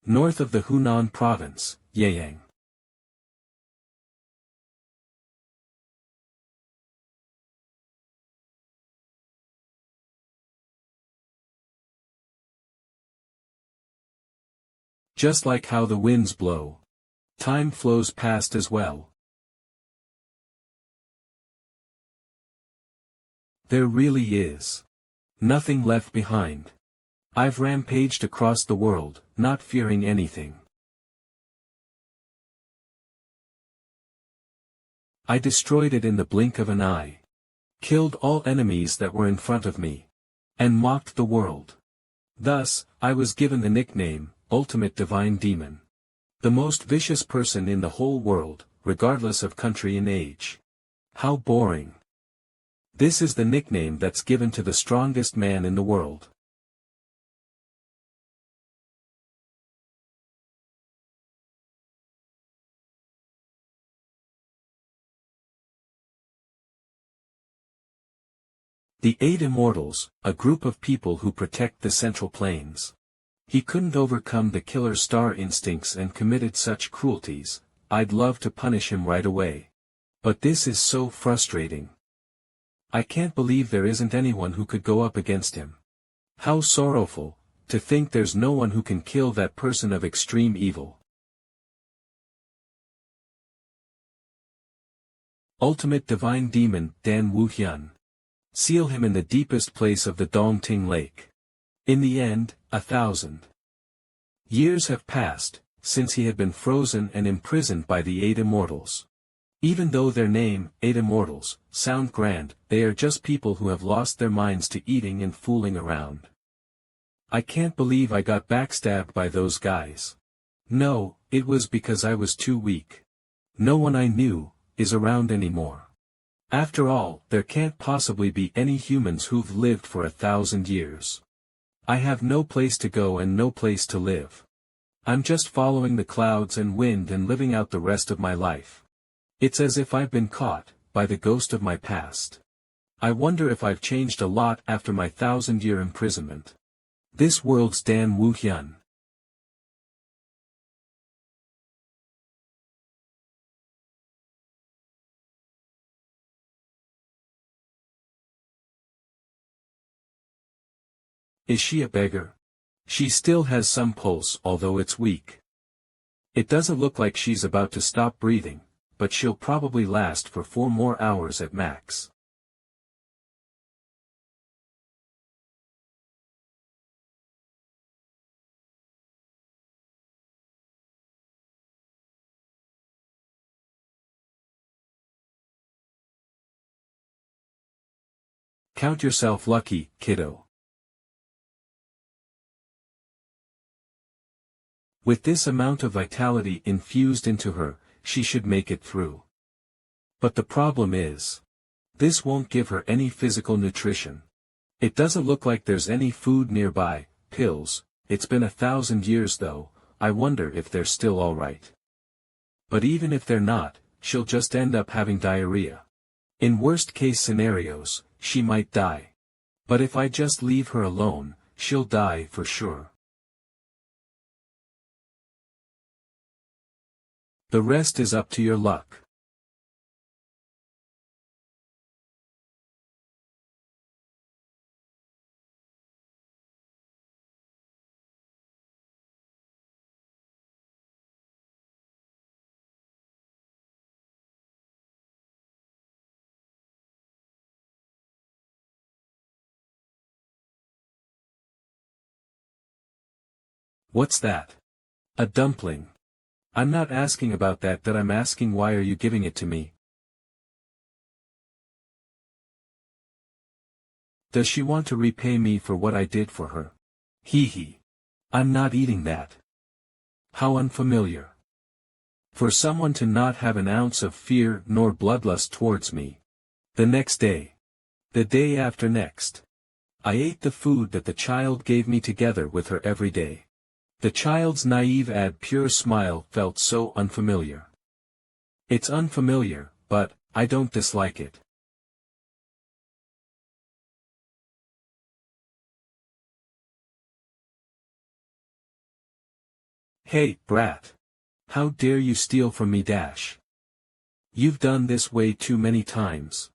north of the Hunan province, Yeyang. Just like how the winds blow. Time flows past as well. There really is nothing left behind. I've rampaged across the world, not fearing anything. I destroyed it in the blink of an eye. Killed all enemies that were in front of me. And mocked the world. Thus, I was given the nickname, Ultimate Divine Demon. The most vicious person in the whole world, regardless of country and age. How boring. This is the nickname that's given to the strongest man in the world. The 8 Immortals, a group of people who protect the Central Plains. He couldn't overcome the killer star instincts and committed such cruelties. I'd love to punish him right away. But this is so frustrating. I can't believe there isn't anyone who could go up against him. How sorrowful, to think there's no one who can kill that person of extreme evil. Ultimate Divine Demon, Dan Wuhyun. Seal him in the deepest place of the Dongting Lake. In the end, 1,000 years have passed, since he had been frozen and imprisoned by the 8 Immortals. Even though their name, 8 Immortals, sound grand, they are just people who have lost their minds to eating and fooling around. I can't believe I got backstabbed by those guys. No, it was because I was too weak. No one I knew is around anymore. After all, there can't possibly be any humans who've lived for 1,000 years. I have no place to go and no place to live. I'm just following the clouds and wind and living out the rest of my life. It's as if I've been caught by the ghost of my past. I wonder if I've changed a lot after my 1,000-year imprisonment. This world's Dan Wuhyun. Is she a beggar? She still has some pulse, although it's weak. It doesn't look like she's about to stop breathing, but she'll probably last for 4 more hours at max. Count yourself lucky, kiddo. With this amount of vitality infused into her, she should make it through. But the problem is, this won't give her any physical nutrition. It doesn't look like there's any food nearby, pills. It's been 1,000 years though. I wonder if they're still alright. But even if they're not, she'll just end up having diarrhea. In worst case scenarios, she might die. But if I just leave her alone, she'll die for sure. The rest is up to your luck. What's that? A dumpling. I'm not asking about that I'm asking why are you giving it to me? Does she want to repay me for what I did for her? Hee hee. I'm not eating that. How unfamiliar. For someone to not have an ounce of fear nor bloodlust towards me. The next day. The day after next. I ate the food that the child gave me together with her every day. The child's naive pure smile felt so unfamiliar. It's unfamiliar, but I don't dislike it. Hey, brat. How dare you steal from me dash. You've done this way too many times.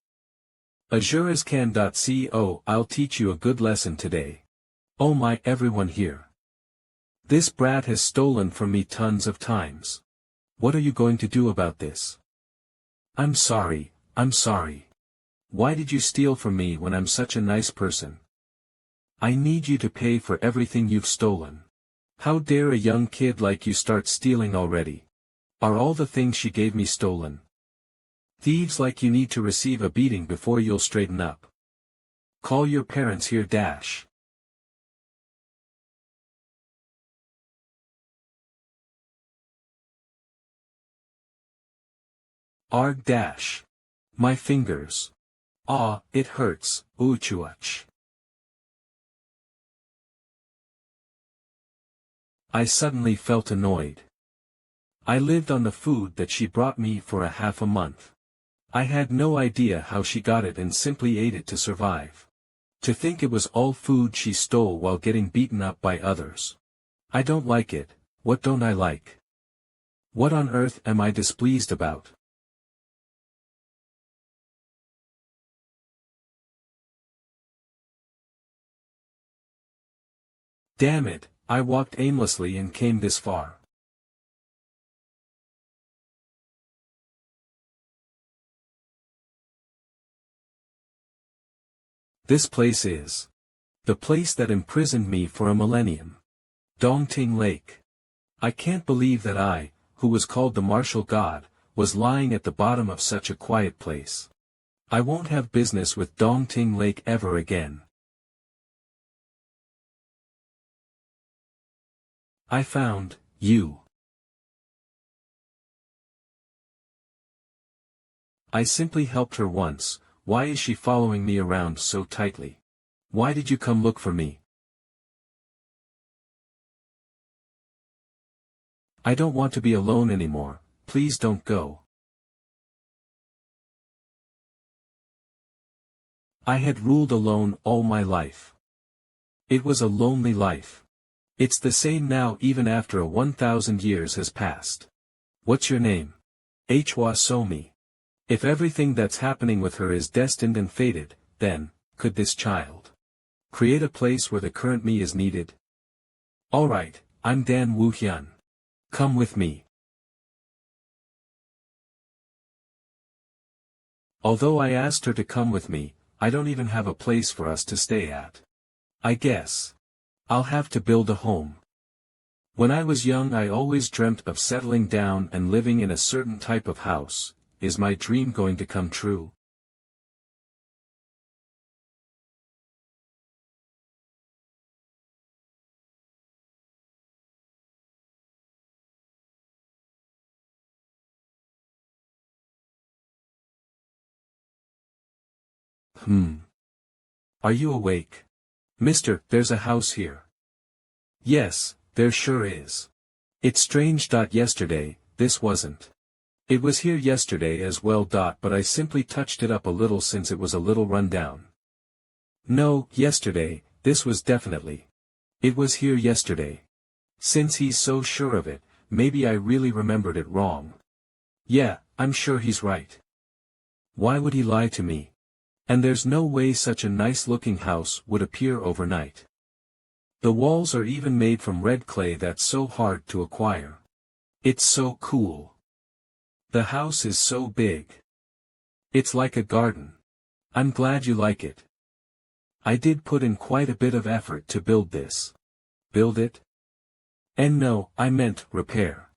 Ajurescan.co I'll teach you a good lesson today. Oh my everyone here. This brat has stolen from me tons of times. What are you going to do about this? I'm sorry. Why did you steal from me when I'm such a nice person? I need you to pay for everything you've stolen. How dare a young kid like you start stealing already? Are all the things she gave me stolen? Thieves like you need to receive a beating before you'll straighten up. Call your parents here dash. Arg dash. My fingers. Ah, it hurts, uchuach. I suddenly felt annoyed. I lived on the food that she brought me for a half a month. I had no idea how she got it and simply ate it to survive. To think it was all food she stole while getting beaten up by others. I don't like it. What don't I like? What on earth am I displeased about? Damn it, I walked aimlessly and came this far. This place is the place that imprisoned me for a millennium. Dongting Lake. I can't believe that I, who was called the martial god, was lying at the bottom of such a quiet place. I won't have business with Dongting Lake ever again. I found you. I simply helped her once. Why is she following me around so tightly? Why did you come look for me? I don't want to be alone anymore, please don't go. I had ruled alone all my life. It was a lonely life. It's the same now even after 1,000 years has passed. What's your name? Hwa Somi. If everything that's happening with her is destined and fated, then, could this child create a place where the current me is needed? Alright, I'm Dan Woohyun. Come with me. Although I asked her to come with me, I don't even have a place for us to stay at. I guess I'll have to build a home. When I was young I always dreamt of settling down and living in a certain type of house. Is my dream going to come true? Are you awake? Mister, there's a house here. Yes, there sure is. It's strange. Yesterday, this wasn't. It was here yesterday as well. But I simply touched it up a little since it was a little run down. No, yesterday, this was definitely. It was here yesterday. Since he's so sure of it, maybe I really remembered it wrong. Yeah, I'm sure he's right. Why would he lie to me? And there's no way such a nice-looking house would appear overnight. The walls are even made from red clay that's so hard to acquire. It's so cool. The house is so big. It's like a garden. I'm glad you like it. I did put in quite a bit of effort to build this. Build it? And no, I meant repair.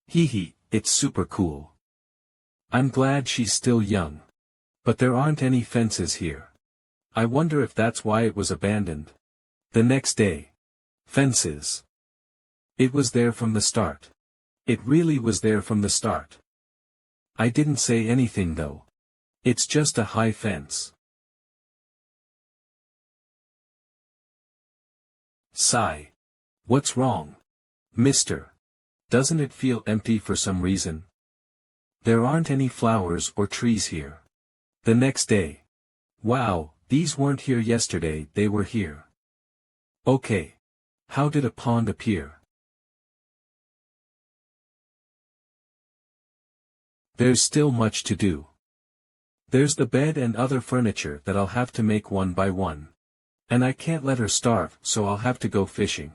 Hee, it's super cool. I'm glad she's still young. But there aren't any fences here. I wonder if that's why it was abandoned. The next day. Fences. It was there from the start. It really was there from the start. I didn't say anything though. It's just a high fence. Sigh. What's wrong? Mister. Doesn't it feel empty for some reason? There aren't any flowers or trees here. The next day. Wow, these weren't here yesterday, they were here. Okay. How did a pond appear? There's still much to do. There's the bed and other furniture that I'll have to make one by one. And I can't let her starve, so I'll have to go fishing.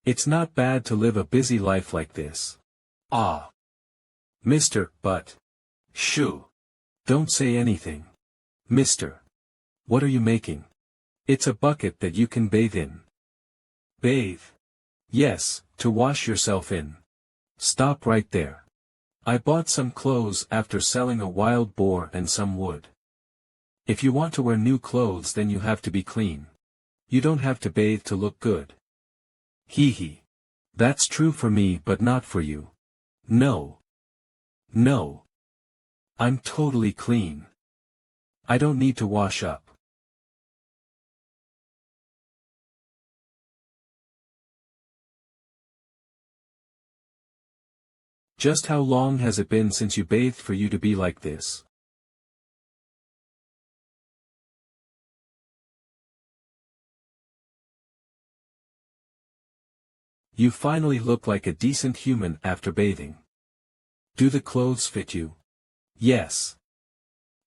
It's not bad to live a busy life like this. Ah. Mister, but. Shoo. Don't say anything. Mister. What are you making? It's a bucket that you can bathe in. Bathe? Yes, to wash yourself in. Stop right there. I bought some clothes after selling a wild boar and some wood. If you want to wear new clothes, then you have to be clean. You don't have to bathe to look good. Hee hee. That's true for me but not for you. No. No. I'm totally clean. I don't need to wash up. Just how long has it been since you bathed for you to be like this? You finally look like a decent human after bathing. Do the clothes fit you? Yes.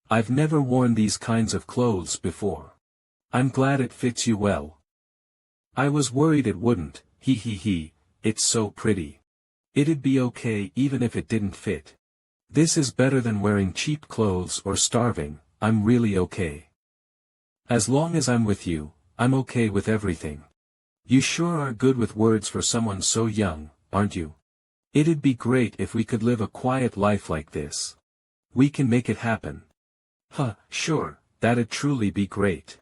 I've never worn these kinds of clothes before. I'm glad it fits you well. I was worried it wouldn't, hee hee hee, it's so pretty. It'd be okay even if it didn't fit. This is better than wearing cheap clothes or starving, I'm really okay. As long as I'm with you, I'm okay with everything. You sure are good with words for someone so young, aren't you? It'd be great if we could live a quiet life like this. We can make it happen. Huh, sure, that'd truly be great.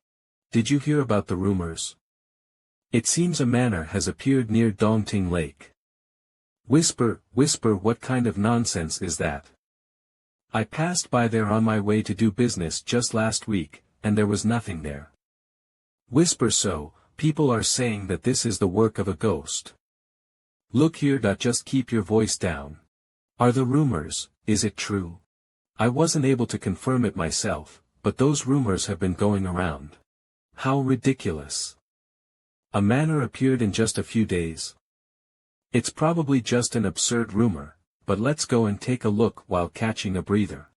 Did you hear about the rumors? It seems a manor has appeared near Dongting Lake. Whisper, whisper, what kind of nonsense is that? I passed by there on my way to do business just last week, and there was nothing there. Whisper, so, people are saying that this is the work of a ghost. Look here, just keep your voice down. Are the rumors, is it true? I wasn't able to confirm it myself, but those rumors have been going around. How ridiculous. A manor appeared in just a few days. It's probably just an absurd rumor, but let's go and take a look while catching a breather.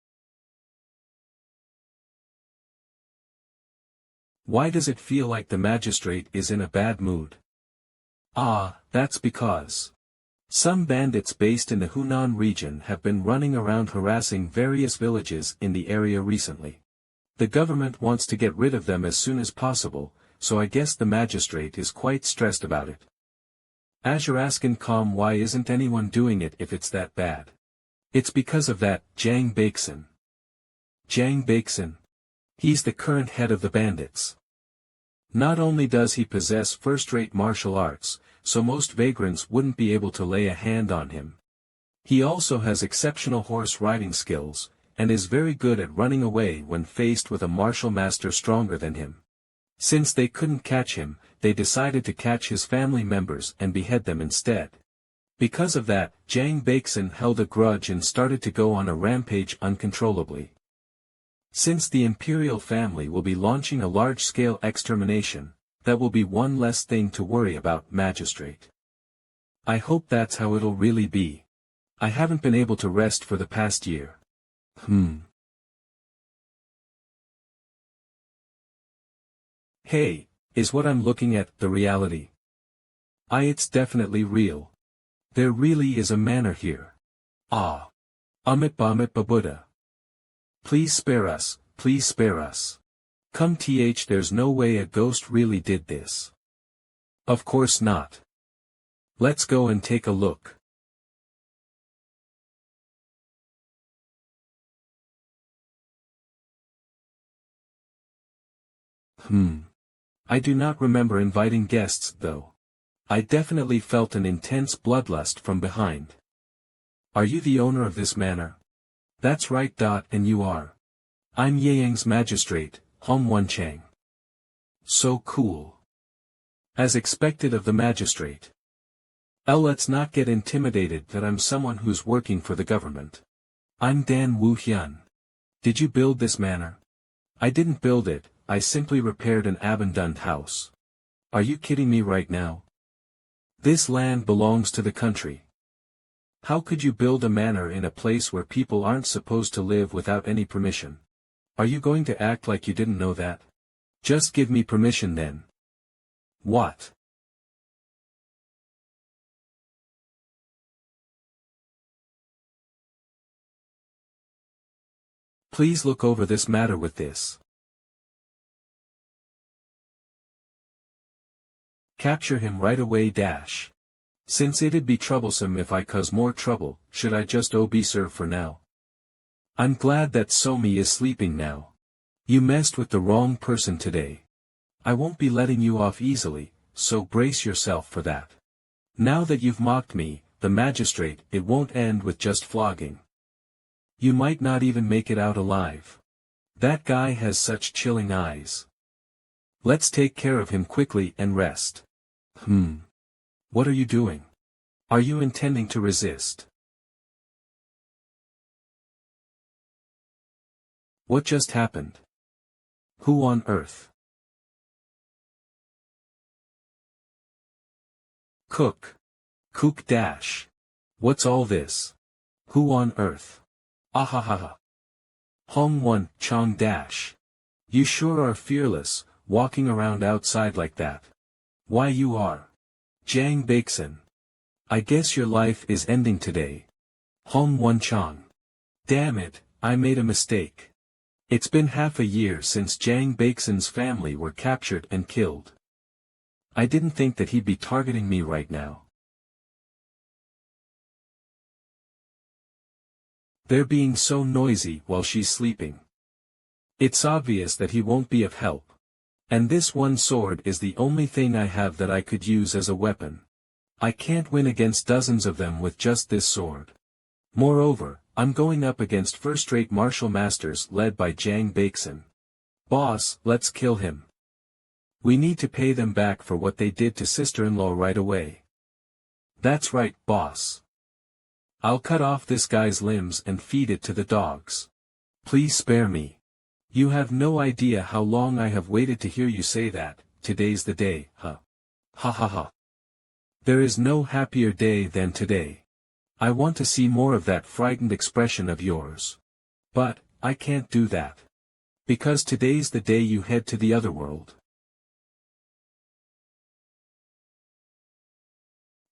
Why does it feel like the magistrate is in a bad mood? Ah, that's because some bandits based in the Hunan region have been running around harassing various villages in the area recently. The government wants to get rid of them as soon as possible, so I guess the magistrate is quite stressed about it. As you're asking, why isn't anyone doing it if it's that bad? It's because of that Jang Baekson. Jang Baekson? He's the current head of the bandits. Not only does he possess first-rate martial arts, so most vagrants wouldn't be able to lay a hand on him. He also has exceptional horse riding skills, and is very good at running away when faced with a martial master stronger than him. Since they couldn't catch him, they decided to catch his family members and behead them instead. Because of that, Jang Baekson held a grudge and started to go on a rampage uncontrollably. Since the imperial family will be launching a large-scale extermination, that will be one less thing to worry about, magistrate. I hope that's how it'll really be. I haven't been able to rest for the past year. Hey, is what I'm looking at the reality? It's definitely real. There really is a manor here. Ah. Amit Buddha. Please spare us, please spare us. Come there's no way a ghost really did this. Of course not. Let's go and take a look. I do not remember inviting guests though. I definitely felt an intense bloodlust from behind. Are you the owner of this manor? That's right. And you are. I'm Yeyang's magistrate, Hong Wenchang. So cool. As expected of the magistrate. Let's not get intimidated that I'm someone who's working for the government. I'm Dan Wu-hyun. Did you build this manor? I didn't build it, I simply repaired an abandoned house. Are you kidding me right now? This land belongs to the country. How could you build a manor in a place where people aren't supposed to live without any permission? Are you going to act like you didn't know that? Just give me permission then. What? Please look over this matter with this. Capture him right away dash. Since it'd be troublesome if I cause more trouble, should I just be served for now? I'm glad that Somi is sleeping now. You messed with the wrong person today. I won't be letting you off easily, so brace yourself for that. Now that you've mocked me, the magistrate, it won't end with just flogging. You might not even make it out alive. That guy has such chilling eyes. Let's take care of him quickly and rest. What are you doing? Are you intending to resist? What just happened? Who on earth? Cook dash. What's all this? Who on earth? Ahahaha. Hong one Chong dash. You sure are fearless, walking around outside like that. Why you are? Jang Baekson. I guess your life is ending today. Hong one Chong. Damn it, I made a mistake. It's been half a year since Jang Baekson's family were captured and killed. I didn't think that he'd be targeting me right now. They're being so noisy while she's sleeping. It's obvious that he won't be of help. And this one sword is the only thing I have that I could use as a weapon. I can't win against dozens of them with just this sword. Moreover, I'm going up against first-rate martial masters led by Jang Baekson. Boss, let's kill him. We need to pay them back for what they did to sister-in-law right away. That's right, boss. I'll cut off this guy's limbs and feed it to the dogs. Please spare me. You have no idea how long I have waited to hear you say that. Today's the day, huh? Ha ha ha. There is no happier day than today. I want to see more of that frightened expression of yours. But, I can't do that. Because today's the day you head to the other world.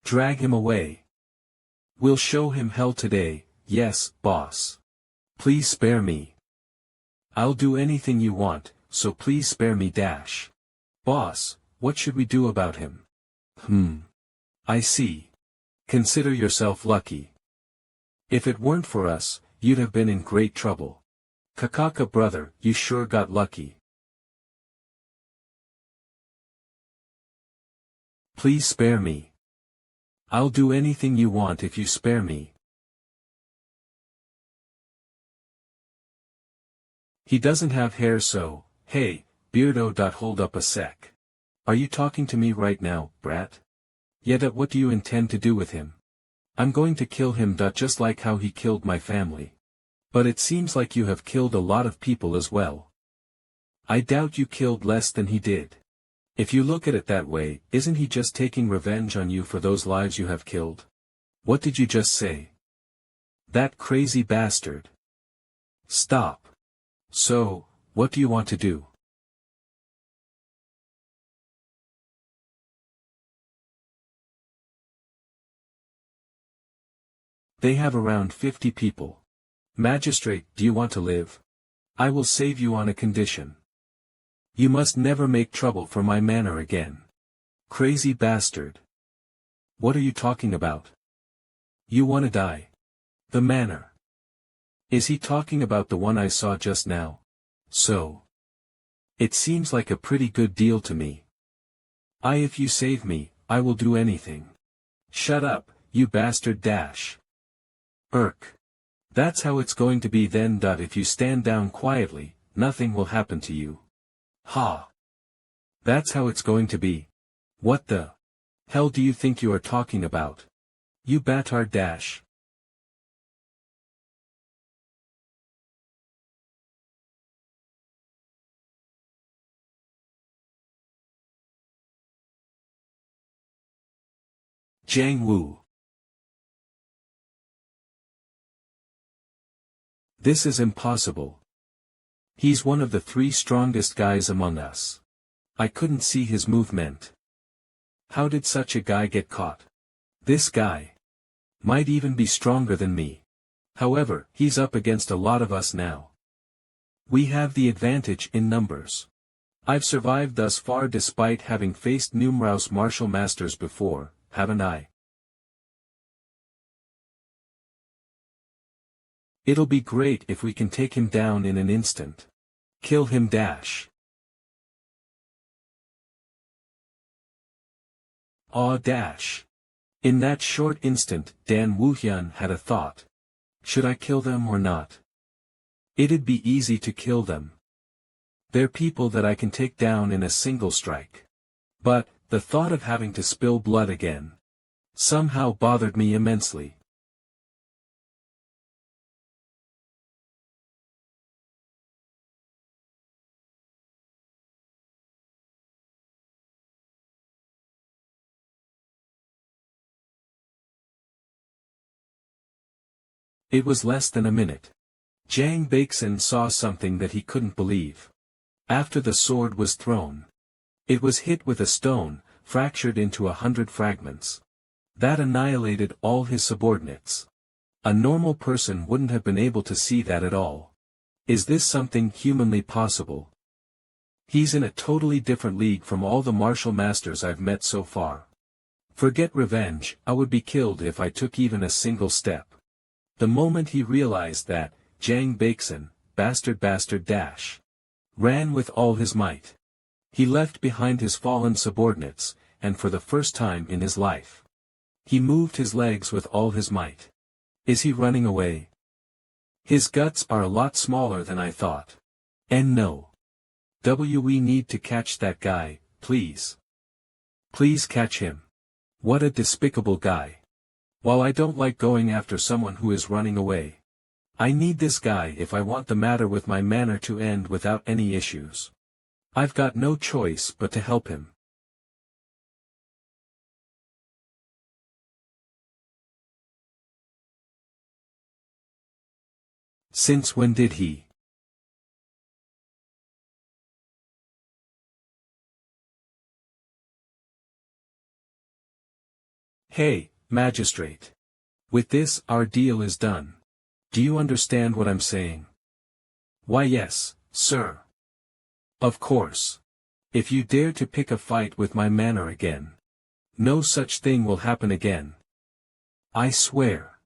Drag him away. We'll show him hell today, yes, boss. Please spare me. I'll do anything you want, so please spare me dash. Boss, what should we do about him? I see. Consider yourself lucky. If it weren't for us, you'd have been in great trouble. Kakaka brother, you sure got lucky. Please spare me. I'll do anything you want if you spare me. He doesn't have hair so, hey, Beardo. Hold up a sec. Are you talking to me right now, brat? Yet what do you intend to do with him? I'm going to kill him. Just like how he killed my family. But it seems like you have killed a lot of people as well. I doubt you killed less than he did. If you look at it that way, isn't he just taking revenge on you for those lives you have killed? What did you just say? That crazy bastard. Stop. So, what do you want to do? They have around 50 people. Magistrate, do you want to live? I will save you on a condition. You must never make trouble for my manor again. Crazy bastard. What are you talking about? You wanna die? The manor. Is he talking about the one I saw just now? So. It seems like a pretty good deal to me. If you save me, I will do anything. Shut up, you bastard dash. That's how it's going to be then. If you stand down quietly, nothing will happen to you. Ha! That's how it's going to be. What the hell do you think you are talking about? You batard dash. Jiang Wu. This is impossible. He's one of the 3 strongest guys among us. I couldn't see his movement. How did such a guy get caught? This guy might even be stronger than me. However, he's up against a lot of us now. We have the advantage in numbers. I've survived thus far despite having faced numerous martial masters before, haven't I? It'll be great if we can take him down in an instant. Kill him dash. Aw dash. In that short instant, Dan Wuhyun had a thought. Should I kill them or not? It'd be easy to kill them. They're people that I can take down in a single strike. But, the thought of having to spill blood again somehow bothered me immensely. It was less than a minute. Jang Baeksan saw something that he couldn't believe. After the sword was thrown, it was hit with a stone, fractured into 100 fragments. That annihilated all his subordinates. A normal person wouldn't have been able to see that at all. Is this something humanly possible? He's in a totally different league from all the martial masters I've met so far. Forget revenge, I would be killed if I took even a single step. The moment he realized that, Jang Baeksan, bastard dash, ran with all his might. He left behind his fallen subordinates, and for the first time in his life, he moved his legs with all his might. Is he running away? His guts are a lot smaller than I thought. And no. We need to catch that guy, please. Please catch him. What a despicable guy. While I don't like going after someone who is running away, I need this guy if I want the matter with my manor to end without any issues. I've got no choice but to help him. Since when did he? Hey, magistrate. With this, our deal is done. Do you understand what I'm saying? Why yes, sir. Of course. If you dare to pick a fight with my manor again, no such thing will happen again. I swear.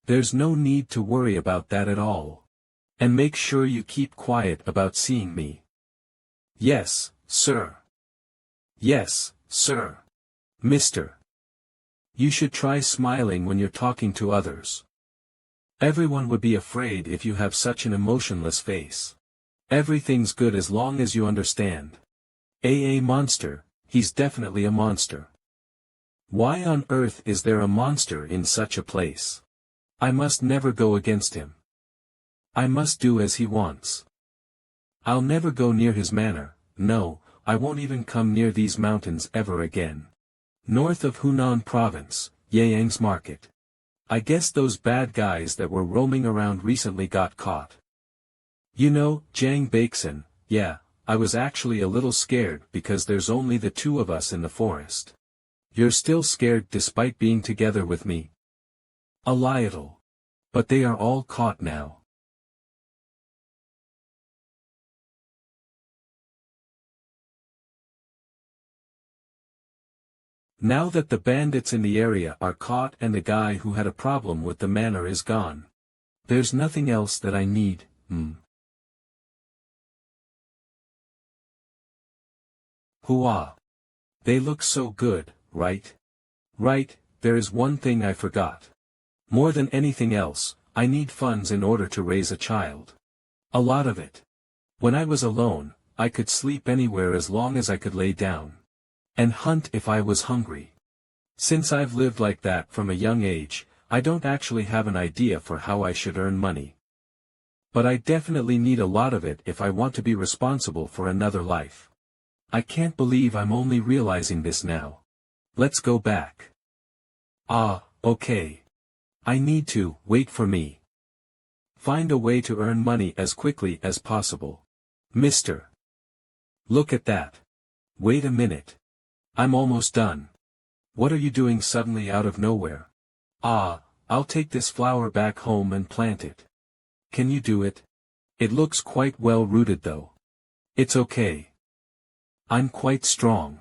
There's no need to worry about that at all. And make sure you keep quiet about seeing me. Yes, sir. Yes, sir. Mister. You should try smiling when you're talking to others. Everyone would be afraid if you have such an emotionless face. Everything's good as long as you understand. A monster, he's definitely a monster. Why on earth is there a monster in such a place? I must never go against him. I must do as he wants. I'll never go near his manor, no, I won't even come near these mountains ever again. North of Hunan province, Yeyang's market. I guess those bad guys that were roaming around recently got caught. You know, Jang Baeksan, yeah, I was actually a little scared because there's only the 2 of us in the forest. You're still scared despite being together with me? A little. But they are all caught now. Now that the bandits in the area are caught and the guy who had a problem with the manor is gone, there's nothing else that I need. Hooah! They look so good, right? Right, there is one thing I forgot. More than anything else, I need funds in order to raise a child. A lot of it. When I was alone, I could sleep anywhere as long as I could lay down. And hunt if I was hungry. Since I've lived like that from a young age, I don't actually have an idea for how I should earn money. But I definitely need a lot of it if I want to be responsible for another life. I can't believe I'm only realizing this now. Let's go back. Ah, okay. I need to, wait for me. Find a way to earn money as quickly as possible. Mister. Look at that. Wait a minute. I'm almost done. What are you doing suddenly out of nowhere? Ah, I'll take this flower back home and plant it. Can you do it? It looks quite well rooted though. It's okay. I'm quite strong.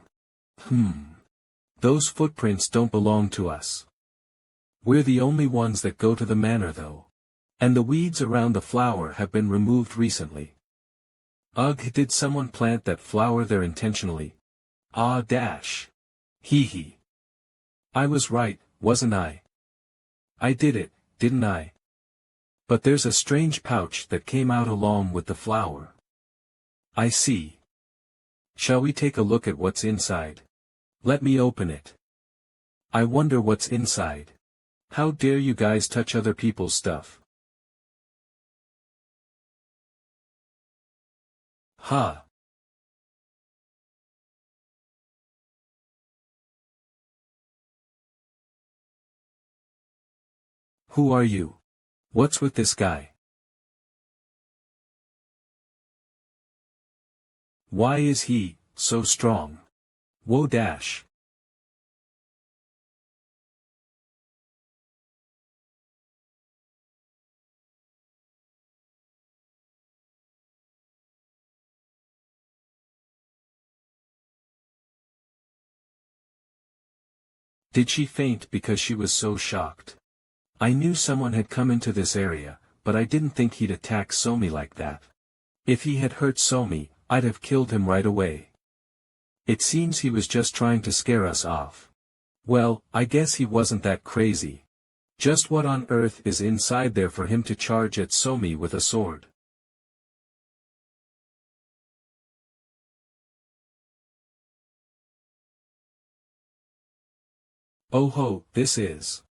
Those footprints don't belong to us. We're the only ones that go to the manor though. And the weeds around the flower have been removed recently. Ugh, did someone plant that flower there intentionally? Ah dash. Hee hee. I was right, wasn't I? I did it, didn't I? But there's a strange pouch that came out along with the flower. I see. Shall we take a look at what's inside? Let me open it. I wonder what's inside. How dare you guys touch other people's stuff? Ha! Who are you? What's with this guy? Why is he so strong? Whoa dash. Did she faint because she was so shocked? I knew someone had come into this area, but I didn't think he'd attack Somi like that. If he had hurt Somi, I'd have killed him right away. It seems he was just trying to scare us off. Well, I guess he wasn't that crazy. Just what on earth is inside there for him to charge at Somi with a sword? Oh ho, this is.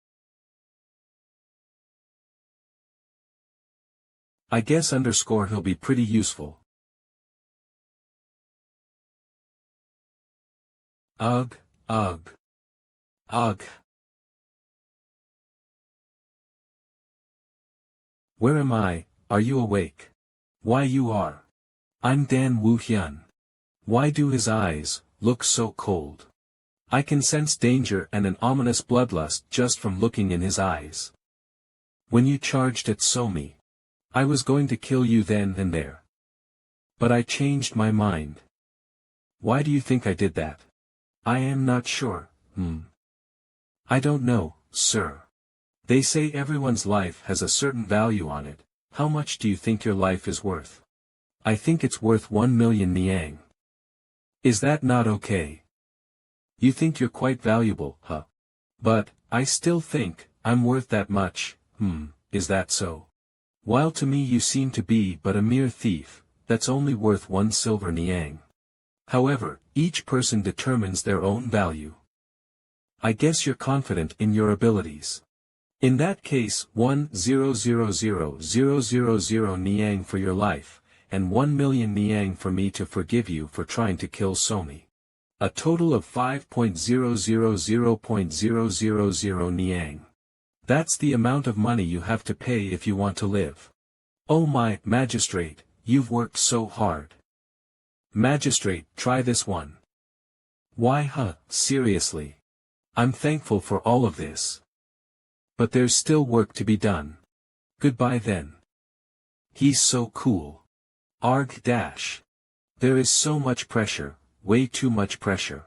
I guess he'll be pretty useful. Ugh, ugh. Ugh. Where am I? Are you awake? Why you are? I'm Dan Woo-hyun. Why do his eyes look so cold? I can sense danger and an ominous bloodlust just from looking in his eyes. When you charged at Somi, I was going to kill you then and there. But I changed my mind. Why do you think I did that? I am not sure, I don't know, sir. They say everyone's life has a certain value on it. How much do you think your life is worth? I think it's worth 1,000,000 niang. Is that not okay? You think you're quite valuable, huh? But, I still think, I'm worth that much, is that so? While to me you seem to be but a mere thief, that's only worth 1 silver niang. However, each person determines their own value. I guess you're confident in your abilities. In that case 1,000,000 niang for your life, and 1,000,000 niang for me to forgive you for trying to kill Somi. A total of 5,000,000 niang. That's the amount of money you have to pay if you want to live. Oh my, magistrate, you've worked so hard. Magistrate, try this one. Why seriously. I'm thankful for all of this. But there's still work to be done. Goodbye then. He's so cool. Arg dash. There is so much pressure, way too much pressure.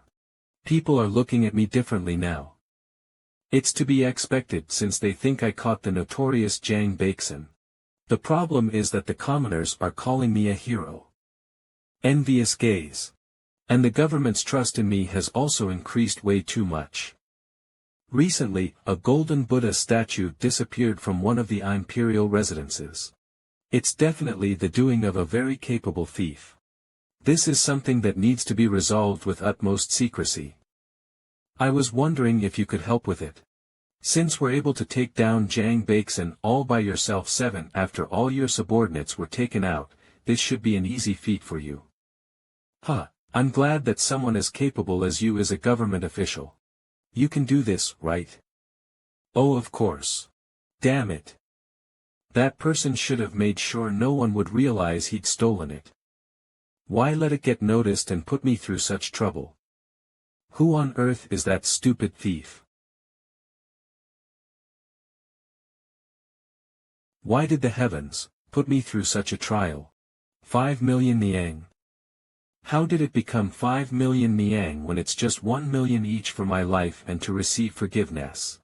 People are looking at me differently now. It's to be expected since they think I caught the notorious Jang Baekson. The problem is that the commoners are calling me a hero. Envious gaze. And the government's trust in me has also increased way too much. Recently, a golden Buddha statue disappeared from one of the imperial residences. It's definitely the doing of a very capable thief. This is something that needs to be resolved with utmost secrecy. I was wondering if you could help with it. Since we're able to take down Jang Baekson all by yourself 7 after all your subordinates were taken out, this should be an easy feat for you. I'm glad that someone as capable as you is a government official. You can do this, right? Oh, of course. Damn it. That person should have made sure no one would realize he'd stolen it. Why let it get noticed and put me through such trouble? Who on earth is that stupid thief? Why did the heavens put me through such a trial? 5 million niang. How did it become 5 million niang when it's just 1 million each for my life and to receive forgiveness?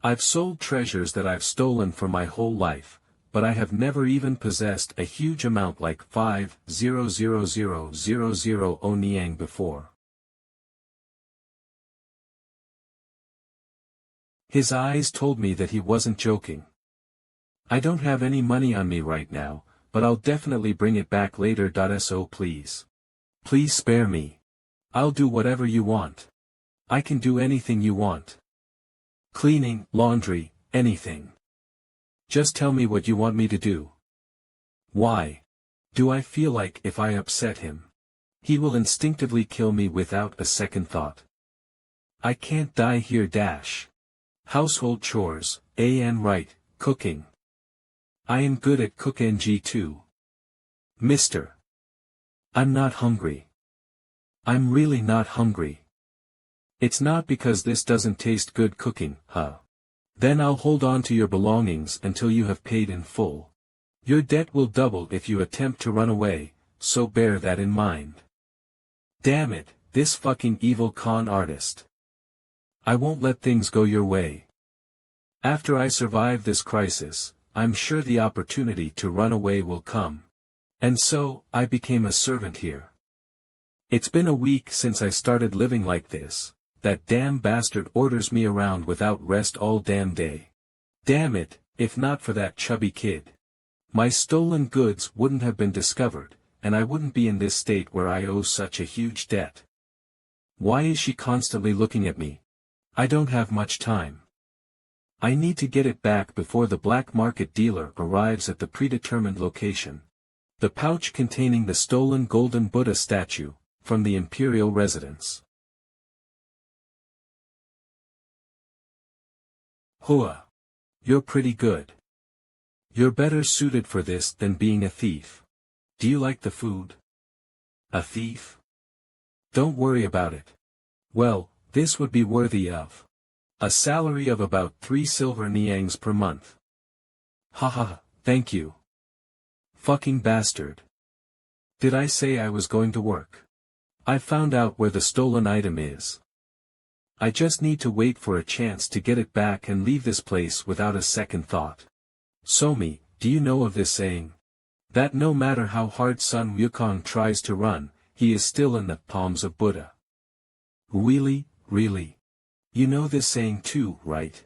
I've sold treasures that I've stolen for my whole life, but I have never even possessed a huge amount like 5,000,000 niang before. His eyes told me that he wasn't joking. I don't have any money on me right now, but I'll definitely bring it back later. So please. Please spare me. I'll do whatever you want. I can do anything you want. Cleaning, laundry, anything. Just tell me what you want me to do. Why? Do I feel like if I upset him, he will instinctively kill me without a second thought? I can't die here. Household chores, right, cooking. I am good at cooking too. Mister. I'm not hungry. I'm really not hungry. It's not because this doesn't taste good cooking, huh? Then I'll hold on to your belongings until you have paid in full. Your debt will double if you attempt to run away, so bear that in mind. Damn it, this fucking evil con artist. I won't let things go your way. After I survive this crisis, I'm sure the opportunity to run away will come. And so, I became a servant here. It's been a week since I started living like this. That damn bastard orders me around without rest all damn day. Damn it, if not for that chubby kid, my stolen goods wouldn't have been discovered, and I wouldn't be in this state where I owe such a huge debt. Why is she constantly looking at me? I don't have much time. I need to get it back before the black market dealer arrives at the predetermined location. The pouch containing the stolen golden Buddha statue, from the imperial residence. Hua. You're pretty good. You're better suited for this than being a thief. Do you like the food? A thief? Don't worry about it. Well, this would be worthy of a salary of about 3 silver niangs per month. Haha, thank you. Fucking bastard. Did I say I was going to work? I found out where the stolen item is. I just need to wait for a chance to get it back and leave this place without a second thought. Somi, do you know of this saying? That no matter how hard Sun Wukong tries to run, he is still in the palms of Buddha. Really, really? You know this saying too, right?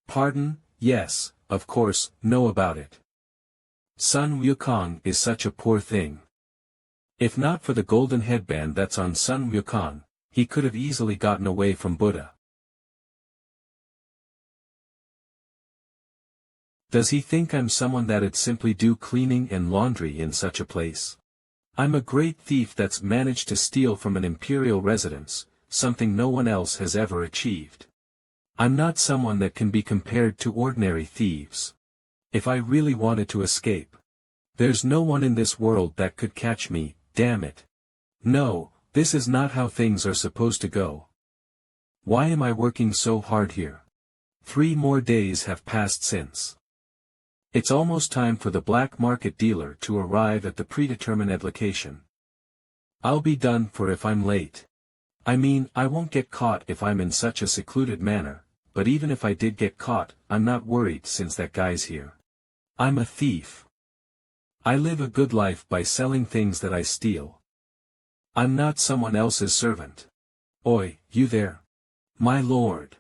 Pardon, yes, of course, know about it. Sun Wukong is such a poor thing. If not for the golden headband that's on Sun Wukong, he could have easily gotten away from Buddha. Does he think I'm someone that'd simply do cleaning and laundry in such a place? I'm a great thief that's managed to steal from an imperial residence, something no one else has ever achieved. I'm not someone that can be compared to ordinary thieves. If I really wanted to escape, there's no one in this world that could catch me, damn it. No, this is not how things are supposed to go. Why am I working so hard here? 3 more days have passed since. It's almost time for the black market dealer to arrive at the predetermined location. I'll be done for if I'm late. I mean, I won't get caught if I'm in such a secluded manner, but even if I did get caught, I'm not worried since that guy's here. I'm a thief. I live a good life by selling things that I steal. I'm not someone else's servant. Oi, you there? My lord.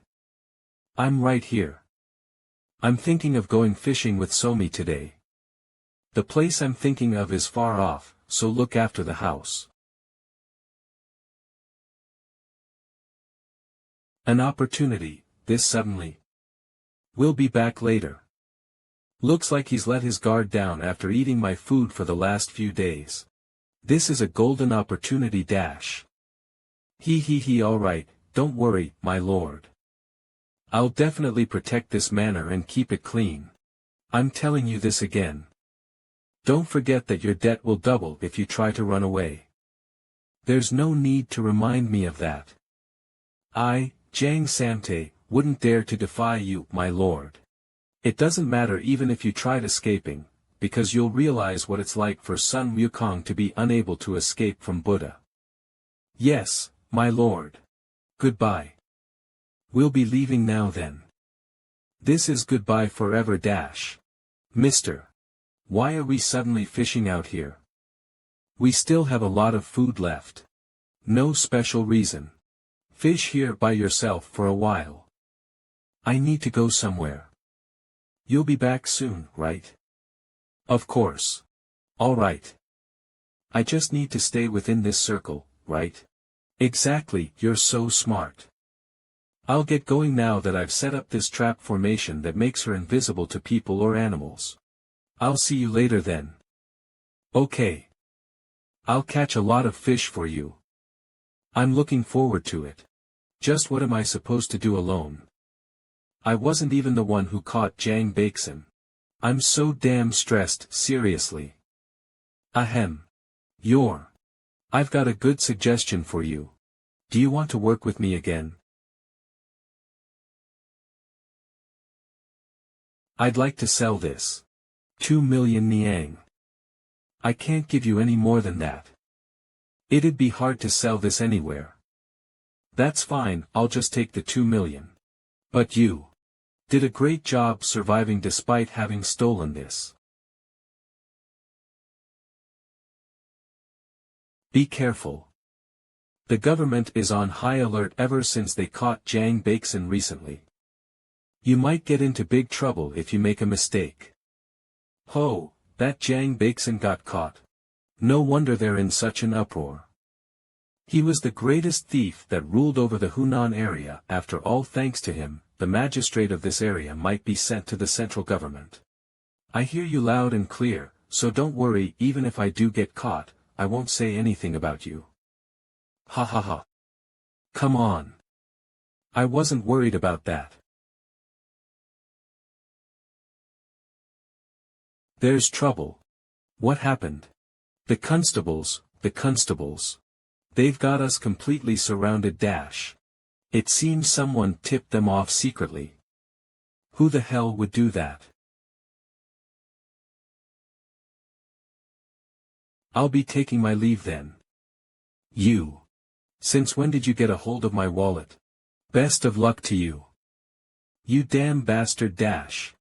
I'm right here. I'm thinking of going fishing with Somi today. The place I'm thinking of is far off, so look after the house. An opportunity, this suddenly. We'll be back later. Looks like he's let his guard down after eating my food for the last few days. This is a golden opportunity dash. He alright, don't worry, my lord. I'll definitely protect this manor and keep it clean. I'm telling you this again. Don't forget that your debt will double if you try to run away. There's no need to remind me of that. I, Jiang Samte, wouldn't dare to defy you, my lord. It doesn't matter even if you tried escaping, because you'll realize what it's like for Sun Wukong to be unable to escape from Buddha. Yes, my lord. Goodbye. We'll be leaving now then. This is goodbye forever dash. Mister. Why are we suddenly fishing out here? We still have a lot of food left. No special reason. Fish here by yourself for a while. I need to go somewhere. You'll be back soon, right? Of course. All right. I just need to stay within this circle, right? Exactly, you're so smart. I'll get going now that I've set up this trap formation that makes her invisible to people or animals. I'll see you later then. Okay. I'll catch a lot of fish for you. I'm looking forward to it. Just what am I supposed to do alone? I wasn't even the one who caught Jiang Bakeson. I'm so damn stressed, seriously. Ahem. I've got a good suggestion for you. Do you want to work with me again? I'd like to sell this. 2 million niang. I can't give you any more than that. It'd be hard to sell this anywhere. That's fine, I'll just take the 2 million. But you did a great job surviving despite having stolen this. Be careful. The government is on high alert ever since they caught Jiang Bakeson recently. You might get into big trouble if you make a mistake. Ho, that Jiang Bakeson got caught. No wonder they're in such an uproar. He was the greatest thief that ruled over the Hunan area. After all, thanks to him, the magistrate of this area might be sent to the central government. I hear you loud and clear, so don't worry, even if I do get caught, I won't say anything about you. Ha ha ha. Come on. I wasn't worried about that. There's trouble. What happened? The constables. They've got us completely surrounded dash. It seems someone tipped them off secretly. Who the hell would do that? I'll be taking my leave then. You. Since when did you get a hold of my wallet? Best of luck to you. You damn bastard dash.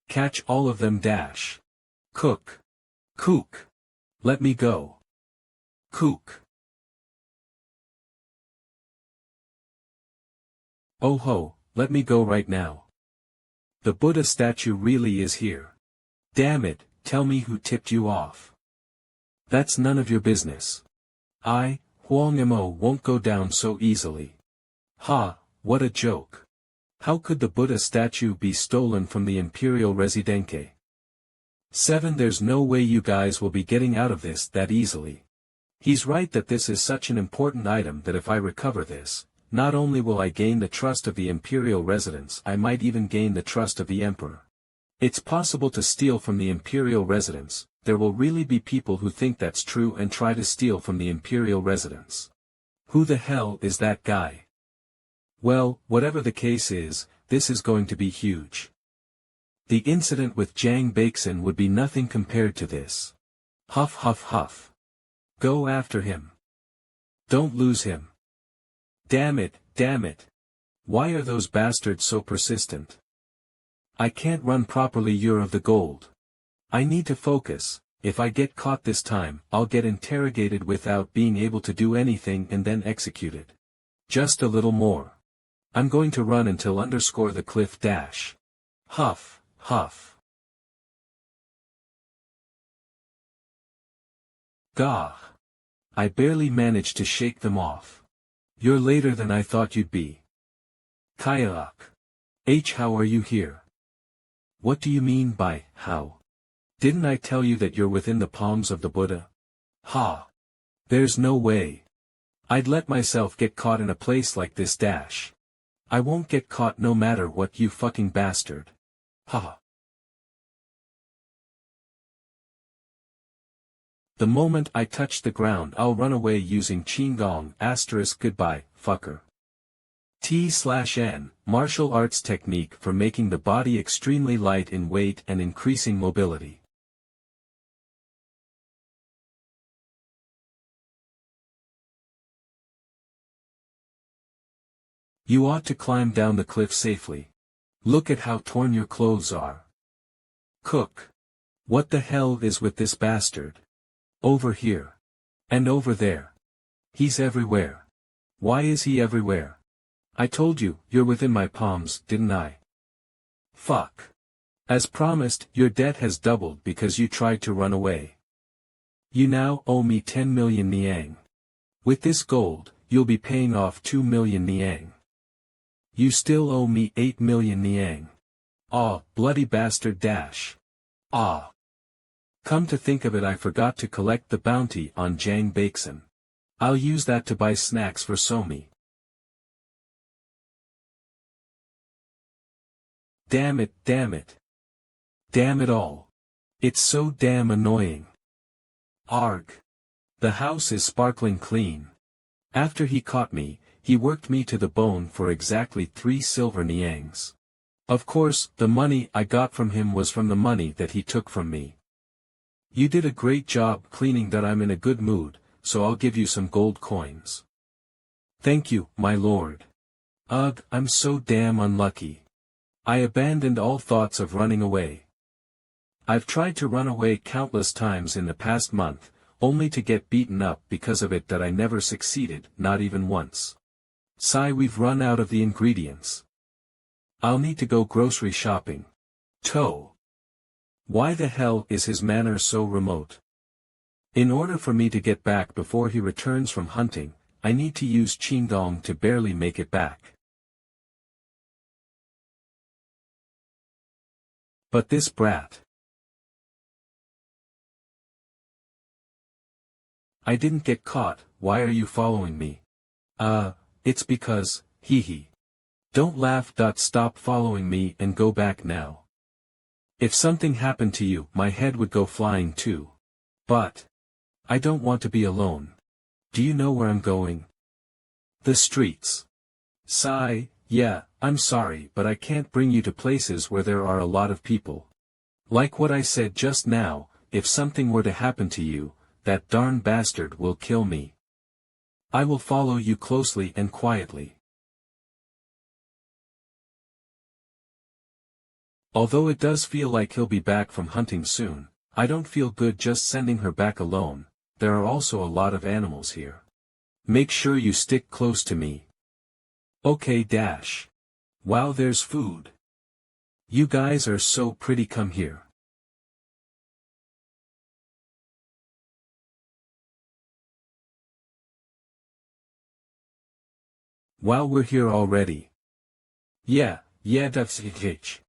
Catch all of them dash. Kook. Let me go. Kook. Oh ho, let me go right now. The Buddha statue really is here. Damn it, tell me who tipped you off. That's none of your business. I, Huang Mo, won't go down so easily. Ha, what a joke. How could the Buddha statue be stolen from the Imperial Residenque? 7 There's no way you guys will be getting out of this that easily. He's right that this is such an important item that if I recover this, not only will I gain the trust of the Imperial residents, I might even gain the trust of the Emperor. It's possible to steal from the Imperial residents. There will really be people who think that's true and try to steal from the Imperial residents. Who the hell is that guy? Well, whatever the case is, this is going to be huge. The incident with Jiang Bakeson would be nothing compared to this. Huff huff huff. Go after him. Don't lose him. Damn it. Why are those bastards so persistent? I can't run properly. You're of the gold. I need to focus. If I get caught this time, I'll get interrogated without being able to do anything and then executed. Just a little more. I'm going to run until _ the cliff dash. Huff, huff. Gah. I barely managed to shake them off. You're later than I thought you'd be. Kayak. How are you here? What do you mean by, how? Didn't I tell you that you're within the palms of the Buddha? Ha! There's no way. I'd let myself get caught in a place like this dash. I won't get caught no matter what, you fucking bastard. Ha! The moment I touch the ground I'll run away using Qigong * goodbye, fucker. T/N, martial arts technique for making the body extremely light in weight and increasing mobility. You ought to climb down the cliff safely. Look at how torn your clothes are. Cook. What the hell is with this bastard? Over here. And over there. He's everywhere. Why is he everywhere? I told you, you're within my palms, didn't I? Fuck. As promised, your debt has doubled because you tried to run away. You now owe me 10 million niang. With this gold, you'll be paying off 2 million niang. You still owe me 8 million niang. Aw, bloody bastard dash. Ah. Come to think of it, I forgot to collect the bounty on Jang Baeksan. I'll use that to buy snacks for Somi. Damn it, damn it. Damn it all. It's so damn annoying. Arg. The house is sparkling clean. After he caught me, he worked me to the bone for exactly 3 silver niangs. Of course, the money I got from him was from the money that he took from me. You did a great job cleaning that. I'm in a good mood, so I'll give you some gold coins. Thank you, my lord. Ugh, I'm so damn unlucky. I abandoned all thoughts of running away. I've tried to run away countless times in the past month, only to get beaten up because of it. That I never succeeded, not even once. Sigh, we've run out of the ingredients. I'll need to go grocery shopping. Toe. Why the hell is his manor so remote? In order for me to get back before he returns from hunting, I need to use Qigong to barely make it back. But this brat. I didn't get caught. Why are you following me? It's because, hee. Don't laugh. Stop following me and go back now. If something happened to you, my head would go flying too. But I don't want to be alone. Do you know where I'm going? The streets. Sigh, yeah, I'm sorry, but I can't bring you to places where there are a lot of people. Like what I said just now, if something were to happen to you, that darn bastard will kill me. I will follow you closely and quietly. Although it does feel like he'll be back from hunting soon, I don't feel good just sending her back alone. There are also a lot of animals here. Make sure you stick close to me. Okay dash. Wow, there's food. You guys are so pretty, come here. Wow, we're here already. Yeah, that's it.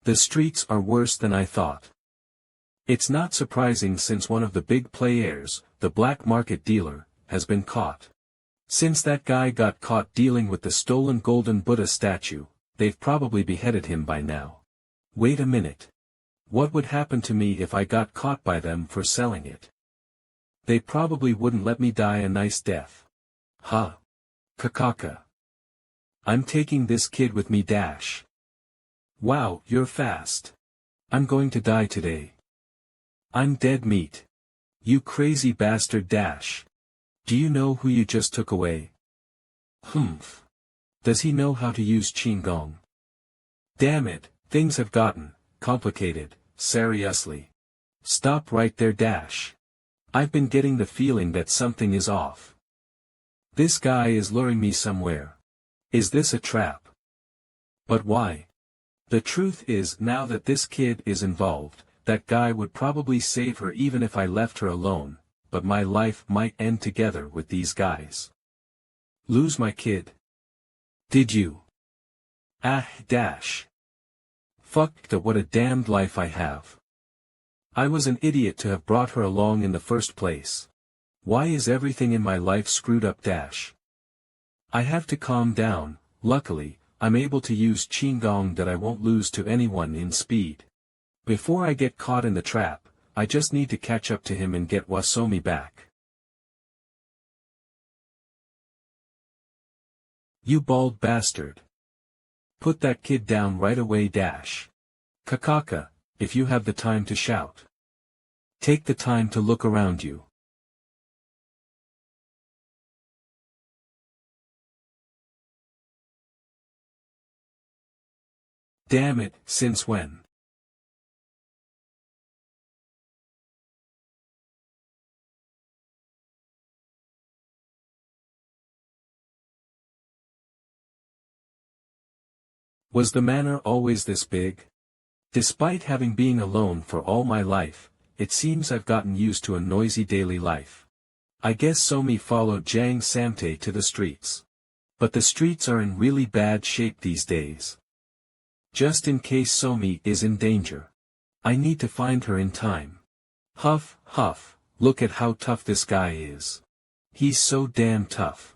The streets are worse than I thought. It's not surprising since one of the big players, the black market dealer, has been caught. Since that guy got caught dealing with the stolen golden Buddha statue, they've probably beheaded him by now. Wait a minute. What would happen to me if I got caught by them for selling it? They probably wouldn't let me die a nice death. Huh. Kakaka. I'm taking this kid with me dash. Wow, you're fast. I'm going to die today. I'm dead meat. You crazy bastard dash. Do you know who you just took away? Humph. Does he know how to use Qigong? Damn it, things have gotten complicated, seriously. Stop right there dash. I've been getting the feeling that something is off. This guy is luring me somewhere. Is this a trap? But why? The truth is, now that this kid is involved, that guy would probably save her even if I left her alone, but my life might end together with these guys. Lose my kid? Did you? Ah, dash. Fuck, what a damned life I have. I was an idiot to have brought her along in the first place. Why is everything in my life screwed up dash? I have to calm down. Luckily, I'm able to use Qigong that I won't lose to anyone in speed. Before I get caught in the trap, I just need to catch up to him and get Somi back. You bald bastard. Put that kid down right away. Kakaka, if you have the time to shout. Take the time to look around you. Damn it, since when? Was the manor always this big? Despite having been alone for all my life, it seems I've gotten used to a noisy daily life. I guess Somi followed Jang Samte to the streets. But the streets are in really bad shape these days. Just in case Somi is in danger. I need to find her in time. Huff, huff, look at how tough this guy is. He's so damn tough.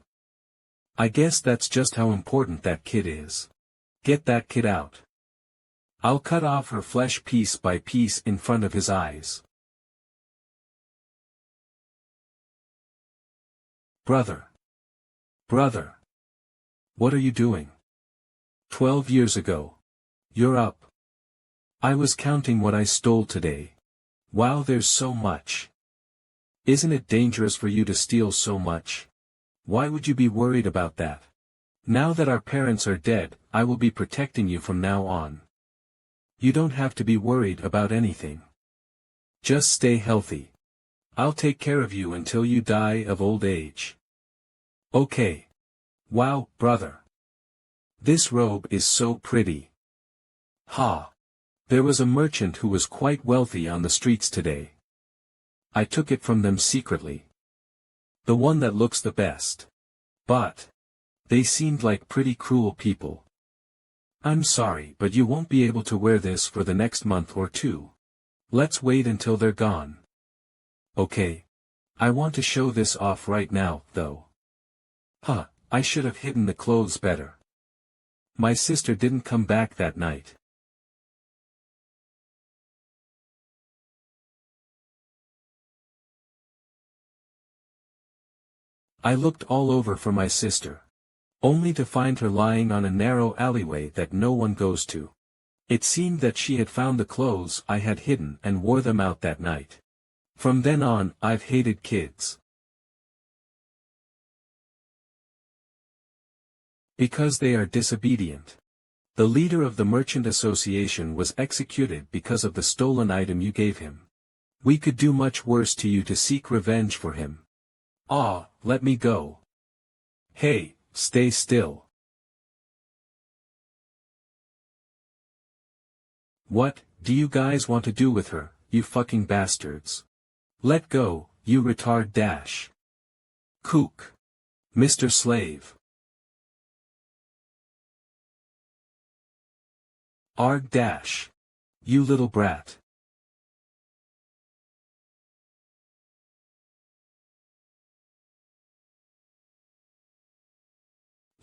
I guess that's just how important that kid is. Get that kid out. I'll cut off her flesh piece by piece in front of his eyes. Brother. Brother. What are you doing? 12 years ago. You're up. I was counting what I stole today. Wow, there's so much. Isn't it dangerous for you to steal so much? Why would you be worried about that? Now that our parents are dead, I will be protecting you from now on. You don't have to be worried about anything. Just stay healthy. I'll take care of you until you die of old age. Okay. Wow, brother. This robe is so pretty. Ha. There was a merchant who was quite wealthy on the streets today. I took it from them secretly. The one that looks the best. But they seemed like pretty cruel people. I'm sorry, but you won't be able to wear this for the next month or two. Let's wait until they're gone. Okay. I want to show this off right now, though. Huh, I should have hidden the clothes better. My sister didn't come back that night. I looked all over for my sister. Only to find her lying on a narrow alleyway that no one goes to. It seemed that she had found the clothes I had hidden and wore them out that night. From then on, I've hated kids. Because they are disobedient. The leader of the merchant association was executed because of the stolen item you gave him. We could do much worse to you to seek revenge for him. Ah, let me go. Hey. Stay still. What do you guys want to do with her, you fucking bastards? Let go, you retard dash. Kook. Mr. Slave. Arg dash. You little brat.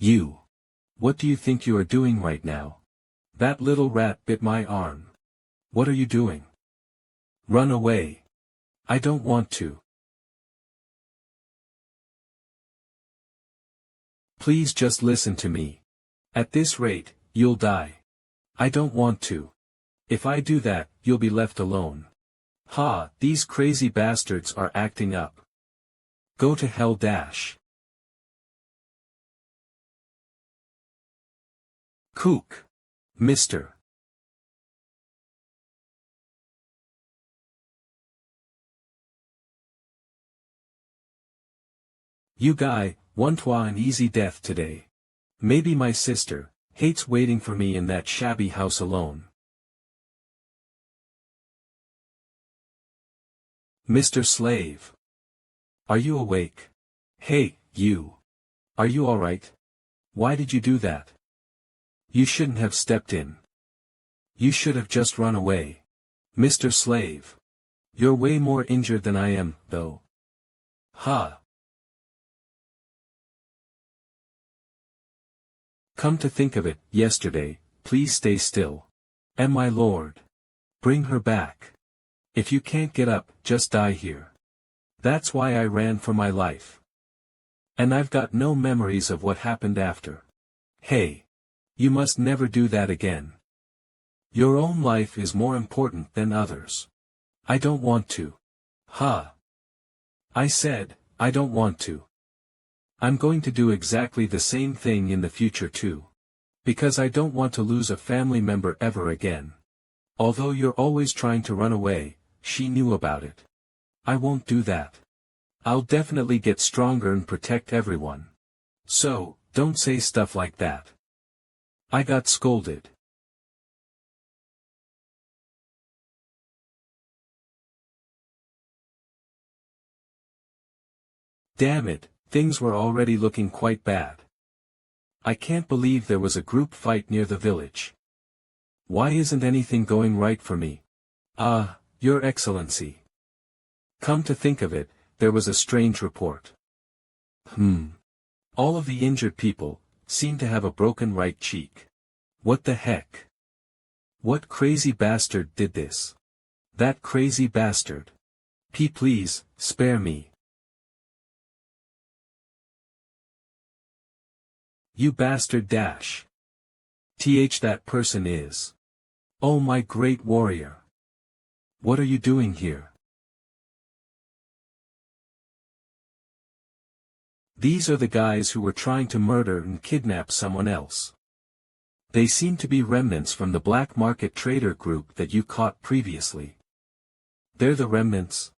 You. What do you think you are doing right now? That little rat bit my arm. What are you doing? Run away. I don't want to. Please just listen to me. At this rate, you'll die. I don't want to. If I do that, you'll be left alone. Ha, these crazy bastards are acting up. Go to hell dash. Kook. Mr. You guy, want an easy death today. Maybe my sister hates waiting for me in that shabby house alone. Mr. Slave. Are you awake? Hey, you. Are you alright? Why did you do that? You shouldn't have stepped in. You should have just run away. Mr. Slave. You're way more injured than I am, though. Ha. Come to think of it, yesterday, please stay still. And my lord. Bring her back. If you can't get up, just die here. That's why I ran for my life. And I've got no memories of what happened after. Hey. You must never do that again. Your own life is more important than others. I don't want to. Huh. I said, I don't want to. I'm going to do exactly the same thing in the future too. Because I don't want to lose a family member ever again. Although you're always trying to run away, she knew about it. I won't do that. I'll definitely get stronger and protect everyone. So, don't say stuff like that. I got scolded. Damn it, things were already looking quite bad. I can't believe there was a group fight near the village. Why isn't anything going right for me? Your Excellency. Come to think of it, there was a strange report. All of the injured people seem to have a broken right cheek. What the heck? What crazy bastard did this? That crazy bastard. Please, spare me. You bastard dash. That person is. Oh my great warrior. What are you doing here? These are the guys who were trying to murder and kidnap someone else. They seem to be remnants from the black market trader group that you caught previously. They're the remnants?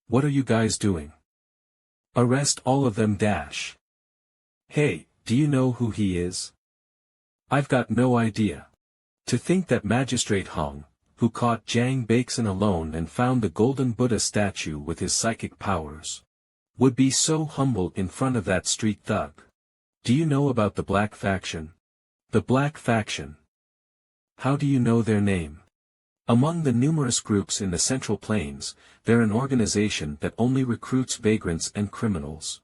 What are you guys doing? Arrest all of them dash. Hey, do you know who he is? I've got no idea. To think that Magistrate Hong, who caught Jiang Baixin alone and found the golden Buddha statue with his psychic powers, would be so humble in front of that street thug. Do you know about the Black Faction? The Black Faction. How do you know their name? Among the numerous groups in the Central Plains, they're an organization that only recruits vagrants and criminals.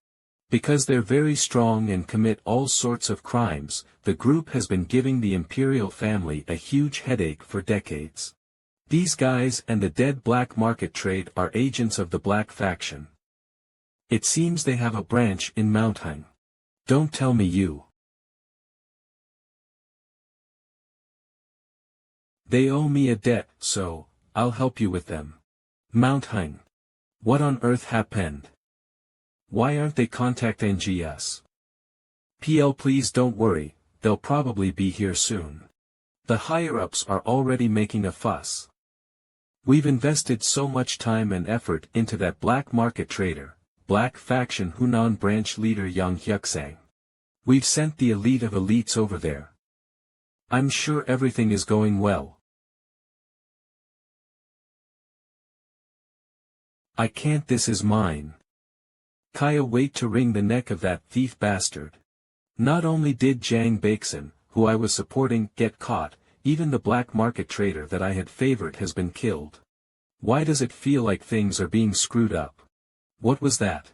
Because they're very strong and commit all sorts of crimes, the group has been giving the imperial family a huge headache for decades. These guys and the dead black market trade are agents of the Black Faction. It seems they have a branch in Mountain. Don't tell me you. They owe me a debt, so, I'll help you with them. Mountain. What on earth happened? Why aren't they contacting us? Please don't worry, they'll probably be here soon. The higher-ups are already making a fuss. We've invested so much time and effort into that black market trader, Black Faction Hunan branch leader Yang Hyuksang. We've sent the elite of elites over there. I'm sure everything is going well. I can't, this is mine. Kaya, wait to wring the neck of that thief bastard. Not only did Jiang Baixin, who I was supporting, get caught, even the black market trader that I had favored has been killed. Why does it feel like things are being screwed up? What was that?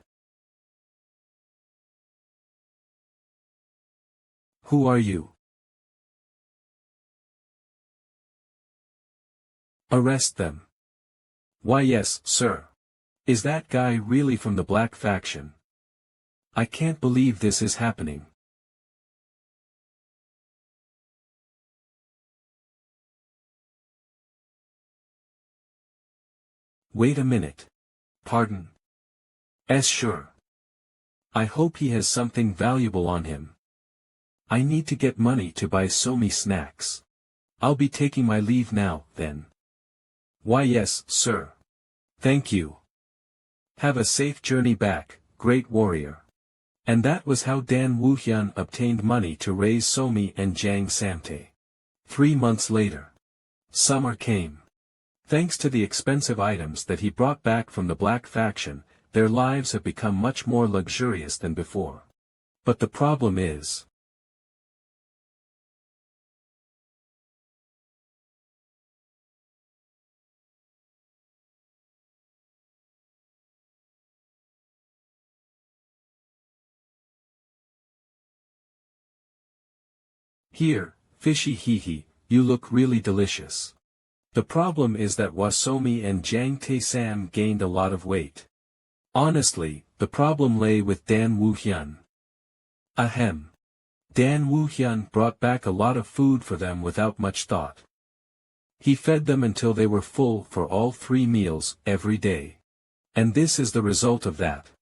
Who are you? Arrest them. Why yes, sir. Is that guy really from the Black Faction? I can't believe this is happening. Wait a minute. Pardon? Sure. I hope he has something valuable on him. I need to get money to buy Somi snacks. I'll be taking my leave now, then. Why yes, sir. Thank you. Have a safe journey back, great warrior. And that was how Dan Wuxian obtained money to raise Somi and Jiang Samte. 3 months later. Summer came. Thanks to the expensive items that he brought back from the Black Faction, their lives have become much more luxurious than before. But the problem is, Here, fishy hee, you look really delicious. The problem is that Somi and Jiang Tae-sam gained a lot of weight. Honestly, the problem lay with Dan Woo-hyun. Ahem. Dan Woo-hyun brought back a lot of food for them without much thought. He fed them until they were full for all 3 meals, every day. And this is the result of that.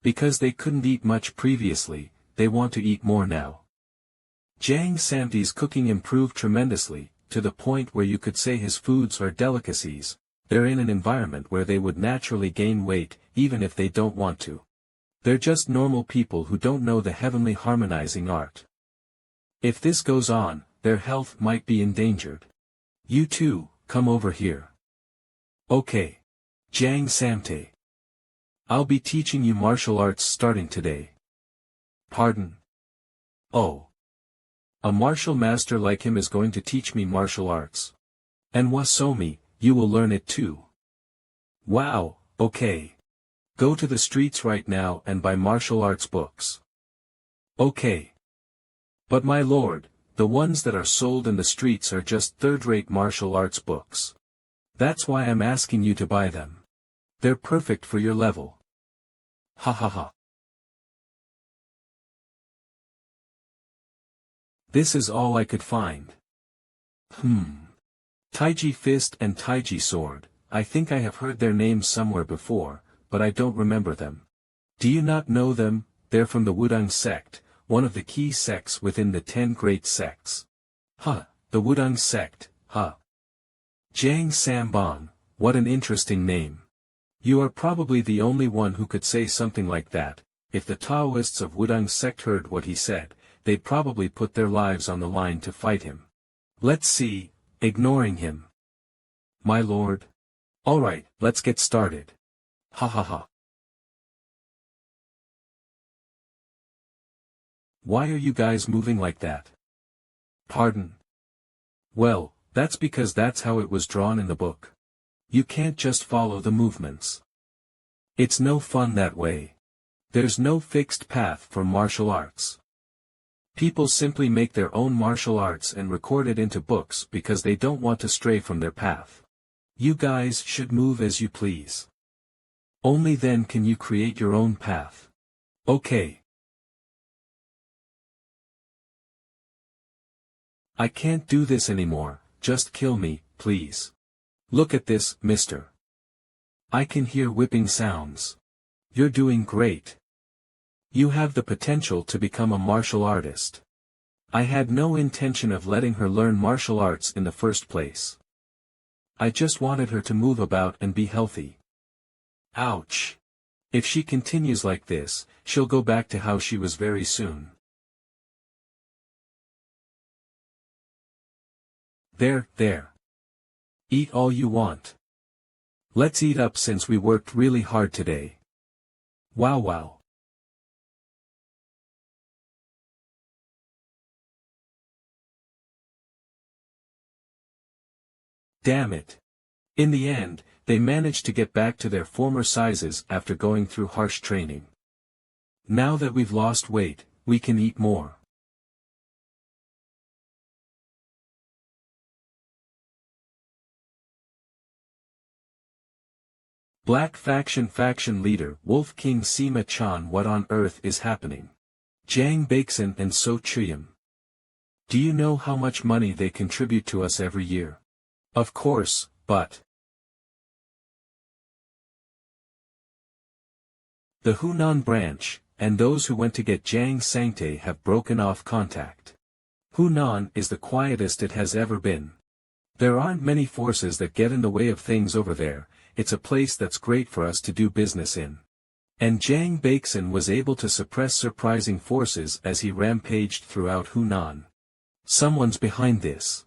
Because they couldn't eat much previously, they want to eat more now. Jiang Samti's cooking improved tremendously, to the point where you could say his foods are delicacies. They're in an environment where they would naturally gain weight, even if they don't want to. They're just normal people who don't know the heavenly harmonizing art. If this goes on, their health might be endangered. You two, come over here. Okay. Jiang Samte. I'll be teaching you martial arts starting today. Pardon? Oh. A martial master like him is going to teach me martial arts. And Somi, you will learn it too. Wow, okay. Go to the streets right now and buy martial arts books. Okay. But my lord, the ones that are sold in the streets are just third-rate martial arts books. That's why I'm asking you to buy them. They're perfect for your level. Ha ha ha. This is all I could find. Taiji Fist and Taiji Sword, I think I have heard their names somewhere before, but I don't remember them. Do you not know them? They're from the Wudang sect, one of the key sects within the 10 great sects. Huh, the Wudang sect, huh. Jiang Sambon, what an interesting name. You are probably the only one who could say something like that. If the Taoists of Wudang sect heard what he said, they'd probably put their lives on the line to fight him. Let's see, ignoring him. My lord. Alright, let's get started. Ha ha ha. Why are you guys moving like that? Pardon? Well, that's because that's how it was drawn in the book. You can't just follow the movements. It's no fun that way. There's no fixed path for martial arts. People simply make their own martial arts and record it into books because they don't want to stray from their path. You guys should move as you please. Only then can you create your own path. Okay. I can't do this anymore, just kill me, please. Look at this, mister. I can hear whipping sounds. You're doing great. You have the potential to become a martial artist. I had no intention of letting her learn martial arts in the first place. I just wanted her to move about and be healthy. Ouch. If she continues like this, she'll go back to how she was very soon. There. Eat all you want. Let's eat up since we worked really hard today. Wow. Damn it. In the end, they managed to get back to their former sizes after going through harsh training. Now that we've lost weight, we can eat more. Black Faction leader Wolf King Sima Chan. What on earth is happening? Jiang Baeksan and So Chuyam. Do you know how much money they contribute to us every year? Of course, but the Hunan branch, and those who went to get Jiang Sangte have broken off contact. Hunan is the quietest it has ever been. There aren't many forces that get in the way of things over there. It's a place that's great for us to do business in. And Jiang Baeksan was able to suppress surprising forces as he rampaged throughout Hunan. Someone's behind this.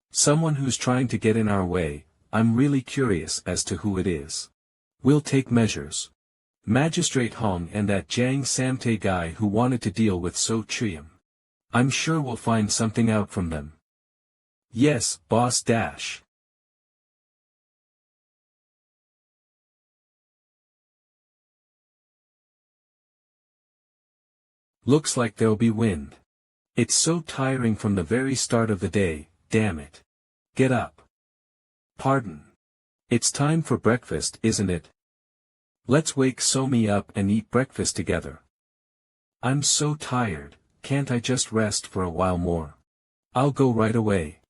Someone who's trying to get in our way. I'm really curious as to who it is. We'll take measures. Magistrate Hong and that Jiang Samte guy who wanted to deal with So Chuyam. I'm sure we'll find something out from them. Yes, boss dash. Looks like there'll be wind. It's so tiring from the very start of the day, damn it. Get up. Pardon. It's time for breakfast, isn't it? Let's wake Somi up and eat breakfast together. I'm so tired, can't I just rest for a while more? I'll go right away.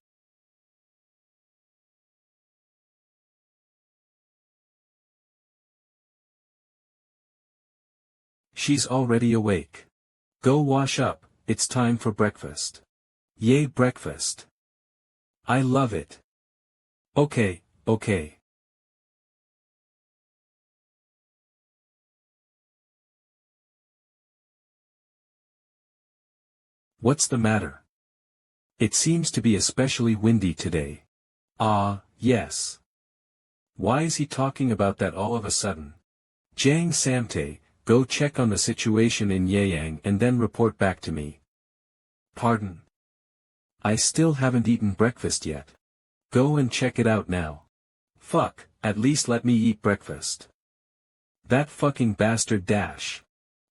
She's already awake. Go wash up, it's time for breakfast. Yay, breakfast. I love it. Okay, okay. What's the matter? It seems to be especially windy today. Ah, yes. Why is he talking about that all of a sudden? Jiang Samte, go check on the situation in Yeyang and then report back to me. Pardon? I still haven't eaten breakfast yet. Go and check it out now. Fuck, at least let me eat breakfast. That fucking bastard dash.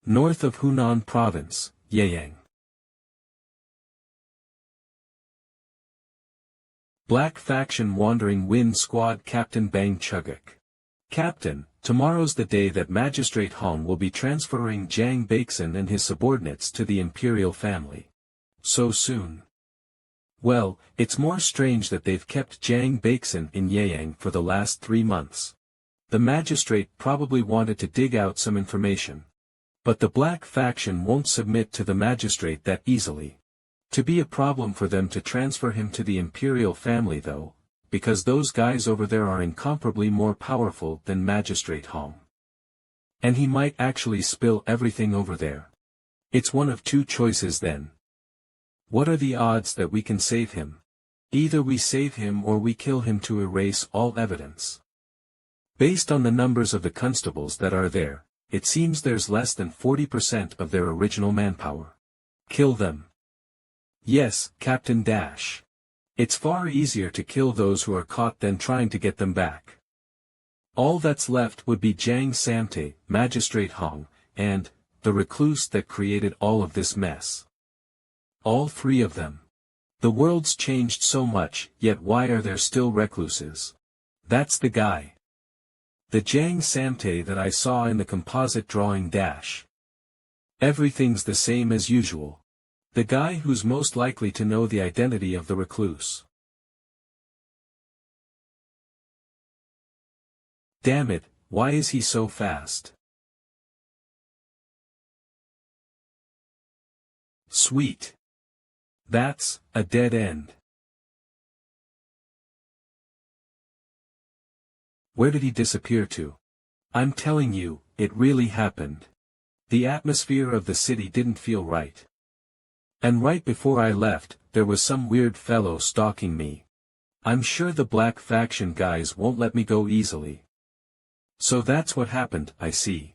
North of Hunan Province, Yeyang. Black Faction Wandering Wind Squad Captain Bang Chuguk. Captain, tomorrow's the day that Magistrate Hong will be transferring Jiang Baixin and his subordinates to the imperial family. So soon. Well, it's more strange that they've kept Jiang Baixin in Yeyang for the last 3 months. The magistrate probably wanted to dig out some information. But the Black Faction won't submit to the magistrate that easily. To be a problem for them to transfer him to the imperial family though, because those guys over there are incomparably more powerful than Magistrate Hong. And he might actually spill everything over there. It's one of two choices then. What are the odds that we can save him? Either we save him or we kill him to erase all evidence. Based on the numbers of the constables that are there, it seems there's less than 40% of their original manpower. Kill them. Yes, Captain Dash. It's far easier to kill those who are caught than trying to get them back. All that's left would be Jiang Samte, Magistrate Hong, and the recluse that created all of this mess. All 3 of them. The world's changed so much, yet why are there still recluses? That's the guy. The Jiang Samte that I saw in the composite drawing dash. Everything's the same as usual. The guy who's most likely to know the identity of the recluse. Damn it, why is he so fast? Sweet. That's a dead end. Where did he disappear to? I'm telling you, it really happened. The atmosphere of the city didn't feel right. And right before I left, there was some weird fellow stalking me. I'm sure the Black Faction guys won't let me go easily. So that's what happened, I see.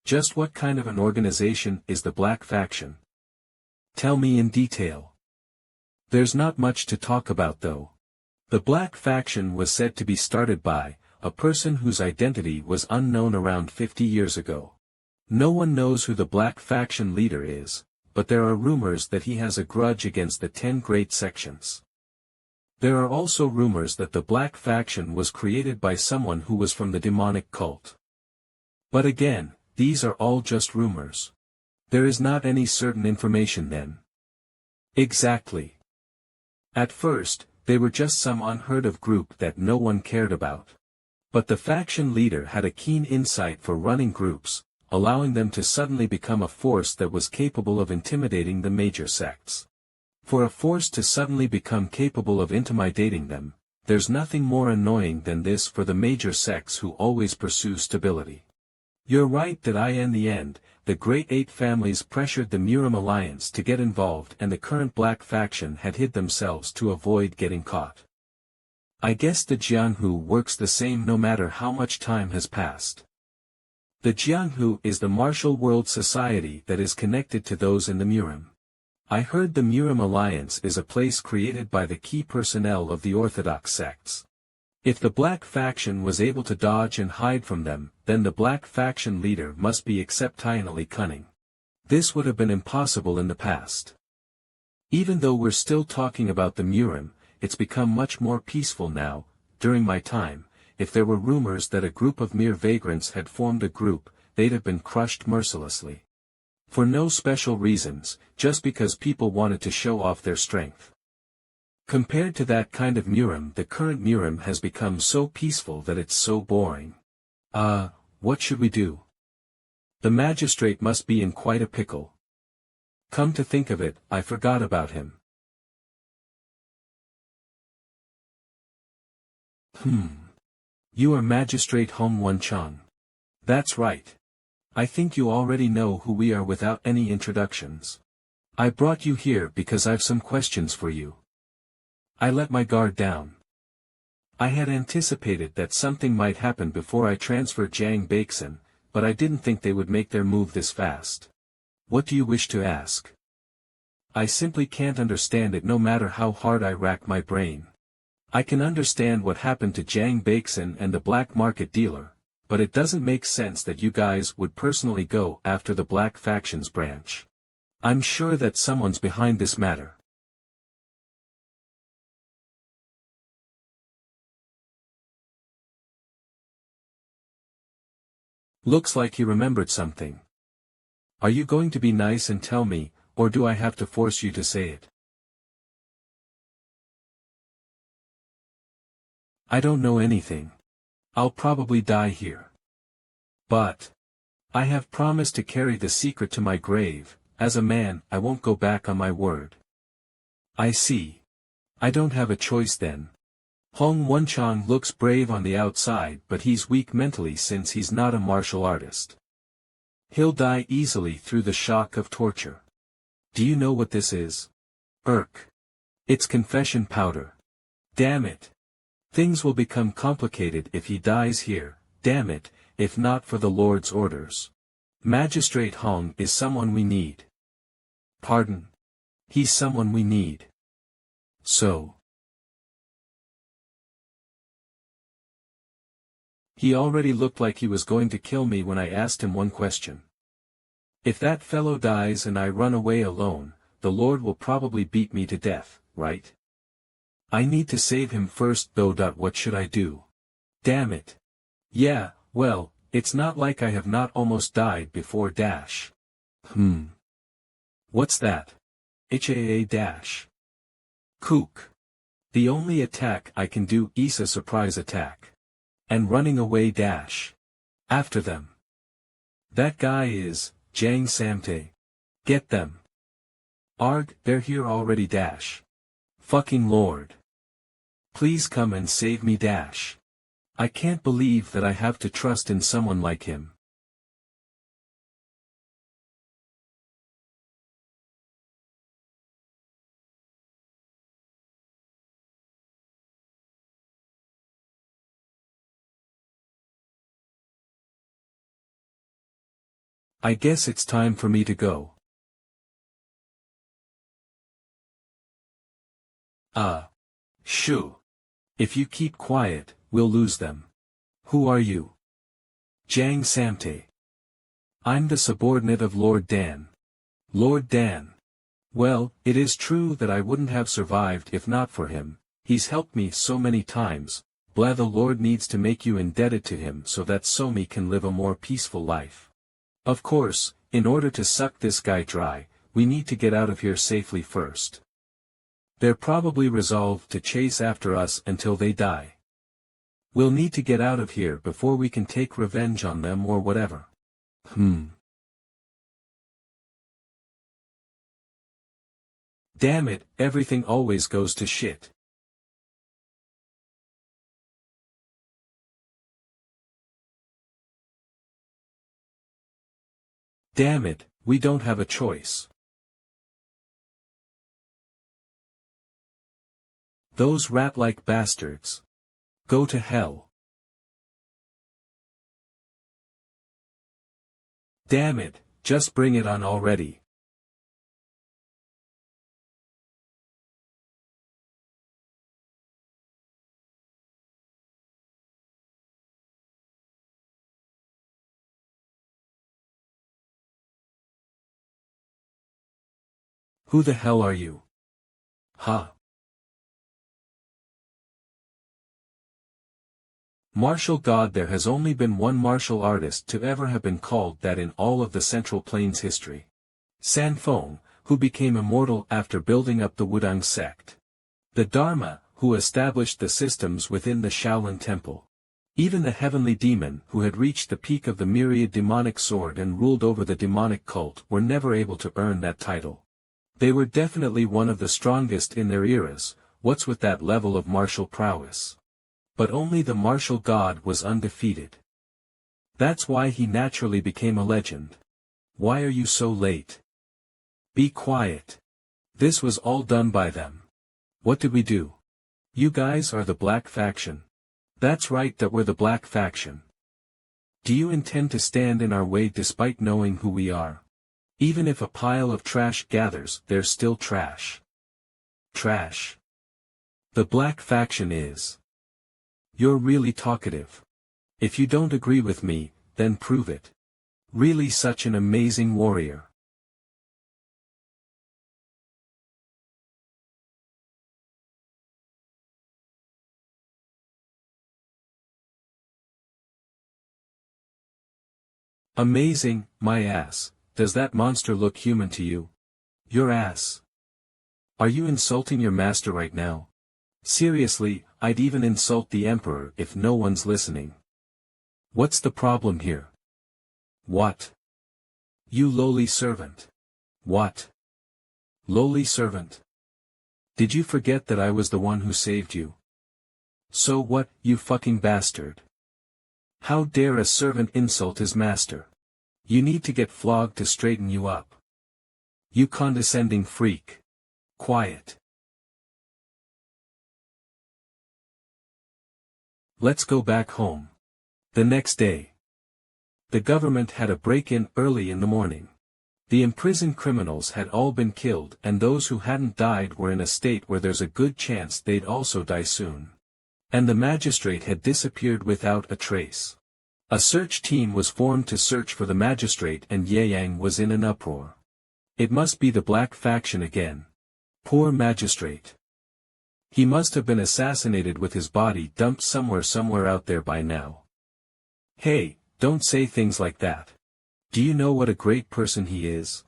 Just what kind of an organization is the Black Faction? Tell me in detail. There's not much to talk about though. The Black Faction was said to be started by a person whose identity was unknown around 50 years ago. No one knows who the Black Faction leader is, but there are rumors that he has a grudge against the 10 great sections. There are also rumors that the Black Faction was created by someone who was from the demonic cult. But again, these are all just rumors. There is not any certain information then. Exactly. At first, they were just some unheard of group that no one cared about. But the faction leader had a keen insight for running groups, allowing them to suddenly become a force that was capable of intimidating the major sects. For a force to suddenly become capable of intimidating them, there's nothing more annoying than this for the major sects who always pursue stability. You're right that in the end, the Great Eight families pressured the Murim Alliance to get involved and the current Black Faction had hid themselves to avoid getting caught. I guess the Jianghu works the same no matter how much time has passed. The Jianghu is the martial world society that is connected to those in the Murim. I heard the Murim Alliance is a place created by the key personnel of the Orthodox sects. If the Black Faction was able to dodge and hide from them, then the Black Faction leader must be exceptionally cunning. This would have been impossible in the past. Even though we're still talking about the Murim, it's become much more peaceful now. During my time, if there were rumors that a group of mere vagrants had formed a group, they'd have been crushed mercilessly. For no special reasons, just because people wanted to show off their strength. Compared to that kind of Murim, the current Murim has become so peaceful that it's so boring. What should we do? The magistrate must be in quite a pickle. Come to think of it, I forgot about him. You are Magistrate Hong Wen-chang. That's right. I think you already know who we are without any introductions. I brought you here because I've some questions for you. I let my guard down. I had anticipated that something might happen before I transferred Jiang Baeksan, but I didn't think they would make their move this fast. What do you wish to ask? I simply can't understand it no matter how hard I rack my brain. I can understand what happened to Jiang Baeksan and the black market dealer, but it doesn't make sense that you guys would personally go after the Black Factions branch. I'm sure that someone's behind this matter. Looks like he remembered something. Are you going to be nice and tell me, or do I have to force you to say it? I don't know anything. I'll probably die here. But I have promised to carry the secret to my grave. As a man, I won't go back on my word. I see. I don't have a choice then. Hong Wen-chang looks brave on the outside, but he's weak mentally since he's not a martial artist. He'll die easily through the shock of torture. Do you know what this is? It's confession powder. Damn it. Things will become complicated if he dies here, damn it, if not for the Lord's orders. Magistrate Hong is someone we need. Pardon? He's someone we need. So. He already looked like he was going to kill me when I asked him one question. If that fellow dies and I run away alone, the Lord will probably beat me to death, right? I need to save him first though. What should I do? Damn it. Yeah, well, it's not like I have not almost died before dash. What's that? HAA dash. Kook. The only attack I can do is a surprise attack. And running away dash. After them. That guy is, Jiang Samte. Get them. Arg, they're here already dash. Fucking Lord. Please come and save me dash. I can't believe that I have to trust in someone like him. I guess it's time for me to go. Shoo. If you keep quiet, we'll lose them. Who are you? Jiang Samte. I'm the subordinate of Lord Dan. Lord Dan. Well, it is true that I wouldn't have survived if not for him. He's helped me so many times. Blah, the Lord needs to make you indebted to him so that Somi can live a more peaceful life. Of course, in order to suck this guy dry, we need to get out of here safely first. They're probably resolved to chase after us until they die. We'll need to get out of here before we can take revenge on them or whatever. Damn it, everything always goes to shit. Damn it, we don't have a choice. Those rat-like bastards. Go to hell. Damn it, just bring it on already. Who the hell are you? Huh? Martial god. There has only been one martial artist to ever have been called that in all of the Central Plains history. Sanfeng, who became immortal after building up the Wudang sect. The Dharma, who established the systems within the Shaolin Temple. Even the heavenly demon who had reached the peak of the myriad demonic sword and ruled over the demonic cult were never able to earn that title. They were definitely one of the strongest in their eras. What's with that level of martial prowess? But only the martial god was undefeated. That's why he naturally became a legend. Why are you so late? Be quiet. This was all done by them. What did we do? You guys are the Black Faction. That's right, that we're the Black Faction. Do you intend to stand in our way despite knowing who we are? Even if a pile of trash gathers, there's still trash. Trash. The Black Faction is. You're really talkative. If you don't agree with me, then prove it. Really such an amazing warrior. Amazing, my ass. Does that monster look human to you? Your ass. Are you insulting your master right now? Seriously, I'd even insult the emperor if no one's listening. What's the problem here? What? You lowly servant. What? Lowly servant. Did you forget that I was the one who saved you? So what, you fucking bastard? How dare a servant insult his master? You need to get flogged to straighten you up. You condescending freak. Quiet. Let's go back home. The next day. The government had a break-in early in the morning. The imprisoned criminals had all been killed and those who hadn't died were in a state where there's a good chance they'd also die soon. And the magistrate had disappeared without a trace. A search team was formed to search for the magistrate and Yang was in an uproar. It must be the Black Faction again. Poor magistrate. He must have been assassinated with his body dumped somewhere out there by now. Hey, don't say things like that. Do you know what a great person he is?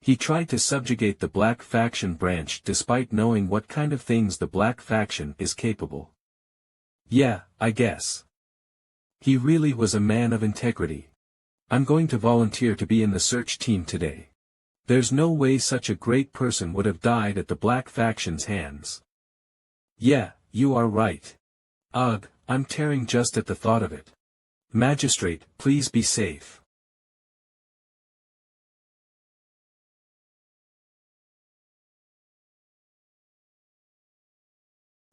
He tried to subjugate the Black Faction branch despite knowing what kind of things the Black Faction is capable. Yeah, I guess. He really was a man of integrity. I'm going to volunteer to be in the search team today. There's no way such a great person would have died at the Black Faction's hands. Yeah, you are right. Ugh, I'm tearing just at the thought of it. Magistrate, please be safe.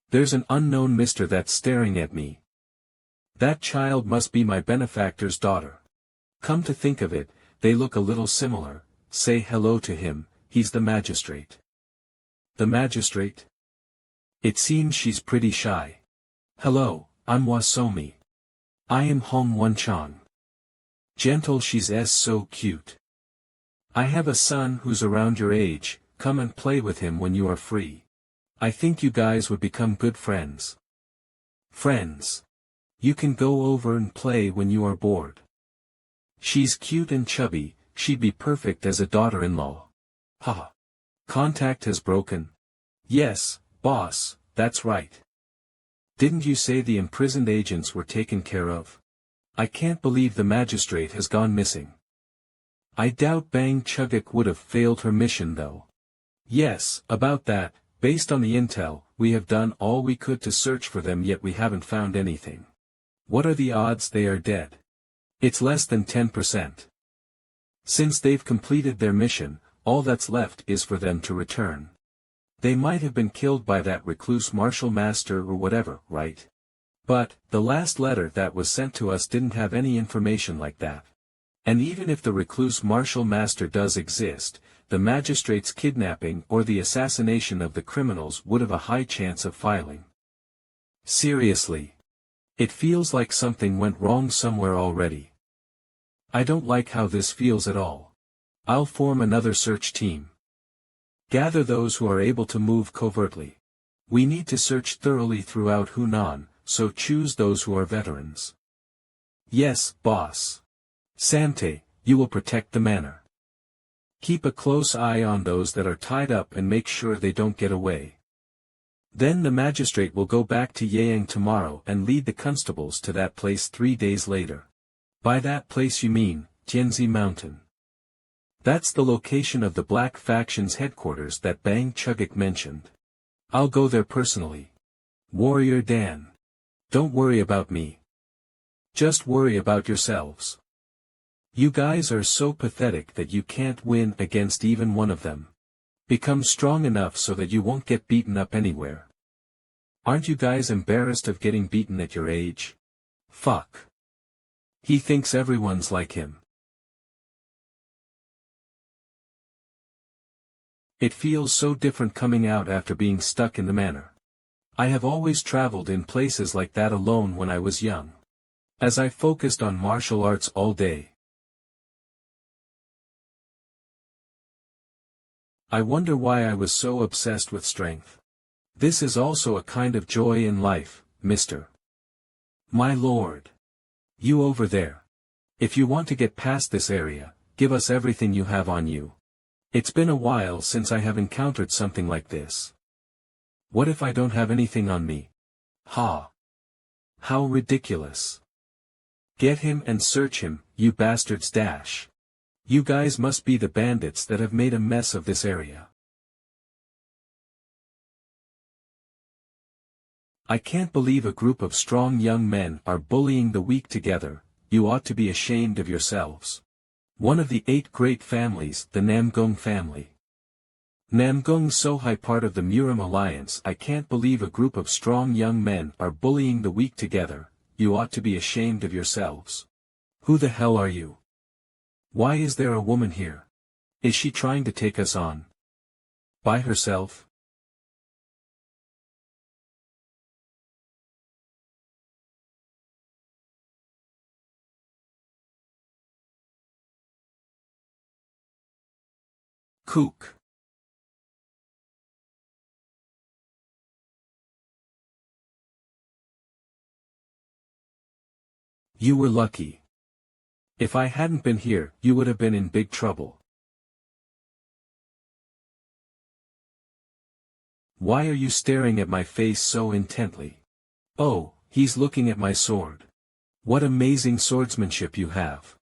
There's an unknown mister that's staring at me. That child must be my benefactor's daughter. Come to think of it, they look a little similar. Say hello to him, he's the magistrate. The magistrate? It seems she's pretty shy. Hello, I'm Somi. I am Hong Wenchang. Gentle, she's so cute. I have a son who's around your age, come and play with him when you are free. I think you guys would become good friends. Friends. You can go over and play when you are bored. She's cute and chubby, she'd be perfect as a daughter-in-law. Haha. Contact has broken. Yes, boss, that's right. Didn't you say the imprisoned agents were taken care of? I can't believe the magistrate has gone missing. I doubt Bang Chuguk would have failed her mission though. Yes, about that, based on the intel, we have done all we could to search for them yet we haven't found anything. What are the odds they are dead? It's less than 10%. Since they've completed their mission, all that's left is for them to return. They might have been killed by that recluse martial master or whatever, right? But, the last letter that was sent to us didn't have any information like that. And even if the recluse martial master does exist, the magistrate's kidnapping or the assassination of the criminals would have a high chance of filing. Seriously. It feels like something went wrong somewhere already. I don't like how this feels at all. I'll form another search team. Gather those who are able to move covertly. We need to search thoroughly throughout Hunan, so choose those who are veterans. Yes, boss. Sante, you will protect the manor. Keep a close eye on those that are tied up and make sure they don't get away. Then the magistrate will go back to Yang tomorrow and lead the constables to that place 3 days later. By that place you mean, Tianzi Mountain. That's the location of the Black Faction's headquarters that Bang Chugik mentioned. I'll go there personally. Warrior Dan. Don't worry about me. Just worry about yourselves. You guys are so pathetic that you can't win against even one of them. Become strong enough so that you won't get beaten up anywhere. Aren't you guys embarrassed of getting beaten at your age? Fuck. He thinks everyone's like him. It feels so different coming out after being stuck in the manor. I have always traveled in places like that alone when I was young. As I focused on martial arts all day. I wonder why I was so obsessed with strength. This is also a kind of joy in life, mister. My lord. You over there. If you want to get past this area, give us everything you have on you. It's been a while since I have encountered something like this. What if I don't have anything on me? Ha! How ridiculous. Get him and search him, you bastards dash. You guys must be the bandits that have made a mess of this area. I can't believe a group of strong young men are bullying the weak together. You ought to be ashamed of yourselves. One of the 8 great families, the Namgung family. Namgung Sohai, part of the Murim alliance. I can't believe a group of strong young men are bullying the weak together. You ought to be ashamed of yourselves. Who the hell are you? Why is there a woman here? Is she trying to take us on? By herself? Kook. You were lucky. If I hadn't been here, you would have been in big trouble. Why are you staring at my face so intently? Oh, he's looking at my sword. What amazing swordsmanship you have.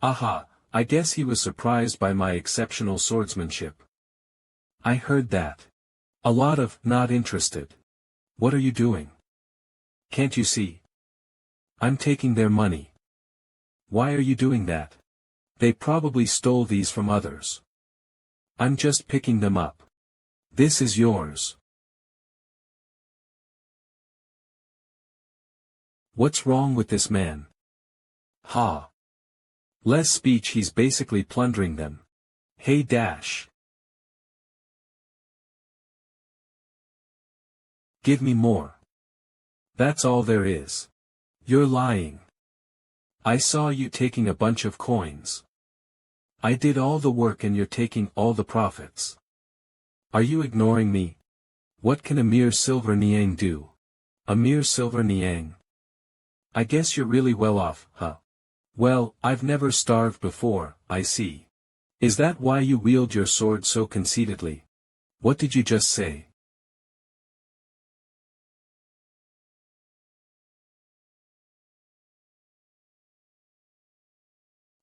Aha, I guess he was surprised by my exceptional swordsmanship. I heard that. A lot of, not interested. What are you doing? Can't you see? I'm taking their money. Why are you doing that? They probably stole these from others. I'm just picking them up. This is yours. What's wrong with this man? Ha. Less speech, he's basically plundering them. Hey Dash. Give me more. That's all there is. You're lying. I saw you taking a bunch of coins. I did all the work and you're taking all the profits. Are you ignoring me? What can a mere silver niang do? A mere silver niang? I guess you're really well off, huh? Well, I've never starved before, I see. Is that why you wield your sword so conceitedly? What did you just say?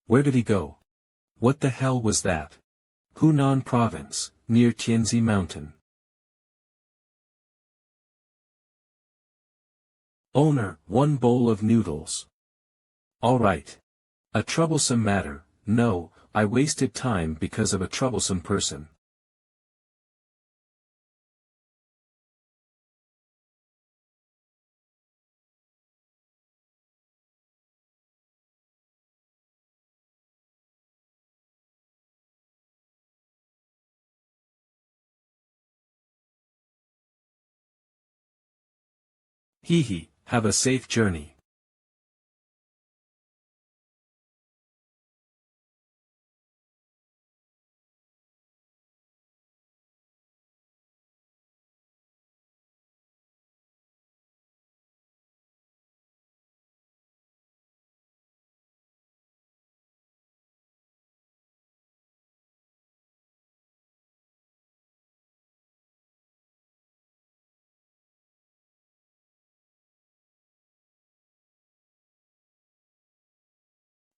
Where did he go? What the hell was that? Hunan Province, near Tianzi Mountain. Owner, 1 bowl of noodles. All right. A troublesome matter. No, I wasted time because of a troublesome person. Hee hee, have a safe journey.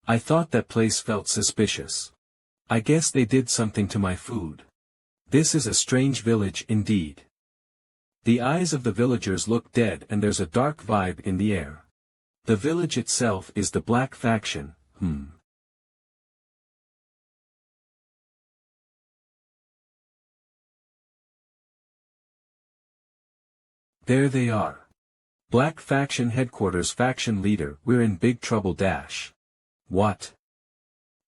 I thought that place felt suspicious. I guess they did something to my food. This is a strange village indeed. The eyes of the villagers look dead and there's a dark vibe in the air. The village itself is the Black Faction, There they are. Black Faction Headquarters Faction Leader, we're in big trouble dash. What?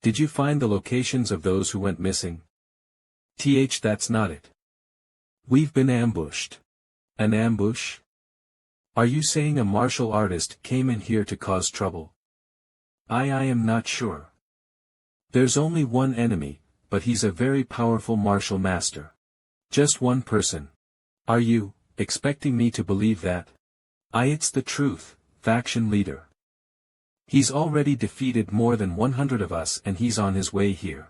Did you find the locations of those who went missing? That's not it. We've been ambushed. An ambush? Are you saying a martial artist came in here to cause trouble? I am not sure. There's only one enemy, but he's a very powerful martial master. Just one person. Are you expecting me to believe that? It's the truth, faction leader. He's already defeated more than 100 of us and he's on his way here.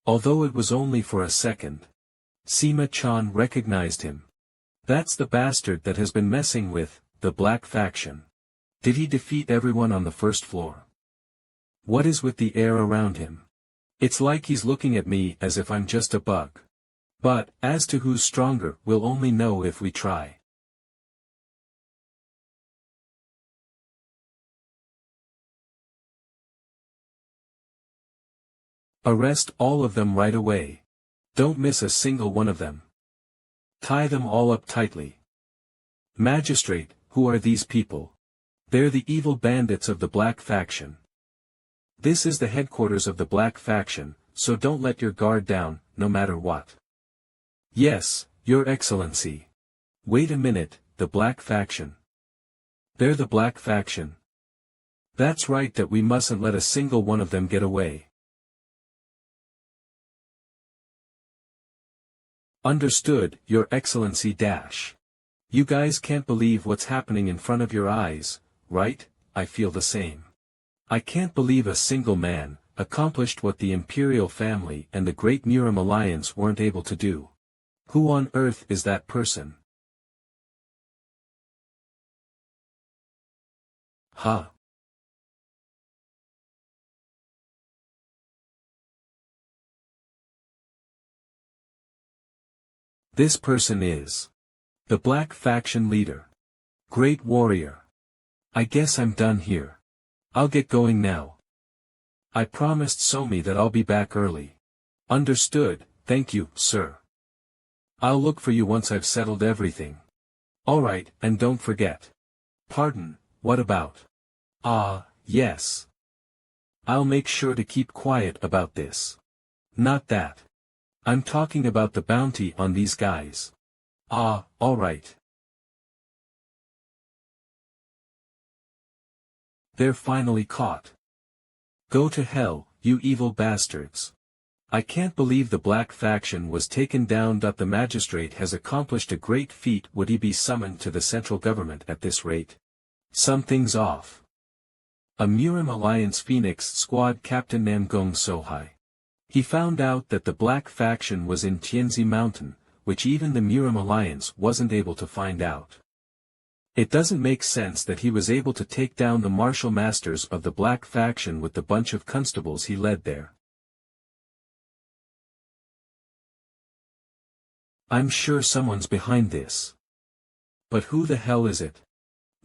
Although it was only for a second, Sima-chan recognized him. That's the bastard that has been messing with the Black Faction. Did he defeat everyone on the first floor? What is with the air around him? It's like he's looking at me as if I'm just a bug. But, as to who's stronger, we'll only know if we try. Arrest all of them right away. Don't miss a single one of them. Tie them all up tightly. Magistrate, who are these people? They're the evil bandits of the Black Faction. This is the headquarters of the Black Faction, so don't let your guard down, no matter what. Yes, Your Excellency. Wait a minute, the Black Faction. They're the Black Faction. That's right, that we mustn't let a single one of them get away. Understood, Your Excellency dash. You guys can't believe what's happening in front of your eyes, right? I feel the same. I can't believe a single man accomplished what the Imperial family and the Great Murim Alliance weren't able to do. Who on earth is that person? Huh? This person is the Black Faction leader. Great warrior. I guess I'm done here. I'll get going now. I promised Somi that I'll be back early. Understood, thank you, sir. I'll look for you once I've settled everything. Alright, and don't forget. Pardon, what about? Yes. I'll make sure to keep quiet about this. Not that. I'm talking about the bounty on these guys. Alright. They're finally caught. Go to hell, you evil bastards. I can't believe the Black Faction was taken down. The magistrate has accomplished a great feat. Would he be summoned to the central government at this rate? Something's off. A Murim Alliance Phoenix squad captain Namgung Sohai. He found out that the Black Faction was in Tianzi Mountain, which even the Murim Alliance wasn't able to find out. It doesn't make sense that he was able to take down the martial masters of the Black Faction with the bunch of constables he led there. I'm sure someone's behind this. But who the hell is it?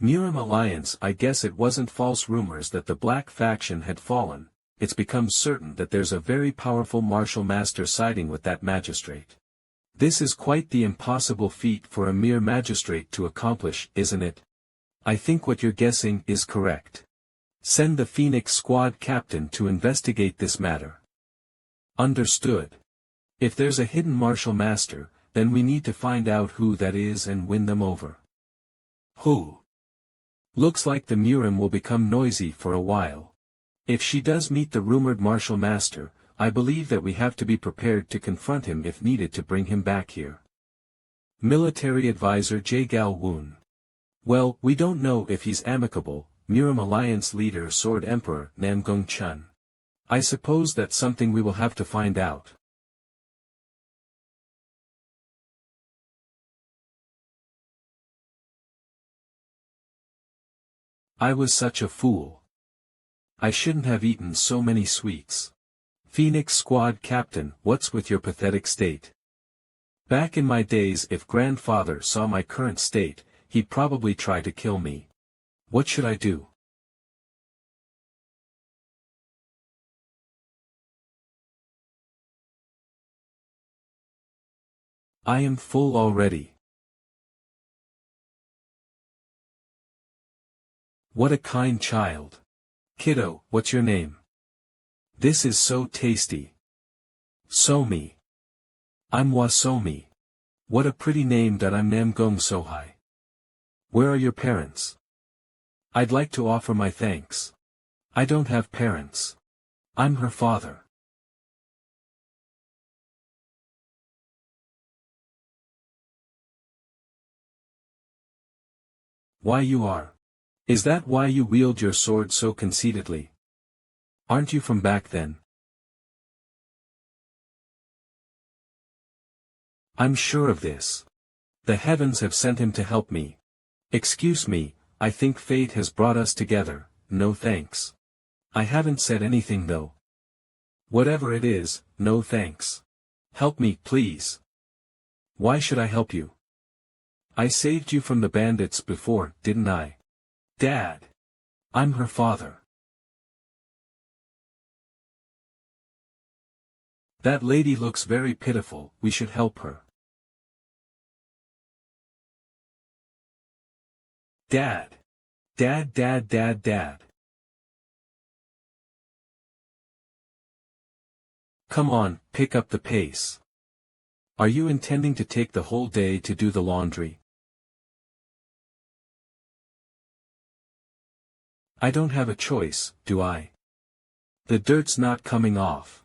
Murim Alliance. I guess it wasn't false rumors that the Black Faction had fallen. It's become certain that there's a very powerful martial master siding with that magistrate. This is quite the impossible feat for a mere magistrate to accomplish, isn't it? I think what you're guessing is correct. Send the Phoenix squad captain to investigate this matter. Understood. If there's a hidden martial master, then we need to find out who that is and win them over. Who? Looks like the Murim will become noisy for a while. If she does meet the rumored martial master, I believe that we have to be prepared to confront him if needed to bring him back here. Military advisor Jae Gal Woon. Well, we don't know if he's amicable, Murim Alliance leader Sword Emperor Namgung Chun. I suppose that's something we will have to find out. I was such a fool. I shouldn't have eaten so many sweets. Phoenix Squad Captain, what's with your pathetic state? Back in my days, if grandfather saw my current state, he'd probably try to kill me. What should I do? I am full already. What a kind child. Kiddo, what's your name? This is so tasty. Somi. I'm Somi. What a pretty name that I'm Namgung Sohai. Where are your parents? I'd like to offer my thanks. I don't have parents. I'm her father. Why you are? Is that why you wield your sword so conceitedly? Aren't you from back then? I'm sure of this. The heavens have sent him to help me. Excuse me, I think fate has brought us together, no thanks. I haven't said anything though. Whatever it is, no thanks. Help me, please. Why should I help you? I saved you from the bandits before, didn't I? Dad. I'm her father. That lady looks very pitiful, we should help her. Dad. Dad. Come on, pick up the pace. Are you intending to take the whole day to do the laundry? I don't have a choice, do I? The dirt's not coming off.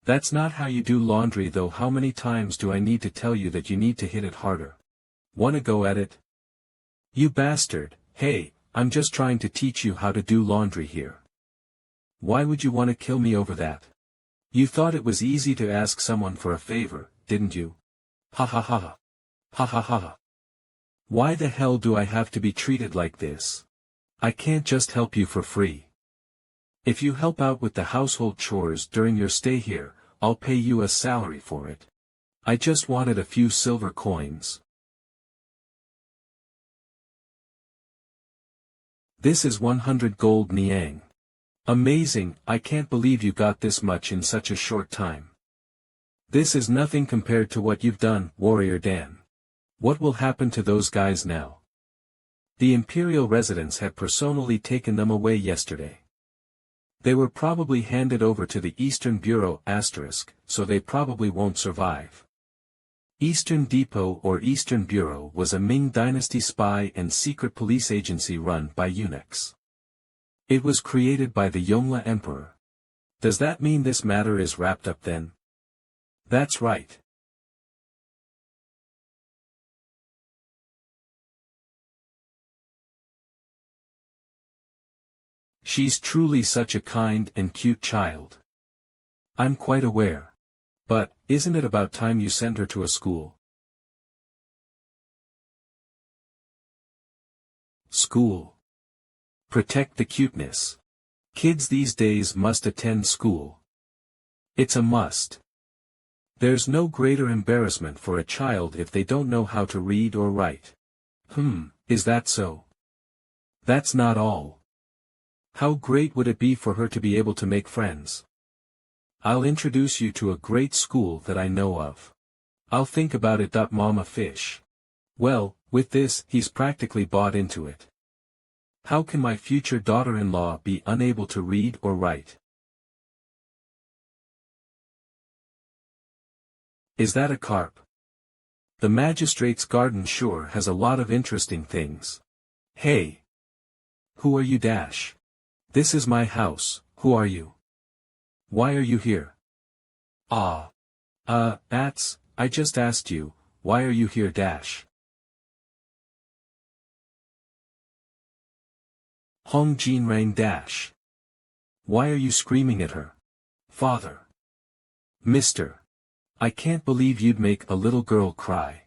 That's not how you do laundry though. How many times do I need to tell you that you need to hit it harder? Wanna go at it? You bastard, hey, I'm just trying to teach you how to do laundry here. Why would you want to kill me over that? You thought it was easy to ask someone for a favor, didn't you? Ha ha ha ha. Ha ha ha ha. Why the hell do I have to be treated like this? I can't just help you for free. If you help out with the household chores during your stay here, I'll pay you a salary for it. I just wanted a few silver coins. This is 100 gold niang. Amazing, I can't believe you got this much in such a short time. This is nothing compared to what you've done, Warrior Dan. What will happen to those guys now? The imperial residents had personally taken them away yesterday. They were probably handed over to the Eastern Bureau *, so they probably won't survive. Eastern Depot or Eastern Bureau was a Ming Dynasty spy and secret police agency run by eunuchs. It was created by the Yongle Emperor. Does that mean this matter is wrapped up then? That's right. She's truly such a kind and cute child. I'm quite aware. But, isn't it about time you sent her to a school? School. Protect the cuteness. Kids these days must attend school. It's a must. There's no greater embarrassment for a child if they don't know how to read or write. Is that so? That's not all. How great would it be for her to be able to make friends? I'll introduce you to a great school that I know of. I'll think about it. Mama Fish. Well, with this, he's practically bought into it. How can my future daughter-in-law be unable to read or write? Is that a carp? The magistrate's garden sure has a lot of interesting things. Hey! Who are you? This is my house, who are you? Why are you here? I just asked you, why are you here? Hong Jin rang dash. Why are you screaming at her? Father. Mister. I can't believe you'd make a little girl cry.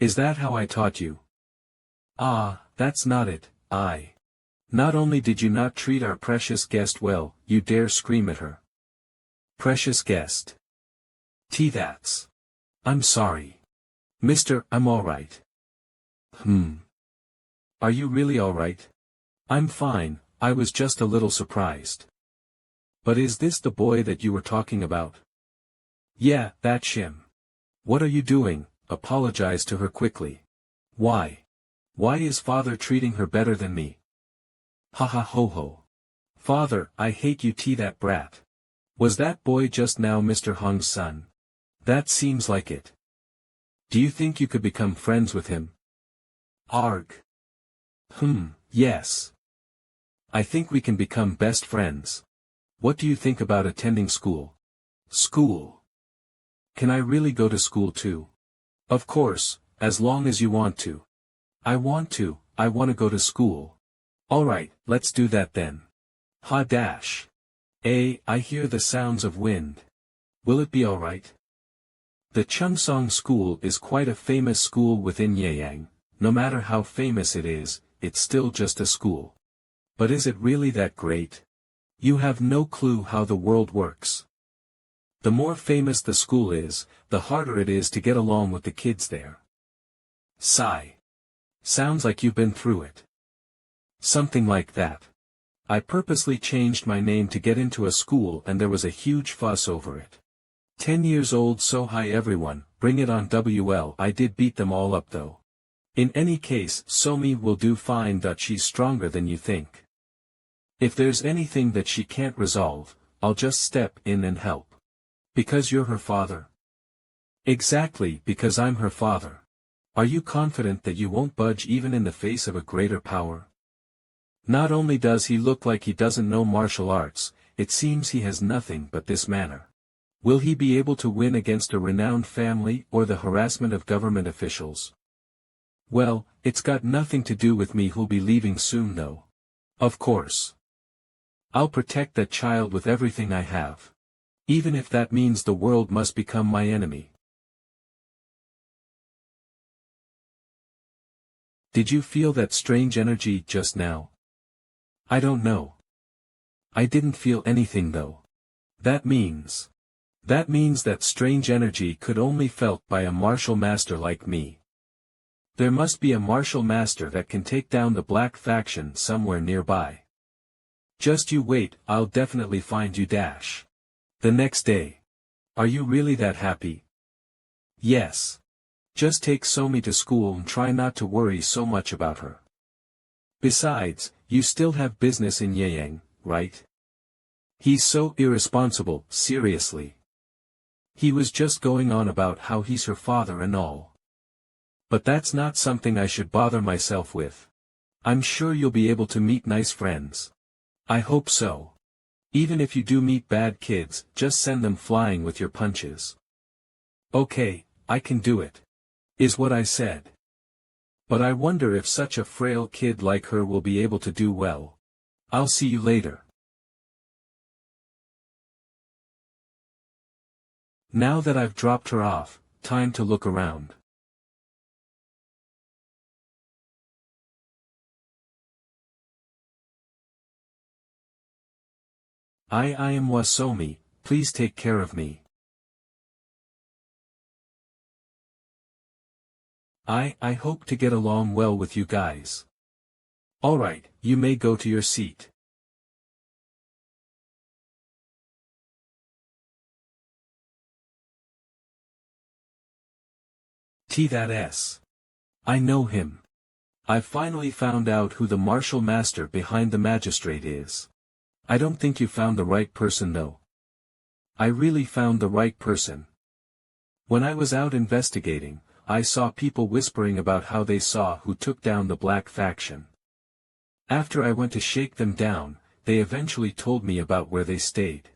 Is that how I taught you? Ah, that's not it, Not only did you not treat our precious guest well, you dare scream at her. Precious guest. That's. I'm sorry. Mister, I'm alright. Are you really alright? I'm fine, I was just a little surprised. But is this the boy that you were talking about? Yeah, that's him. What are you doing? Apologize to her quickly. Why? Why is father treating her better than me? Ha ha ho ho. Father, I hate you that brat. Was that boy just now Mr. Hong's son? That seems like it. Do you think you could become friends with him? Arg. Yes. I think we can become best friends. What do you think about attending school? School. Can I really go to school too? Of course, as long as you want to. I want to go to school. Alright, let's do that then. Ha dash. I hear the sounds of wind. Will it be alright? The Cheongsong School is quite a famous school within Yeyang. No matter how famous it is, it's still just a school. But is it really that great? You have no clue how the world works. The more famous the school is, the harder it is to get along with the kids there. Sigh. Sounds like you've been through it. Something like that. I purposely changed my name to get into a school and there was a huge fuss over it. 10 years old, so hi everyone, bring it on. I did beat them all up though. In any case, Somi will do fine. She's stronger than you think. If there's anything that she can't resolve, I'll just step in and help. Because you're her father? Exactly, because I'm her father. Are you confident that you won't budge even in the face of a greater power? Not only does he look like he doesn't know martial arts, it seems he has nothing but this manner. Will he be able to win against a renowned family or the harassment of government officials? Well, it's got nothing to do with me. Who'll be leaving soon though. Of course. I'll protect that child with everything I have. Even if that means the world must become my enemy. Did you feel that strange energy just now? I don't know. I didn't feel anything though. That means that strange energy could only felt by a martial master like me. There must be a martial master that can take down the black faction somewhere nearby. Just you wait, I'll definitely find you. Dash. The next day. Are you really that happy? Yes. Just take Somi to school and try not to worry so much about her. Besides, you still have business in Yeyang, right? He's so irresponsible, seriously. He was just going on about how he's her father and all. But that's not something I should bother myself with. I'm sure you'll be able to meet nice friends. I hope so. Even if you do meet bad kids, just send them flying with your punches. Okay, I can do it. Is what I said. But I wonder if such a frail kid like her will be able to do well. I'll see you later. Now that I've dropped her off, time to look around. I am Somi, please take care of me. I hope to get along well with you guys. Alright, you may go to your seat. That's. I know him. I've finally found out who the martial master behind the magistrate is. I don't think you found the right person though. I really found the right person. When I was out investigating, I saw people whispering about how they saw who took down the black faction. After I went to shake them down, they eventually told me about where they stayed.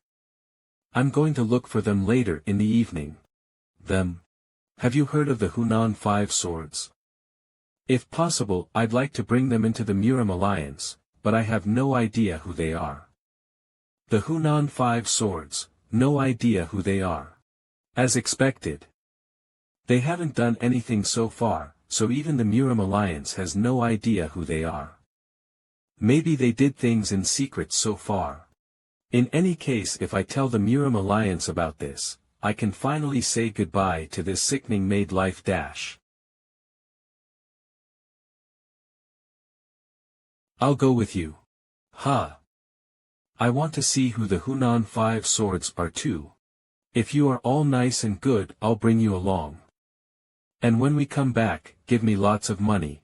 I'm going to look for them later in the evening. Them? Have you heard of the Hunan Five Swords? If possible, I'd like to bring them into the Muram Alliance, but I have no idea who they are. The Hunan 5 Swords, no idea who they are. As expected. They haven't done anything so far, so even the Murim Alliance has no idea who they are. Maybe they did things in secret so far. In any case, if I tell the Murim Alliance about this, I can finally say goodbye to this sickening made life dash. I'll go with you. Ha! I want to see who the Hunan 5 Swords are too. If you are all nice and good, I'll bring you along. And when we come back, give me lots of money.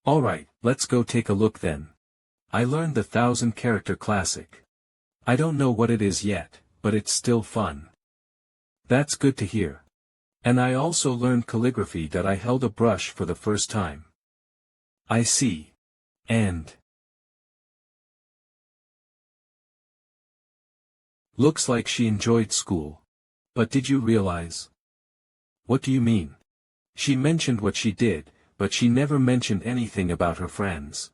Alright, let's go take a look then. I learned the 1000-character classic. I don't know what it is yet, but it's still fun. That's good to hear. And I also learned calligraphy that I held a brush for the first time. I see. And looks like she enjoyed school. But did you realize? What do you mean? She mentioned what she did, but she never mentioned anything about her friends.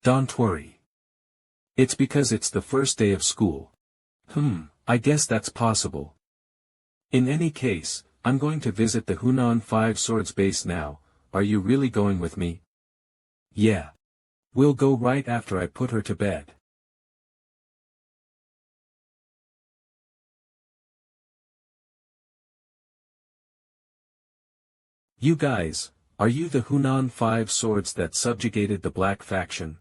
Don't worry. It's because it's the first day of school. I guess that's possible. In any case, I'm going to visit the Hunan 5 Swords base now. Are you really going with me? Yeah. We'll go right after I put her to bed. You guys, are you the Hunan 5 Swords that subjugated the Black Faction?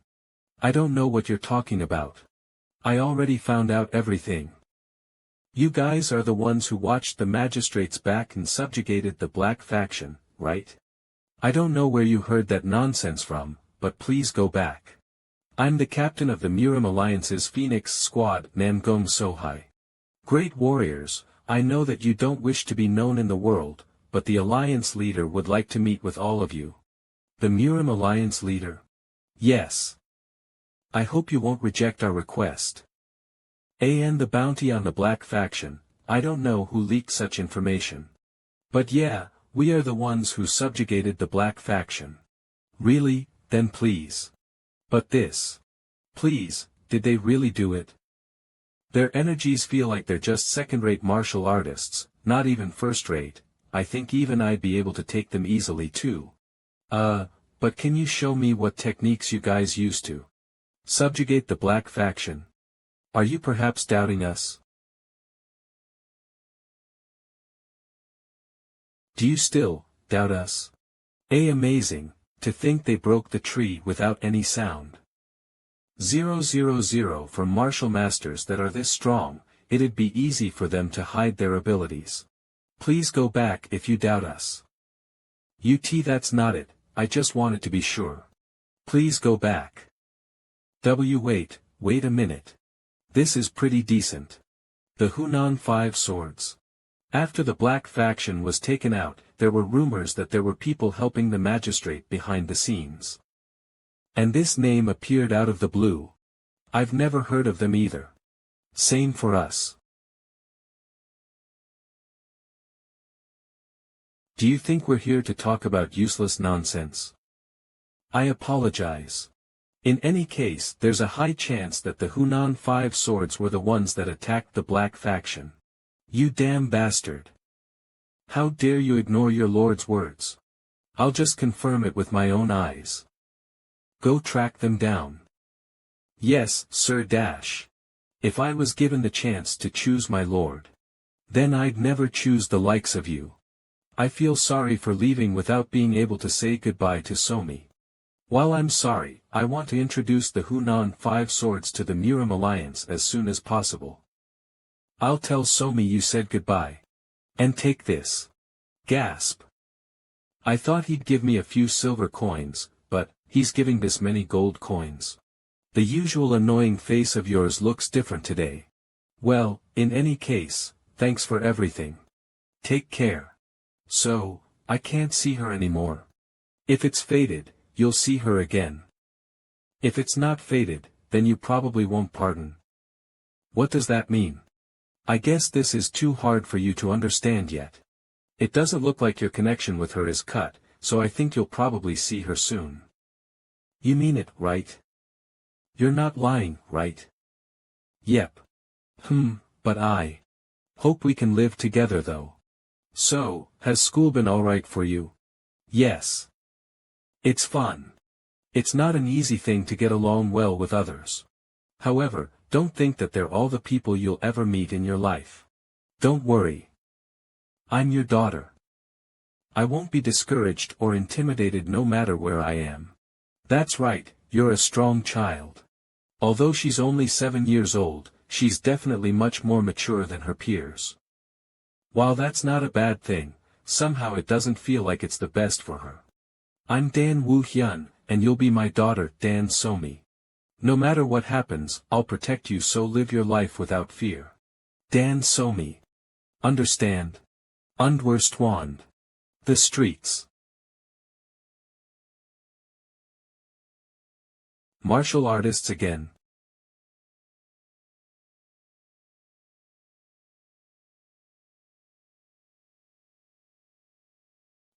I don't know what you're talking about. I already found out everything. You guys are the ones who watched the magistrates back and subjugated the Black Faction, right? I don't know where you heard that nonsense from, but please go back. I'm the captain of the Murim Alliance's Phoenix Squad, Nangong Sohai. Great warriors, I know that you don't wish to be known in the world, but the Alliance leader would like to meet with all of you. The Murim Alliance leader? Yes. I hope you won't reject our request. And the bounty on the Black Faction, I don't know who leaked such information. But yeah, we are the ones who subjugated the Black Faction. Really, then please. But this. Please, did they really do it? Their energies feel like they're just second-rate martial artists, not even first-rate. I think even I'd be able to take them easily too. But can you show me what techniques you guys used to subjugate the Black Faction? Are you perhaps doubting us? Do you still doubt us? Amazing, to think they broke the tree without any sound. 000 for martial masters that are this strong, it'd be easy for them to hide their abilities. Please go back if you doubt us. That's not it, I just wanted to be sure. Please go back. Wait a minute. This is pretty decent. The Hunan 5 Swords. After the Black Faction was taken out, there were rumors that there were people helping the magistrate behind the scenes. And this name appeared out of the blue. I've never heard of them either. Same for us. Do you think we're here to talk about useless nonsense? I apologize. In any case, there's a high chance that the Hunan 5 Swords were the ones that attacked the Black Faction. You damn bastard. How dare you ignore your lord's words? I'll just confirm it with my own eyes. Go track them down. Yes, Sir Dash. If I was given the chance to choose my lord, then I'd never choose the likes of you. I feel sorry for leaving without being able to say goodbye to Somi. While I'm sorry, I want to introduce the Hunan 5 Swords to the Murim Alliance as soon as possible. I'll tell Somi you said goodbye. And take this. Gasp. I thought he'd give me a few silver coins, but he's giving this many gold coins. The usual annoying face of yours looks different today. Well, in any case, thanks for everything. Take care. So, I can't see her anymore. If it's fated, you'll see her again. If it's not fated, then you probably won't pardon. What does that mean? I guess this is too hard for you to understand yet. It doesn't look like your connection with her is cut, so I think you'll probably see her soon. You mean it, right? You're not lying, right? Yep. But I hope we can live together though. So, has school been alright for you? Yes. It's fun. It's not an easy thing to get along well with others. However, don't think that they're all the people you'll ever meet in your life. Don't worry. I'm your daughter. I won't be discouraged or intimidated no matter where I am. That's right, you're a strong child. Although she's only 7 years old, she's definitely much more mature than her peers. While that's not a bad thing, somehow it doesn't feel like it's the best for her. I'm Dan Woo-hyun, and you'll be my daughter, Dan Somi. No matter what happens, I'll protect you, so live your life without fear. Dan Somi. Understand? Unrest. The streets. Martial artists again.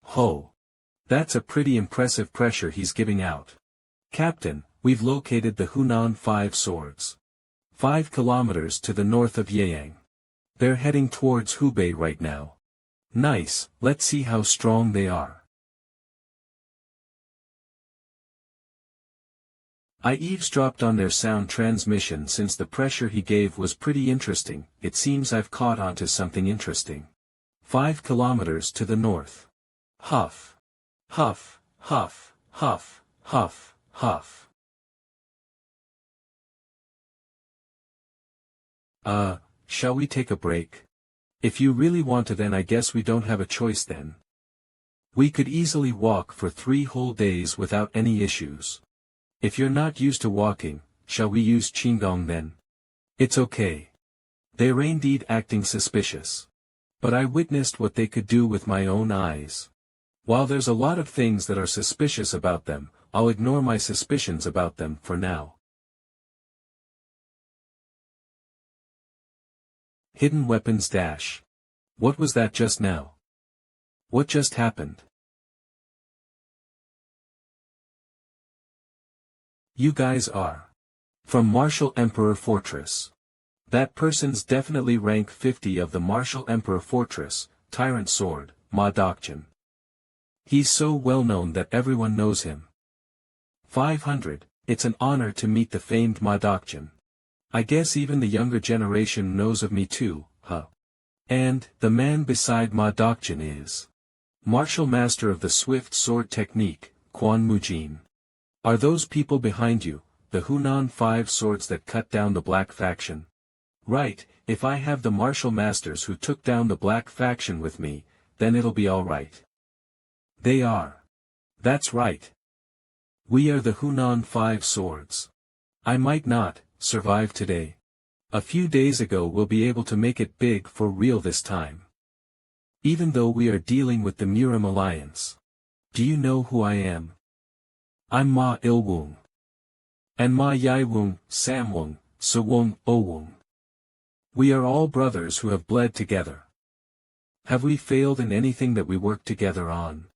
Ho. That's a pretty impressive pressure he's giving out. Captain, we've located the Hunan 5 swords. 5 kilometers to the north of Yeyang. They're heading towards Hubei right now. Nice, let's see how strong they are. I eavesdropped on their sound transmission since the pressure he gave was pretty interesting. It seems I've caught on to something interesting. 5 kilometers to the north. Huff. Huff, huff, huff, huff, huff. Shall we take a break? If you really want to, then I guess we don't have a choice then. We could easily walk for 3 whole days without any issues. If you're not used to walking, shall we use Qigong then? It's okay. They're indeed acting suspicious. But I witnessed what they could do with my own eyes. While there's a lot of things that are suspicious about them, I'll ignore my suspicions about them for now. Hidden weapons dash. What was that just now? What just happened? You guys are from Martial Emperor Fortress. That person's definitely rank 50 of the Martial Emperor Fortress, Tyrant Sword, Ma Dokjin. He's so well known that everyone knows him. 500, it's an honor to meet the famed Ma Dokjin. I guess even the younger generation knows of me too, huh? And, the man beside Ma Dokjin is Martial Master of the Swift Sword Technique, Quan Mujin. Are those people behind you, the Hunan 5 swords that cut down the Black Faction? Right, if I have the martial masters who took down the Black Faction with me, then it'll be alright. They are. That's right. We are the Hunan 5 swords. I might not survive today. A few days ago we'll be able to make it big for real this time. Even though we are dealing with the Murim Alliance. Do you know who I am? I'm Ma Ilwung. And Ma Yaiwung, Samwung, Sewung, Owung. We are all brothers who have bled together. Have we failed in anything that we worked together on?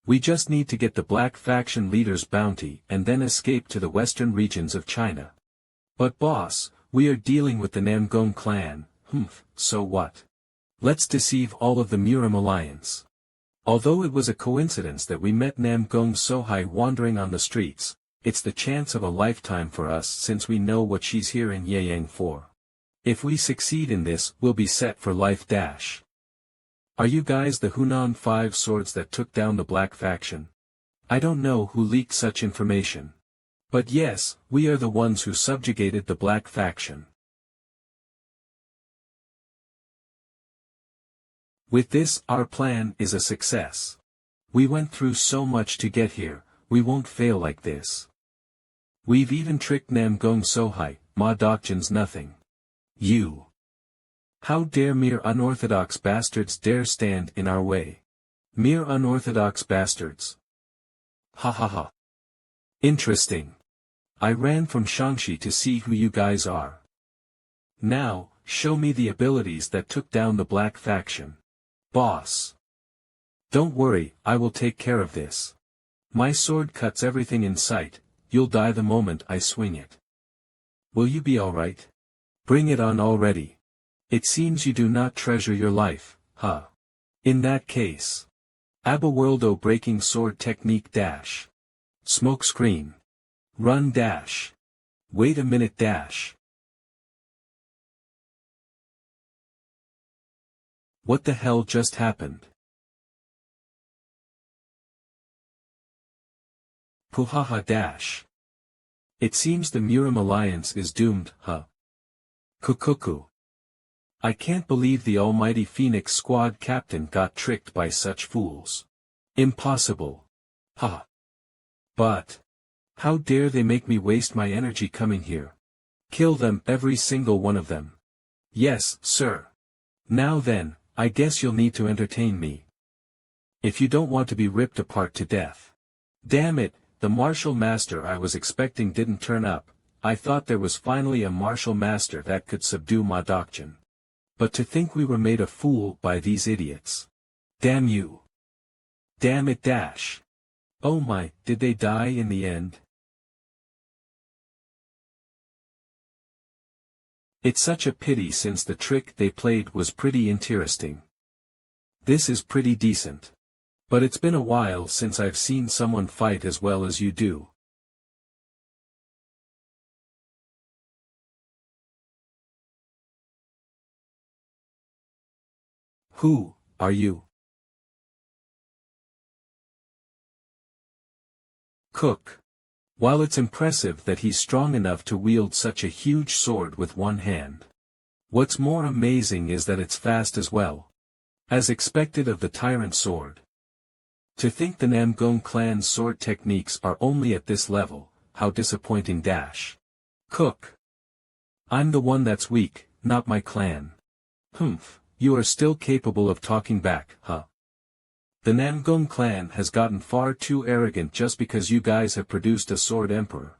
We just need to get the Black Faction leader's bounty and then escape to the western regions of China. But boss, we are dealing with the Namgong clan, so what? Let's deceive all of the Murim Alliance. Although it was a coincidence that we met Namgong Sohai wandering on the streets, it's the chance of a lifetime for us since we know what she's here in Yeyang for. If we succeed in this, we'll be set for life dash. Are you guys the Hunan 5 swords that took down the Black Faction? I don't know who leaked such information. But yes, we are the ones who subjugated the Black Faction. With this, our plan is a success. We went through so much to get here, we won't fail like this. We've even tricked Namgong Sohai, Ma Dokjin's nothing. You. How dare mere unorthodox bastards dare stand in our way? Mere unorthodox bastards. Ha ha ha. Interesting. I ran from Shangxi to see who you guys are. Now, show me the abilities that took down the Black Faction. Boss. Don't worry, I will take care of this. My sword cuts everything in sight, you'll die the moment I swing it. Will you be alright? Bring it on already. It seems you do not treasure your life, huh? In that case. Abaworldo breaking sword technique dash. Smoke screen. Run dash. Wait a minute dash. What the hell just happened? Puhaha dash. It seems the Murim alliance is doomed, huh? Kukuku. I can't believe the almighty Phoenix squad captain got tricked by such fools. Impossible. Ha. But. How dare they make me waste my energy coming here? Kill them, every single one of them. Yes, sir. Now then, I guess you'll need to entertain me. If you don't want to be ripped apart to death. Damn it, the martial master I was expecting didn't turn up. I thought there was finally a martial master that could subdue my doctrine. But to think we were made a fool by these idiots. Damn you. Damn it dash. Oh my, did they die in the end? It's such a pity since the trick they played was pretty interesting. This is pretty decent. But it's been a while since I've seen someone fight as well as you do. Who are you? Cook. While it's impressive that he's strong enough to wield such a huge sword with one hand. What's more amazing is that it's fast as well. As expected of the tyrant sword. To think the Namgung clan's sword techniques are only at this level, how disappointing dash. Cook. I'm the one that's weak, not my clan. Humph, you are still capable of talking back, huh? The Namgung clan has gotten far too arrogant just because you guys have produced a sword emperor.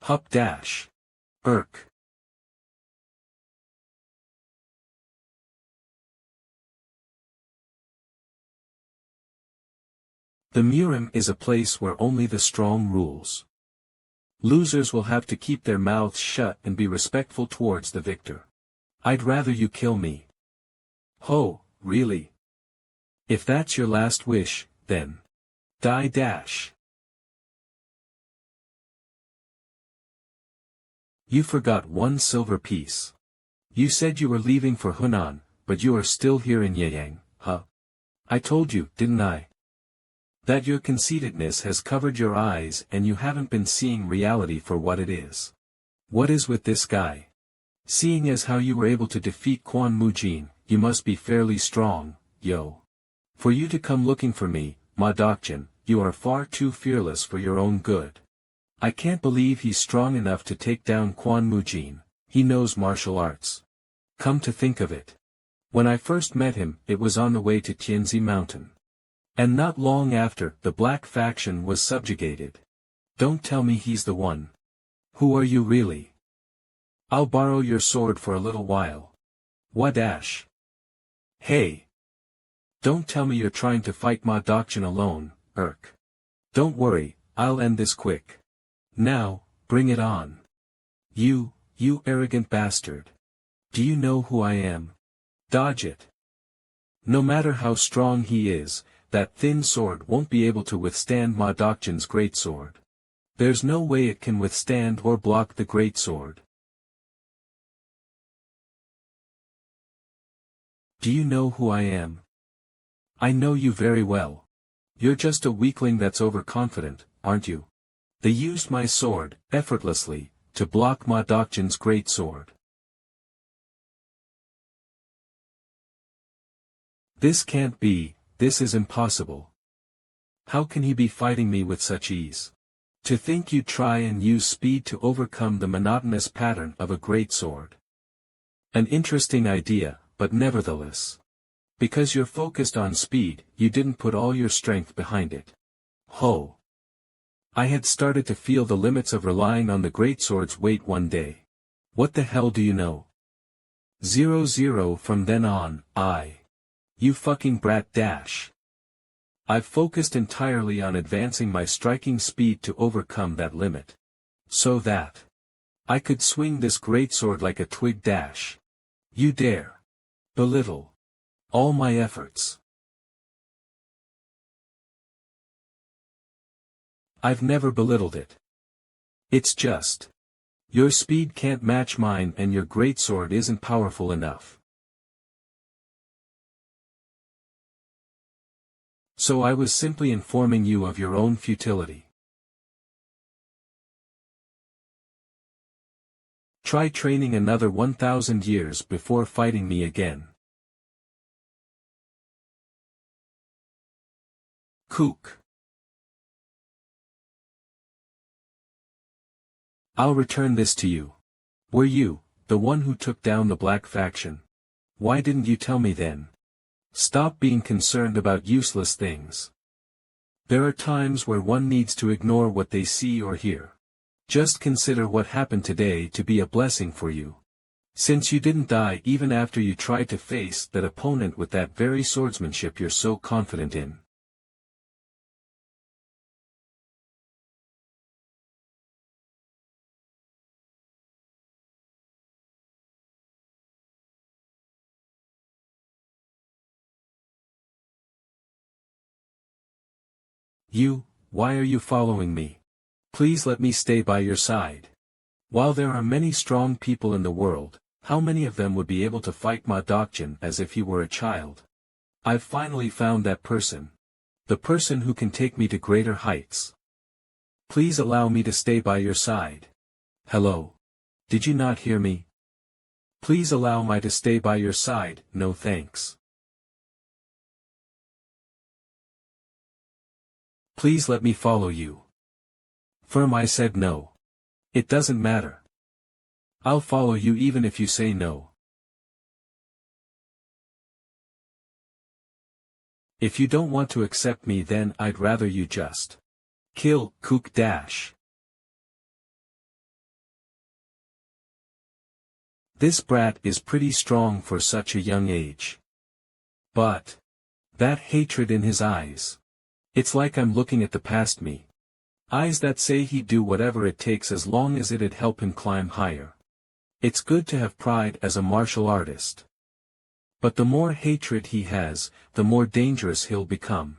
Hup dash. Irk. The Murim is a place where only the strong rules. Losers will have to keep their mouths shut and be respectful towards the victor. I'd rather you kill me. Ho, really? If that's your last wish, then. Die dash. You forgot one silver piece. You said you were leaving for Hunan, but you are still here in Yeyang, huh? I told you, didn't I? That your conceitedness has covered your eyes and you haven't been seeing reality for what it is. What is with this guy? Seeing as how you were able to defeat Quan Mujin, you must be fairly strong, yo. For you to come looking for me, Ma Dokjin, you are far too fearless for your own good. I can't believe he's strong enough to take down Quan Mujin. He knows martial arts. Come to think of it. When I first met him, it was on the way to Tianzi Mountain. And not long after, the black faction was subjugated. Don't tell me he's the one. Who are you really? I'll borrow your sword for a little while. Wadash. Hey. Don't tell me you're trying to fight Ma Dokjin alone, Irk. Don't worry, I'll end this quick. Now, bring it on. You arrogant bastard. Do you know who I am? Dodge it. No matter how strong he is, that thin sword won't be able to withstand Ma Dokjin's great sword. There's no way it can withstand or block the great sword. Do you know who I am? I know you very well. You're just a weakling that's overconfident, aren't you? They used my sword, effortlessly, to block Ma Dokjin's great sword. This can't be, this is impossible. How can he be fighting me with such ease? To think you'd try and use speed to overcome the monotonous pattern of a great sword. An interesting idea, but nevertheless. Because you're focused on speed, you didn't put all your strength behind it. Ho! I had started to feel the limits of relying on the greatsword's weight one day. What the hell do you know? 0-0 from then on, You fucking brat dash. I've focused entirely on advancing my striking speed to overcome that limit. So that I could swing this greatsword like a twig dash. You dare belittle all my efforts. I've never belittled it. It's just your speed can't match mine and your greatsword isn't powerful enough. So I was simply informing you of your own futility. Try training another 1,000 years before fighting me again. Kook. I'll return this to you. Were you, the one who took down the Black faction? Why didn't you tell me then? Stop being concerned about useless things. There are times where one needs to ignore what they see or hear. Just consider what happened today to be a blessing for you. Since you didn't die even after you tried to face that opponent with that very swordsmanship you're so confident in. Why are you following me? Please let me stay by your side. While there are many strong people in the world, how many of them would be able to fight Ma Dokjin as if he were a child? I've finally found that person. The person who can take me to greater heights. Please allow me to stay by your side. Hello? Did you not hear me? Please allow me to stay by your side. No thanks. Please let me follow you. Firm, I said no. It doesn't matter. I'll follow you even if you say no. If you don't want to accept me, then I'd rather you just kill Kook Dash. This brat is pretty strong for such a young age. But that hatred in his eyes. It's like I'm looking at the past me. Eyes that say he'd do whatever it takes as long as it'd help him climb higher. It's good to have pride as a martial artist. But the more hatred he has, the more dangerous he'll become.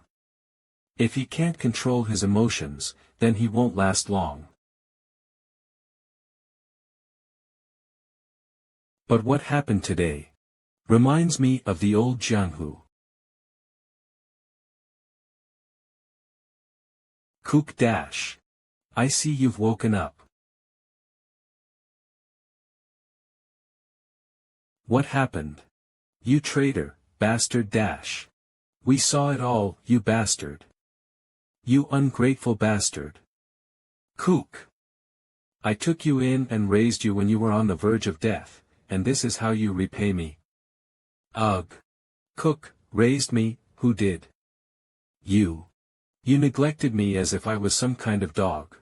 If he can't control his emotions, then he won't last long. But what happened today reminds me of the old Jianghu. Kook Dash. I see you've woken up. What happened? You traitor, bastard Dash. We saw it all, you bastard. You ungrateful bastard. Kook. I took you in and raised you when you were on the verge of death, and this is how you repay me. Ugh. Kook, raised me, who did? You. You neglected me as if I was some kind of dog.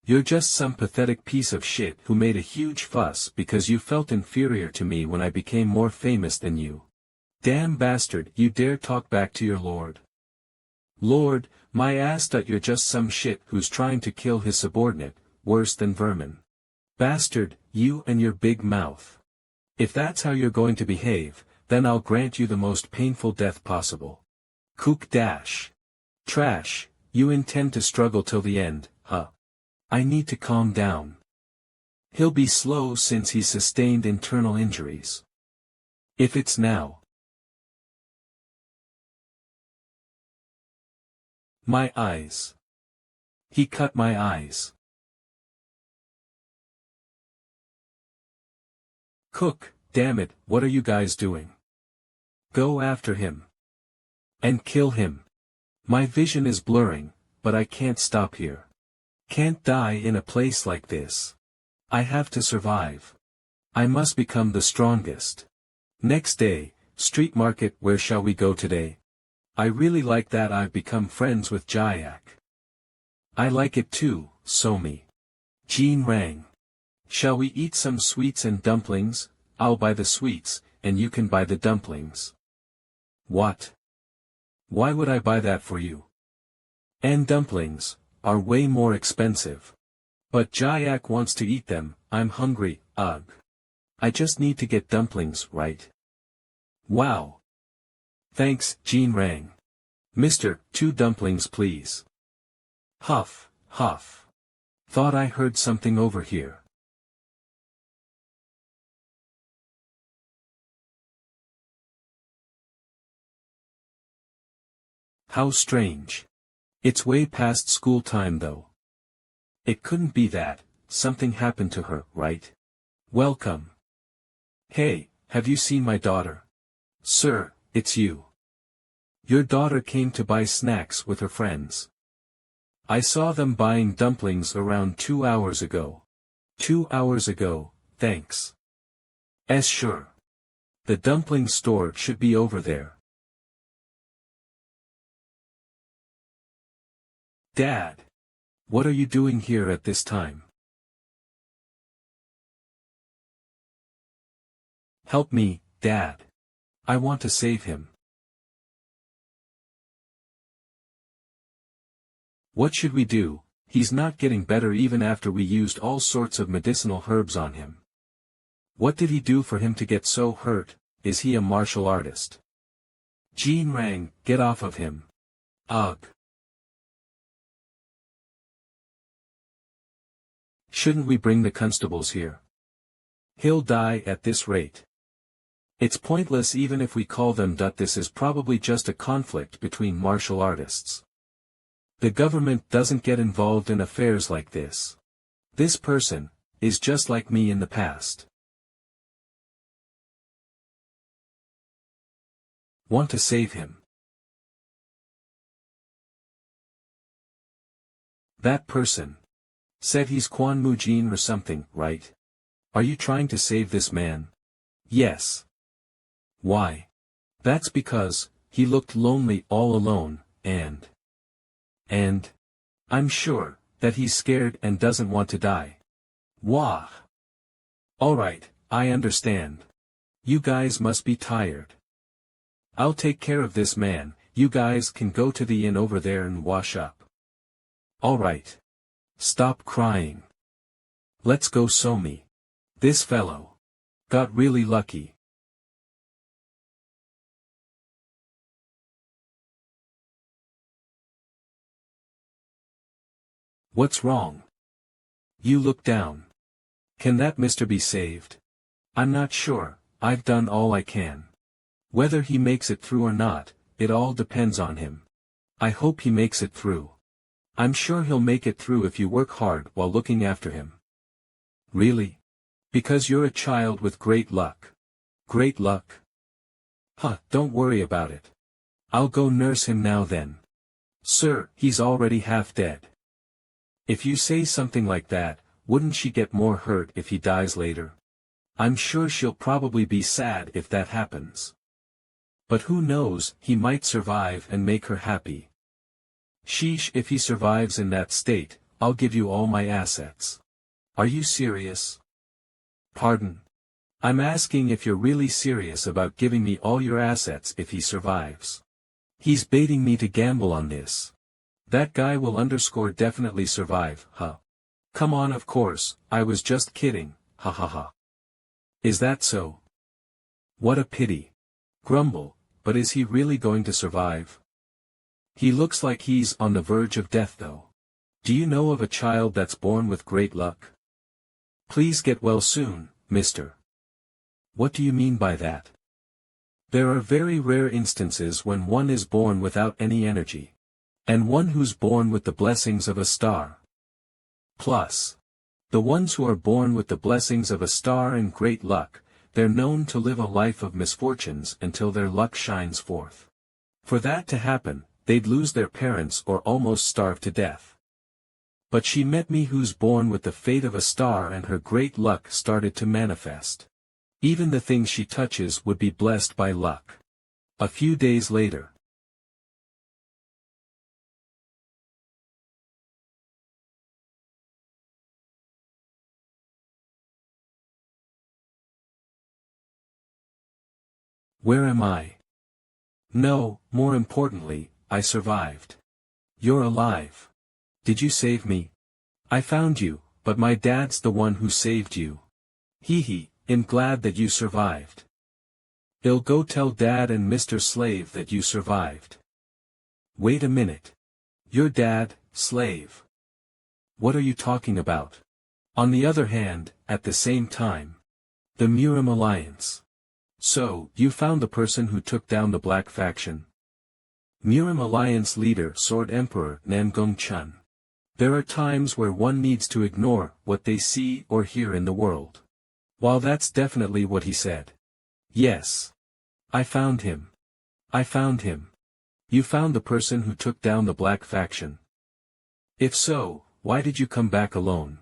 You're just some pathetic piece of shit who made a huge fuss because you felt inferior to me when I became more famous than you. Damn bastard, you dare talk back to your lord. Lord, my ass, that you're just some shit who's trying to kill his subordinate, worse than vermin. Bastard, you and your big mouth. If that's how you're going to behave, then I'll grant you the most painful death possible. Kook Dash. Trash, you intend to struggle till the end, huh? I need to calm down. He'll be slow since he's sustained internal injuries. If it's now. My eyes. He cut my eyes. Kook, damn it, what are you guys doing? Go after him. And kill him. My vision is blurring, but I can't stop here. Can't die in a place like this. I have to survive. I must become the strongest. Next day, street market, where shall we go today? I really like that I've become friends with Jayak. I like it too, Somi. Jean rang. Shall we eat some sweets and dumplings? I'll buy the sweets, and you can buy the dumplings. What? Why would I buy that for you? And dumplings are way more expensive. But Jayak wants to eat them, I'm hungry, ugh. I just need to get dumplings, right? Wow. Thanks, Jean rang. Mister, 2 dumplings please. Huff, huff. Thought I heard something over here. How strange. It's way past school time though. It couldn't be that, something happened to her, right? Welcome. Hey, have you seen my daughter? Sir, it's you. Your daughter came to buy snacks with her friends. I saw them buying dumplings around 2 hours ago. 2 hours ago, thanks. Sure. The dumpling store should be over there. Dad. What are you doing here at this time? Help me, Dad. I want to save him. What should we do? He's not getting better even after we used all sorts of medicinal herbs on him. What did he do for him to get so hurt? Is he a martial artist? Jean rang, get off of him. Ugh. Shouldn't we bring the constables here? He'll die at this rate. It's pointless even if we call them. This is probably just a conflict between martial artists. The government doesn't get involved in affairs like this. This person is just like me in the past. Want to save him. That person said he's Quan Mujin or something, right? Are you trying to save this man? Yes. Why? That's because he looked lonely all alone, and I'm sure that he's scared and doesn't want to die. Wah. Alright, I understand. You guys must be tired. I'll take care of this man. You guys can go to the inn over there and wash up. Alright. Stop crying. Let's go, Somi. This fellow got really lucky. What's wrong? You look down. Can that mister be saved? I'm not sure. I've done all I can. Whether he makes it through or not, it all depends on him. I hope he makes it through. I'm sure he'll make it through if you work hard while looking after him. Really? Because you're a child with great luck. Great luck? Huh, don't worry about it. I'll go nurse him now then. Sir, he's already half dead. If you say something like that, wouldn't she get more hurt if he dies later? I'm sure she'll probably be sad if that happens. But who knows, he might survive and make her happy. Sheesh, if he survives in that state, I'll give you all my assets. Are you serious? Pardon? I'm asking if you're really serious about giving me all your assets if he survives. He's baiting me to gamble on this. That guy will definitely survive, huh? Come on, of course, I was just kidding, ha ha ha. Is that so? What a pity. Grumble, but is he really going to survive? He looks like he's on the verge of death though. Do you know of a child that's born with great luck? Please get well soon, mister. What do you mean by that? There are very rare instances when one is born without any energy. And one who's born with the blessings of a star. Plus, the ones who are born with the blessings of a star and great luck, they're known to live a life of misfortunes until their luck shines forth. For that to happen, they'd lose their parents or almost starve to death. But she met me who's born with the fate of a star and her great luck started to manifest. Even the things she touches would be blessed by luck. A few days later. Where am I? No, more importantly, I survived. You're alive. Did you save me? I found you, but my dad's the one who saved you. Hee, I'm glad that you survived. I'll go tell Dad and Mr. Slave that you survived. Wait a minute. Your dad, Slave? What are you talking about? On the other hand, at the same time. The Murim Alliance. So, you found the person who took down the Black faction? Murim Alliance leader Sword Emperor Nangong Chun. There are times where one needs to ignore what they see or hear in the world. While that's definitely what he said. Yes. I found him. I found him. You found the person who took down the Black faction. If so, why did you come back alone?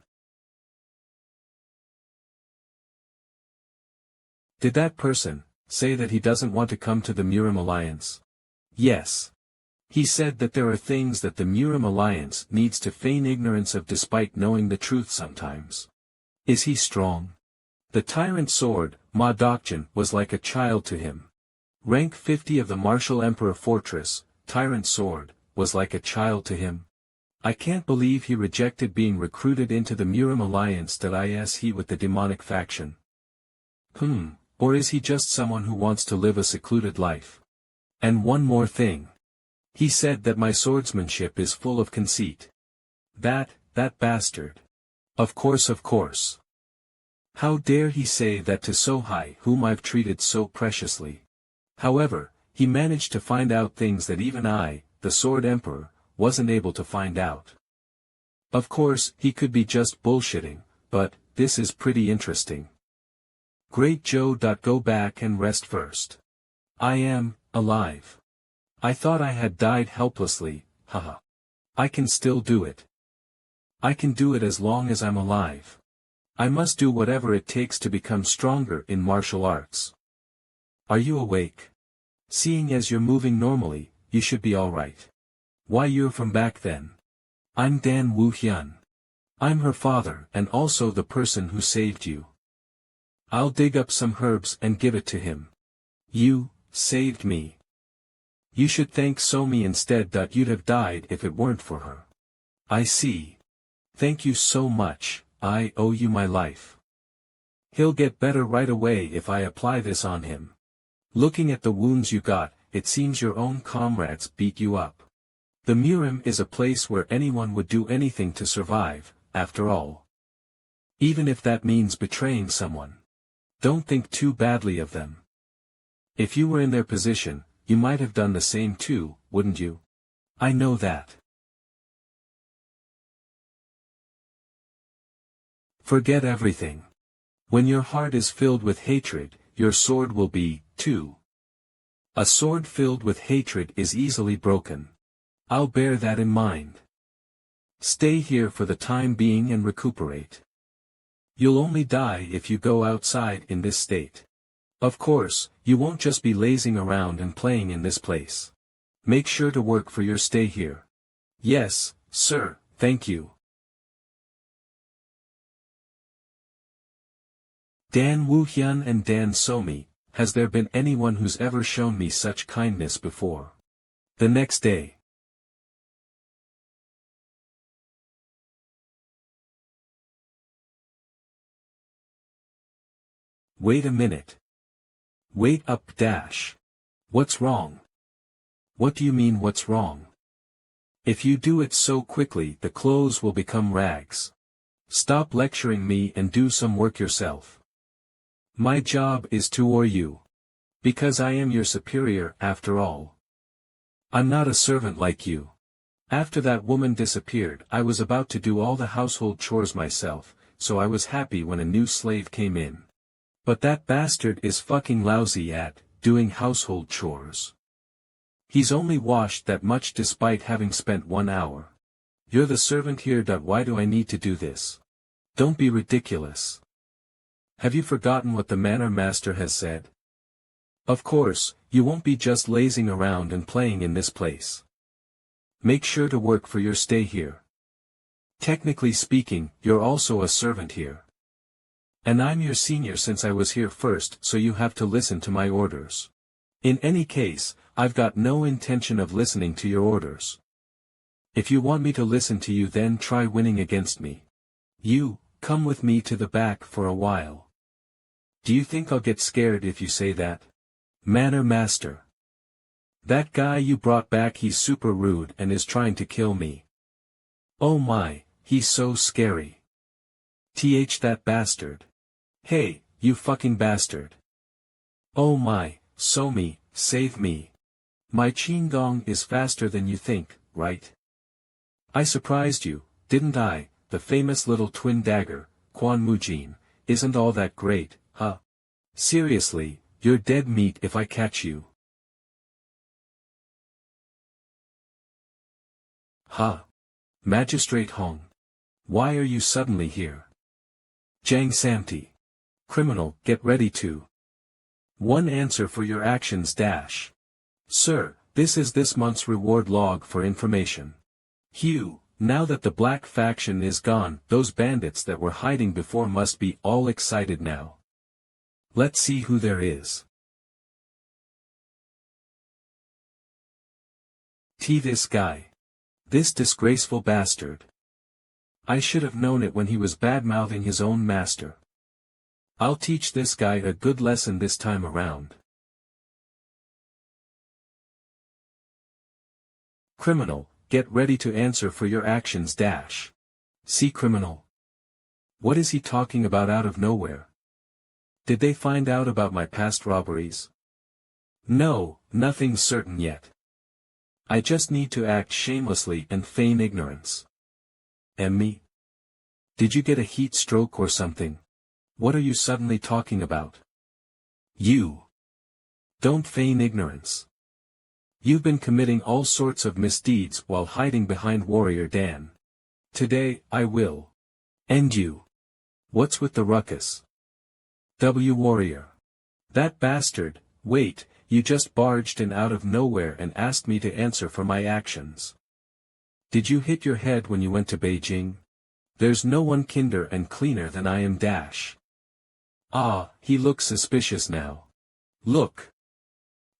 Did that person say that he doesn't want to come to the Murim Alliance? Yes. He said that there are things that the Murim Alliance needs to feign ignorance of despite knowing the truth sometimes. Is he strong? The tyrant sword, Ma Dokchin, was like a child to him. Rank 50 of the Martial Emperor Fortress, tyrant sword, was like a child to him. I can't believe he rejected being recruited into the Murim Alliance. Is he with the demonic faction? Or is he just someone who wants to live a secluded life? And one more thing. He said that my swordsmanship is full of conceit. That bastard. Of course. How dare he say that to Sohai, whom I've treated so preciously. However, he managed to find out things that even I, the Sword Emperor, wasn't able to find out. Of course, he could be just bullshitting, but this is pretty interesting. Great Joe. Go back and rest first. I am alive. I thought I had died helplessly, haha. I can still do it. I can do it as long as I'm alive. I must do whatever it takes to become stronger in martial arts. Are you awake? Seeing as you're moving normally, you should be alright. Why, you're from back then. I'm Dan Wu-hyun. I'm her father and also the person who saved you. I'll dig up some herbs and give it to him. You saved me. You should thank Somi instead. You'd have died if it weren't for her. I see. Thank you so much, I owe you my life. He'll get better right away if I apply this on him. Looking at the wounds you got, it seems your own comrades beat you up. The Murim is a place where anyone would do anything to survive, after all. Even if that means betraying someone. Don't think too badly of them. If you were in their position, you might have done the same too, wouldn't you? I know that. Forget everything. When your heart is filled with hatred, your sword will be, too. A sword filled with hatred is easily broken. I'll bear that in mind. Stay here for the time being and recuperate. You'll only die if you go outside in this state. Of course, you won't just be lazing around and playing in this place. Make sure to work for your stay here. Yes, sir, thank you. Dan Wu-hyun and Dan Somi, has there been anyone who's ever shown me such kindness before? The next day. Wait a minute. Wait up dash. What's wrong? What do you mean what's wrong? If you do it so quickly the clothes will become rags. Stop lecturing me and do some work yourself. My job is to or you. Because I am your superior after all. I'm not a servant like you. After that woman disappeared I was about to do all the household chores myself, so I was happy when a new slave came in. But that bastard is fucking lousy at doing household chores. He's only washed that much despite having spent 1 hour. You're the servant here. Why do I need to do this? Don't be ridiculous. Have you forgotten what the manor master has said? Of course, you won't be just lazing around and playing in this place. Make sure to work for your stay here. Technically speaking, you're also a servant here. And I'm your senior since I was here first, so you have to listen to my orders. In any case, I've got no intention of listening to your orders. If you want me to listen to you then try winning against me. You, come with me to the back for a while. Do you think I'll get scared if you say that? Manor master. That guy you brought back, he's super rude and is trying to kill me. Oh my, he's so scary. That bastard. Hey, you fucking bastard. Oh my, Somi, save me. My Qigong is faster than you think, right? I surprised you, didn't I? The famous little twin dagger, Quan Mujin, isn't all that great, huh? Seriously, you're dead meat if I catch you. Huh? Magistrate Hong. Why are you suddenly here? Jiang Samti. Criminal, get ready to. One answer for your actions dash. Sir, this is this month's reward log for information. Hugh, now that the black faction is gone, those bandits that were hiding before must be all excited now. Let's see who there is. This guy. This disgraceful bastard. I should have known it when he was bad-mouthing his own master. I'll teach this guy a good lesson this time around. Criminal, get ready to answer for your actions dash. See criminal. What is he talking about out of nowhere? Did they find out about my past robberies? No, nothing's certain yet. I just need to act shamelessly and feign ignorance. Me? Did you get a heat stroke or something? What are you suddenly talking about? You. Don't feign ignorance. You've been committing all sorts of misdeeds while hiding behind Warrior Dan. Today, I will. End you. What's with the ruckus? Warrior. That bastard, wait, you just barged in out of nowhere and asked me to answer for my actions. Did you hit your head when you went to Beijing? There's no one kinder and cleaner than I am dash. Ah, he looks suspicious now. Look.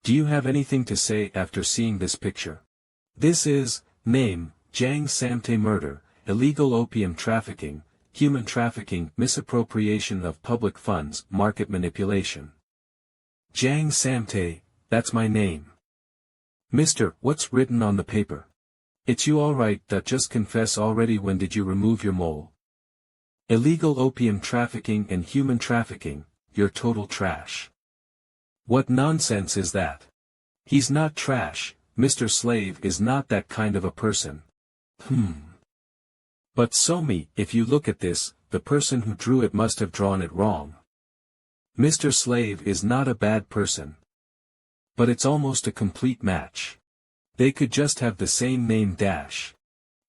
Do you have anything to say after seeing this picture? This is, name, Jiang Samte murder, illegal opium trafficking, human trafficking, misappropriation of public funds, market manipulation. Jiang Samte, that's my name. Mister, what's written on the paper? It's you alright, that just confess already. When did you remove your mole? Illegal opium trafficking and human trafficking, you're total trash. What nonsense is that? He's not trash, Mr. Slave is not that kind of a person. But Somi, if you look at this, the person who drew it must have drawn it wrong. Mr. Slave is not a bad person. But it's almost a complete match. They could just have the same name dash.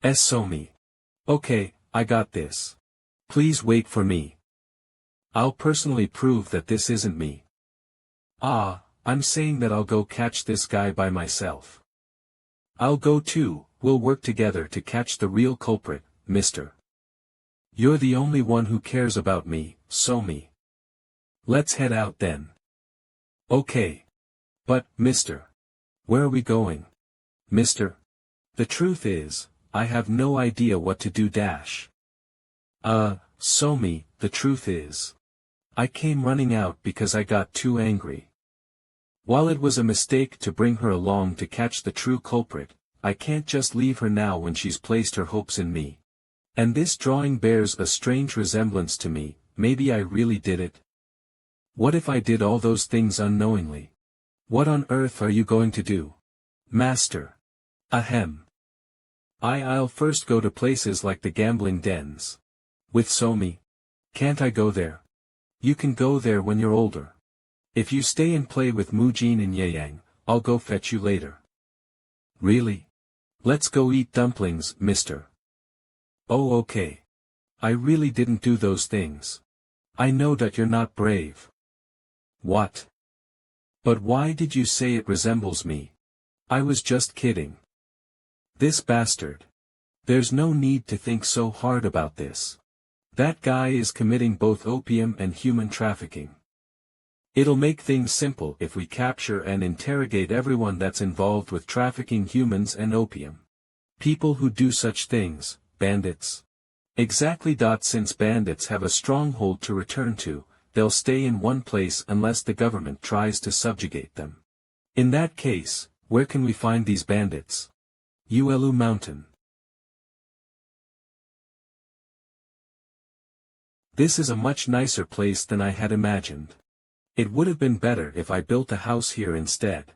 Somi. Okay, I got this. Please wait for me. I'll personally prove that this isn't me. Ah, I'm saying that I'll go catch this guy by myself. I'll go too, we'll work together to catch the real culprit, mister. You're the only one who cares about me, Somi. Let's head out then. Okay. But, mister. Where are we going? Mister. The truth is, I have no idea what to do dash. Somi, the truth is. I came running out because I got too angry. While it was a mistake to bring her along to catch the true culprit, I can't just leave her now when she's placed her hopes in me. And this drawing bears a strange resemblance to me, maybe I really did it. What if I did all those things unknowingly? What on earth are you going to do? Master. Ahem. I'll first go to places like the gambling dens. With Somi. Can't I go there? You can go there when you're older. If you stay and play with Mujin and Yeyang, I'll go fetch you later. Really? Let's go eat dumplings, mister. Oh okay. I really didn't do those things. I know that you're not brave. What? But why did you say it resembles me? I was just kidding. This bastard. There's no need to think so hard about this. That guy is committing both opium and human trafficking. It'll make things simple if we capture and interrogate everyone that's involved with trafficking humans and opium. People who do such things, bandits. Exactly. Since bandits have a stronghold to return to, they'll stay in one place unless the government tries to subjugate them. In that case, where can we find these bandits? Uelu Mountain. This is a much nicer place than I had imagined. It would have been better if I built a house here instead.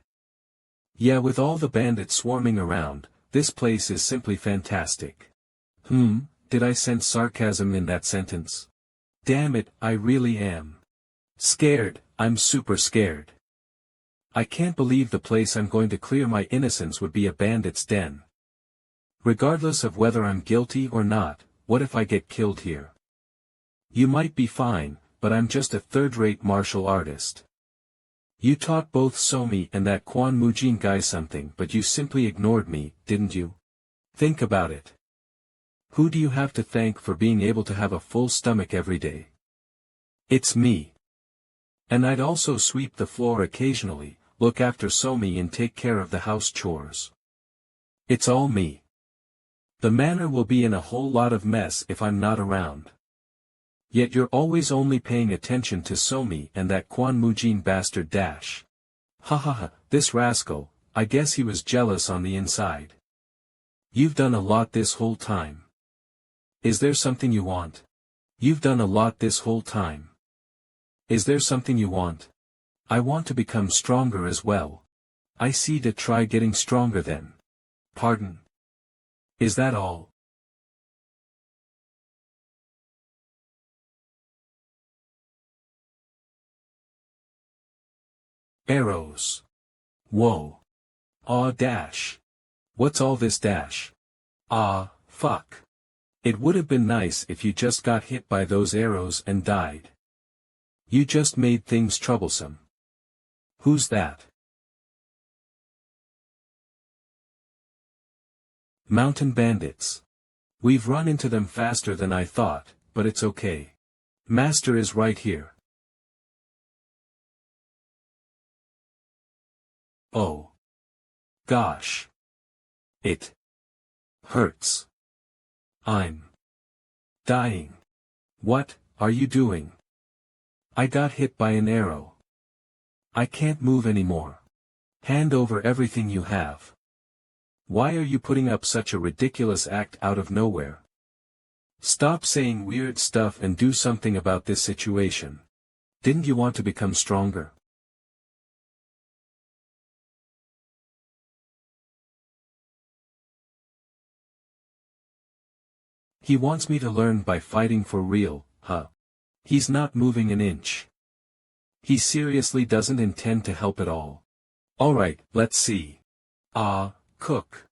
Yeah, with all the bandits swarming around, this place is simply fantastic. Did I sense sarcasm in that sentence? Damn it, I really am. Scared, I'm super scared. I can't believe the place I'm going to clear my innocence would be a bandit's den. Regardless of whether I'm guilty or not, what if I get killed here? You might be fine, but I'm just a third-rate martial artist. You taught both Somi and that Quan Mujin guy something, but you simply ignored me, didn't you? Think about it. Who do you have to thank for being able to have a full stomach every day? It's me. And I'd also sweep the floor occasionally, look after Somi and take care of the house chores. It's all me. The manor will be in a whole lot of mess if I'm not around. Yet you're always only paying attention to Somi and that Quan Mujin bastard dash. Ha ha ha, this rascal, I guess he was jealous on the inside. You've done a lot this whole time. Is there something you want? You've done a lot this whole time. Is there something you want? I want to become stronger as well. I see to try getting stronger then. Pardon? Is that all? Arrows. Whoa. Aw dash. What's all this dash? Ah, fuck. It would have been nice if you just got hit by those arrows and died. You just made things troublesome. Who's that? Mountain bandits. We've run into them faster than I thought, but it's okay. Master is right here. Oh. Gosh. It hurts. I'm dying. What are you doing? I got hit by an arrow. I can't move anymore. Hand over everything you have. Why are you putting up such a ridiculous act out of nowhere? Stop saying weird stuff and do something about this situation. Didn't you want to become stronger? He wants me to learn by fighting for real, huh? He's not moving an inch. He seriously doesn't intend to help at all. Alright, let's see. Cook.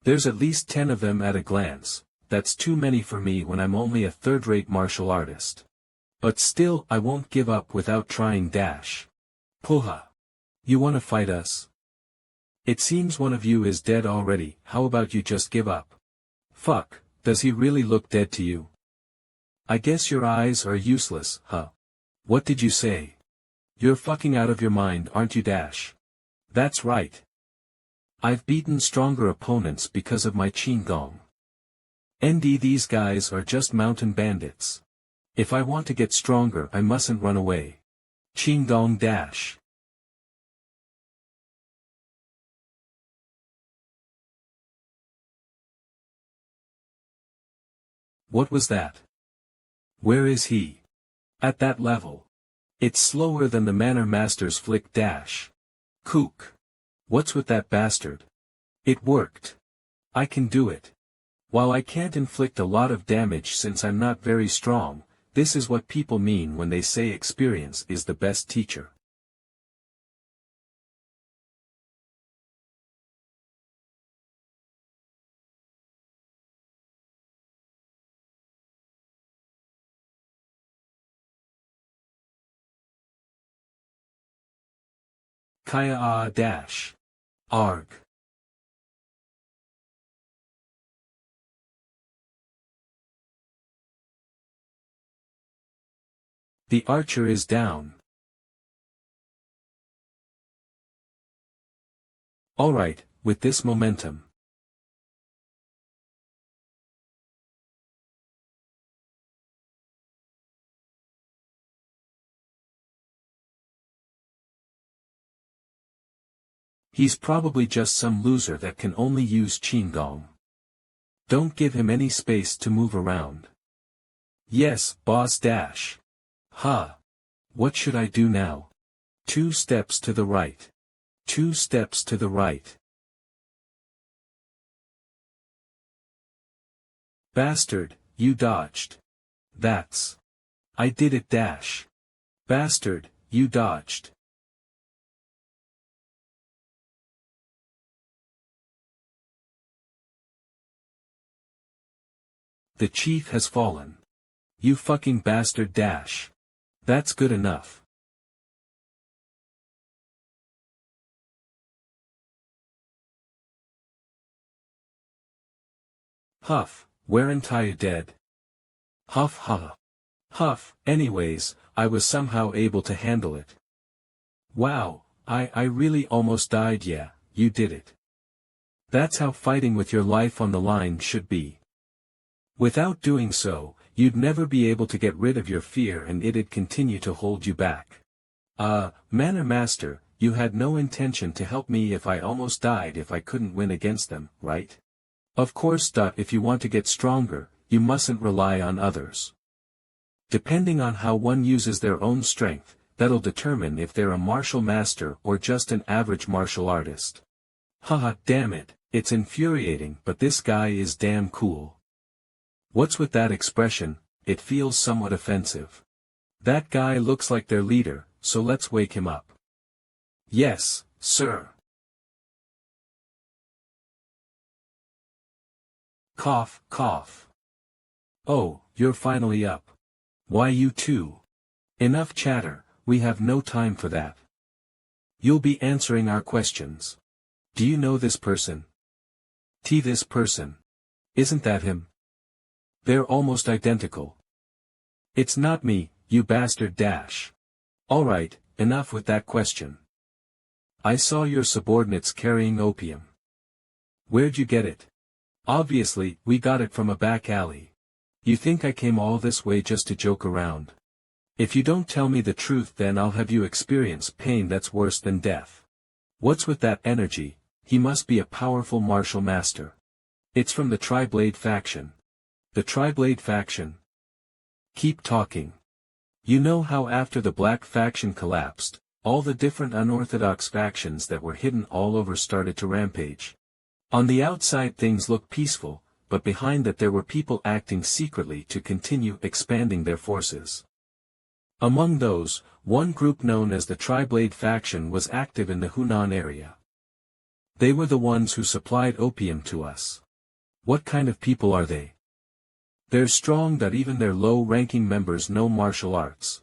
There's at least 10 of them at a glance. That's too many for me when I'm only a third-rate martial artist. But still, I won't give up without trying dash. Puha. You wanna fight us? It seems one of you is dead already, how about you just give up? Fuck, does he really look dead to you? I guess your eyes are useless, huh? What did you say? You're fucking out of your mind, aren't you dash? That's right. I've beaten stronger opponents because of my Qigong. These guys are just mountain bandits. If I want to get stronger I mustn't run away. Qigong dash. What was that? Where is he? At that level. It's slower than the manor master's flick dash. Kook. What's with that bastard? It worked. I can do it. While I can't inflict a lot of damage since I'm not very strong, this is what people mean when they say experience is the best teacher. Kaya dash. Arg. The archer is down. Alright, with this momentum. He's probably just some loser that can only use Qigong. Don't give him any space to move around. Yes, boss dash. Ha! What should I do now? 2 steps to the right. 2 steps to the right. Bastard, you dodged. That's. I did it dash. Bastard, you dodged. The chief has fallen. You fucking bastard dash. That's good enough. Huff, weren't I dead? Huff huff. Huff, anyways, I was somehow able to handle it. Wow, I really almost died. Yeah, you did it. That's how fighting with your life on the line should be. Without doing so, you'd never be able to get rid of your fear and it'd continue to hold you back. Manor Master, you had no intention to help me if I almost died if I couldn't win against them, right? Of course. If you want to get stronger, you mustn't rely on others. Depending on how one uses their own strength, that'll determine if they're a martial master or just an average martial artist. Haha, damn it, it's infuriating, but this guy is damn cool. What's with that expression? It feels somewhat offensive. That guy looks like their leader, so let's wake him up. Yes, sir. Cough, cough. Oh, you're finally up. Why you too? Enough chatter, we have no time for that. You'll be answering our questions. Do you know this person? This person. Isn't that him? They're almost identical. It's not me, you bastard dash. Alright, enough with that question. I saw your subordinates carrying opium. Where'd you get it? Obviously, we got it from a back alley. You think I came all this way just to joke around? If you don't tell me the truth, then I'll have you experience pain that's worse than death. What's with that energy? He must be a powerful martial master. It's from the Tri-Blade faction. The Tri-Blade faction? Keep talking. You know how after the Black faction collapsed, all the different unorthodox factions that were hidden all over started to rampage. On the outside things looked peaceful, but behind that there were people acting secretly to continue expanding their forces. Among those, one group known as the Tri-Blade faction was active in the Hunan area. They were the ones who supplied opium to us. What kind of people are they? They're strong that even their low-ranking members know martial arts.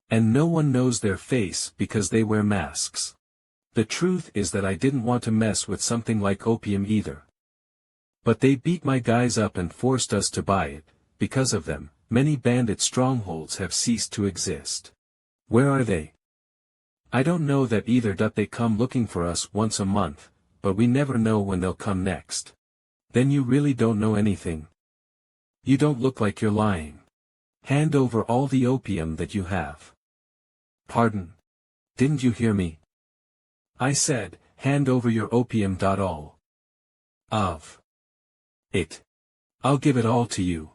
And no one knows their face because they wear masks. The truth is that I didn't want to mess with something like opium either. But they beat my guys up and forced us to buy it. Because of them, many bandit strongholds have ceased to exist. Where are they? I don't know that either. They come looking for us once a month, but we never know when they'll come next. Then you really don't know anything. You don't look like you're lying. Hand over all the opium that you have. Pardon? Didn't you hear me? I said, hand over your opium. All of it. I'll give it all to you.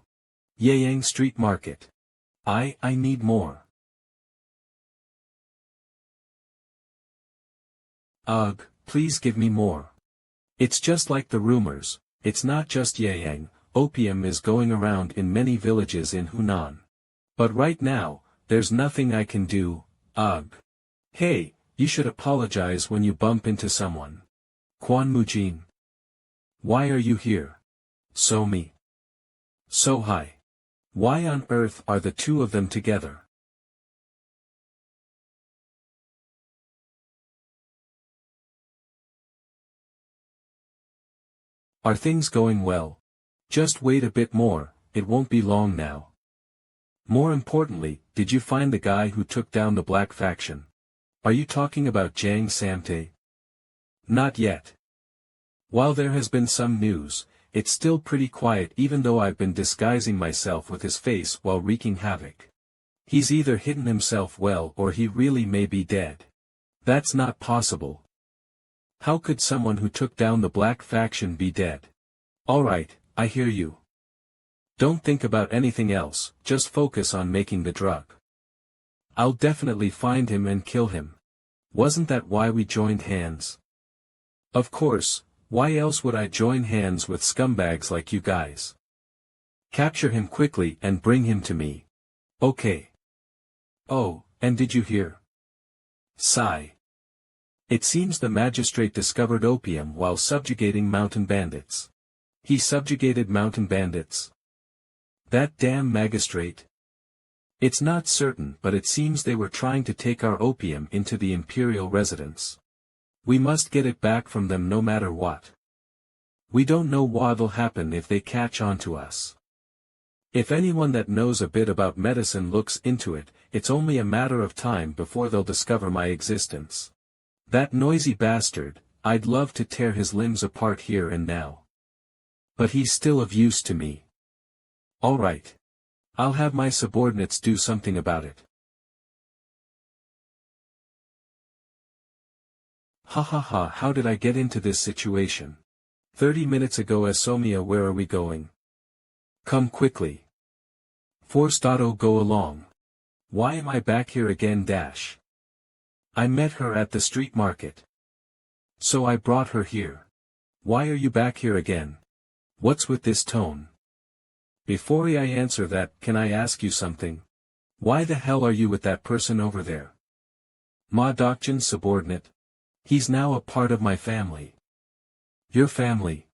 Yang Street Market. I need more. Ugh, please give me more. It's just like the rumors, it's not just Yang, opium is going around in many villages in Hunan. But right now, there's nothing I can do. Ugh. Hey, you should apologize when you bump into someone. Quan Mujin. Why are you here? Somi. So hi. Why on earth are the two of them together? Are things going well? Just wait a bit more, it won't be long now. More importantly, did you find the guy who took down the Black faction? Are you talking about Jiang Samte? Not yet. While there has been some news, it's still pretty quiet even though I've been disguising myself with his face while wreaking havoc. He's either hidden himself well or he really may be dead. That's not possible. How could someone who took down the black faction be dead? Alright, I hear you. Don't think about anything else, just focus on making the drug. I'll definitely find him and kill him. Wasn't that why we joined hands? Of course, why else would I join hands with scumbags like you guys? Capture him quickly and bring him to me. Okay. Oh, and did you hear? Sigh. It seems the magistrate discovered opium while subjugating mountain bandits. He subjugated mountain bandits. That damn magistrate. It's not certain, but it seems they were trying to take our opium into the imperial residence. We must get it back from them no matter what. We don't know what'll happen if they catch on to us. If anyone that knows a bit about medicine looks into it, it's only a matter of time before they'll discover my existence. That noisy bastard, I'd love to tear his limbs apart here and now. But he's still of use to me. Alright. I'll have my subordinates do something about it. Ha ha ha, how did I get into this situation? 30 minutes ago. Somi, where are we going? Come quickly. Forced Otto, go along. Why am I back here again? I met her at the street market. So I brought her here. Why are you back here again? What's with this tone? Before I answer that, can I ask you something? Why the hell are you with that person over there? Ma Dokchin's subordinate. He's now a part of my family. Your family?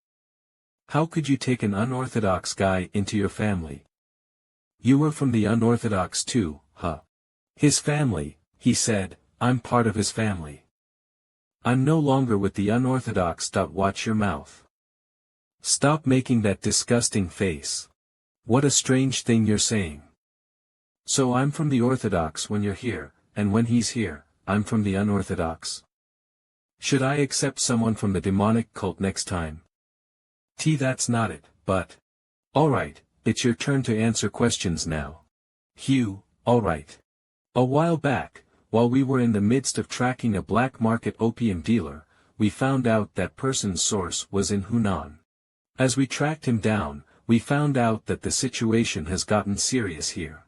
How could you take an unorthodox guy into your family? You were from the Unorthodox too, huh? His family, he said, I'm part of his family. I'm no longer with the Unorthodox. Watch your mouth. Stop making that disgusting face. What a strange thing you're saying. So I'm from the Orthodox when you're here, and when he's here, I'm from the Unorthodox. Should I accept someone from the demonic cult next time? That's not it, but... Alright, it's your turn to answer questions now. Hugh, alright. A while back, while we were in the midst of tracking a black market opium dealer, we found out that person's source was in Hunan. As we tracked him down, we found out that the situation has gotten serious here.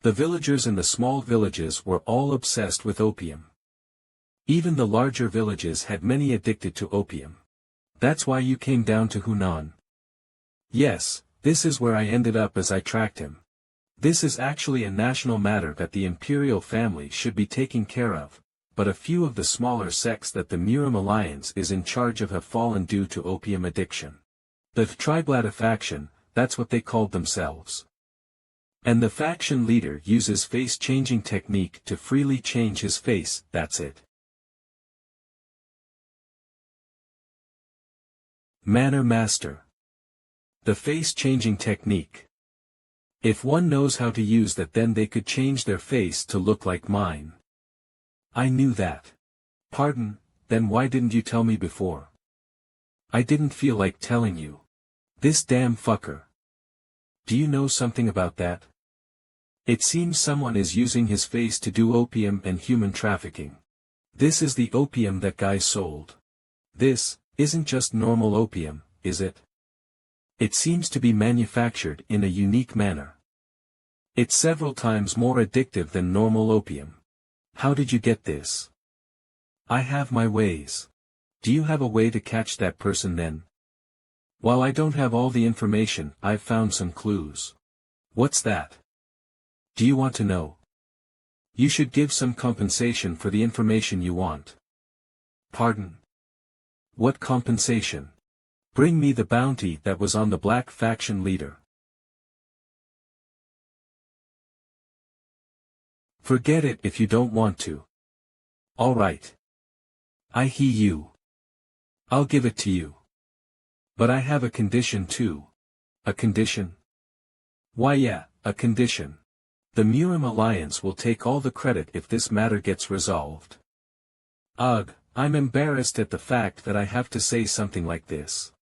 The villagers in the small villages were all obsessed with opium. Even the larger villages had many addicted to opium. That's why you came down to Hunan. Yes, this is where I ended up as I tracked him. This is actually a national matter that the imperial family should be taking care of, but a few of the smaller sects that the Murim Alliance is in charge of have fallen due to opium addiction. The Triblada faction, that's what they called themselves. And the faction leader uses face-changing technique to freely change his face, that's it. Manor Master. The face-changing technique. If one knows how to use that, then they could change their face to look like mine. I knew that. Pardon, then why didn't you tell me before? I didn't feel like telling you. This damn fucker. Do you know something about that? It seems someone is using his face to do opium and human trafficking. This is the opium that guy sold. This isn't just normal opium, is it? It seems to be manufactured in a unique manner. It's several times more addictive than normal opium. How did you get this? I have my ways. Do you have a way to catch that person then? While I don't have all the information, I've found some clues. What's that? Do you want to know? You should give some compensation for the information you want. Pardon? What compensation? Bring me the bounty that was on the black faction leader. Forget it if you don't want to. Alright. I hear you. I'll give it to you. But I have a condition too. A condition? Why yeah, a condition. The Murim Alliance will take all the credit if this matter gets resolved. Ugh, I'm embarrassed at the fact that I have to say something like this.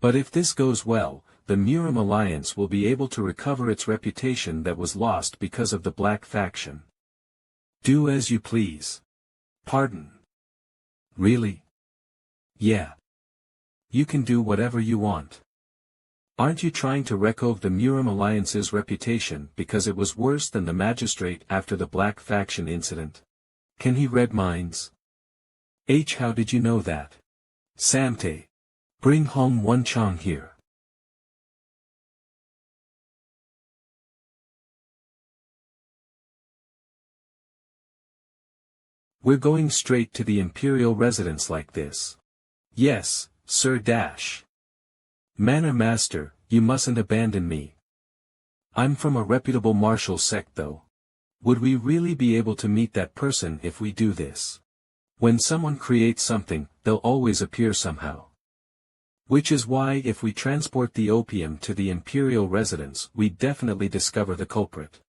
But if this goes well, the Murim Alliance will be able to recover its reputation that was lost because of the black faction. Do as you please. Pardon. Really? Yeah. You can do whatever you want. Aren't you trying to wreck the Murim Alliance's reputation because it was worse than the magistrate after the Black Faction incident? Can he read minds? How did you know that? Samte. Bring Hong One Chang here. We're going straight to the imperial residence like this. Yes, Sir Dash. Manor Master, you mustn't abandon me. I'm from a reputable martial sect though. Would we really be able to meet that person if we do this? When someone creates something, they'll always appear somehow. Which is why if we transport the opium to the imperial residence we definitely discover the culprit.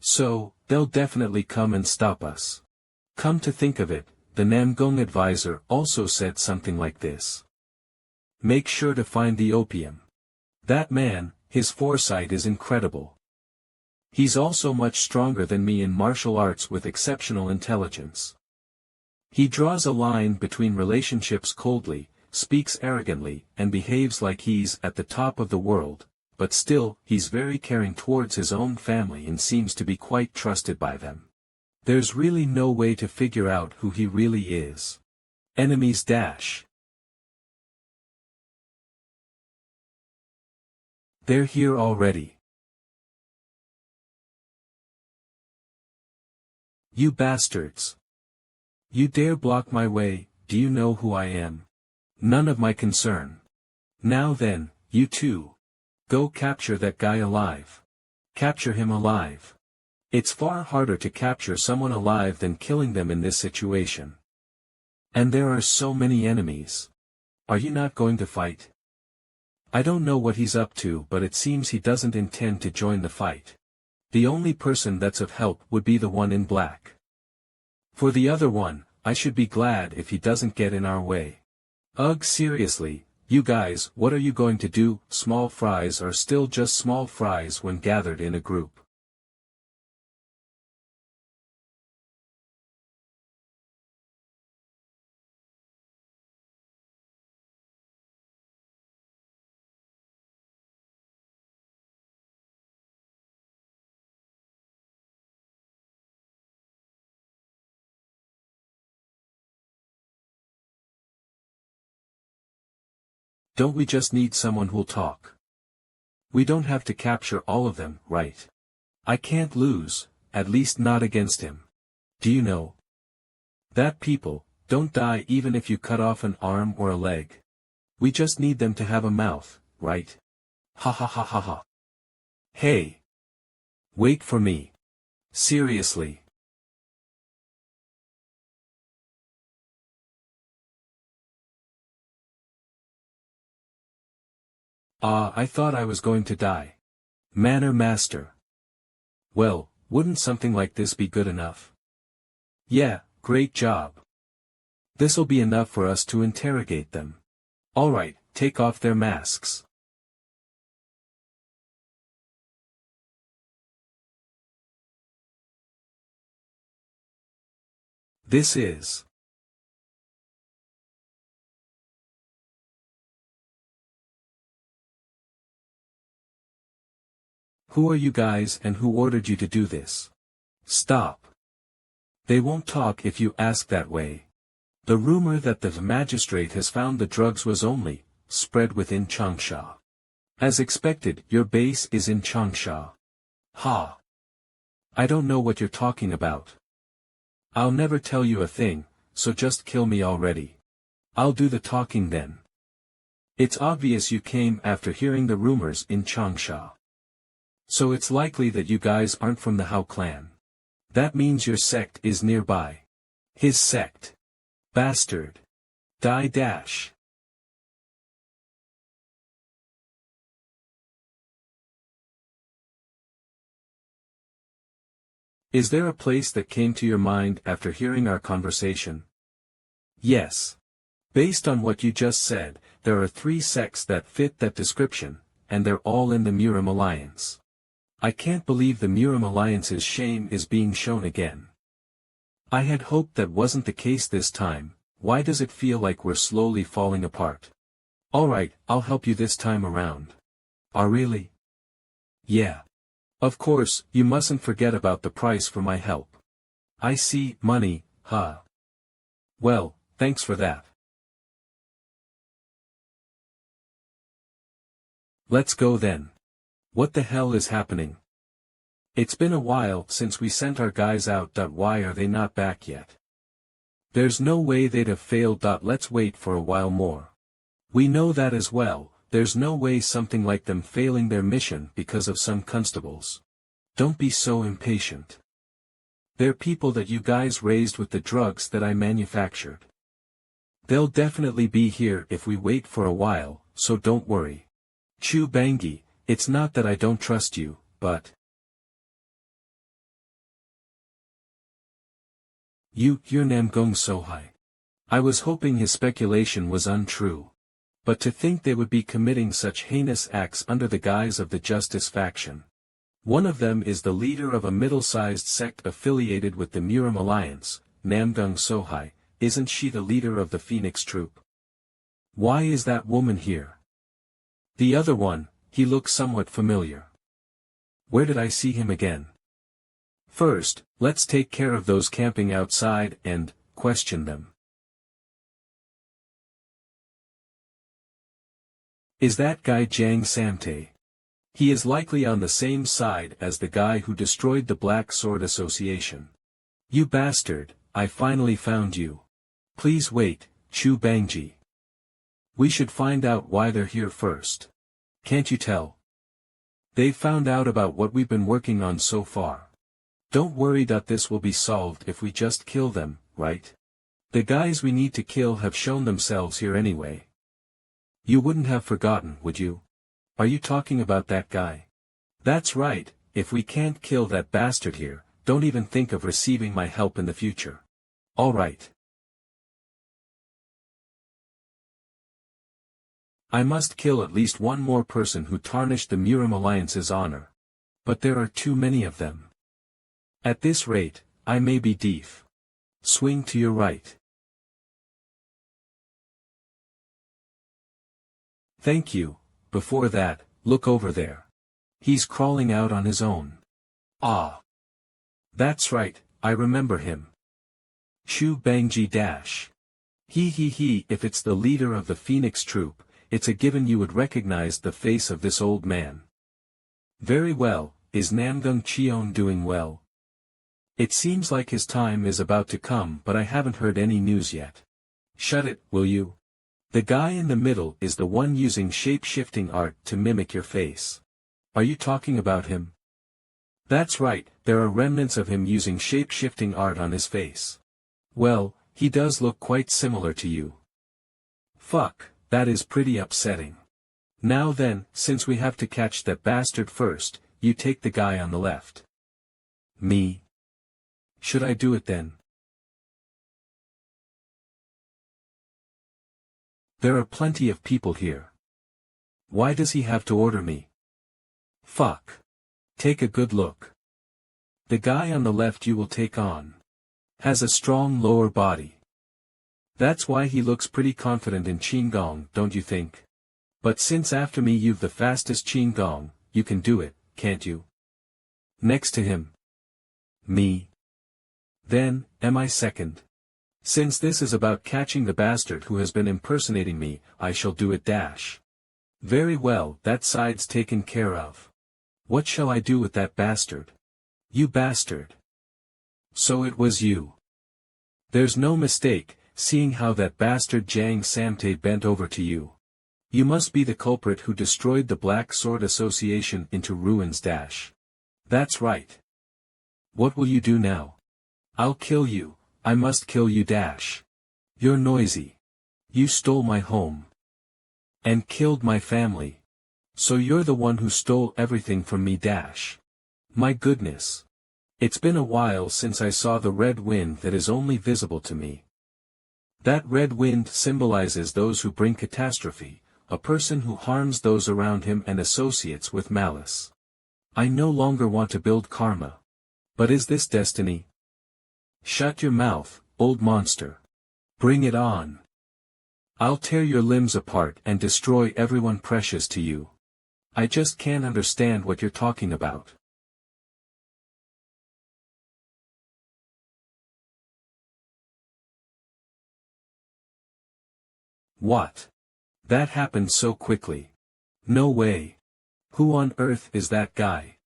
So, they'll definitely come and stop us. Come to think of it, the Namgung advisor also said something like this. Make sure to find the opium. That man, his foresight is incredible. He's also much stronger than me in martial arts with exceptional intelligence. He draws a line between relationships coldly, speaks arrogantly, and behaves like he's at the top of the world, but still, he's very caring towards his own family and seems to be quite trusted by them. There's really no way to figure out who he really is. Enemies dash. They're here already. You bastards. You dare block my way, do you know who I am? None of my concern. Now then, you two. Go capture that guy alive. Capture him alive. It's far harder to capture someone alive than killing them in this situation. And there are so many enemies. Are you not going to fight? I don't know what he's up to, but it seems he doesn't intend to join the fight. The only person that's of help would be the one in black. For the other one, I should be glad if he doesn't get in our way. Ugh, seriously, you guys, what are you going to do? Small fries are still just small fries when gathered in a group. Don't we just need someone who'll talk? We don't have to capture all of them, right? I can't lose, at least not against him. Do you know? That people don't die even if you cut off an arm or a leg. We just need them to have a mouth, right? Ha ha ha ha ha. Hey! Wait for me. Seriously. I thought I was going to die. Manor Master. Well, wouldn't something like this be good enough? Yeah, great job. This'll be enough for us to interrogate them. Alright, take off their masks. This is. Who are you guys and who ordered you to do this? Stop. They won't talk if you ask that way. The rumor that the magistrate has found the drugs was only spread within Changsha. As expected, your base is in Changsha. Ha. I don't know what you're talking about. I'll never tell you a thing, so just kill me already. I'll do the talking then. It's obvious you came after hearing the rumors in Changsha. So it's likely that you guys aren't from the Hao clan. That means your sect is nearby. His sect. Bastard. Die dash. Is there a place that came to your mind after hearing our conversation? Yes. Based on what you just said, there are 3 sects that fit that description, and they're all in the Murim Alliance. I can't believe the Murim Alliance's shame is being shown again. I had hoped that wasn't the case this time. why does it feel like we're slowly falling apart? Alright, I'll help you this time around. Really? Yeah. Of course, you mustn't forget about the price for my help. I see, money, huh? Well, thanks for that. Let's go then. What the hell is happening? It's been a while since we sent our guys out. Why are they not back yet? There's no way they'd have failed. Let's wait for a while more. We know that as well, there's no way something like them failing their mission because of some constables. Don't be so impatient. They're people that you guys raised with the drugs that I manufactured. They'll definitely be here if we wait for a while, so don't worry. Chu Bangi, it's not that I don't trust you, but... You're Namgung Sohai. I was hoping his speculation was untrue. But to think they would be committing such heinous acts under the guise of the Justice faction. One of them is the leader of a middle-sized sect affiliated with the Murim Alliance, Namgung Sohai. Isn't she the leader of the Phoenix Troop? Why is that woman here? The other one, he looks somewhat familiar. Where did I see him again? First, let's take care of those camping outside and question them. Is that guy Jiang Samte? He is likely on the same side as the guy who destroyed the Black Sword Association. You bastard, I finally found you. Please wait, Chu Bangji. We should find out why they're here first. Can't you tell? They've found out about what we've been working on so far. Don't worry, this will be solved if we just kill them, right? The guys we need to kill have shown themselves here anyway. You wouldn't have forgotten, would you? Are you talking about that guy? That's right, if we can't kill that bastard here, don't even think of receiving my help in the future. Alright. I must kill at least one more person who tarnished the Murim Alliance's honor. But there are too many of them. At this rate, I may be deaf. Swing to your right. Thank you. Before that, look over there. He's crawling out on his own. Ah. That's right, I remember him. Chu Bangji dash. He, if it's the leader of the Phoenix Troop, it's a given you would recognize the face of this old man. Very well, is Namgung Cheon doing well? It seems like his time is about to come, but I haven't heard any news yet. Shut it, will you? The guy in the middle is the one using shape-shifting art to mimic your face. Are you talking about him? That's right, there are remnants of him using shape-shifting art on his face. Well, he does look quite similar to you. Fuck, that is pretty upsetting. Now then, since we have to catch that bastard first, you take the guy on the left. Me? Should I do it then? There are plenty of people here. Why does he have to order me? Fuck. Take a good look. The guy on the left you will take on has a strong lower body. That's why he looks pretty confident in Qinggong, don't you think? But since after me you've the fastest Qinggong, you can do it, can't you? Next to him. Me. Then, am I second? Since this is about catching the bastard who has been impersonating me, I shall do it dash. Very well, that side's taken care of. What shall I do with that bastard? You bastard. So it was you. There's no mistake, seeing how that bastard Jiang Samte bent over to you. You must be the culprit who destroyed the Black Sword Association into ruins dash. That's right. What will you do now? I'll kill you, I must kill you dash. You're noisy. You stole my home. And killed my family. So you're the one who stole everything from me dash. My goodness. It's been a while since I saw the red wind that is only visible to me. That red wind symbolizes those who bring catastrophe, a person who harms those around him and associates with malice. I no longer want to build karma. But is this destiny? Shut your mouth, old monster. Bring it on. I'll tear your limbs apart and destroy everyone precious to you. I just can't understand what you're talking about. What? That happened so quickly. No way. Who on earth is that guy?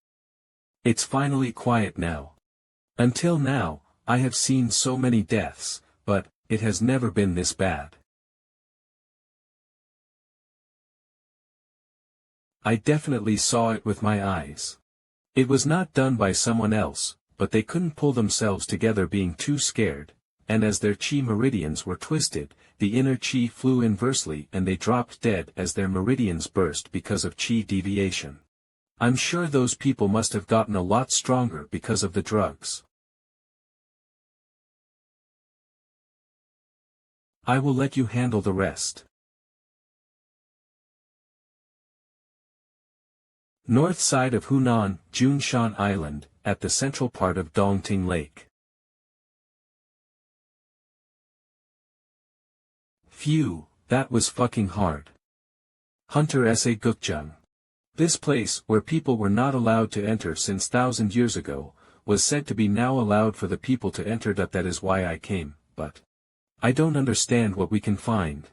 It's finally quiet now. Until now, I have seen so many deaths, but it has never been this bad. I definitely saw it with my eyes. It was not done by someone else, but they couldn't pull themselves together being too scared, and as their chi meridians were twisted, the inner chi flew inversely and they dropped dead as their meridians burst because of chi deviation. I'm sure those people must have gotten a lot stronger because of the drugs. I will let you handle the rest. North side of Hunan, Junshan Island, at the central part of Dongting Lake. Phew, that was fucking hard. Hunter S.A. Gukjung. This place, where people were not allowed to enter since 1,000 years ago, was said to be now allowed for the people to enter. That is why I came, but I don't understand what we can find.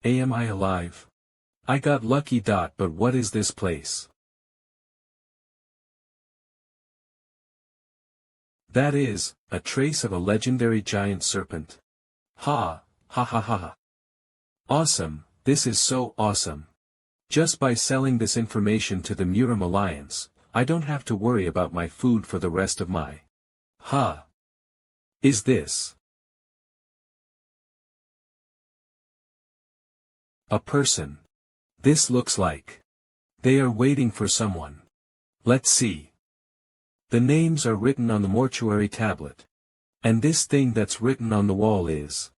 Am I alive? I got lucky. But what is this place? That is, a trace of a legendary giant serpent. Ha, ha ha ha ha. Awesome, this is so awesome. Just by selling this information to the Murim Alliance, I don't have to worry about my food for the rest of my. Ha. Is this a person? This looks like they are waiting for someone. Let's see. The names are written on the mortuary tablet. And this thing that's written on the wall is.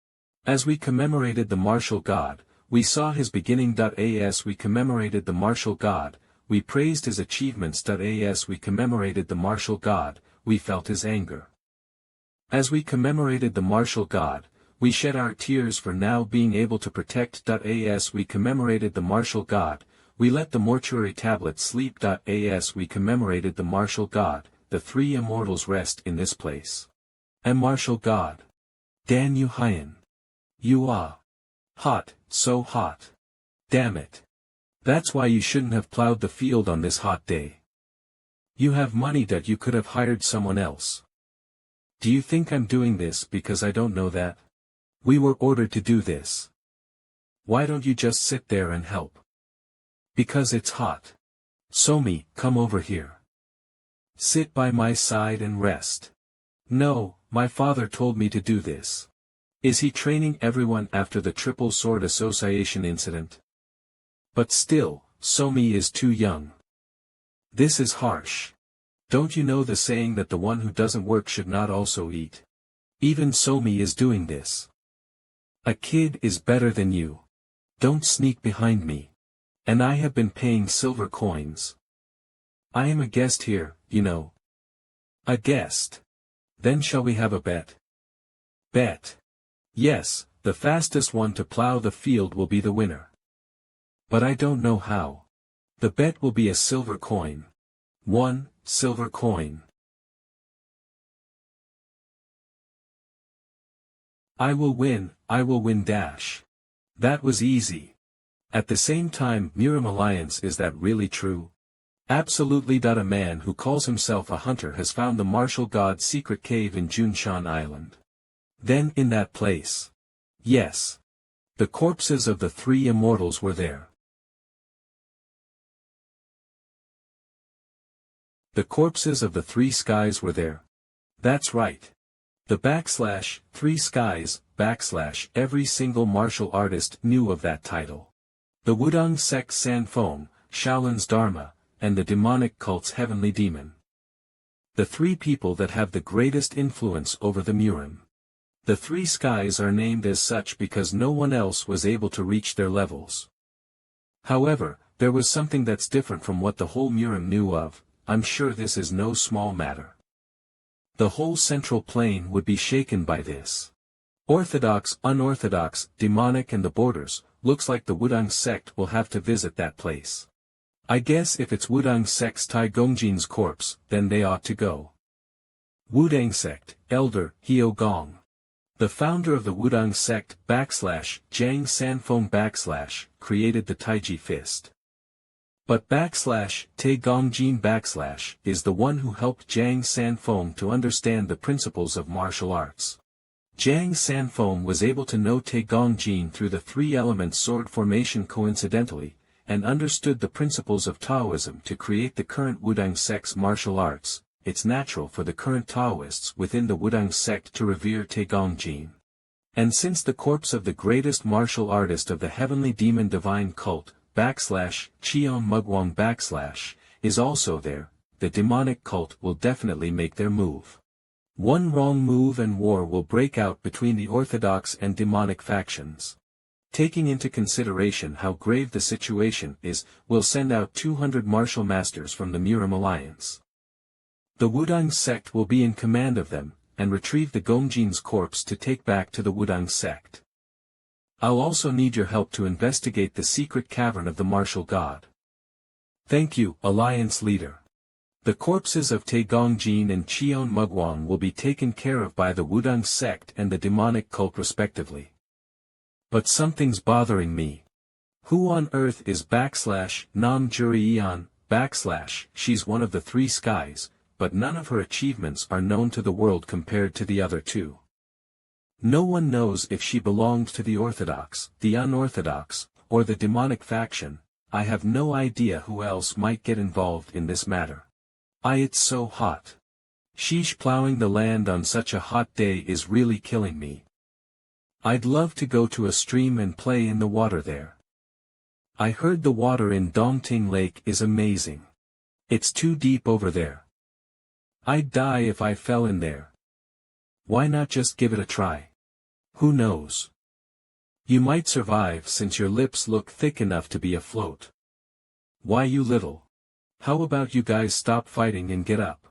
As we commemorated the martial god, we saw his beginning. As we commemorated the martial god, we praised his achievements. As we commemorated the martial god, we felt his anger. As we commemorated the martial god, we shed our tears for now being able to protect. As we commemorated the martial god, we let the mortuary tablet sleep. As we commemorated the martial god, the three immortals rest in this place. And martial god. Dan Yu Hyan. You are hot, so hot. Damn it. That's why you shouldn't have plowed the field on this hot day. You have money. You could have hired someone else. Do you think I'm doing this because I don't know that? We were ordered to do this. Why don't you just sit there and help? Because it's hot. Somi, come over here. Sit by my side and rest. No, my father told me to do this. Is he training everyone after the Triple Sword Association incident? But still, Somi is too young. This is harsh. Don't you know the saying that the one who doesn't work should not also eat? Even Somi is doing this. A kid is better than you. Don't sneak behind me. And I have been paying silver coins. I am a guest here, you know. A guest. Then shall we have a bet? Bet. Yes, the fastest one to plow the field will be the winner. But I don't know how. The bet will be a silver coin. 1 silver coin. I will win. Dash. That was easy. At the same time, Murim Alliance, is that really true? Absolutely. A man who calls himself a hunter has found the martial god's secret cave in Junshan Island. Then in that place. Yes. The corpses of the three immortals were there. The corpses of the three skies were there. That's right. The /3 skies, every single martial artist knew of that title. The Wudang sect's Sanfeng, Shaolin's Dharma, and the demonic cult's heavenly demon. The three people that have the greatest influence over the Murim. The three skies are named as such because no one else was able to reach their levels. However, there was something that's different from what the whole Murim knew of. I'm sure this is no small matter. The whole central plain would be shaken by this. Orthodox, unorthodox, demonic and the borders, looks like the Wudang sect will have to visit that place. I guess if it's Wudang sect's Tai Gongjin's corpse, then they ought to go. Wudang sect, Elder, Hyo Gong. The founder of the Wudang sect, Jiang Sanfeng created the Taiji fist. But Tai Gongjin is the one who helped Jiang Sanfeng to understand the principles of martial arts. Jiang Sanfeng was able to know Tai Gongjin through the three-element sword formation coincidentally, and understood the principles of Taoism to create the current Wudang sect's martial arts. It's natural for the current Taoists within the Wudang sect to revere Tai Gongjin. And since the corpse of the greatest martial artist of the heavenly demon divine cult, Cheon Mugwang is also there, the demonic cult will definitely make their move. One wrong move and war will break out between the orthodox and demonic factions. Taking into consideration how grave the situation is, we'll send out 200 martial masters from the Murim alliance. The Wudang sect will be in command of them, and retrieve the Gongjin's corpse to take back to the Wudang sect. I'll also need your help to investigate the secret cavern of the martial god. Thank you, Alliance Leader. The corpses of Tai Gongjin and Cheon Mugwang will be taken care of by the Wudang sect and the demonic cult respectively. But something's bothering me. Who on earth is Nam Jurian, she's one of the three skies, but none of her achievements are known to the world compared to the other two. No one knows if she belonged to the Orthodox, the Unorthodox, or the demonic faction. I have no idea who else might get involved in this matter. It's so hot. Sheesh, plowing the land on such a hot day is really killing me. I'd love to go to a stream and play in the water there. I heard the water in Dongting Lake is amazing. It's too deep over there. I'd die if I fell in there. Why not just give it a try? Who knows? You might survive since your lips look thick enough to be afloat. Why you little? How about you guys stop fighting and get up?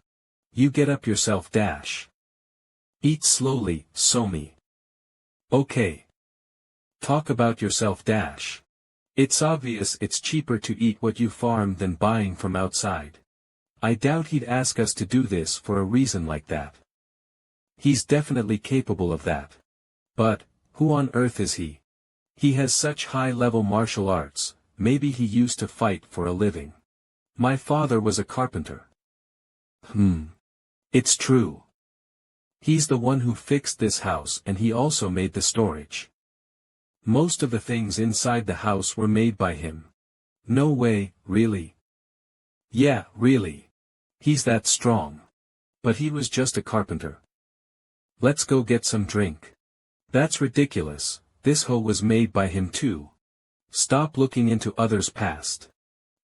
You get up yourself. Eat slowly, Somi. Okay. Talk about yourself. It's obvious it's cheaper to eat what you farm than buying from outside. I doubt he'd ask us to do this for a reason like that. He's definitely capable of that. But, who on earth is he? He has such high-level martial arts, maybe he used to fight for a living. My father was a carpenter. It's true. He's the one who fixed this house and he also made the storage. Most of the things inside the house were made by him. No way, really? Yeah, really. He's that strong. But he was just a carpenter. Let's go get some drink. That's ridiculous, this hoe was made by him too. Stop looking into others' past.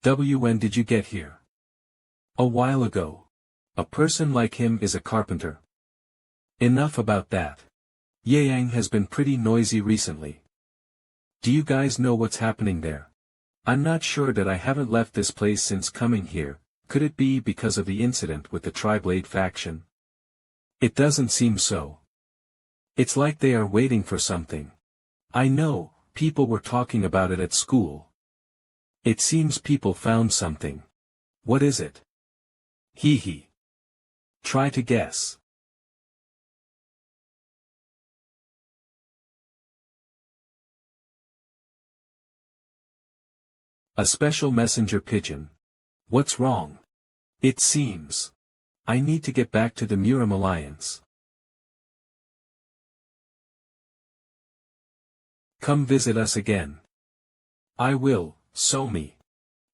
When did you get here? A while ago. A person like him is a carpenter. Enough about that. Yang has been pretty noisy recently. Do you guys know what's happening there? I'm not sure that I haven't left this place since coming here. Could it be because of the incident with the Tri-Blade faction? It doesn't seem so. It's like they are waiting for something. I know, people were talking about it at school. It seems people found something. What is it? Hee. Try to guess. A special messenger pigeon. What's wrong? It seems. I need to get back to the Murim Alliance. Come visit us again. I will, Somi.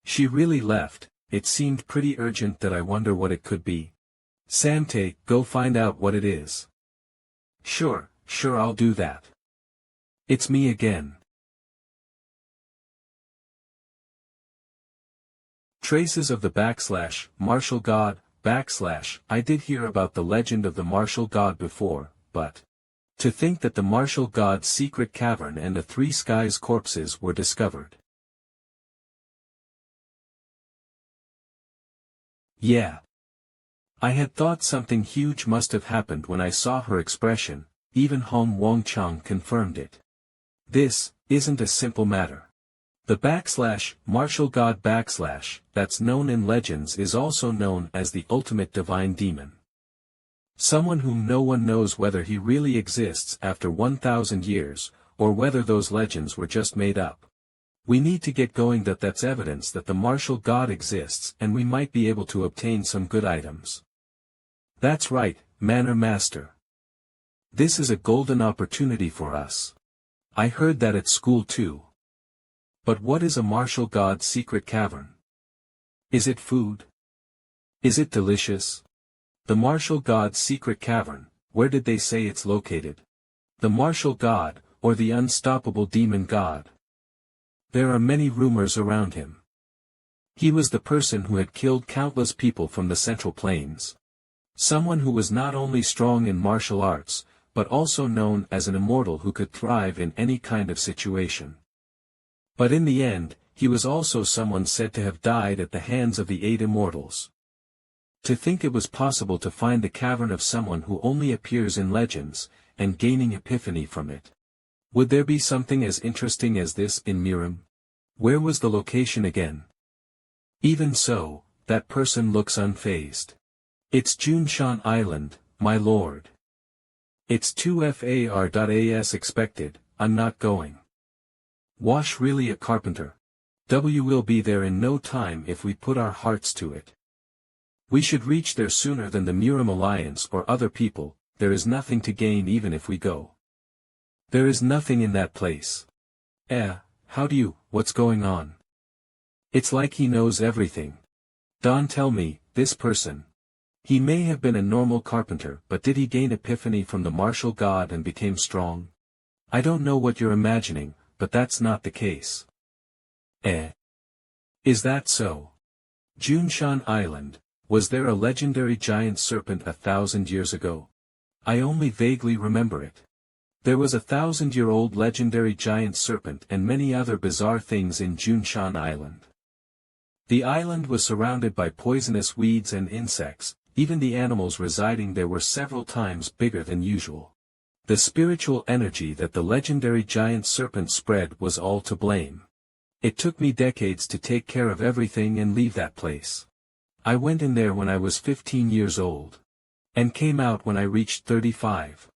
She really left, it seemed pretty urgent that I wonder what it could be. Sante, go find out what it is. Sure I'll do that. It's me again. Traces of the martial god, I did hear about the legend of the martial god before, but to think that the martial god's secret cavern and the three skies corpses were discovered. Yeah. I had thought something huge must have happened when I saw her expression, even Hong Wong-chang confirmed it. This isn't a simple matter. The martial god that's known in legends is also known as the ultimate divine demon. Someone whom no one knows whether he really exists after 1,000 years, or whether those legends were just made up. We need to get going. That's evidence that the martial god exists, and we might be able to obtain some good items. That's right, Manor Master. This is a golden opportunity for us. I heard that at school too. But what is a martial god's secret cavern? Is it food? Is it delicious? The martial god's secret cavern, where did they say it's located? The martial god, or the unstoppable demon god? There are many rumors around him. He was the person who had killed countless people from the Central Plains. Someone who was not only strong in martial arts, but also known as an immortal who could thrive in any kind of situation. But in the end, he was also someone said to have died at the hands of the 8 immortals. To think it was possible to find the cavern of someone who only appears in legends, and gaining epiphany from it. Would there be something as interesting as this in Miram? Where was the location again? Even so, that person looks unfazed. It's Junshan Island, my lord. It's 2FAR.AS expected, I'm not going. Wash really a carpenter. Will be there in no time if we put our hearts to it. We should reach there sooner than the Miram Alliance or other people. There is nothing to gain even if we go. There is nothing in that place. What's going on? It's like he knows everything. Don, tell me, this person. He may have been a normal carpenter, but did he gain epiphany from the martial god and became strong? I don't know what you're imagining, but that's not the case. Is that so? Junshan Island, was there a legendary giant serpent 1,000 years ago? I only vaguely remember it. There was a 1,000-year-old legendary giant serpent and many other bizarre things in Junshan Island. The island was surrounded by poisonous weeds and insects, even the animals residing there were several times bigger than usual. The spiritual energy that the legendary giant serpent spread was all to blame. It took me decades to take care of everything and leave that place. I went in there when I was 15 years old. And came out when I reached 35.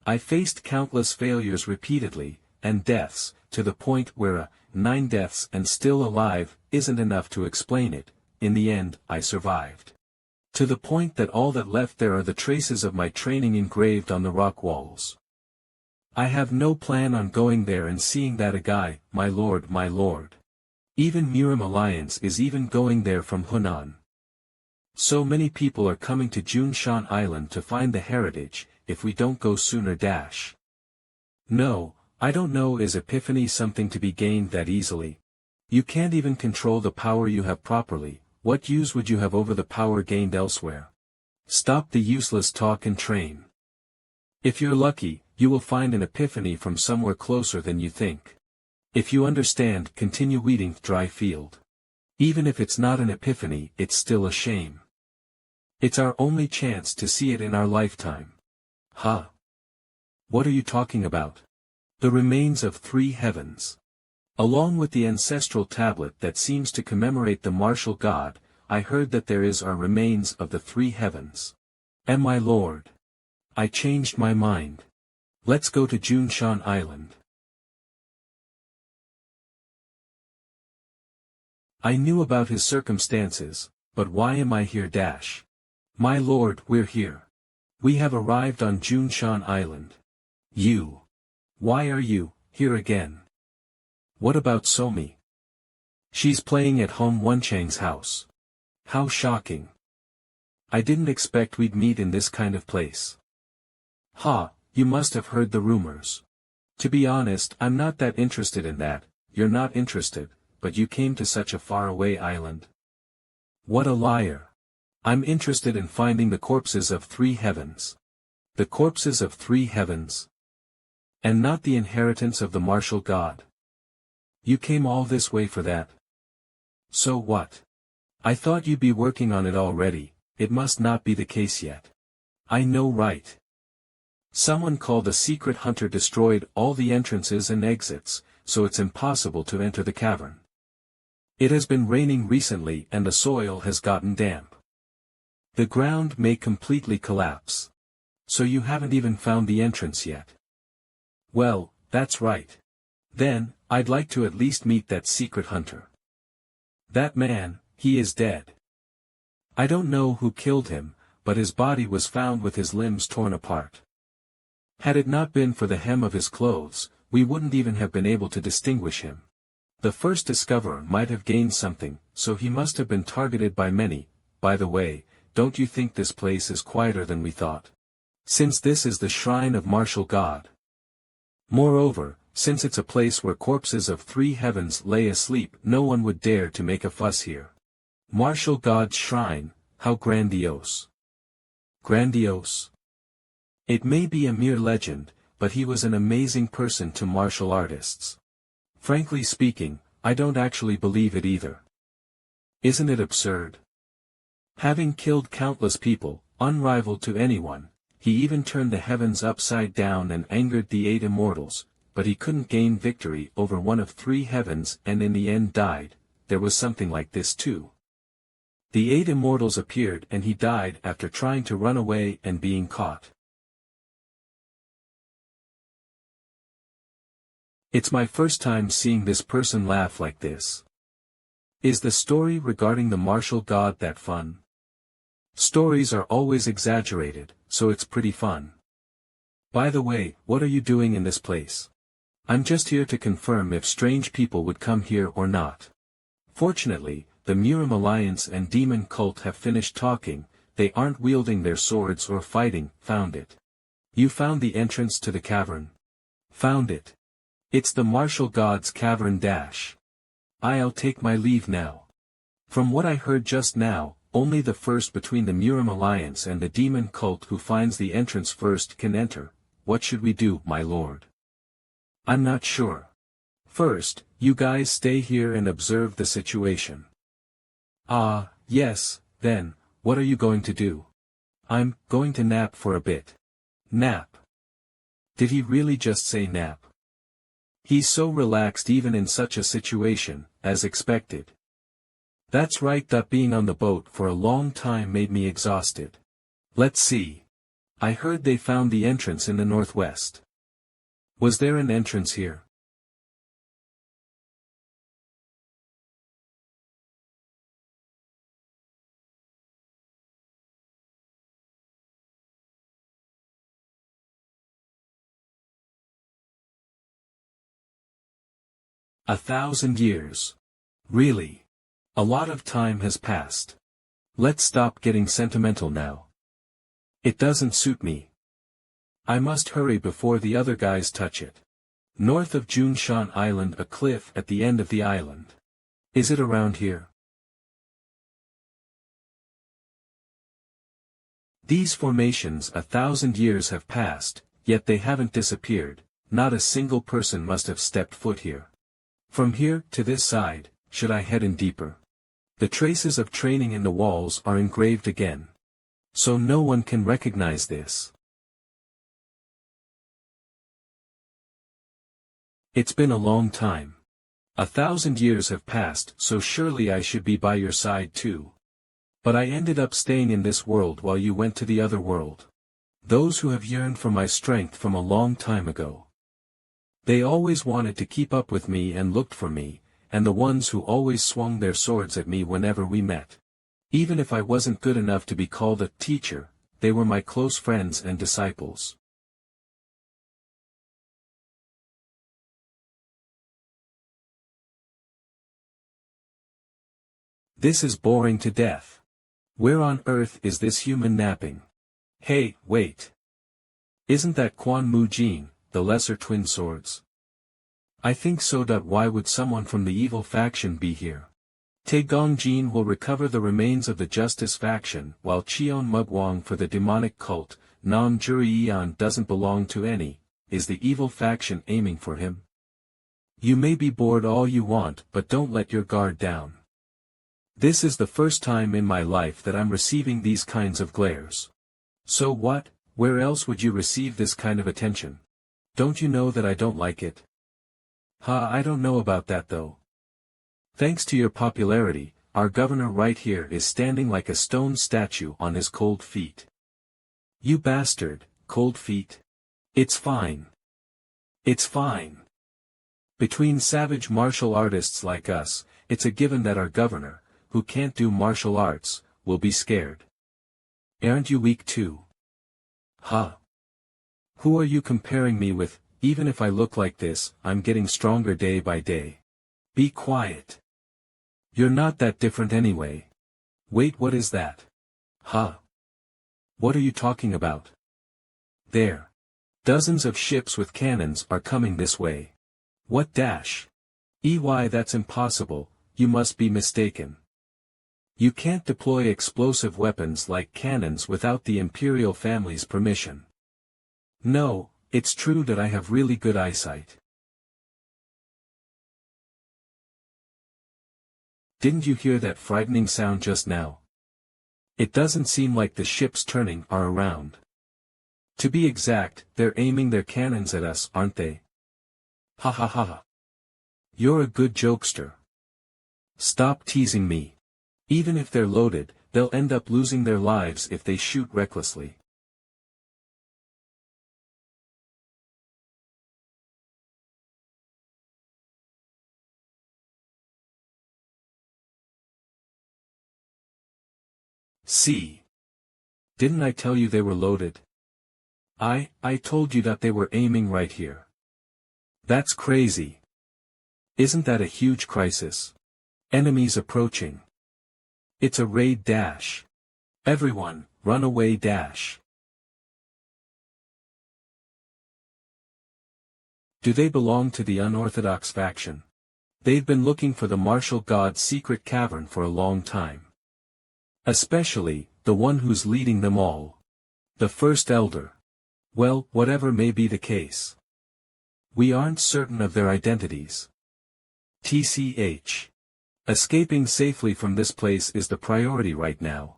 I faced countless failures repeatedly, and deaths, to the point where 9 deaths and still alive isn't enough to explain it. In the end, I survived. To the point that all that left there are the traces of my training engraved on the rock walls. I have no plan on going there and seeing that a guy, my lord, my lord. Even Miram Alliance is even going there from Hunan. So many people are coming to Junshan Island to find the heritage, if we don't go sooner. No, I don't know. Is epiphany something to be gained that easily? You can't even control the power you have properly. What use would you have over the power gained elsewhere? Stop the useless talk and train. If you're lucky, you will find an epiphany from somewhere closer than you think. If you understand, continue weeding dry field. Even if it's not an epiphany, it's still a shame. It's our only chance to see it in our lifetime. What are you talking about? The remains of 3 heavens. Along with the ancestral tablet that seems to commemorate the martial god, I heard that there are remains of the 3 heavens. And my lord. I changed my mind. Let's go to Junshan Island. I knew about his circumstances, but why am I here? My lord, we're here. We have arrived on Junshan Island. You. Why are you here again? What about Somi? She's playing at Hong Wenchang's house. How shocking. I didn't expect we'd meet in this kind of place. You must have heard the rumors. To be honest, I'm not that interested in that. You're not interested, but you came to such a faraway island. What a liar. I'm interested in finding the corpses of 3 heavens. The corpses of 3 heavens. And not the inheritance of the martial god. You came all this way for that. So what? I thought you'd be working on it already. It must not be the case yet. I know, right? Someone called a secret hunter destroyed all the entrances and exits, so it's impossible to enter the cavern. It has been raining recently and the soil has gotten damp. The ground may completely collapse. So you haven't even found the entrance yet. Well, that's right. Then, I'd like to at least meet that secret hunter. That man, he is dead. I don't know who killed him, but his body was found with his limbs torn apart. Had it not been for the hem of his clothes, we wouldn't even have been able to distinguish him. The first discoverer might have gained something, so he must have been targeted by many. By the way, don't you think this place is quieter than we thought? Since this is the shrine of martial god. Moreover, since it's a place where corpses of 3 heavens lay asleep, no one would dare to make a fuss here. Martial god's shrine, how grandiose. Grandiose? It may be a mere legend, but he was an amazing person to martial artists. Frankly speaking, I don't actually believe it either. Isn't it absurd? Having killed countless people, unrivaled to anyone, he even turned the heavens upside down and angered the 8 immortals, but he couldn't gain victory over one of 3 heavens and in the end died. There was something like this too. The 8 immortals appeared and he died after trying to run away and being caught. It's my first time seeing this person laugh like this. Is the story regarding the martial god that fun? Stories are always exaggerated, so it's pretty fun. By the way, what are you doing in this place? I'm just here to confirm if strange people would come here or not. Fortunately, the Murim Alliance and Demon Cult have finished talking. They aren't wielding their swords or fighting. Found it. You found the entrance to the cavern? Found it. It's the martial god's cavern dash. I'll take my leave now. From what I heard just now, only the first between the Murim Alliance and the Demon Cult who finds the entrance first can enter. What should we do, my lord? I'm not sure. First, you guys stay here and observe the situation. Ah, yes, then, what are you going to do? I'm going to nap for a bit. Nap. Did he really just say nap? He's so relaxed even in such a situation, as expected. That's right, that being on the boat for a long time made me exhausted. Let's see. I heard they found the entrance in the northwest. Was there an entrance here? A 1,000 years. Really? A lot of time has passed. Let's stop getting sentimental now. It doesn't suit me. I must hurry before the other guys touch it. North of Junshan Island, a cliff at the end of the island. Is it around here? These formations 1,000 years have passed, yet they haven't disappeared. Not a single person must have stepped foot here. From here to this side, should I head in deeper? The traces of training in the walls are engraved again. So no one can recognize this. It's been a long time. 1,000 years have passed, so surely I should be by your side too. But I ended up staying in this world while you went to the other world. Those who have yearned for my strength from a long time ago. They always wanted to keep up with me and looked for me, and the ones who always swung their swords at me whenever we met. Even if I wasn't good enough to be called a teacher, they were my close friends and disciples. This is boring to death. Where on earth is this human napping? Hey, wait. Isn't that Quan Mu Jin, the lesser twin swords? I think so. Why would someone from the evil faction be here? Tae Gong Jin will recover the remains of the justice faction, while Cheon Mugwang for the demonic cult. Nam Jurian doesn't belong to any. Is the evil faction aiming for him? You may be bored all you want, but don't let your guard down. This is the first time in my life that I'm receiving these kinds of glares. So what, where else would you receive this kind of attention? Don't you know that I don't like it? I don't know about that though. Thanks to your popularity, our governor right here is standing like a stone statue on his cold feet. You bastard, cold feet. It's fine. It's fine. Between savage martial artists like us, it's a given that our governor, who can't do martial arts, will be scared. Aren't you weak too? Who are you comparing me with? Even if I look like this, I'm getting stronger day by day. Be quiet. You're not that different anyway. Wait, what is that? What are you talking about? There. Dozens of ships with cannons are coming this way. What dash? That's impossible, you must be mistaken. You can't deploy explosive weapons like cannons without the imperial family's permission. No, it's true that I have really good eyesight. Didn't you hear that frightening sound just now? It doesn't seem like the ships turning are around. To be exact, they're aiming their cannons at us, aren't they? You're a good jokester. Stop teasing me. Even if they're loaded, they'll end up losing their lives if they shoot recklessly. See? Didn't I tell you they were loaded? I told you that they were aiming right here. That's crazy. Isn't that a huge crisis? Enemies approaching. It's a raid dash. Everyone, run away dash. Do they belong to the Unorthodox faction? They've been looking for the martial god's secret cavern for a long time. Especially, the one who's leading them all. The first elder. Well, whatever may be the case. We aren't certain of their identities. TCH. Escaping safely from this place is the priority right now.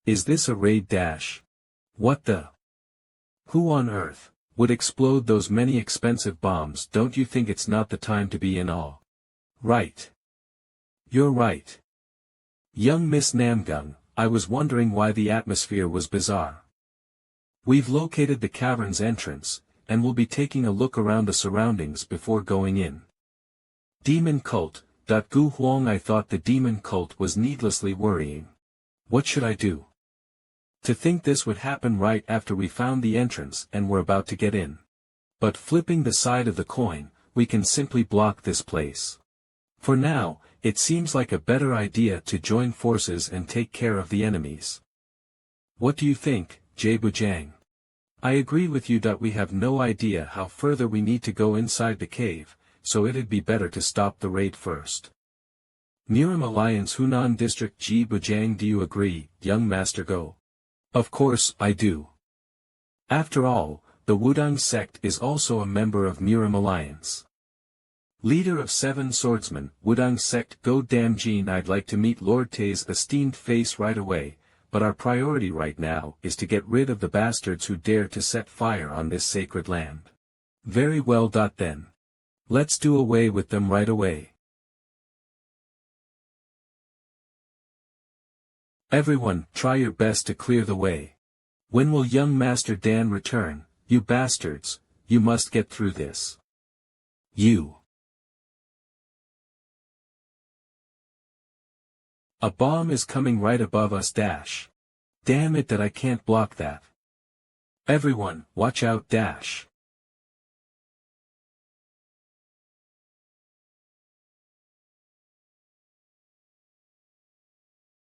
Is this a raid dash? What the? Who on earth would explode those many expensive bombs? Don't you think it's not the time to be in awe? Right. You're right. Young Miss Namgung, I was wondering why the atmosphere was bizarre. We've located the cavern's entrance, and we'll be taking a look around the surroundings before going in. Demon cult. Gu Huang, I thought the demon cult was needlessly worrying. What should I do? To think this would happen right after we found the entrance and were about to get in. But flipping the side of the coin, we can simply block this place. For now, it seems like a better idea to join forces and take care of the enemies. What do you think, Jie Bujang? I agree with you that we have no idea how further we need to go inside the cave, so it'd be better to stop the raid first. Miram Alliance Hunan District Jie Bujang, do you agree, young Master Go? Of course, I do. After all, the Wudang sect is also a member of Miram Alliance. Leader of 7 swordsmen, Wudang sect Go Damjin, I'd like to meet Lord Tay's esteemed face right away, but our priority right now is to get rid of the bastards who dare to set fire on this sacred land. Very well. Then. Let's do away with them right away. Everyone, try your best to clear the way. When will young Master Dan return? You bastards, you must get through this. You. A bomb is coming right above us dash. Damn it that I can't block that. Everyone, watch out dash.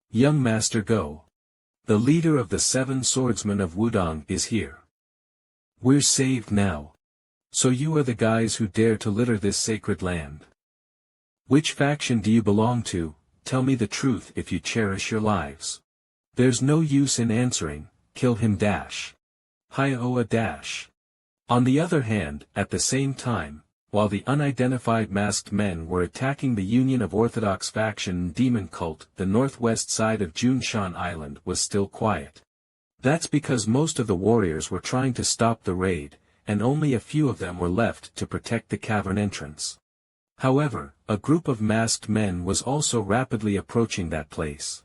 Young Master Go. The leader of the 7 swordsmen of Wudang is here. We're saved now. So you are the guys who dare to litter this sacred land. Which faction do you belong to? Tell me the truth if you cherish your lives. There's no use in answering, kill him dash. Hi-oa dash. On the other hand, at the same time, while the unidentified masked men were attacking the Union of Orthodox faction demon cult. The northwest side of Junshan Island was still quiet. That's because most of the warriors were trying to stop the raid, and only a few of them were left to protect the cavern entrance. However, a group of masked men was also rapidly approaching that place.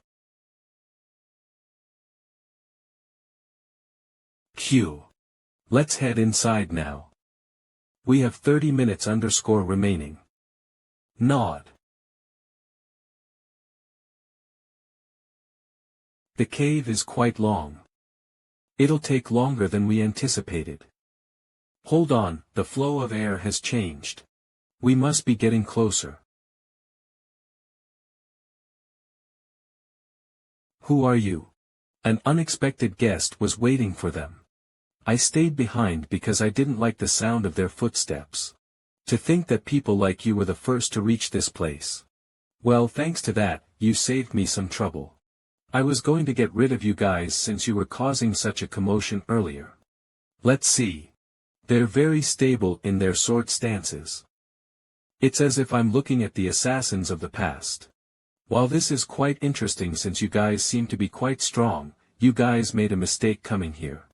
Q. Let's head inside now. We have 30 minutes remaining. Nod. The cave is quite long. It'll take longer than we anticipated. Hold on, the flow of air has changed. We must be getting closer. Who are you? An unexpected guest was waiting for them. I stayed behind because I didn't like the sound of their footsteps. To think that people like you were the first to reach this place. Well, thanks to that, you saved me some trouble. I was going to get rid of you guys since you were causing such a commotion earlier. Let's see. They're very stable in their sword stances. It's as if I'm looking at the assassins of the past. While this is quite interesting since you guys seem to be quite strong, you guys made a mistake coming here.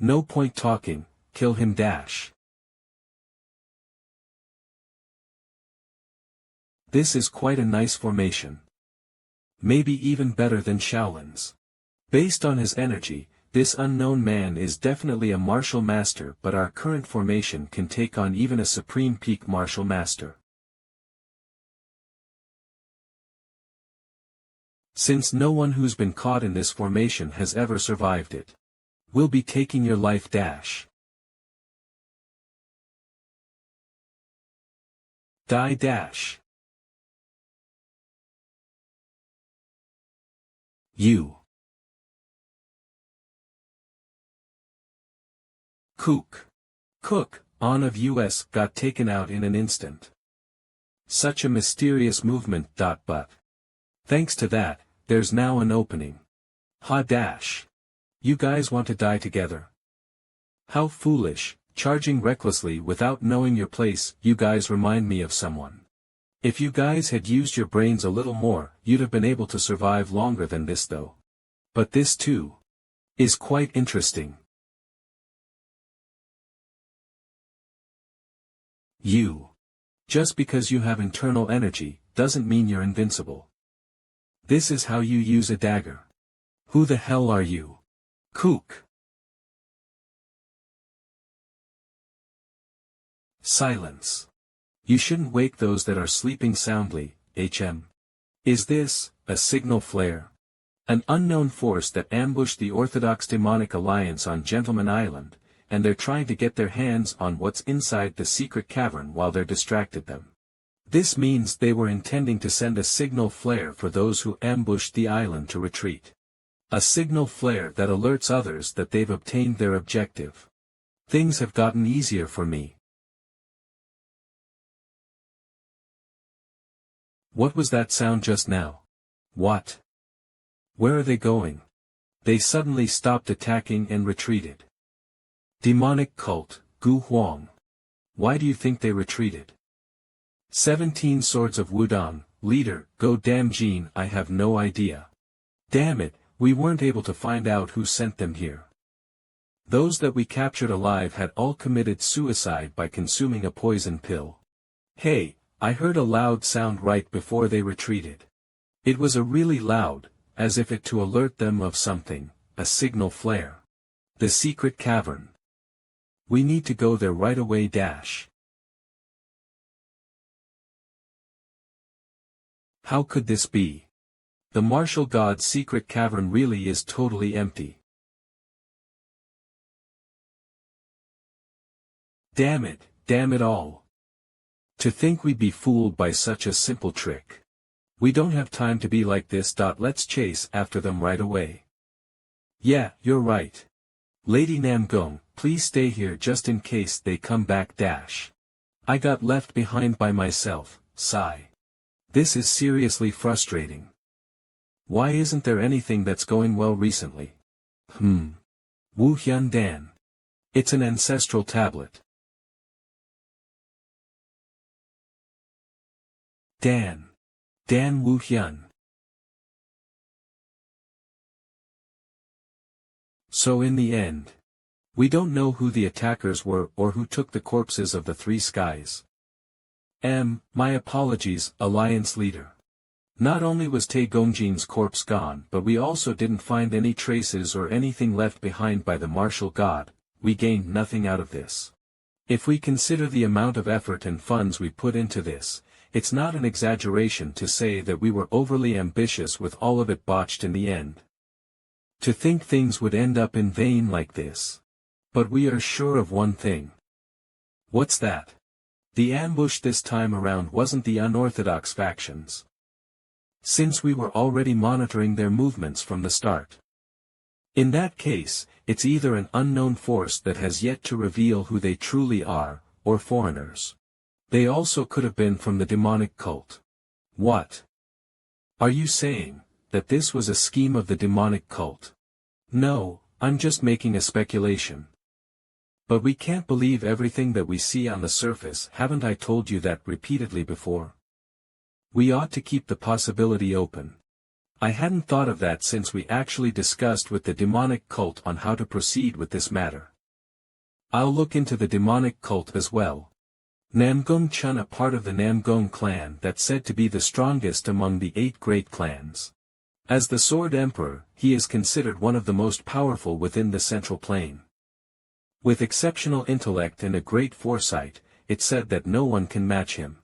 No point talking, kill him dash. This is quite a nice formation. Maybe even better than Shaolin's. Based on his energy, this unknown man is definitely a martial master, but our current formation can take on even a supreme peak martial master. Since no one who's been caught in this formation has ever survived it. We'll be taking your life dash. Die dash. You. Cook, on of US got taken out in an instant. Such a mysterious movement. But. Thanks to that, there's now an opening. Ha dash. You guys want to die together? How foolish, charging recklessly without knowing your place. You guys remind me of someone. If you guys had used your brains a little more, you'd have been able to survive longer than this though. But this too is quite interesting. You. Just because you have internal energy, doesn't mean you're invincible. This is how you use a dagger. Who the hell are you? Kook. Silence. You shouldn't wake those that are sleeping soundly, HM. Is this a signal flare? An unknown force that ambushed the Orthodox demonic alliance on Gentleman Island, and they're trying to get their hands on what's inside the secret cavern while they're distracted them. This means they were intending to send a signal flare for those who ambushed the island to retreat. A signal flare that alerts others that they've obtained their objective. Things have gotten easier for me. What was that sound just now? What? Where are they going? They suddenly stopped attacking and retreated. Demonic cult, Gu Huang. Why do you think they retreated? 17 Swords of Wudong, leader, go damn Jean. I have no idea. Damn it, we weren't able to find out who sent them here. Those that we captured alive had all committed suicide by consuming a poison pill. Hey, I heard a loud sound right before they retreated. It was a really loud, as if it to alert them of something, a signal flare. The secret cavern. We need to go there right away dash. How could this be? The martial god's secret cavern really is totally empty. Damn it all. To think we'd be fooled by such a simple trick. We don't have time to be like this. Let's chase after them right away. Yeah, you're right. Lady Namgong, please stay here just in case they come back dash. I got left behind by myself, sigh. This is seriously frustrating. Why isn't there anything that's going well recently? Wu Hyun Dan. It's an ancestral tablet. Dan Woo-hyun. So in the end, we don't know who the attackers were or who took the corpses of the three skies. My apologies, Alliance leader. Not only was Tae Gongjin's corpse gone, but we also didn't find any traces or anything left behind by the martial god. We gained nothing out of this. If we consider the amount of effort and funds we put into this, it's not an exaggeration to say that we were overly ambitious with all of it botched in the end. To think things would end up in vain like this. But we are sure of one thing. What's that? The ambush this time around wasn't the unorthodox factions. Since we were already monitoring their movements from the start. In that case, it's either an unknown force that has yet to reveal who they truly are, or foreigners. They also could have been from the demonic cult. What? Are you saying that this was a scheme of the demonic cult? No, I'm just making a speculation. But we can't believe everything that we see on the surface. Haven't I told you that repeatedly before? We ought to keep the possibility open. I hadn't thought of that since we actually discussed with the demonic cult on how to proceed with this matter. I'll look into the demonic cult as well. Namgung-chun, a part of the Namgung clan that's said to be the strongest among the 8 great clans. As the Sword Emperor, he is considered one of the most powerful within the Central Plain. With exceptional intellect and a great foresight, it's said that no one can match him.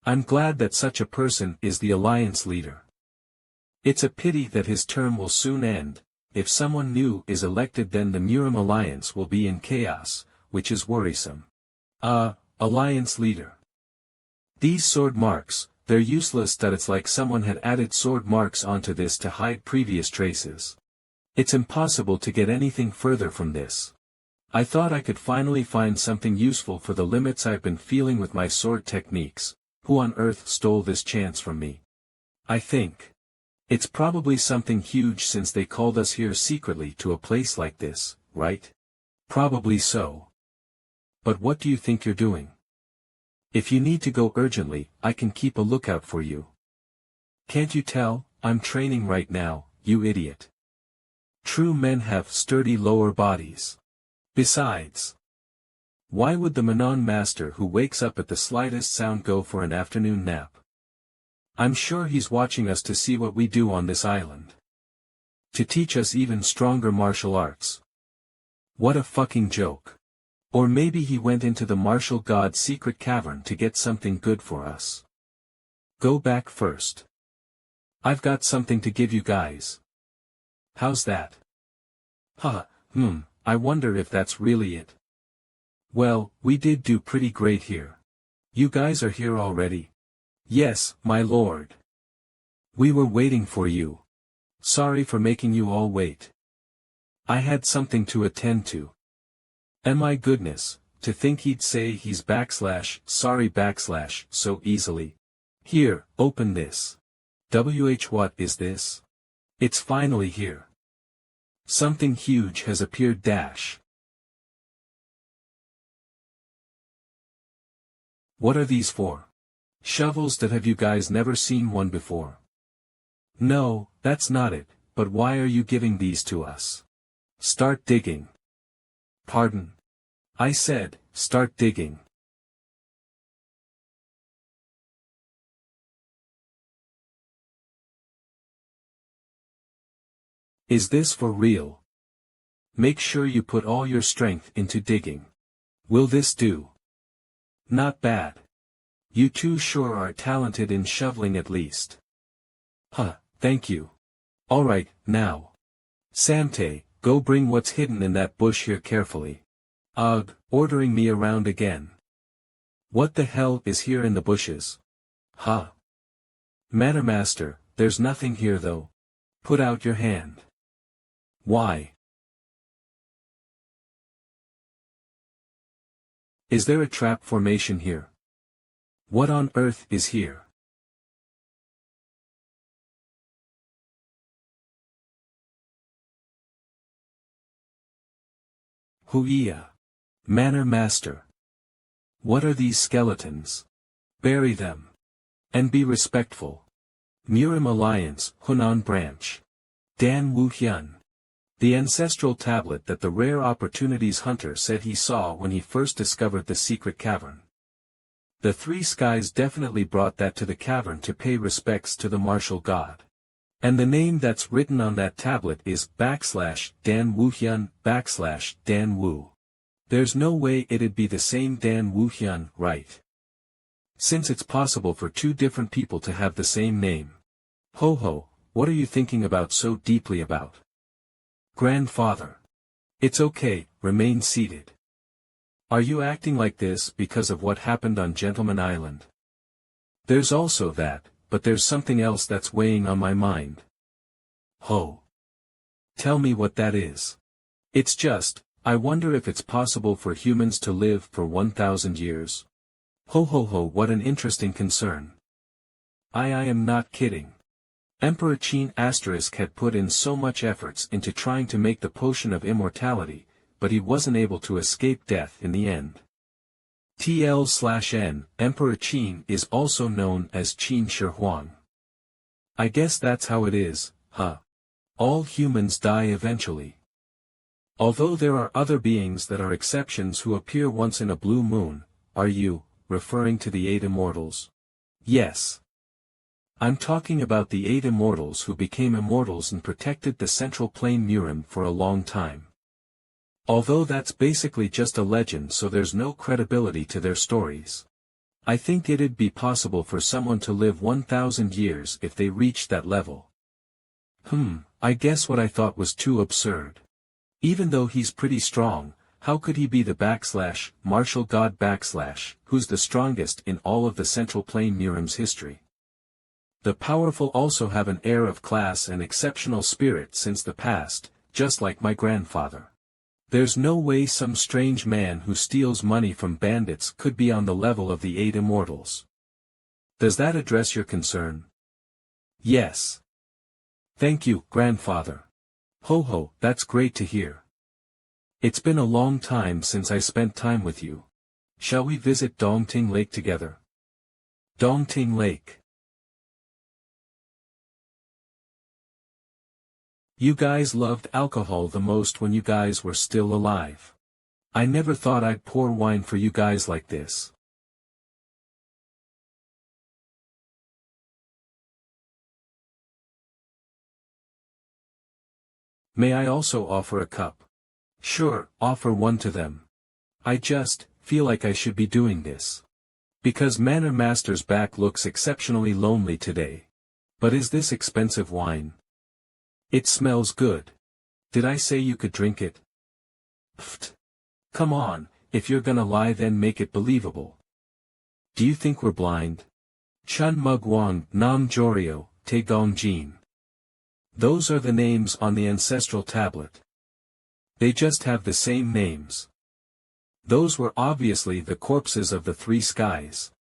I'm glad that such a person is the alliance leader. It's a pity that his term will soon end. If someone new is elected, then the Murim alliance will be in chaos, which is worrisome. Alliance leader. These sword marks, they're useless. That it's like someone had added sword marks onto this to hide previous traces. It's impossible to get anything further from this. I thought I could finally find something useful for the limits I've been feeling with my sword techniques. Who on earth stole this chance from me? I think it's probably something huge, since they called us here secretly to a place like this, right? Probably so. But what do you think you're doing? If you need to go urgently, I can keep a lookout for you. Can't you tell? I'm training right now, you idiot. True men have sturdy lower bodies. Besides, why would the Manon master who wakes up at the slightest sound go for an afternoon nap? I'm sure he's watching us to see what we do on this island. To teach us even stronger martial arts. What a fucking joke. Or maybe he went into the martial god's secret cavern to get something good for us. Go back first. I've got something to give you guys. How's that? I wonder if that's really it. Well, we did do pretty great here. You guys are here already? Yes, my lord. We were waiting for you. Sorry for making you all wait. I had something to attend to. And my goodness, to think he'd say he's /sorry/ so easily. Here, open this. What is this? It's finally here. Something huge has appeared. What are these for? Shovels? That have you guys never seen one before? No, that's not it, but why are you giving these to us? Start digging. Pardon? I said, start digging. Is this for real? Make sure you put all your strength into digging. Will this do? Not bad. You two sure are talented in shoveling at least. Thank you. Alright, now. Samtae, go bring what's hidden in that bush here carefully. Ugh, ordering me around again. What the hell is here in the bushes? Manor master, there's nothing here though. Put out your hand. Why? Is there a trap formation here? What on earth is here? Huia. Manor master. What are these skeletons? Bury them. And be respectful. Murim Alliance, Hunan Branch. Dan Wu Hyun. The ancestral tablet that the rare opportunities hunter said he saw when he first discovered the secret cavern. The three skies definitely brought that to the cavern to pay respects to the martial god. And the name that's written on that tablet is /Dan Wu Hyun /Dan Wu. There's no way it'd be the same Dan Wu Hyun, right? Since it's possible for two different people to have the same name. Ho ho, what are you thinking about so deeply about? Grandfather. It's okay, remain seated. Are you acting like this because of what happened on Gentleman Island? There's also that, but there's something else that's weighing on my mind. Ho. Tell me what that is. It's just, I wonder if it's possible for humans to live for 1,000 years. Ho ho ho, what an interesting concern. I am not kidding. Emperor Qin * had put in so much efforts into trying to make the potion of immortality, but he wasn't able to escape death in the end. TL/N, Emperor Qin is also known as Qin Shi Huang. I guess that's how it is, huh? All humans die eventually. Although there are other beings that are exceptions who appear once in a blue moon, are you referring to the 8 immortals? Yes. I'm talking about the 8 immortals who became immortals and protected the central plane Murim for a long time. Although that's basically just a legend, so there's no credibility to their stories. I think it'd be possible for someone to live 1,000 years if they reached that level. I guess what I thought was too absurd. Even though he's pretty strong, how could he be the martial god who's the strongest in all of the central plane Murim's history? The powerful also have an air of class and exceptional spirit since the past, just like my grandfather. There's no way some strange man who steals money from bandits could be on the level of the 8 immortals. Does that address your concern? Yes. Thank you, grandfather. Ho ho, that's great to hear. It's been a long time since I spent time with you. Shall we visit Dongting Lake together? Dongting Lake. You guys loved alcohol the most when you guys were still alive. I never thought I'd pour wine for you guys like this. May I also offer a cup? Sure, offer one to them. I just feel like I should be doing this. Because Manor Master's back looks exceptionally lonely today. But is this expensive wine? It smells good. Did I say you could drink it? Pfft. Come on, if you're gonna lie then make it believable. Do you think we're blind? Chun Mug Wang, Nam Jorio, Te Gong Jin. Those are the names on the ancestral tablet. They just have the same names. Those were obviously the corpses of the 3 skies.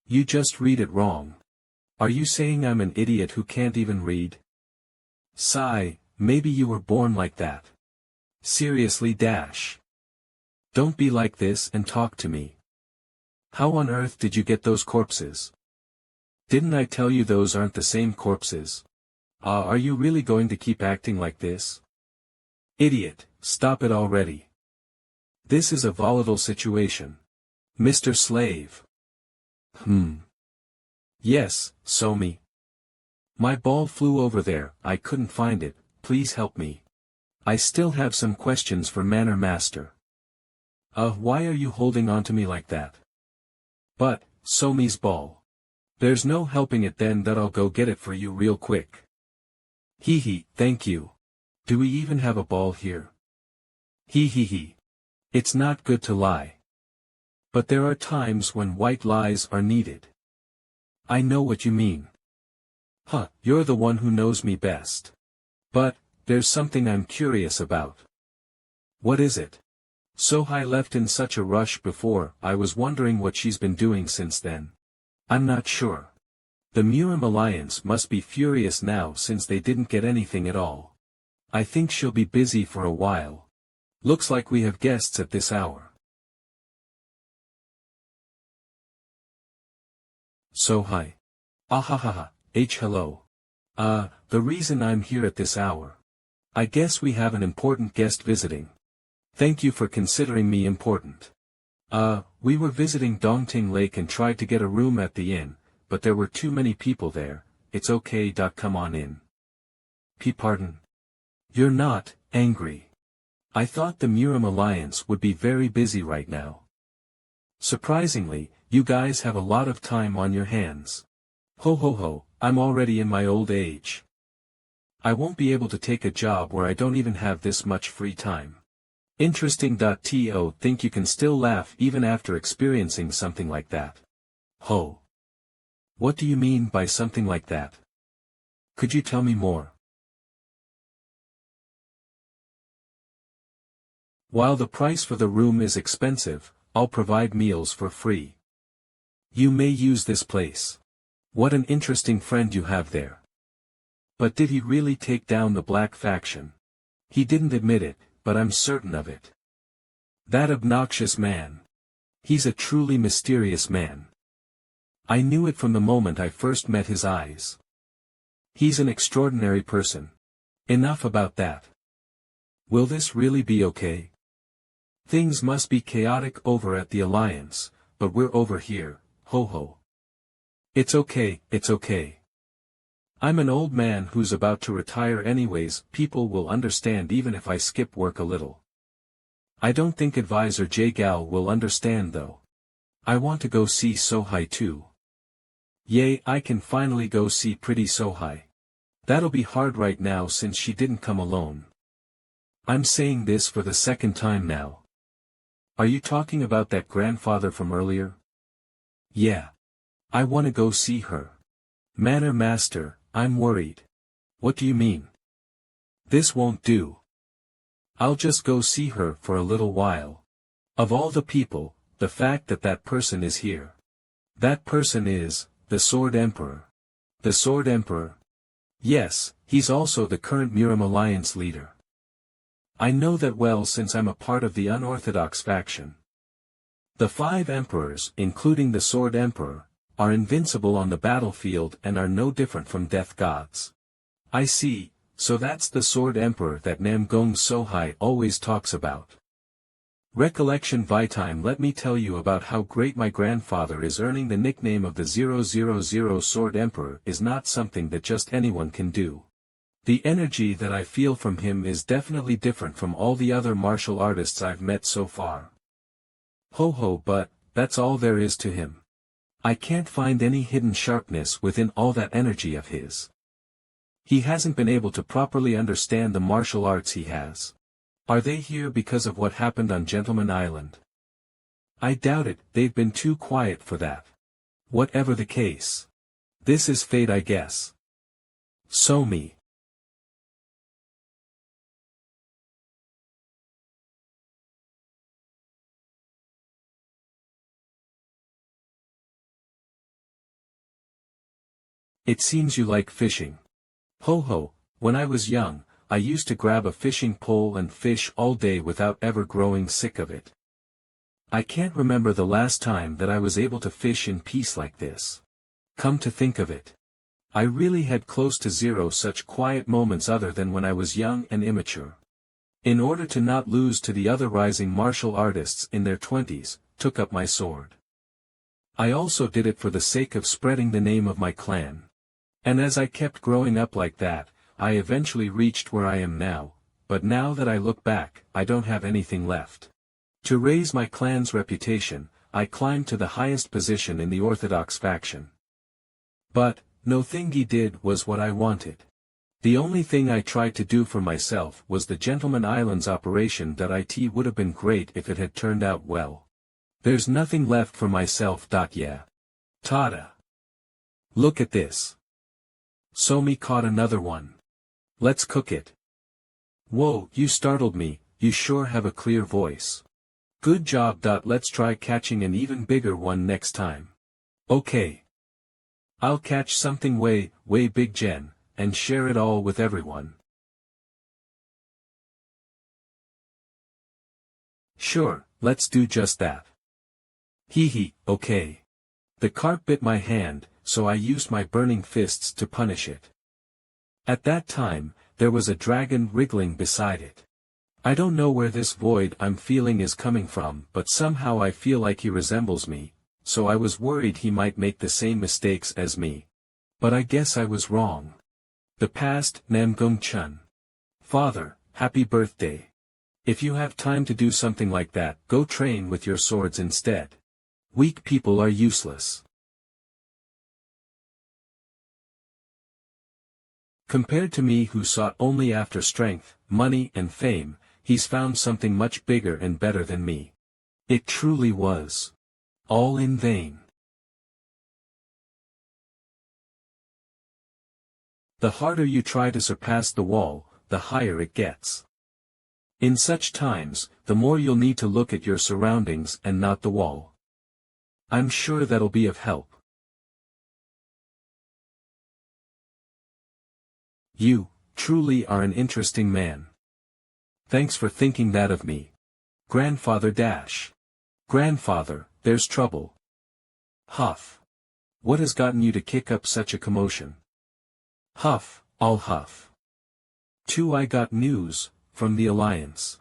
You just read it wrong. Are you saying I'm an idiot who can't even read? Sigh, maybe you were born like that. Seriously dash. Don't be like this and talk to me. How on earth did you get those corpses? Didn't I tell you those aren't the same corpses? Are you really going to keep acting like this? Idiot, stop it already. This is a volatile situation. Mr. Slave. Yes, Somi. My ball flew over there, I couldn't find it, please help me. I still have some questions for Manor Master. Why are you holding on to me like that? But, Somi's ball. There's no helping it then that I'll go get it for you real quick. Hee hee, thank you. Do we even have a ball here? Hee hee hee. It's not good to lie. But there are times when white lies are needed. I know what you mean. You're the one who knows me best. But, there's something I'm curious about. What is it? Sohai left in such a rush before, I was wondering what she's been doing since then. I'm not sure. The Murim Alliance must be furious now since they didn't get anything at all. I think she'll be busy for a while. Looks like we have guests at this hour. Sohai. Ahahaha, hello. The reason I'm here at this hour. I guess we have an important guest visiting. Thank you for considering me important. We were visiting Dongting Lake and tried to get a room at the inn, but there were too many people there. It's okay. Come on in. Pardon? You're not angry. I thought the Murim Alliance would be very busy right now. Surprisingly, you guys have a lot of time on your hands. Ho ho ho, I'm already in my old age. I won't be able to take a job where I don't even have this much free time. Interesting. To think you can still laugh even after experiencing something like that. Ho. What do you mean by something like that? Could you tell me more? While the price for the room is expensive, I'll provide meals for free. You may use this place. What an interesting friend you have there. But did he really take down the Black faction? He didn't admit it, but I'm certain of it. That obnoxious man. He's a truly mysterious man. I knew it from the moment I first met his eyes. He's an extraordinary person. Enough about that. Will this really be okay? Things must be chaotic over at the Alliance, but we're over here, ho ho. It's okay, it's okay. I'm an old man who's about to retire anyways. People will understand even if I skip work a little. I don't think Advisor J-Gal will understand though. I want to go see Sohai too. Yay, I can finally go see pretty Sohai. That'll be hard right now since she didn't come alone. I'm saying this for the second time now. Are you talking about that grandfather from earlier? Yeah. I want to go see her. Manor Master, I'm worried. What do you mean? This won't do. I'll just go see her for a little while. Of all the people, the fact that that person is here. That person is, the Sword Emperor. The Sword Emperor? Yes, he's also the current Murim Alliance leader. I know that well since I'm a part of the Unorthodox faction. The 5 emperors, including the Sword Emperor, are invincible on the battlefield and are no different from death gods. I see, so that's the Sword Emperor that Namgong Sohai always talks about. Recollection Vitime. Let me tell you about how great my grandfather is. Earning the nickname of the 000 Sword Emperor is not something that just anyone can do. The energy that I feel from him is definitely different from all the other martial artists I've met so far. Ho ho, but that's all there is to him. I can't find any hidden sharpness within all that energy of his. He hasn't been able to properly understand the martial arts he has. Are they here because of what happened on Gentleman Island? I doubt it. They've been too quiet for that. Whatever the case. This is fate, I guess. Somi. It seems you like fishing. Ho ho, when I was young, I used to grab a fishing pole and fish all day without ever growing sick of it. I can't remember the last time that I was able to fish in peace like this. Come to think of it. I really had close to zero such quiet moments other than when I was young and immature. In order to not lose to the other rising martial artists in their 20s, took up my sword. I also did it for the sake of spreading the name of my clan. And as I kept growing up like that, I eventually reached where I am now, but now that I look back, I don't have anything left. To raise my clan's reputation, I climbed to the highest position in the Orthodox faction. But, no thing he did was what I wanted. The only thing I tried to do for myself was the Gentleman Islands operation. It would have been great if it had turned out well. There's nothing left for myself. Yeah. Tada. Look at this. Somi caught another one. Let's cook it. Whoa, you startled me. You sure have a clear voice. Good job. Let's try catching an even bigger one next time. Okay. I'll catch something way big, Jen, and share it all with everyone. Sure, let's do just that. Hee hee, okay. The cart bit my hand, so I used my burning fists to punish it. At that time, there was a dragon wriggling beside it. I don't know where this void I'm feeling is coming from, but somehow I feel like he resembles me, so I was worried he might make the same mistakes as me. But I guess I was wrong. The past, Namgung Chun. Father, happy birthday. If you have time to do something like that, go train with your swords instead. Weak people are useless. Compared to me who sought only after strength, money and fame, he's found something much bigger and better than me. It truly was all in vain. The harder you try to surpass the wall, the higher it gets. In such times, the more you'll need to look at your surroundings and not the wall. I'm sure that'll be of help. You, truly are an interesting man. Thanks for thinking that of me. Grandfather Dash. Grandfather, there's trouble. Huff. What has gotten you to kick up such a commotion? Huff, I'll huff. 2. I got news, from the Alliance.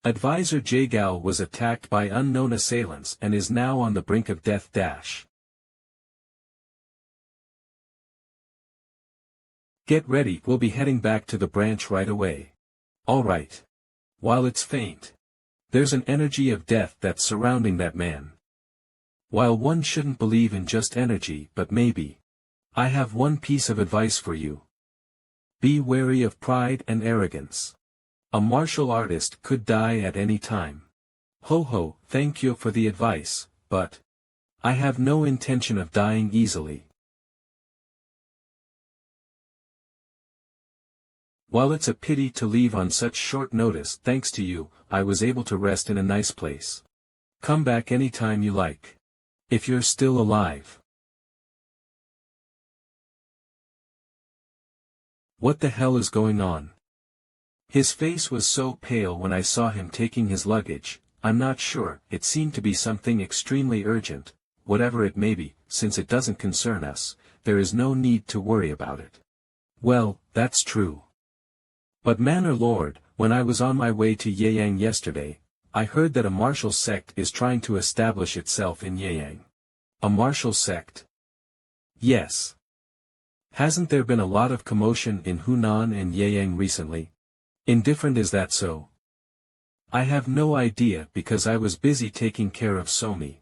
Advisor Jagal was attacked by unknown assailants and is now on the brink of death. Dash. Get ready, we'll be heading back to the branch right away. Alright. While it's faint. There's an energy of death that's surrounding that man. While one shouldn't believe in just energy, but maybe. I have one piece of advice for you. Be wary of pride and arrogance. A martial artist could die at any time. Ho ho, thank you for the advice, but I have no intention of dying easily. While it's a pity to leave on such short notice, thanks to you, I was able to rest in a nice place. Come back anytime you like. If you're still alive. What the hell is going on? His face was so pale when I saw him taking his luggage. I'm not sure, it seemed to be something extremely urgent. Whatever it may be, since it doesn't concern us, there is no need to worry about it. Well, that's true. But Manor Lord, when I was on my way to Yeyang yesterday, I heard that a martial sect is trying to establish itself in Yeyang. A martial sect? Yes. Hasn't there been a lot of commotion in Hunan and Yeyang recently? Indifferent, is that so? I have no idea because I was busy taking care of Somi.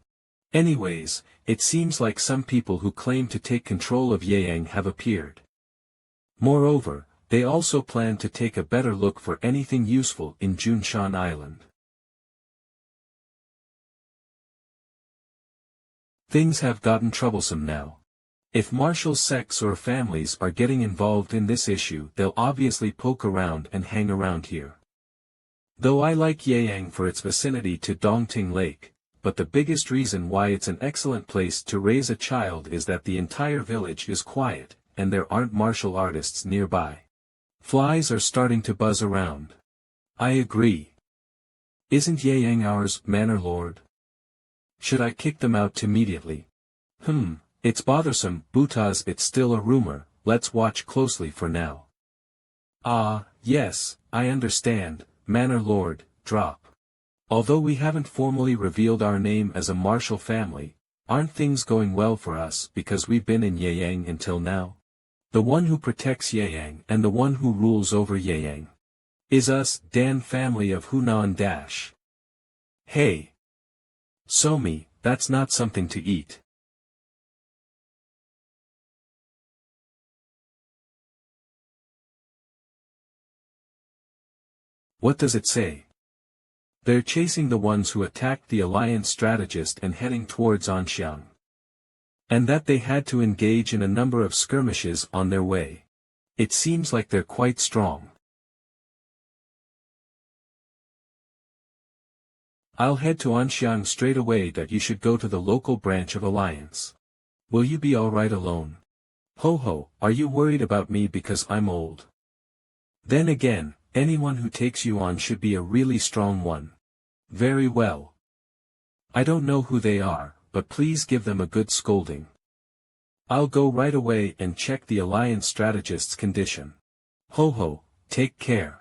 Anyways, it seems like some people who claim to take control of Yeyang have appeared. Moreover, they also plan to take a better look for anything useful in Junshan Island. Things have gotten troublesome now. If martial sects or families are getting involved in this issue, they'll obviously poke around and hang around here. Though I like Yeyang for its vicinity to Dongting Lake, but the biggest reason why it's an excellent place to raise a child is that the entire village is quiet, and there aren't martial artists nearby. Flies are starting to buzz around. I agree. Isn't Yeyang ours, Manor Lord? Should I kick them out immediately? It's bothersome, Butaz. It's still a rumor, let's watch closely for now. Ah, yes, I understand, Manor Lord, drop. Although we haven't formally revealed our name as a martial family, aren't things going well for us because we've been in Yeyang until now? The one who protects Yeyang and the one who rules over Yeyang is us, Dan family of Hunan Dash. Hey! Somi, that's not something to eat. What does it say? They're chasing the ones who attacked the Alliance strategist and heading towards Anxiang. And that they had to engage in a number of skirmishes on their way. It seems like they're quite strong. I'll head to Anxiang straight away. That you should go to the local branch of Alliance. Will you be alright alone? Ho ho, are you worried about me because I'm old? Then again, anyone who takes you on should be a really strong one. Very well. I don't know who they are, but please give them a good scolding. I'll go right away and check the Alliance strategist's condition. Ho ho, take care.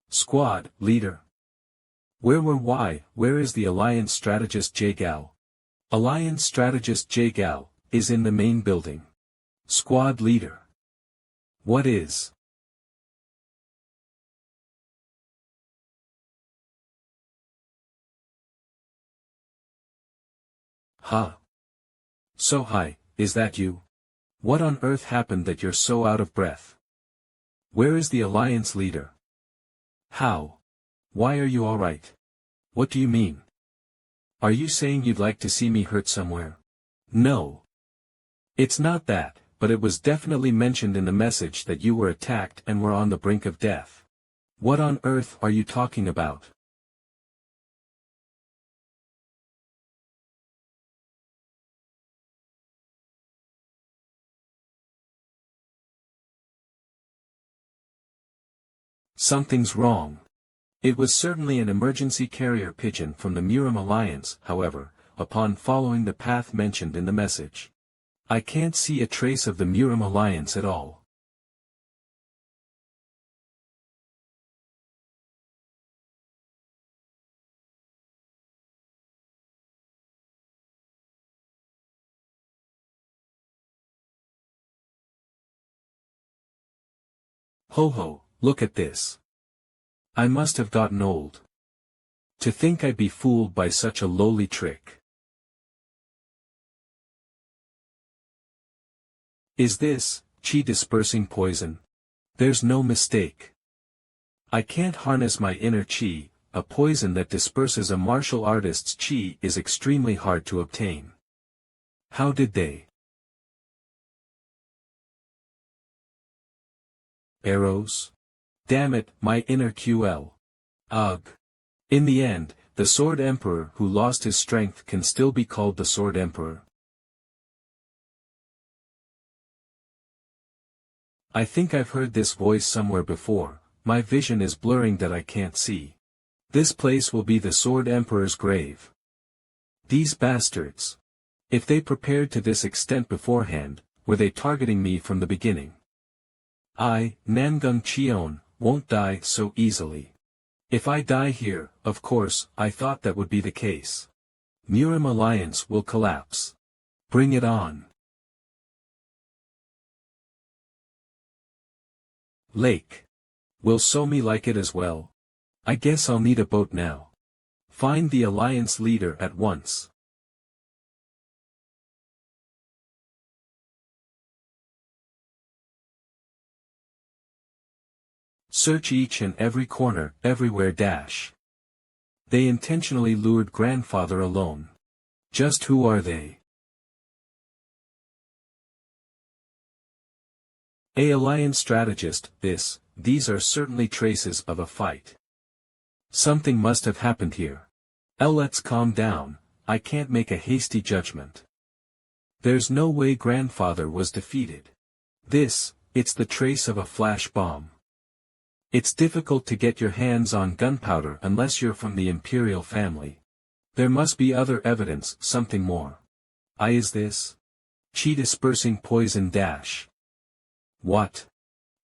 Squad, leader. Where is the Alliance strategist J-Gal? Alliance strategist J-Gal is in the main building. Squad leader. What is? Huh? So hi, is that you? What on earth happened that you're so out of breath? Where is the Alliance leader? How? Why are you alright? What do you mean? Are you saying you'd like to see me hurt somewhere? No. It's not that, but it was definitely mentioned in the message that you were attacked and were on the brink of death. What on earth are you talking about? Something's wrong. It was certainly an emergency carrier pigeon from the Murim Alliance, however, upon following the path mentioned in the message. I can't see a trace of the Murim Alliance at all. Ho ho, look at this. I must have gotten old. To think I'd be fooled by such a lowly trick. Is this, chi dispersing poison? There's no mistake. I can't harness my inner chi, a poison that disperses a martial artist's chi is extremely hard to obtain. How did they? Arrows? Damn it, my inner QL. Ugh. In the end, the Sword Emperor who lost his strength can still be called the Sword Emperor. I think I've heard this voice somewhere before, my vision is blurring that I can't see. This place will be the Sword Emperor's grave. These bastards. If they prepared to this extent beforehand, were they targeting me from the beginning? I, Nangung Cheon, won't die so easily. If I die here, of course, I thought that would be the case. Murim Alliance will collapse. Bring it on. Lake. Will Somi like it as well? I guess I'll need a boat now. Find the Alliance leader at once. Search each and every corner, everywhere dash. They intentionally lured grandfather alone. Just who are they? A Alliance strategist, these are certainly traces of a fight. Something must have happened here. Let's calm down, I can't make a hasty judgment. There's no way grandfather was defeated. It's the trace of a flash bomb. It's difficult to get your hands on gunpowder unless you're from the imperial family. There must be other evidence, something more. Is this? Chi dispersing poison dash. What?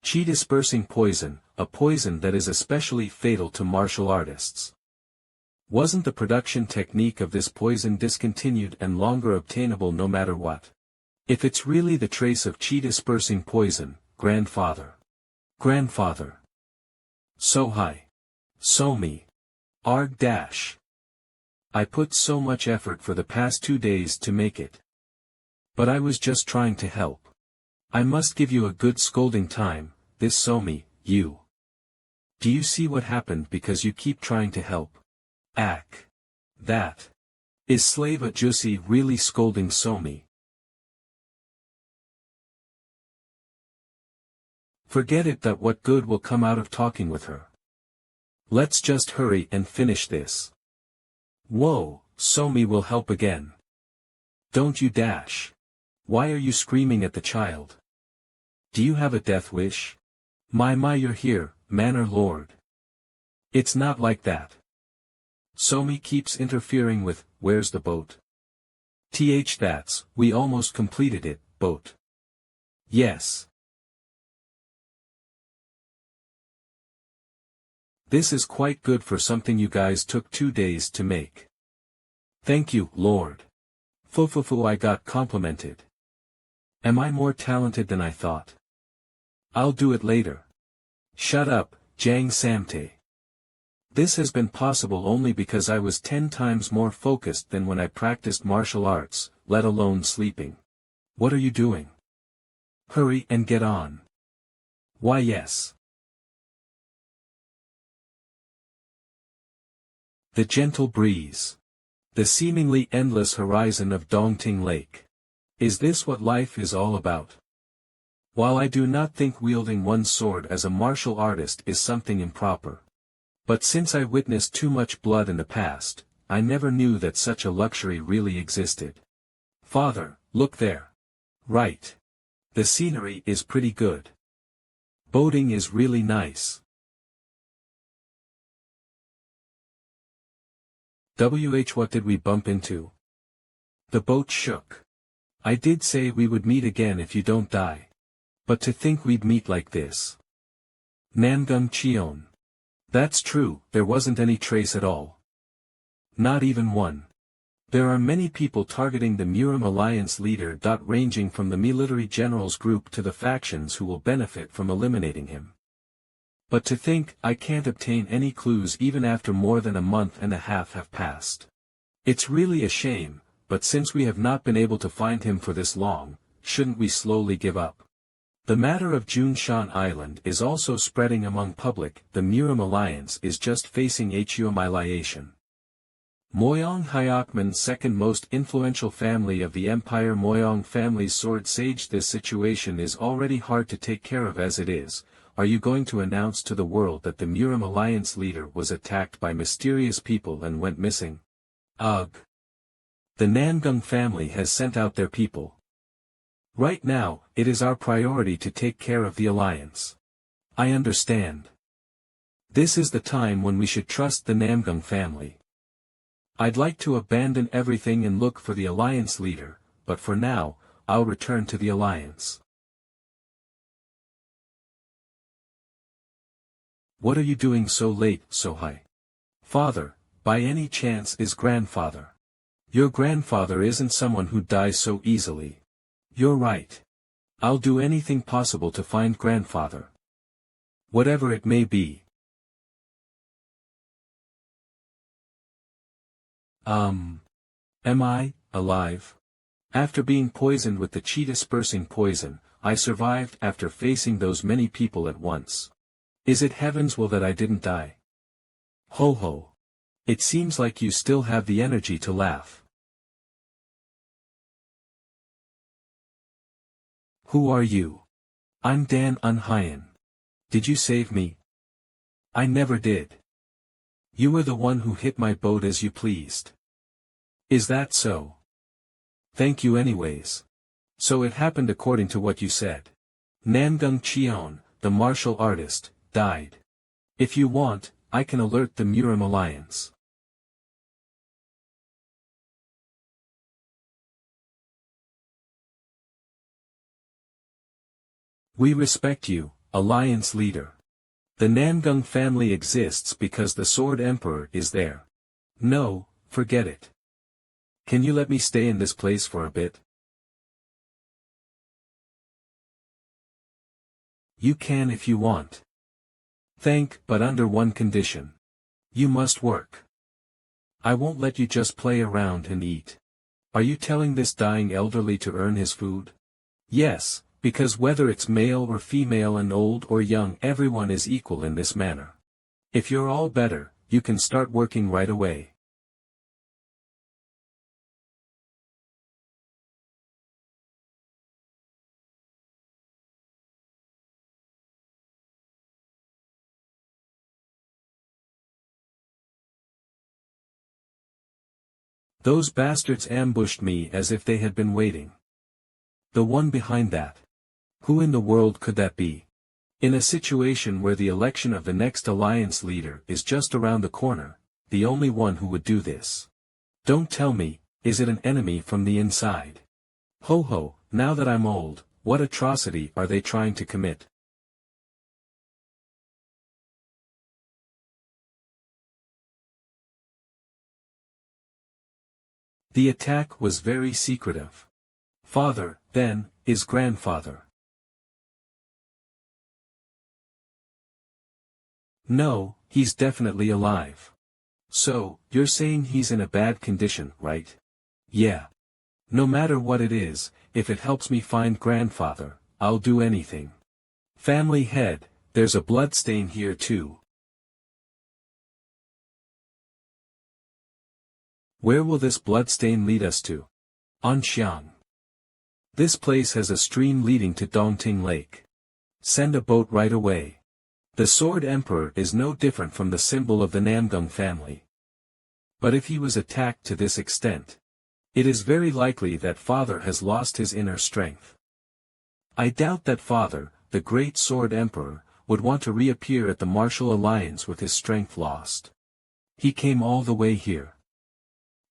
Chi dispersing poison, a poison that is especially fatal to martial artists. Wasn't the production technique of this poison discontinued and longer obtainable no matter what? If it's really the trace of chi dispersing poison, grandfather. So hi. Somi. Arg dash. I put so much effort for the past 2 days to make it. But I was just trying to help. I must give you a good scolding time, this Somi, you. Do you see what happened because you keep trying to help? Ack. That. Is Slave Ajusi really scolding Somi? Forget it, that what good will come out of talking with her? Let's just hurry and finish this. Whoa, Somi will help again. Don't you dash. Why are you screaming at the child? Do you have a death wish? My you're here, manor lord. It's not like that. Somi keeps interfering with, where's the boat? That's, we almost completed it, boat. Yes. This is quite good for something you guys took 2 days to make. Thank you, Lord. Fufufu, I got complimented. Am I more talented than I thought? I'll do it later. Shut up, Jang Samte. This has been possible only because I was 10 times more focused than when I practiced martial arts, let alone sleeping. What are you doing? Hurry and get on. Why yes. The gentle breeze. The seemingly endless horizon of Dongting Lake. Is this what life is all about? While I do not think wielding one's sword as a martial artist is something improper. But since I witnessed too much blood in the past, I never knew that such a luxury really existed. Father, look there. Right. The scenery is pretty good. Boating is really nice. What did we bump into? The boat shook. I did say we would meet again if you don't die. But to think we'd meet like this. Namgung Cheon. That's true, there wasn't any trace at all. Not even one. There are many people targeting the Murim Alliance leader. Ranging from the military generals group to the factions who will benefit from eliminating him. But to think I can't obtain any clues even after more than a month and a half have passed. It's really a shame, but since we have not been able to find him for this long, shouldn't we slowly give up? The matter of Junshan Island is also spreading among public. The Murim Alliance is just facing humiliation. Moyong Hyokman's second most influential family of the empire, Moyong family's sword sage. This situation is already hard to take care of as it is. Are you going to announce to the world that the Murim Alliance leader was attacked by mysterious people and went missing? Ugh. The Namgung family has sent out their people. Right now, it is our priority to take care of the alliance. I understand. This is the time when we should trust the Namgung family. I'd like to abandon everything and look for the alliance leader, but for now, I'll return to the alliance. What are you doing so late, Sohai? Father, by any chance is grandfather? Your grandfather isn't someone who dies so easily. You're right. I'll do anything possible to find grandfather. Whatever it may be. Am I alive? After being poisoned with the chi-dispersing poison, I survived after facing those many people at once. Is it heaven's will that I didn't die? Ho ho. It seems like you still have the energy to laugh. Who are you? I'm Dan Unhyen. Did you save me? I never did. You were the one who hit my boat as you pleased. Is that so? Thank you anyways. So it happened according to what you said. Namgung Cheon, the martial artist, died. If you want, I can alert the Murim Alliance. We respect you, Alliance leader. The Namgung family exists because the Sword Emperor is there. No, forget it. Can you let me stay in this place for a bit? You can if you want. But under one condition. You must work. I won't let you just play around and eat. Are you telling this dying elderly to earn his food? Yes. Because whether it's male or female and old or young, everyone is equal in this manner. If you're all better, you can start working right away. Those bastards ambushed me as if they had been waiting. The one behind that. Who in the world could that be? In a situation where the election of the next alliance leader is just around the corner, the only one who would do this. Don't tell me, is it an enemy from the inside? Ho ho, now that I'm old, what atrocity are they trying to commit? The attack was very secretive. Father, then, is grandfather. No, he's definitely alive. So, you're saying he's in a bad condition, right? Yeah. No matter what it is, if it helps me find grandfather, I'll do anything. Family head, there's a bloodstain here too. Where will this bloodstain lead us to? Anxiang. This place has a stream leading to Dongting Lake. Send a boat right away. The Sword Emperor is no different from the symbol of the Namgung family. But if he was attacked to this extent, it is very likely that Father has lost his inner strength. I doubt that Father, the great Sword Emperor, would want to reappear at the martial alliance with his strength lost. He came all the way here.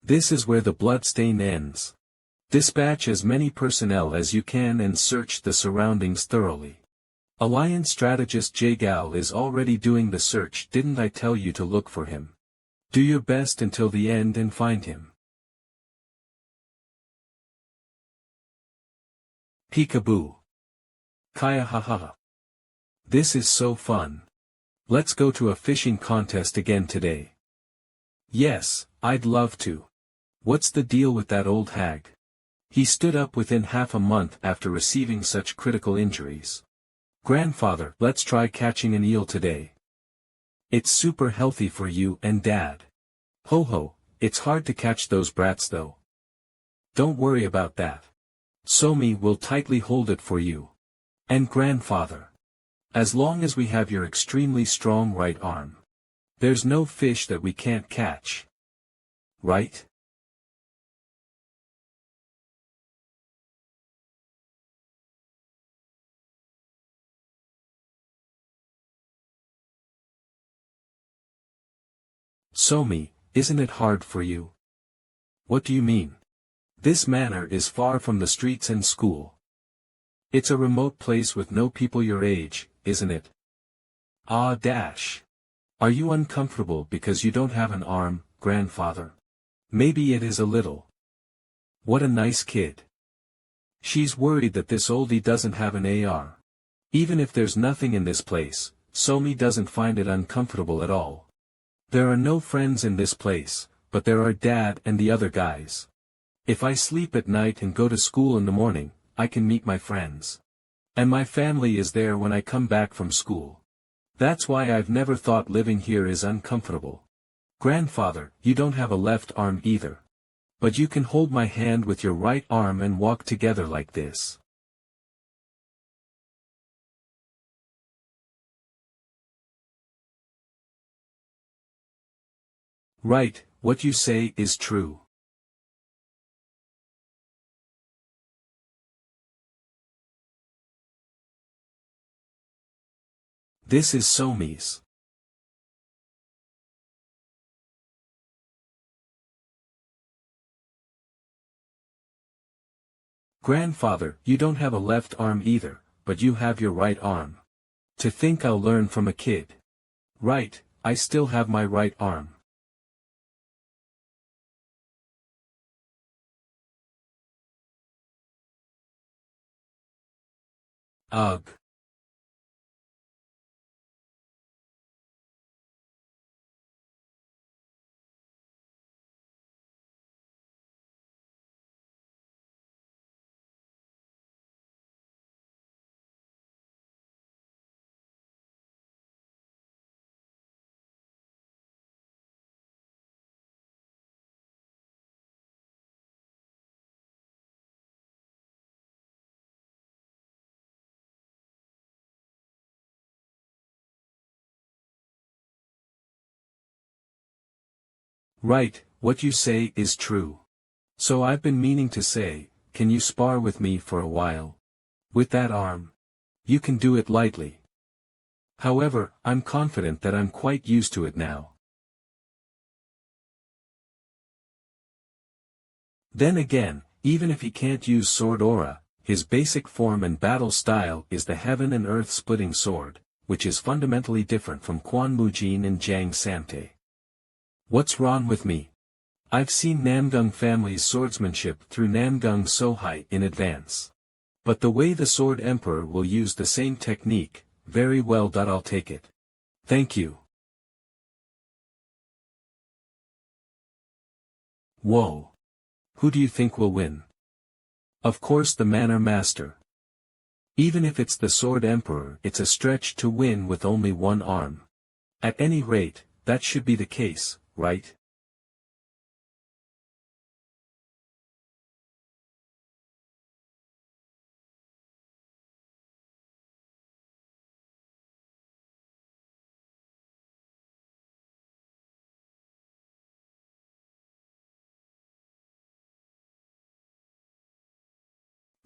This is where the bloodstain ends. Dispatch as many personnel as you can and search the surroundings thoroughly. Alliance strategist Jagao is already doing the search. Didn't I tell you to look for him? Do your best until the end and find him. Peekaboo. Kaya haha. This is so fun. Let's go to a fishing contest again today. Yes, I'd love to. What's the deal with that old hag? He stood up within half a month after receiving such critical injuries. Grandfather, let's try catching an eel today. It's super healthy for you and Dad. Ho ho, it's hard to catch those brats though. Don't worry about that. Somi will tightly hold it for you. And grandfather. As long as we have your extremely strong right arm. There's no fish that we can't catch. Right? Somi, isn't it hard for you? What do you mean? This manor is far from the streets and school. It's a remote place with no people your age, isn't it? Ah dash. Are you uncomfortable because you don't have an arm, grandfather? Maybe it is a little. What a nice kid. She's worried that this oldie doesn't have an AR. Even if there's nothing in this place, Somi doesn't find it uncomfortable at all. There are no friends in this place, but there are Dad and the other guys. If I sleep at night and go to school in the morning, I can meet my friends. And my family is there when I come back from school. That's why I've never thought living here is uncomfortable. Grandfather, you don't have a left arm either. But you can hold my hand with your right arm and walk together like this. Right, what you say is true. This is Somi's. Grandfather, you don't have a left arm either, but you have your right arm. To think I'll learn from a kid. Right, I still have my right arm. Ugh. Right, what you say is true. So I've been meaning to say, can you spar with me for a while? With that arm? You can do it lightly. However, I'm confident that I'm quite used to it now. Then again, even if he can't use sword aura, his basic form and battle style is the heaven and earth splitting sword, which is fundamentally different from Quan Mujin and Jiang Samte. What's wrong with me? I've seen Namgung family's swordsmanship through Namgung Sohai in advance. But the way the Sword Emperor will use the same technique, very well. I'll take it. Thank you. Whoa. Who do you think will win? Of course the Manor Master. Even if it's the Sword Emperor, it's a stretch to win with only one arm. At any rate, that should be the case, right?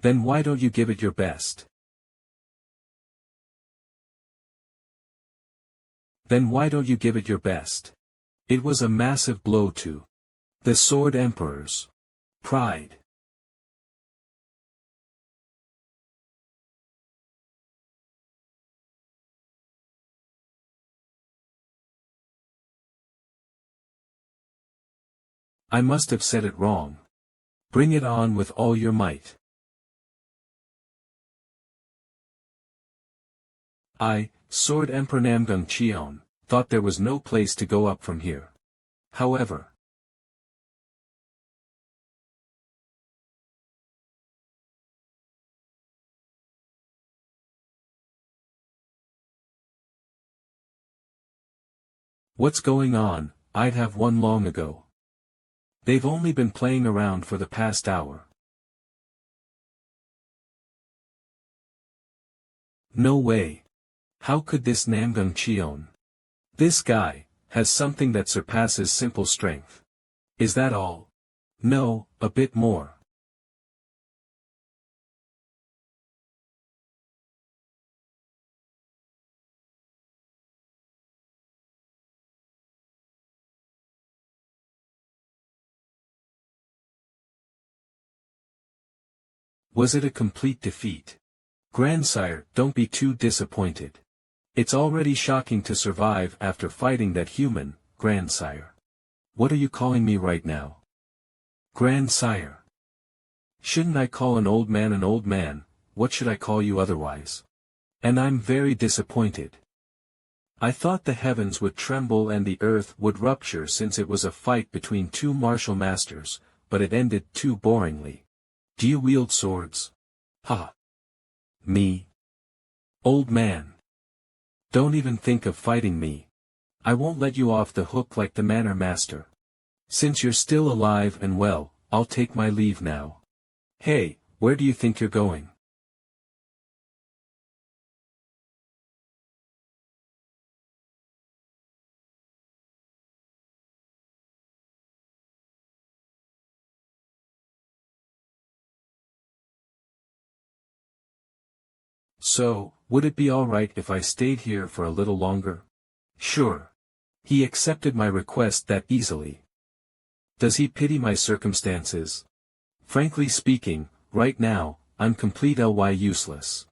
Then why don't you give it your best? Then why don't you give it your best? It was a massive blow to the Sword Emperor's pride. I must have said it wrong. Bring it on with all your might. I, Sword Emperor Namgung Cheon, thought there was no place to go up from here. However, what's going on? I'd have won long ago. They've only been playing around for the past hour. No way. How could this Namgung Cheon? This guy has something that surpasses simple strength. Is that all? No, a bit more. Was it a complete defeat? Grandsire, don't be too disappointed. It's already shocking to survive after fighting that human, Grandsire. What are you calling me right now? Grandsire. Shouldn't I call an old man an old man? What should I call you otherwise? And I'm very disappointed. I thought the heavens would tremble and the earth would rupture since it was a fight between two martial masters, but it ended too boringly. Do you wield swords? Ha! Me? Old man. Don't even think of fighting me. I won't let you off the hook like the Manor Master. Since you're still alive and well, I'll take my leave now. Hey, where do you think you're going? So, would it be alright if I stayed here for a little longer? Sure. He accepted my request that easily. Does he pity my circumstances? Frankly speaking, right now, I'm completely useless.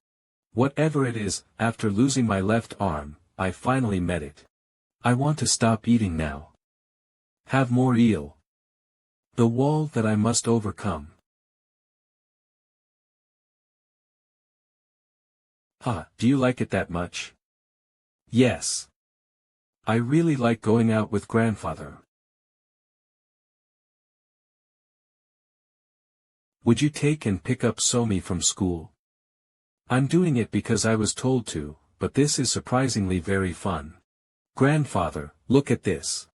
Whatever it is, after losing my left arm, I finally met it. I want to stop eating now. Have more eel. The wall that I must overcome. Ha, do you like it that much? Yes. I really like going out with grandfather. Would you take and pick up Somi from school? I'm doing it because I was told to, but this is surprisingly very fun. Grandfather, look at this.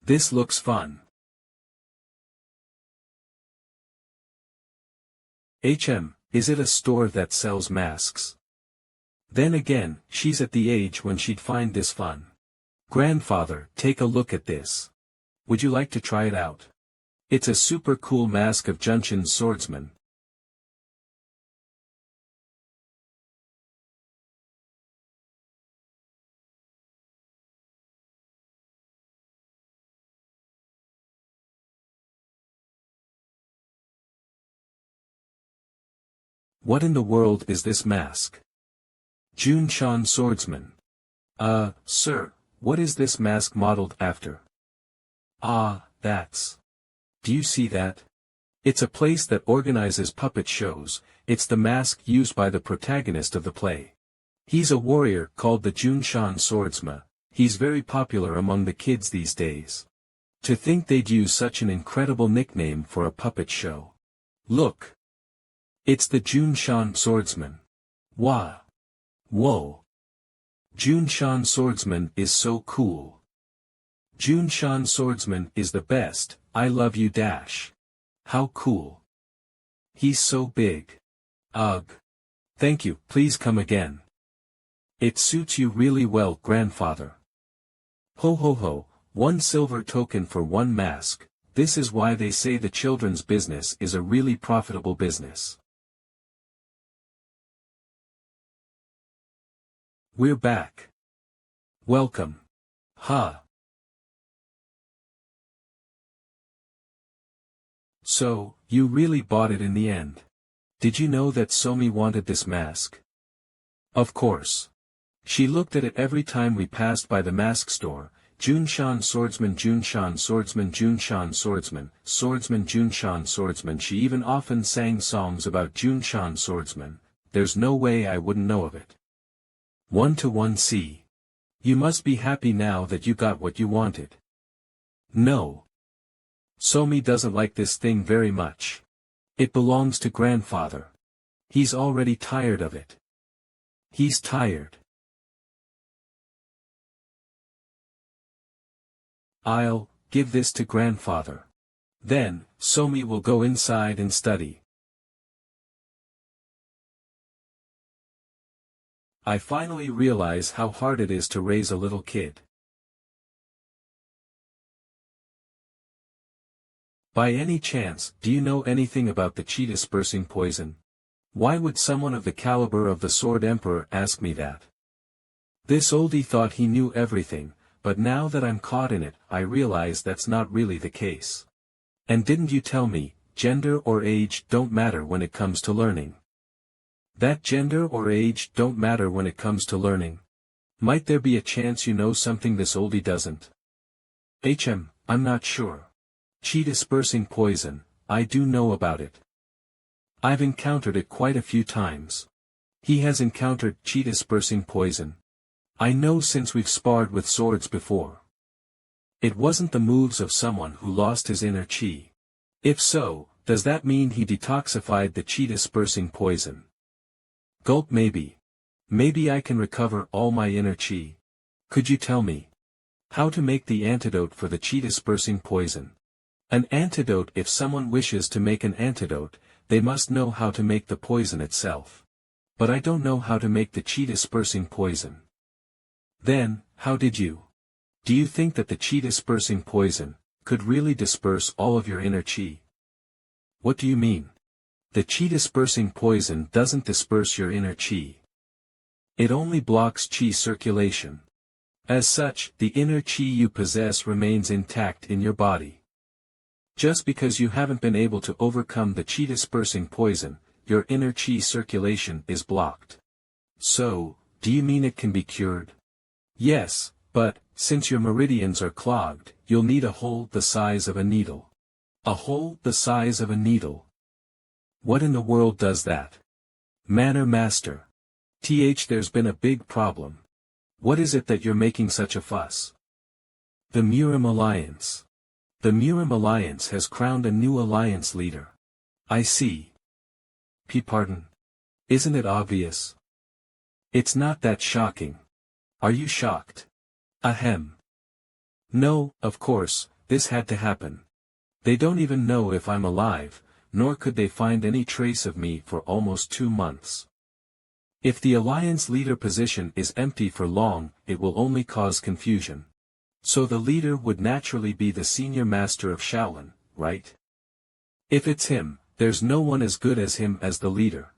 This looks fun. Is it a store that sells masks? Then again, she's at the age when she'd find this fun. Grandfather, take a look at this. Would you like to try it out? It's a super cool mask of Junshin's swordsman. What in the world is this mask? Junshin swordsman. Sir, what is this mask modeled after? Ah, that's. Do you see that? It's a place that organizes puppet shows. It's the mask used by the protagonist of the play. He's a warrior called the Junshin swordsman. He's very popular among the kids these days. To think they'd use such an incredible nickname for a puppet show. Look. It's the Junshin swordsman. Wow. Whoa. Junshin swordsman is so cool. Junshin swordsman is the best, I love you dash. How cool. He's so big. Ugh. Thank you, please come again. It suits you really well, grandfather. Ho ho ho, 1 silver token for 1 mask. This is why they say the children's business is a really profitable business. We're back. Welcome. Ha. So, you really bought it in the end. Did you know that Somi wanted this mask? Of course. She looked at it every time we passed by the mask store. Junshin swordsman, Junshin swordsman, Junshin swordsman, swordsman, Junshin swordsman. She even often sang songs about Junshin swordsman. There's no way I wouldn't know of it. 1-1 C. You must be happy now that you got what you wanted. No. Somi doesn't like this thing very much. It belongs to grandfather. He's already tired of it. He's tired. I'll give this to grandfather. Then, Somi will go inside and study. I finally realize how hard it is to raise a little kid. By any chance, do you know anything about the chi dispersing poison? Why would someone of the caliber of the Sword Emperor ask me that? This oldie thought he knew everything, but now that I'm caught in it, I realize that's not really the case. And didn't you tell me, gender or age don't matter when it comes to learning? That gender or age don't matter when it comes to learning. Might there be a chance you know something this oldie doesn't? I'm not sure. Chi dispersing poison, I do know about it. I've encountered it quite a few times. He has encountered chi dispersing poison. I know since we've sparred with swords before. It wasn't the moves of someone who lost his inner chi. If so, does that mean he detoxified the chi dispersing poison? Gulp. Maybe. Maybe I can recover all my inner chi. Could you tell me how to make the antidote for the chi dispersing poison? An antidote. If someone wishes to make an antidote, they must know how to make the poison itself. But I don't know how to make the chi dispersing poison. Then, how did you? Do you think that the chi dispersing poison could really disperse all of your inner chi? What do you mean? The chi dispersing poison doesn't disperse your inner chi. It only blocks chi circulation. As such, the inner chi you possess remains intact in your body. Just because you haven't been able to overcome the chi dispersing poison, your inner chi circulation is blocked. So, do you mean it can be cured? Yes, but, since your meridians are clogged, you'll need a hole the size of a needle. A hole the size of a needle. What in the world does that? Manor master. There's been a big problem. What is it that you're making such a fuss? The Murim Alliance. The Murim Alliance has crowned a new alliance leader. I see. Pardon. Isn't it obvious? It's not that shocking. Are you shocked? Ahem. No, of course, this had to happen. They don't even know if I'm alive, nor could they find any trace of me for almost 2 months. If the alliance leader position is empty for long, it will only cause confusion. So the leader would naturally be the senior master of Shaolin, right? If it's him, there's no one as good as him as the leader.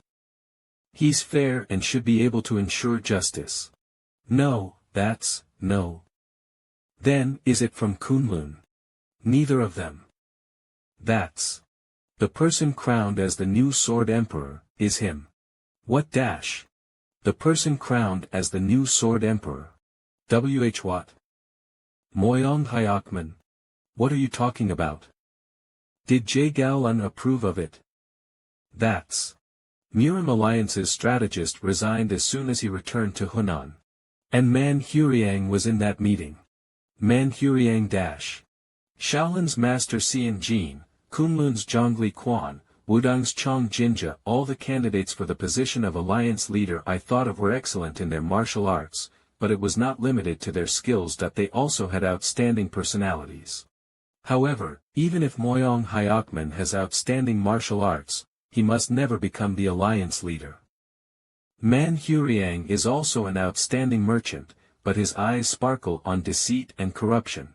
He's fair and should be able to ensure justice. No, no. Then, is it from Kunlun? Neither of them. That's. The person crowned as the new Sword Emperor, is him. What dash? The person crowned as the new Sword Emperor. What? Moyong Hyakman. What are you talking about? Did Jae-Galun approve of it? That's. Murim Alliance's strategist resigned as soon as he returned to Hunan. And Man Huriang was in that meeting. Man Huriang dash. Shaolin's Master Xian Jin, Kunlun's Zhongli Quan, Wudang's Chong Jinja, all the candidates for the position of alliance leader I thought of were excellent in their martial arts, but it was not limited to their skills that they also had outstanding personalities. However, even if Moyong Hyakman has outstanding martial arts, he must never become the alliance leader. Man Huriang is also an outstanding merchant, but his eyes sparkle on deceit and corruption.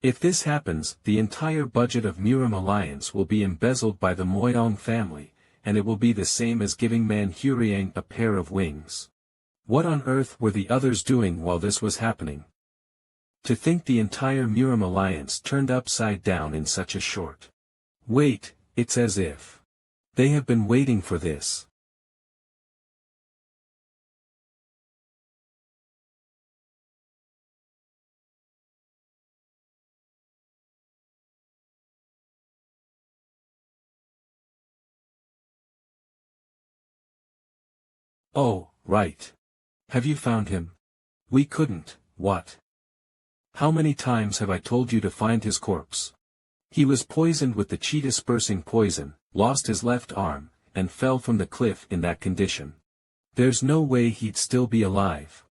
If this happens, the entire budget of Murim Alliance will be embezzled by the Moyong family, and it will be the same as giving Man Huriang a pair of wings. What on earth were the others doing while this was happening? To think the entire Murim Alliance turned upside down in such a short. Wait, it's as if they have been waiting for this. Oh, right. Have you found him? We couldn't, what? How many times have I told you to find his corpse? He was poisoned with the chi-dispersing poison, lost his left arm, and fell from the cliff in that condition. There's no way he'd still be alive.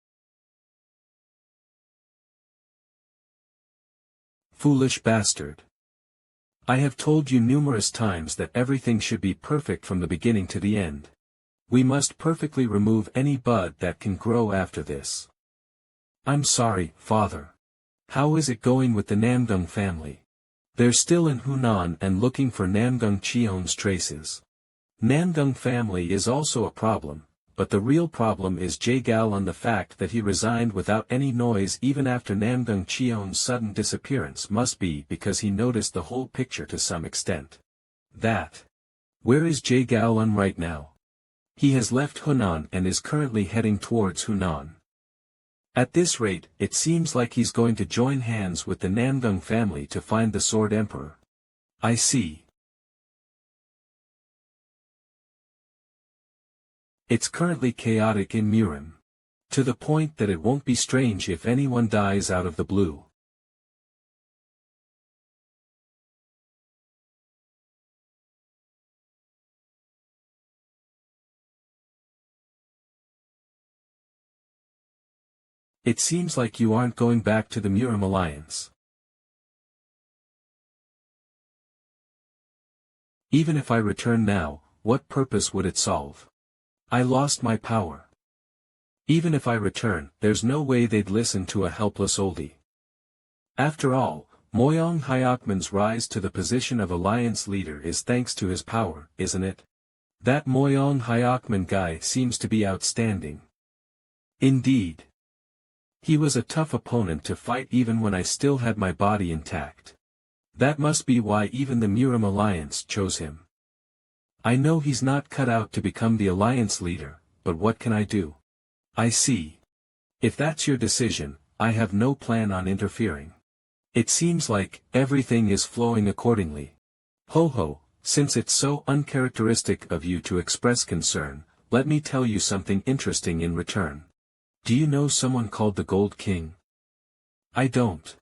Foolish bastard. I have told you numerous times that everything should be perfect from the beginning to the end. We must perfectly remove any bud that can grow after this. I'm sorry, father. How is it going with the Namgung family? They're still in Hunan and looking for Namgung Chion's traces. Namgung family is also a problem, but the real problem is Jae-Galun, the fact that he resigned without any noise even after Namgung Chion's sudden disappearance must be because he noticed the whole picture to some extent. Where is Jae-Galun right now? He has left Hunan and is currently heading towards Hunan. At this rate, it seems like he's going to join hands with the Namgung family to find the Sword Emperor. I see. It's currently chaotic in Murim. To the point that it won't be strange if anyone dies out of the blue. It seems like you aren't going back to the Murim Alliance. Even if I return now, what purpose would it solve? I lost my power. Even if I return, there's no way they'd listen to a helpless oldie. After all, Moyong Hyakman's rise to the position of alliance leader is thanks to his power, isn't it? That Moyong Hyakman guy seems to be outstanding. Indeed. He was a tough opponent to fight even when I still had my body intact. That must be why even the Murim Alliance chose him. I know he's not cut out to become the alliance leader, but what can I do? I see. If that's your decision, I have no plan on interfering. It seems like everything is flowing accordingly. Ho ho, since it's so uncharacteristic of you to express concern, let me tell you something interesting in return. Do you know someone called the Gold King? I don't.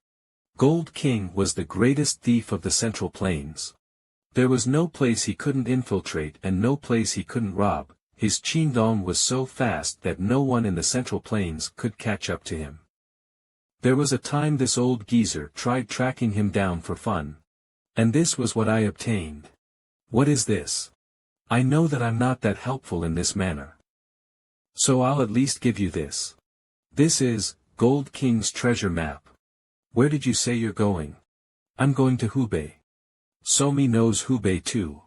Gold King was the greatest thief of the Central Plains. There was no place he couldn't infiltrate and no place he couldn't rob. His Qingdong was so fast that no one in the Central Plains could catch up to him. There was a time this old geezer tried tracking him down for fun. And this was what I obtained. What is this? I know that I'm not that helpful in this manner. So I'll at least give you this. This is Gold King's treasure map. Where did you say you're going? I'm going to Hubei. Somi knows Hubei too.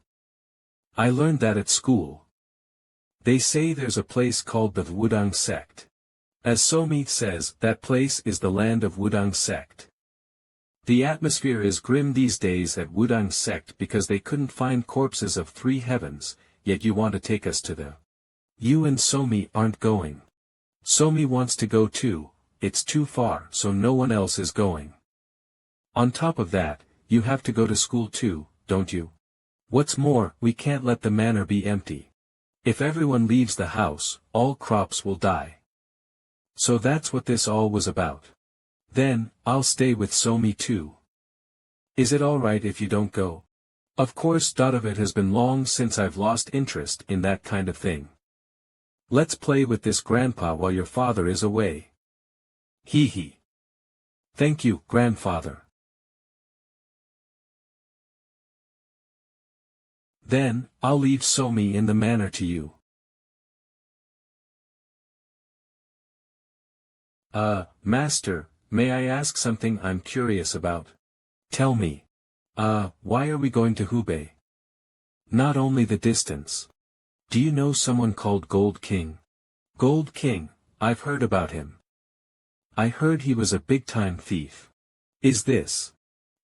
I learned that at school. They say there's a place called the Wudang sect. As Somi says, that place is the land of Wudang sect. The atmosphere is grim these days at Wudang sect because they couldn't find corpses of 3 heavens, yet you want to take us to the. You and Somi aren't going. Somi wants to go too, it's too far so no one else is going. On top of that, you have to go to school too, don't you? What's more, we can't let the manor be empty. If everyone leaves the house, all crops will die. So that's what this all was about. Then, I'll stay with Somi too. Is it alright if you don't go? Of course. It has been long since I've lost interest in that kind of thing. Let's play with this grandpa while your father is away. Hee hee. Thank you, grandfather. Then, I'll leave Somi in the manor to you. Master, may I ask something I'm curious about? Tell me. Why are we going to Hubei? Not only the distance. Do you know someone called Gold King? Gold King, I've heard about him. I heard he was a big-time thief. Is this?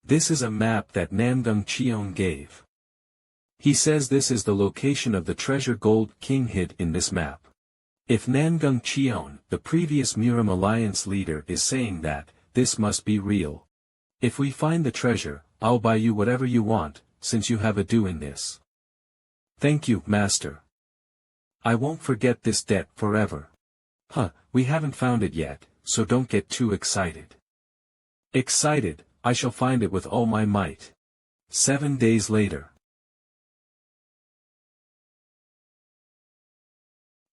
This is a map that Namgung Cheon gave. He says this is the location of the treasure Gold King hid in this map. If Namgung Cheon, the previous Murim Alliance leader, is saying that, this must be real. If we find the treasure, I'll buy you whatever you want, since you have a due in this. Thank you, master. I won't forget this debt forever. We haven't found it yet, so don't get too excited. Excited, I shall find it with all my might. 7 days later.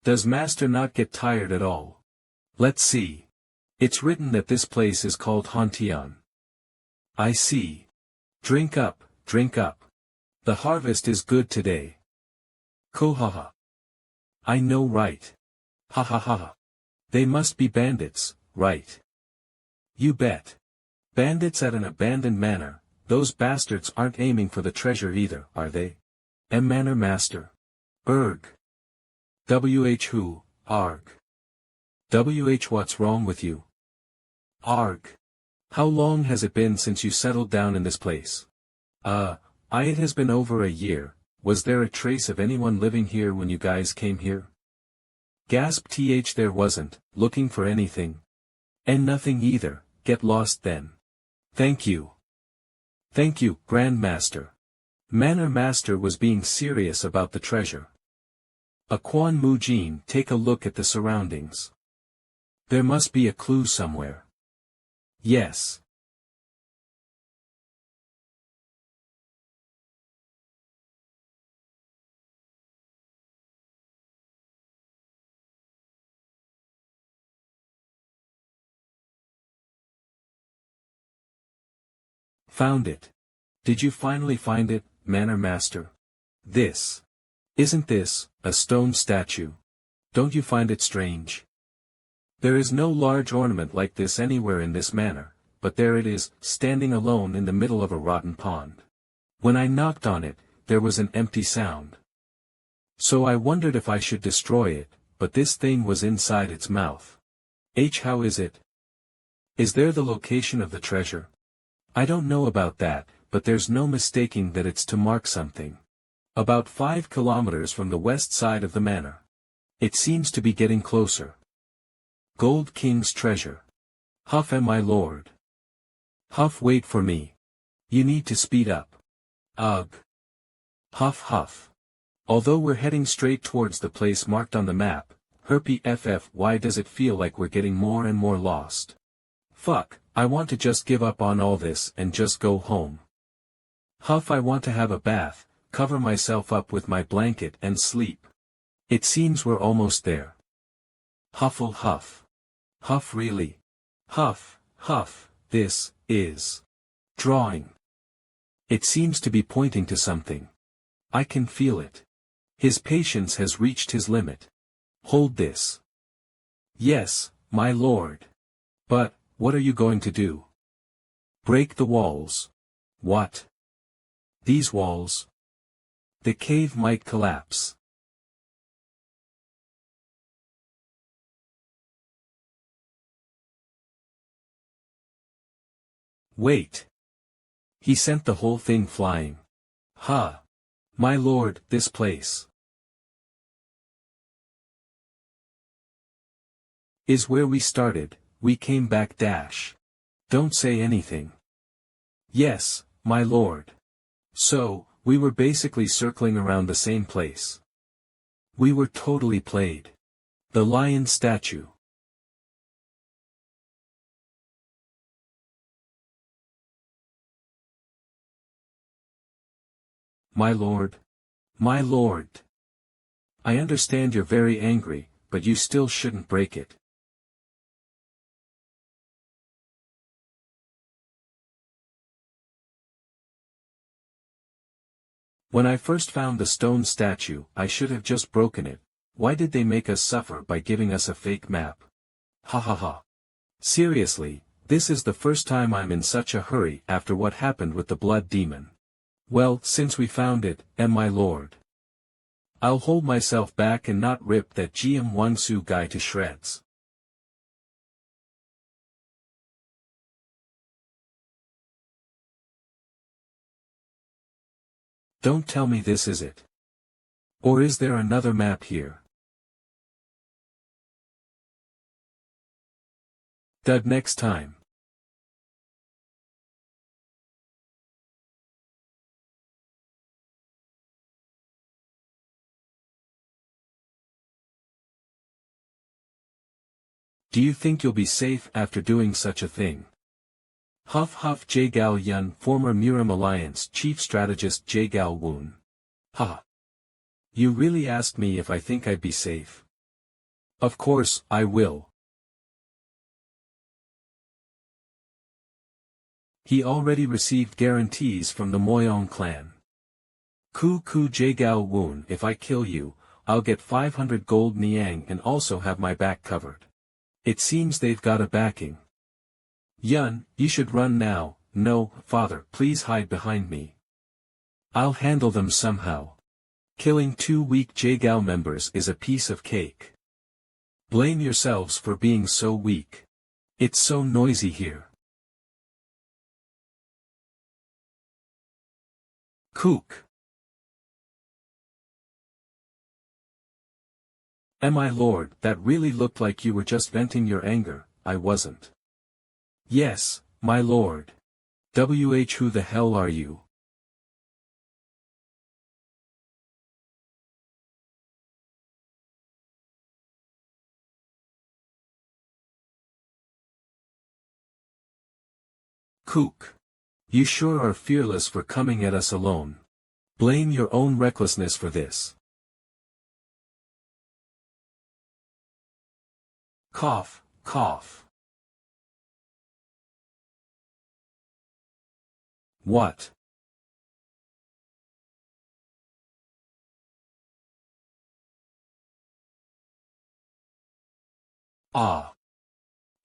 Does master not get tired at all? Let's see. It's written that this place is called Hontian. I see. Drink up, drink up. The harvest is good today. Kohaha. I know, right? Ha ha ha. They must be bandits, right? You bet. Bandits at an abandoned manor. Those bastards aren't aiming for the treasure either, are they? Manor master. Erg. Who, arg. What's wrong with you? Arg. How long has it been since you settled down in this place? It has been over a year. Was there a trace of anyone living here when you guys came here? Gasped there wasn't, looking for anything. And nothing either, get lost then. Thank you. Thank you, Grandmaster. Manor Master was being serious about the treasure. Quan Mujin, take a look at the surroundings. There must be a clue somewhere. Yes. Found it. Did you finally find it, Manor Master? This. Isn't this, a stone statue? Don't you find it strange? There is no large ornament like this anywhere in this manor, but there it is, standing alone in the middle of a rotten pond. When I knocked on it, there was an empty sound. So I wondered if I should destroy it, but this thing was inside its mouth. How is it? Is there the location of the treasure? I don't know about that, but there's no mistaking that it's to mark something. About 5 kilometers from the west side of the manor. It seems to be getting closer. Gold King's treasure. Huff, my lord. Huff, wait for me. You need to speed up. Ugh. Huff huff. Although we're heading straight towards the place marked on the map, Herpy FF, why does it feel like we're getting more and more lost? Fuck, I want to just give up on all this and just go home. Huff, I want to have a bath, cover myself up with my blanket and sleep. It seems we're almost there. Huffle huff. Huff, really? Huff, huff, this is drawing. It seems to be pointing to something. I can feel it. His patience has reached his limit. Hold this. Yes, my lord. But, what are you going to do? Break the walls. What? These walls. The cave might collapse. Wait. He sent the whole thing flying. Ha! My lord, this place is where we started, we came back dash. Don't say anything. Yes, my lord. So, we were basically circling around the same place. We were totally played. The lion statue. My lord. My lord. I understand you're very angry, but you still shouldn't break it. When I first found the stone statue, I should have just broken it. Why did they make us suffer by giving us a fake map? Ha ha ha. Seriously, this is the first time I'm in such a hurry after what happened with the blood demon. Well, since we found it, and my lord, I'll hold myself back and not rip that GM Wangsu guy to shreds. Don't tell me this is it. Or is there another map here? Dud next time. Do you think you'll be safe after doing such a thing? Huff huff Jagal Yun, former Murim Alliance chief strategist Jagal Woon. Ha. You really asked me if I think I'd be safe. Of course, I will. He already received guarantees from the Moyong clan. Ku Ku Jagal Woon, if I kill you, I'll get 500 gold niang and also have my back covered. It seems they've got a backing. Yun, you should run now. No, father, please hide behind me. I'll handle them somehow. Killing 2 weak Jagal members is a piece of cake. Blame yourselves for being so weak. It's so noisy here. Kook. My lord, that really looked like you were just venting your anger. I wasn't. Yes, my lord. Who the hell are you? Kook. You sure are fearless for coming at us alone. Blame your own recklessness for this. Cough, cough. What? Ah.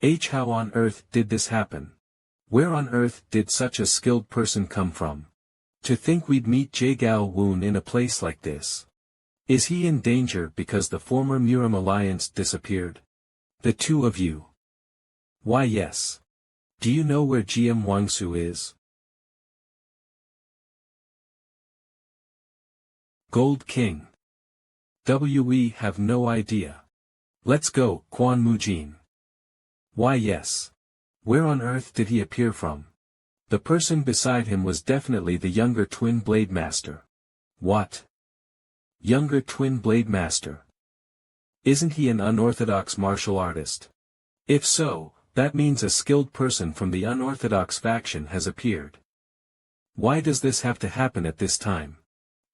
How on earth did this happen? Where on earth did such a skilled person come from? To think we'd meet Jagal Woon in a place like this. Is he in danger because the former Murim Alliance disappeared? The two of you. Why yes. Do you know where GM Wangsu is? Gold King. We have no idea. Let's go, Quan Mujin. Why yes. Where on earth did he appear from? The person beside him was definitely the younger twin blade master. What? Younger twin blade master? Isn't he an unorthodox martial artist? If so, that means a skilled person from the unorthodox faction has appeared. Why does this have to happen at this time?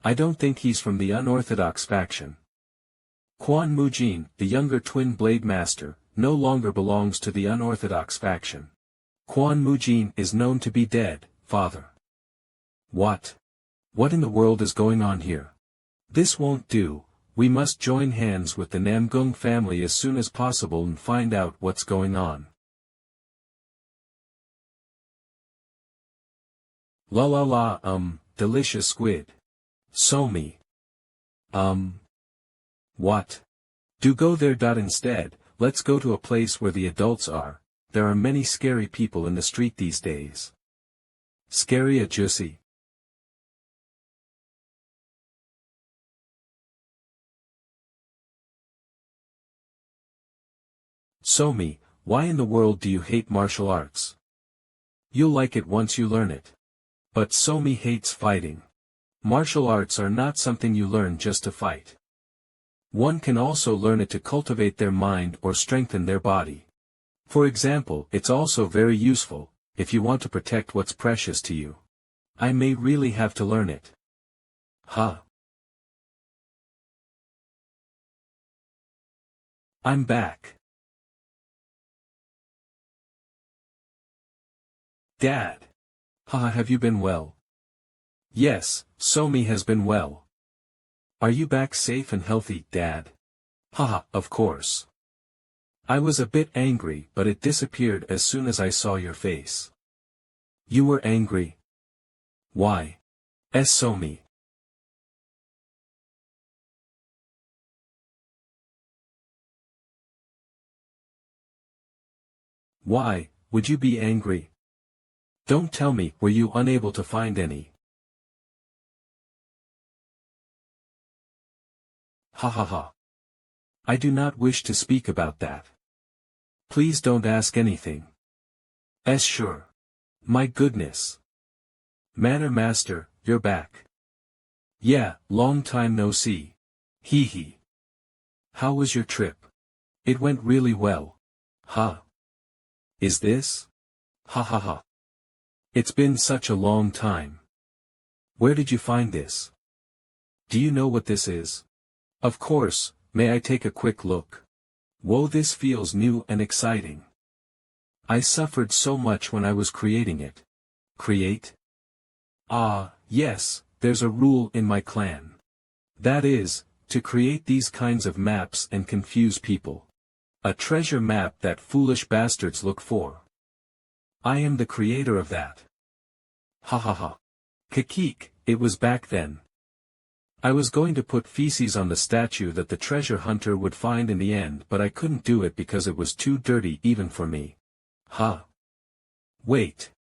I don't think he's from the unorthodox faction. Quan Mujin, the younger twin blade master, no longer belongs to the unorthodox faction. Quan Mujin is known to be dead, father. What? What in the world is going on here? This won't do. We must join hands with the Namgung family as soon as possible and find out what's going on. La la la, delicious squid. Somi. What? Do go there. Instead, let's go to a place where the adults are. There are many scary people in the street these days. Scary ajusi. Somi, why in the world do you hate martial arts? You'll like it once you learn it. But Somi hates fighting. Martial arts are not something you learn just to fight. One can also learn it to cultivate their mind or strengthen their body. For example, it's also very useful, if you want to protect what's precious to you. I may really have to learn it. Huh. I'm back. Dad. Haha, have you been well? Yes, Somi has been well. Are you back safe and healthy, Dad? Haha, of course. I was a bit angry, but it disappeared as soon as I saw your face. You were angry? Why? Somi. Why would you be angry? Don't tell me, were you unable to find any? Ha ha ha. I do not wish to speak about that. Please don't ask anything. Sure. My goodness. Manor Master, you're back. Yeah, long time no see. Hee hee. How was your trip? It went really well. Huh. Is this? Ha ha ha. It's been such a long time. Where did you find this? Do you know what this is? Of course, may I take a quick look? Whoa, this feels new and exciting. I suffered so much when I was creating it. Create? Ah, yes, there's a rule in my clan. That is, to create these kinds of maps and confuse people. A treasure map that foolish bastards look for. I am the creator of that. Ha ha ha. Kakik, it was back then. I was going to put feces on the statue that the treasure hunter would find in the end, but I couldn't do it because it was too dirty even for me. Ha. Wait.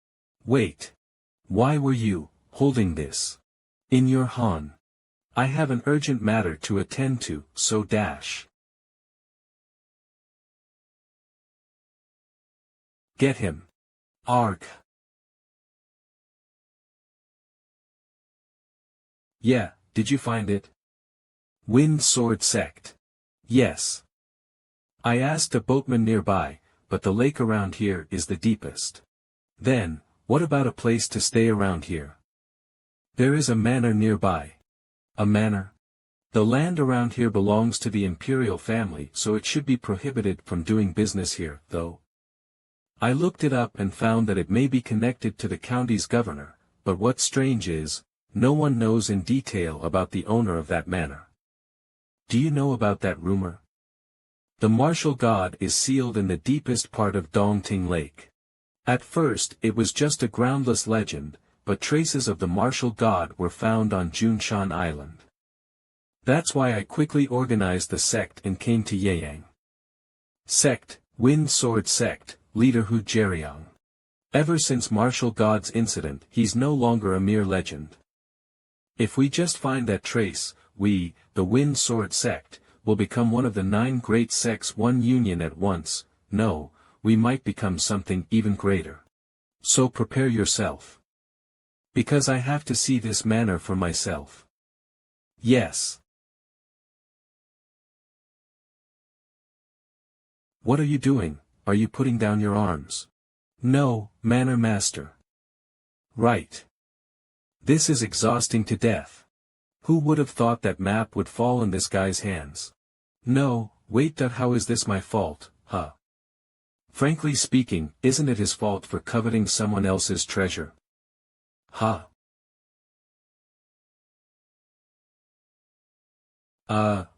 Why were you holding this in your han? I have an urgent matter to attend to, so dash. Get him. Arg. Yeah, did you find it? Wind Sword Sect. Yes. I asked a boatman nearby, but the lake around here is the deepest. Then, what about a place to stay around here? There is a manor nearby. A manor? The land around here belongs to the imperial family, so it should be prohibited from doing business here, though. I looked it up and found that it may be connected to the county's governor, but what's strange is, no one knows in detail about the owner of that manor. Do you know about that rumor? The martial god is sealed in the deepest part of Dongting Lake. At first it was just a groundless legend, but traces of the martial god were found on Junshan Island. That's why I quickly organized the sect and came to Yeyang. Sect, Wind Sword Sect, leader Hu Jeriang. Ever since martial god's incident, he's no longer a mere legend. If we just find that trace, we, the Wind Sword Sect, will become one of the 9 great sects, one union at once. No, we might become something even greater. So prepare yourself. Because I have to see this manor for myself. Yes. What are you doing? Are you putting down your arms? No, Manor Master. Right. This is exhausting to death. Who would have thought that map would fall in this guy's hands? No, wait, how is this my fault, huh? Frankly speaking, isn't it his fault for coveting someone else's treasure? Huh?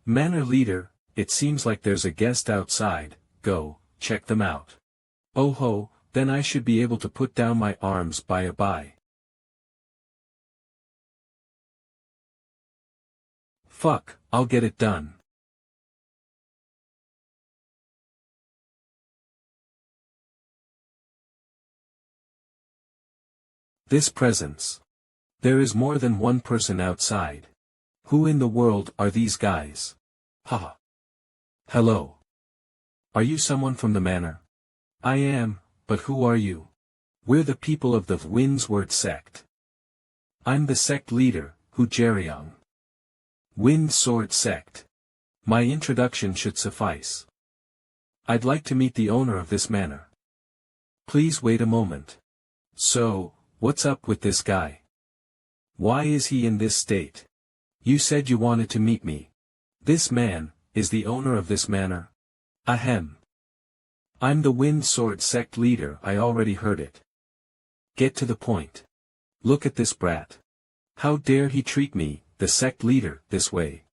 Manor leader, it seems like there's a guest outside. Go, check them out. Oh ho, then I should be able to put down my arms. Bye. Fuck, I'll get it done. This presence. There is more than one person outside. Who in the world are these guys? Haha. Hello. Are you someone from the manor? I am, but who are you? We're the people of the Windsword sect. I'm the sect leader, Hujeryong. Wind Sword sect. My introduction should suffice. I'd like to meet the owner of this manor. Please wait a moment. So, what's up with this guy? Why is he in this state? You said you wanted to meet me. This man, is the owner of this manor? Ahem. I'm the Wind Sword sect leader, I already heard it. Get to the point. Look at this brat. How dare he treat me, the sect leader, this way?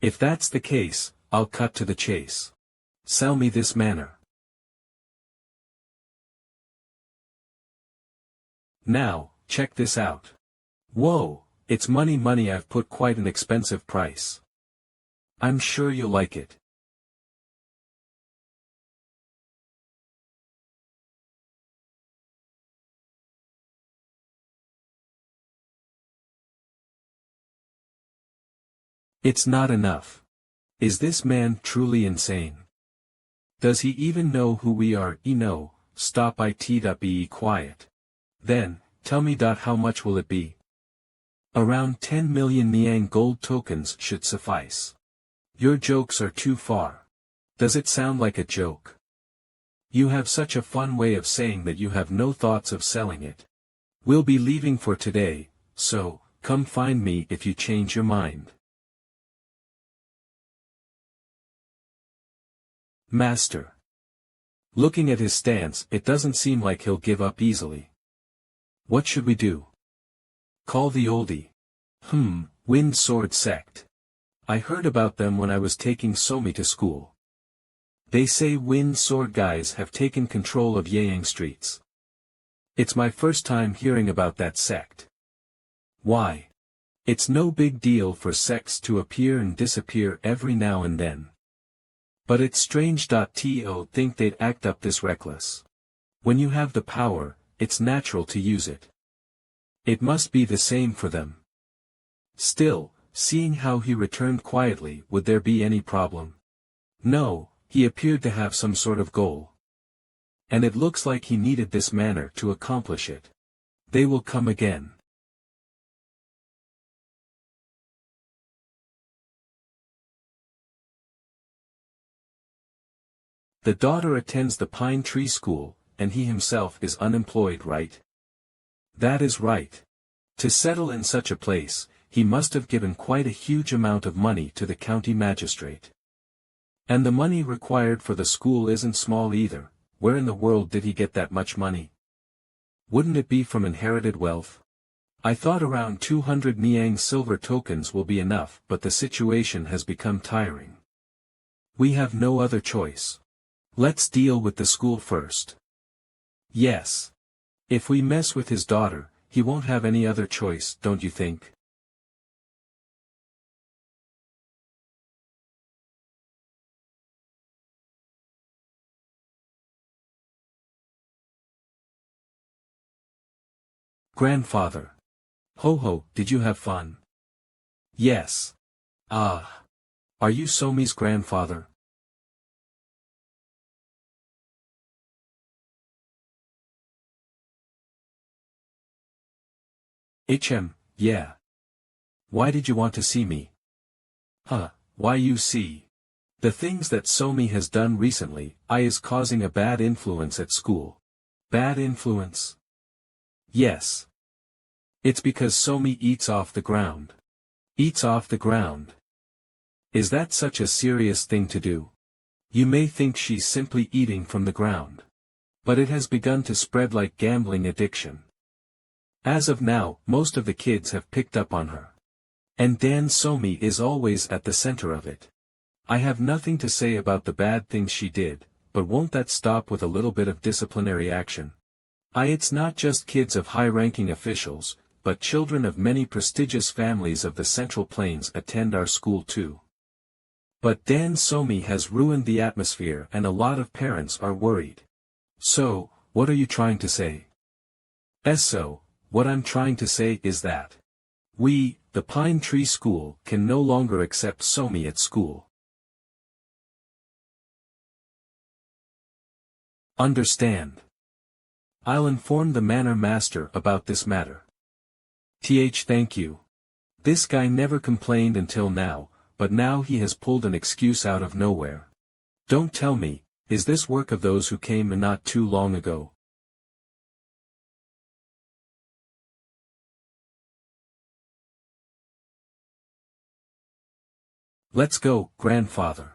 If that's the case, I'll cut to the chase. Sell me this manor. Now, check this out. Whoa, it's money, I've put quite an expensive price. I'm sure you'll like it. It's not enough. Is this man truly insane? Does he even know who we are? No, stop it. Be quiet. Then, tell me. How much will it be? Around 10 million Niang gold tokens should suffice. Your jokes are too far. Does it sound like a joke? You have such a fun way of saying that you have no thoughts of selling it. We'll be leaving for today, so, come find me if you change your mind. Master. Looking at his stance, it doesn't seem like he'll give up easily. What should we do? Call the oldie. Wind Sword sect. I heard about them when I was taking Somi to school. They say Wind Sword guys have taken control of Yang streets. It's my first time hearing about that sect. Why? It's no big deal for sects to appear and disappear every now and then. But it's strange. To think they'd act up this reckless. When you have the power, it's natural to use it. It must be the same for them. Still, seeing how he returned quietly, would there be any problem? No, he appeared to have some sort of goal. And it looks like he needed this manor to accomplish it. They will come again. The daughter attends the Pine Tree School, and he himself is unemployed, right? That is right. To settle in such a place, he must have given quite a huge amount of money to the county magistrate. And the money required for the school isn't small either. Where in the world did he get that much money? Wouldn't it be from inherited wealth? I thought around 200 Niang silver tokens will be enough, but the situation has become tiring. We have no other choice. Let's deal with the school first. Yes. If we mess with his daughter, he won't have any other choice, don't you think? Grandfather. Ho, did you have fun? Yes. Ah. Are you Somi's grandfather? Yeah. Why did you want to see me? Why you see? The things that Somi has done recently, is causing a bad influence at school. Bad influence? Yes. It's because Somi eats off the ground. Eats off the ground. Is that such a serious thing to do? You may think she's simply eating from the ground. But it has begun to spread like gambling addiction. As of now, most of the kids have picked up on her. And Dan Somi is always at the center of it. I have nothing to say about the bad things she did, but won't that stop with a little bit of disciplinary action? It's not just kids of high-ranking officials, but children of many prestigious families of the Central Plains attend our school too. But Dan Somi has ruined the atmosphere and a lot of parents are worried. So, what are you trying to say? So, what I'm trying to say is that we, the Pine Tree School, can no longer accept Somi at school. Understand. I'll inform the manor master about this matter. Thank you. This guy never complained until now, but now he has pulled an excuse out of nowhere. Don't tell me, is this work of those who came not too long ago? Let's go, grandfather.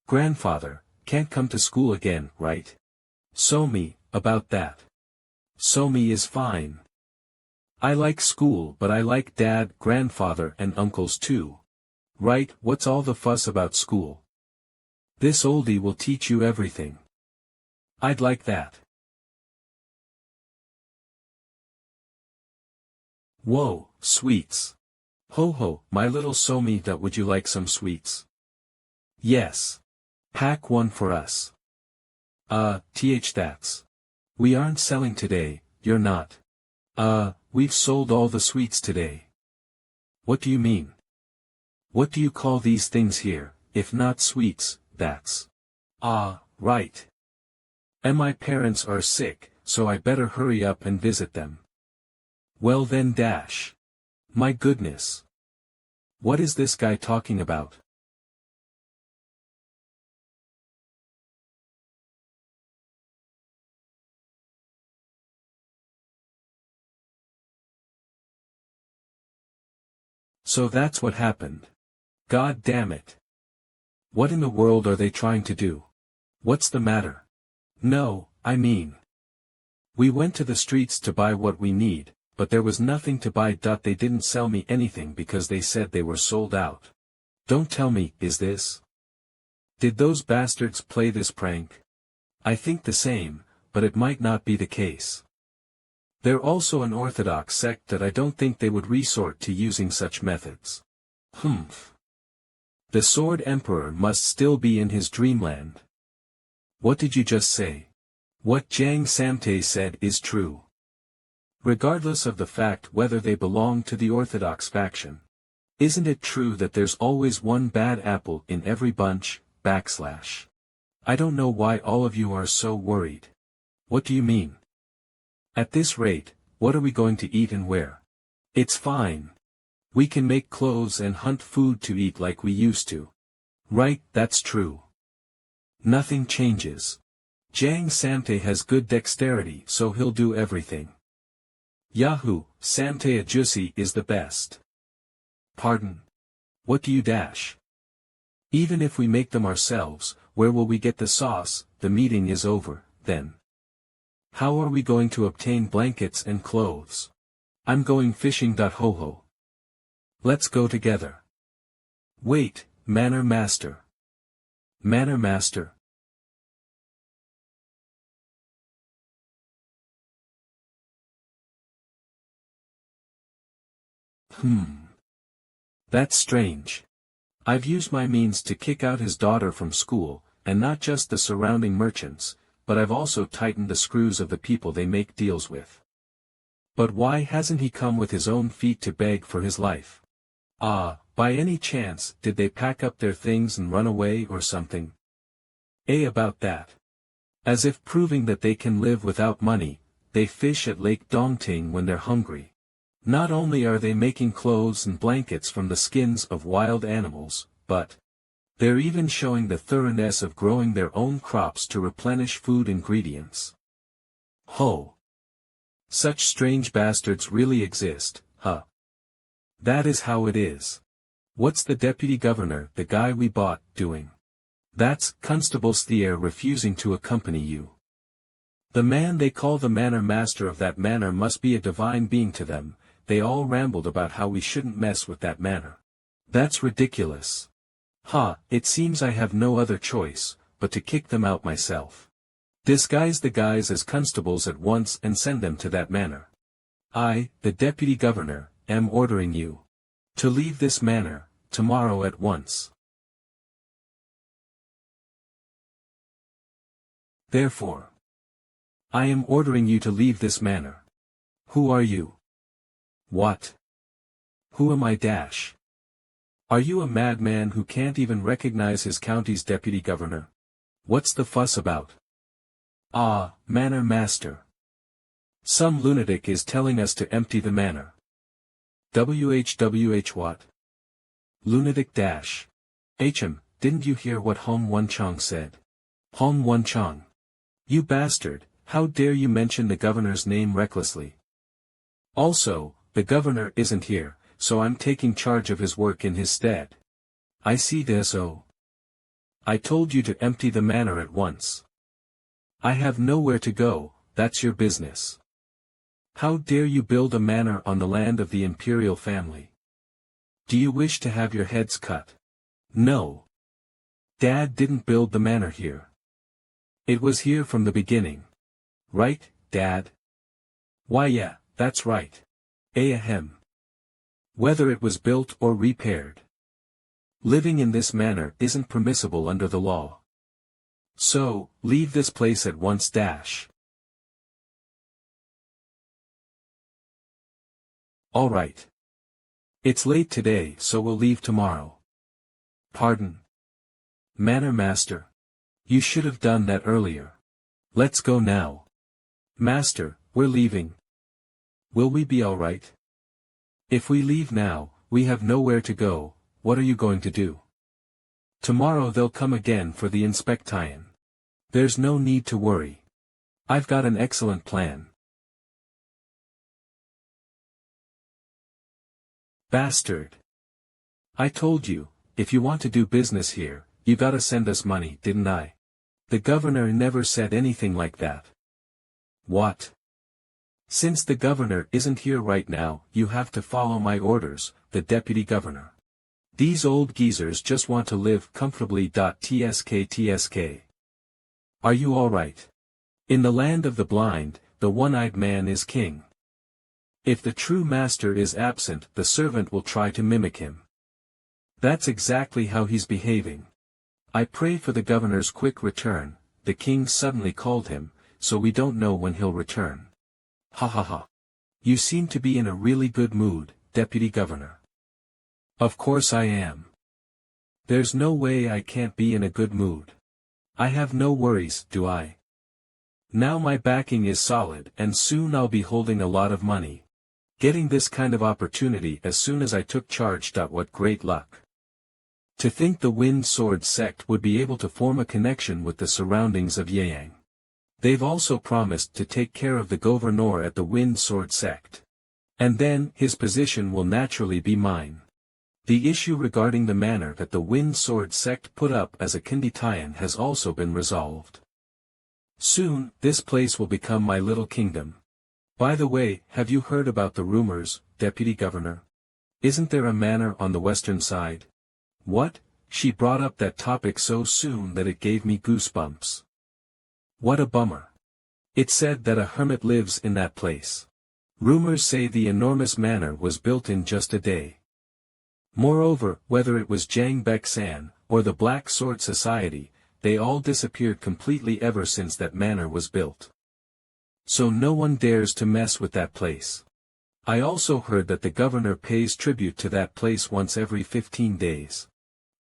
Grandfather, can't come to school again, right? Somi, about that. Somi is fine. I like school but I like dad, grandfather and uncles too. Right, what's all the fuss about school? This oldie will teach you everything. I'd like that. Whoa, sweets. Ho ho, my little Somi, that would you like some sweets? Yes. Pack one for us. That's. We aren't selling today, you're not. We've sold all the sweets today. What do you mean? What do you call these things here, if not sweets, that's. Right. And my parents are sick, so I better hurry up and visit them. Well then dash. My goodness. What is this guy talking about? So that's what happened. God damn it. What in the world are they trying to do? What's the matter? No, I mean. We went to the streets to buy what we need, but there was nothing to buy. They didn't sell me anything because they said they were sold out. Don't tell me, is this? Did those bastards play this prank? I think the same, but it might not be the case. They're also an Orthodox sect that I don't think they would resort to using such methods. Humph. The Sword Emperor must still be in his dreamland. What did you just say? What Jiang Samte said is true. Regardless of the fact whether they belong to the Orthodox faction. Isn't it true that there's always one bad apple in every bunch, / I don't know why all of you are so worried. What do you mean? At this rate, what are we going to eat and where? It's fine. We can make clothes and hunt food to eat like we used to. Right, that's true. Nothing changes. Jiang Samte has good dexterity, so he'll do everything. Yahoo, Samte Ajusi is the best. Pardon? What do you dash? Even if we make them ourselves, where will we get the sauce? The meeting is over, then. How are we going to obtain blankets and clothes? I'm going fishing. Ho ho. Let's go together. Wait, Manor Master. Manor Master. That's strange. I've used my means to kick out his daughter from school, and not just the surrounding merchants, but I've also tightened the screws of the people they make deals with. But why hasn't he come with his own feet to beg for his life? By any chance, did they pack up their things and run away or something? About that. As if proving that they can live without money, they fish at Lake Dongting when they're hungry. Not only are they making clothes and blankets from the skins of wild animals, but they're even showing the thoroughness of growing their own crops to replenish food ingredients. Ho! Such strange bastards really exist, huh? That is how it is. What's the deputy governor, the guy we bought, doing? That's Constable Stier refusing to accompany you. The man they call the manor master of that manor must be a divine being to them. They all rambled about how we shouldn't mess with that manor. That's ridiculous. Ha, it seems I have no other choice, but to kick them out myself. Disguise the guys as constables at once and send them to that manor. I, the deputy governor, am ordering you to leave this manor, tomorrow at once. Therefore, I am ordering you to leave this manor. Who are you? What? Who am I dash? Are you a madman who can't even recognize his county's deputy governor? What's the fuss about? Ah, manor master. Some lunatic is telling us to empty the manor. WHWH what? Lunatic dash. Didn't you hear what Hong Wan-chong said? Hong Wan-chong. You bastard, how dare you mention the governor's name recklessly? Also, the governor isn't here, so I'm taking charge of his work in his stead. I see this oh. I told you to empty the manor at once. I have nowhere to go, that's your business. How dare you build a manor on the land of the imperial family? Do you wish to have your heads cut? No. Dad didn't build the manor here. It was here from the beginning. Right, Dad? Why yeah, that's right. Ahem. Whether it was built or repaired. Living in this manor isn't permissible under the law. So, leave this place at once dash. All right. It's late today, so we'll leave tomorrow. Pardon? Manor master. You should have done that earlier. Let's go now. Master, we're leaving. Will we be all right? If we leave now, we have nowhere to go. What are you going to do? Tomorrow they'll come again for the inspection. There's no need to worry. I've got an excellent plan. Bastard. I told you, if you want to do business here, you gotta send us money, didn't I? The governor never said anything like that. What? Since the governor isn't here right now, you have to follow my orders, the deputy governor. These old geezers just want to live comfortably. Tsk. Are you all right? In the land of the blind, the one-eyed man is king. If the true master is absent, the servant will try to mimic him. That's exactly how he's behaving. I pray for the governor's quick return. The king suddenly called him, so we don't know when he'll return. Ha ha ha. You seem to be in a really good mood, deputy governor. Of course I am. There's no way I can't be in a good mood. I have no worries, do I? Now my backing is solid and soon I'll be holding a lot of money. Getting this kind of opportunity as soon as I took charge. What great luck. To think the Wind Sword sect would be able to form a connection with the surroundings of Yang. They've also promised to take care of the governor at the Wind Sword sect. And then, his position will naturally be mine. The issue regarding the manor that the Wind Sword sect put up as a Kinditayan has also been resolved. Soon, this place will become my little kingdom. By the way, have you heard about the rumors, Deputy Governor? Isn't there a manor on the western side? What? She brought up that topic so soon that it gave me goosebumps. What a bummer. It said that a hermit lives in that place. Rumors say the enormous manor was built in just a day. Moreover, whether it was Jiang Bek-san, or the Black Sword Society, they all disappeared completely ever since that manor was built. So no one dares to mess with that place. I also heard that the governor pays tribute to that place once every 15 days.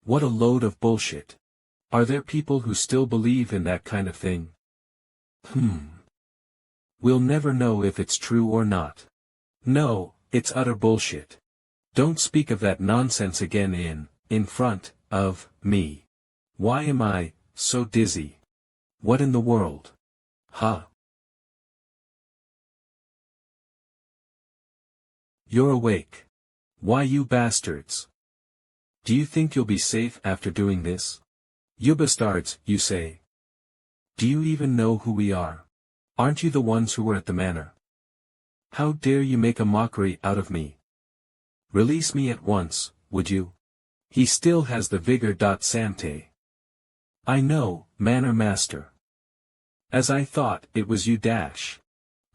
What a load of bullshit. Are there people who still believe in that kind of thing? We'll never know if it's true or not. No, it's utter bullshit. Don't speak of that nonsense again in front of me. Why am I so dizzy? What in the world? Huh? You're awake. Why you bastards? Do you think you'll be safe after doing this? You bastards, you say. Do you even know who we are? Aren't you the ones who were at the manor? How dare you make a mockery out of me? Release me at once, would you? He still has the vigor. Sante. I know, manor master. As I thought, it was you.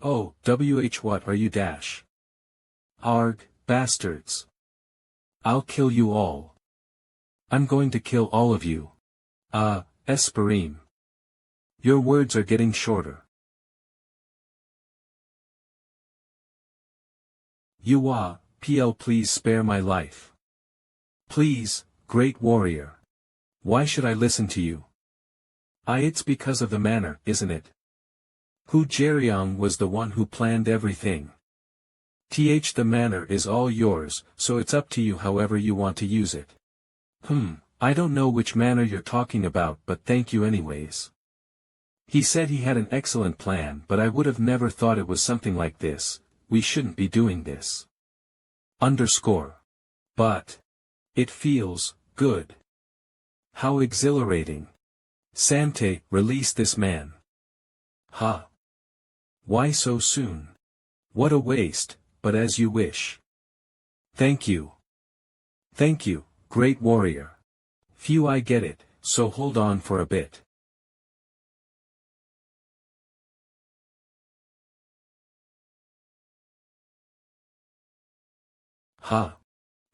Oh, what are you? Arg, bastards. I'll kill you all. I'm going to kill all of you. Esperim. Your words are getting shorter. Please spare my life. Please, great warrior. Why should I listen to you? It's because of the manor, isn't it? Jeriong was the one who planned everything. The manor is all yours, so it's up to you however you want to use it. I don't know which manor you're talking about, but thank you anyways. He said he had an excellent plan, but I would have never thought it was something like this. We shouldn't be doing this. But it feels good. How exhilarating. Sante, release this man. Why so soon? What a waste, but as you wish. Thank you. Thank you, great warrior. Phew, I get it, so hold on for a bit.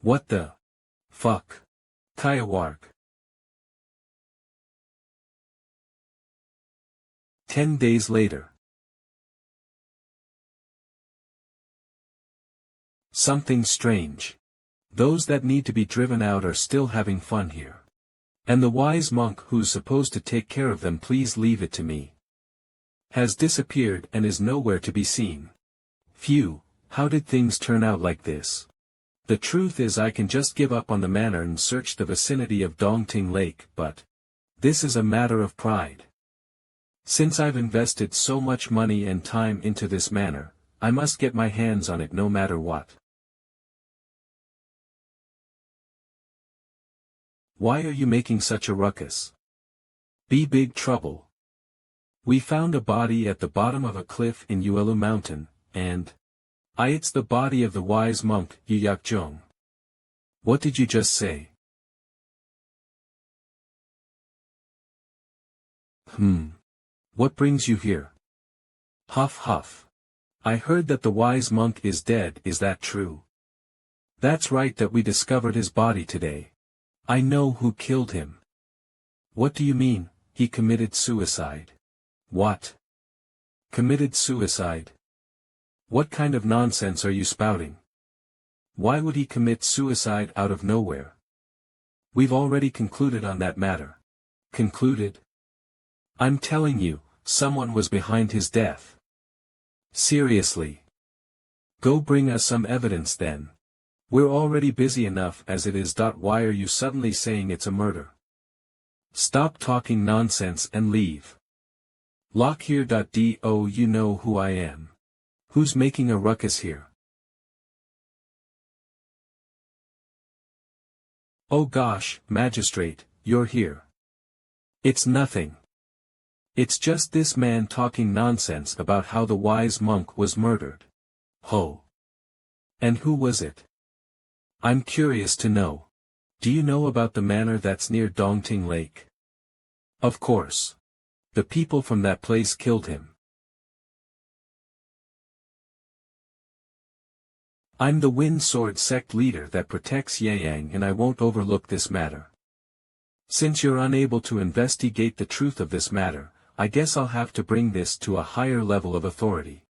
What the fuck? Kayawark. 10 days later. Something strange. Those that need to be driven out are still having fun here. And the wise monk who's supposed to take care of them, please leave it to me, has disappeared and is nowhere to be seen. Phew, how did things turn out like this? The truth is I can just give up on the manor and search the vicinity of Dongting Lake, but this is a matter of pride. Since I've invested so much money and time into this manor, I must get my hands on it no matter what. Why are you making such a ruckus? Be big trouble. We found a body at the bottom of a cliff in Uelu Mountain, and it's the body of the wise monk, Yuyakjong. What did you just say? What brings you here? Huff huff. I heard that the wise monk is dead, is that true? That's right, that we discovered his body today. I know who killed him. What do you mean, he committed suicide? What? Committed suicide? What kind of nonsense are you spouting? Why would he commit suicide out of nowhere? We've already concluded on that matter. Concluded? I'm telling you, someone was behind his death. Seriously? Go bring us some evidence then. We're already busy enough as it is. Why are you suddenly saying it's a murder? Stop talking nonsense and leave. Lock here. You know who I am. Who's making a ruckus here? Oh gosh, magistrate, you're here. It's nothing. It's just this man talking nonsense about how the wise monk was murdered. And who was it? I'm curious to know. Do you know about the manor that's near Dongting Lake? Of course. The people from that place killed him. I'm the Wind Sword sect leader that protects Yang, and I won't overlook this matter. Since you're unable to investigate the truth of this matter, I guess I'll have to bring this to a higher level of authority.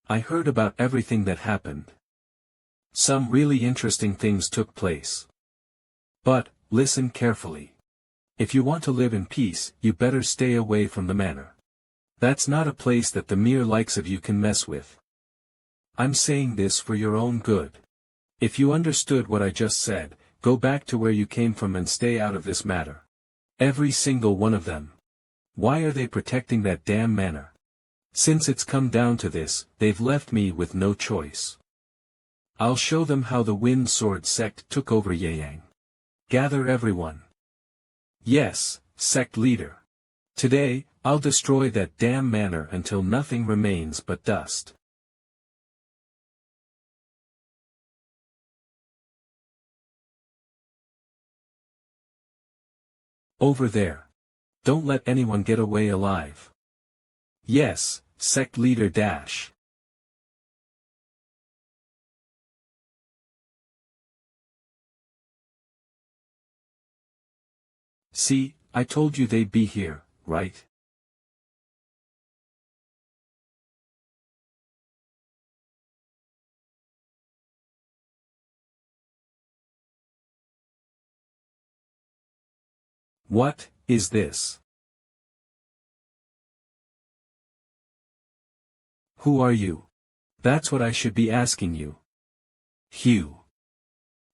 I heard about everything that happened. Some really interesting things took place. But, listen carefully. If you want to live in peace, you better stay away from the manor. That's not a place that the mere likes of you can mess with. I'm saying this for your own good. If you understood what I just said, go back to where you came from and stay out of this matter. Every single one of them. Why are they protecting that damn manor? Since it's come down to this, they've left me with no choice. I'll show them how the Wind Sword sect took over Yang. Gather everyone. Yes, sect leader. Today, I'll destroy that damn manor until nothing remains but dust. Over there. Don't let anyone get away alive. Yes, sect leader dash. See, I told you they'd be here, right? What is this? Who are you? That's what I should be asking you. Hugh.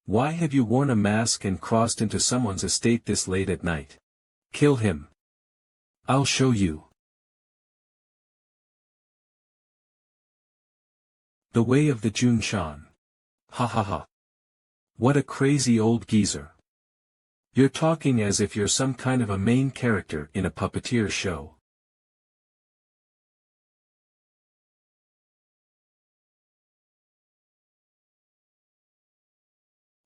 Why have you worn a mask and crossed into someone's estate this late at night? Kill him. I'll show you. The way of the Junshan. Ha ha ha. What a crazy old geezer. You're talking as if you're some kind of a main character in a puppeteer show.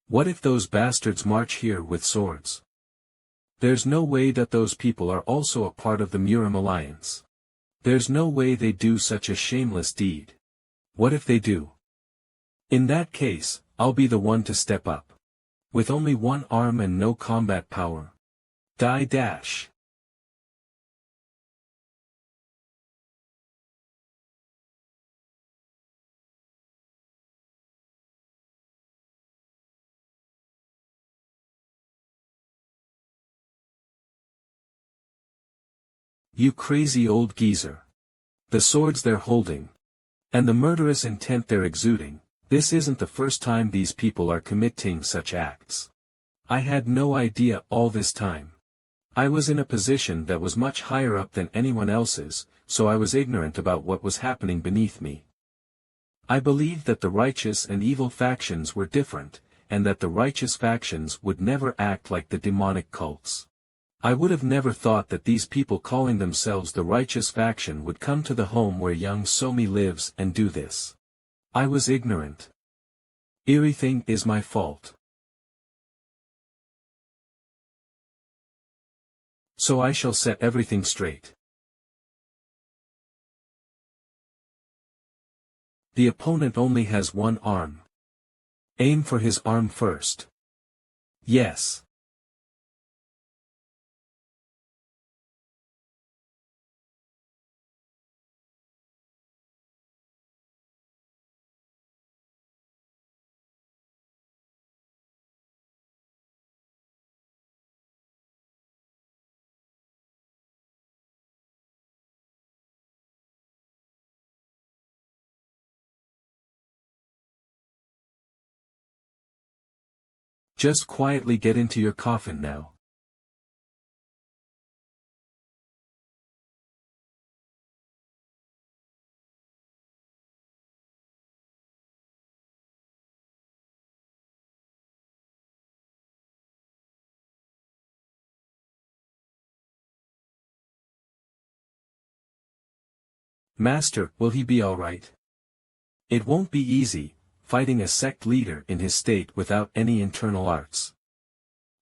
What if those bastards march here with swords? There's no way that those people are also a part of the Murim alliance. There's no way they do such a shameless deed. What if they do? In that case, I'll be the one to step up. With only one arm and no combat power. Die dash. You crazy old geezer. The swords they're holding. And the murderous intent they're exuding, this isn't the first time these people are committing such acts. I had no idea all this time. I was in a position that was much higher up than anyone else's, so I was ignorant about what was happening beneath me. I believed that the righteous and evil factions were different, and that the righteous factions would never act like the demonic cults. I would have never thought that these people calling themselves the righteous faction would come to the home where young Somi lives and do this. I was ignorant. Everything is my fault. So I shall set everything straight. The opponent only has one arm. Aim for his arm first. Yes. Just quietly get into your coffin now. Master, will he be all right? It won't be easy, fighting a sect leader in his state without any internal arts.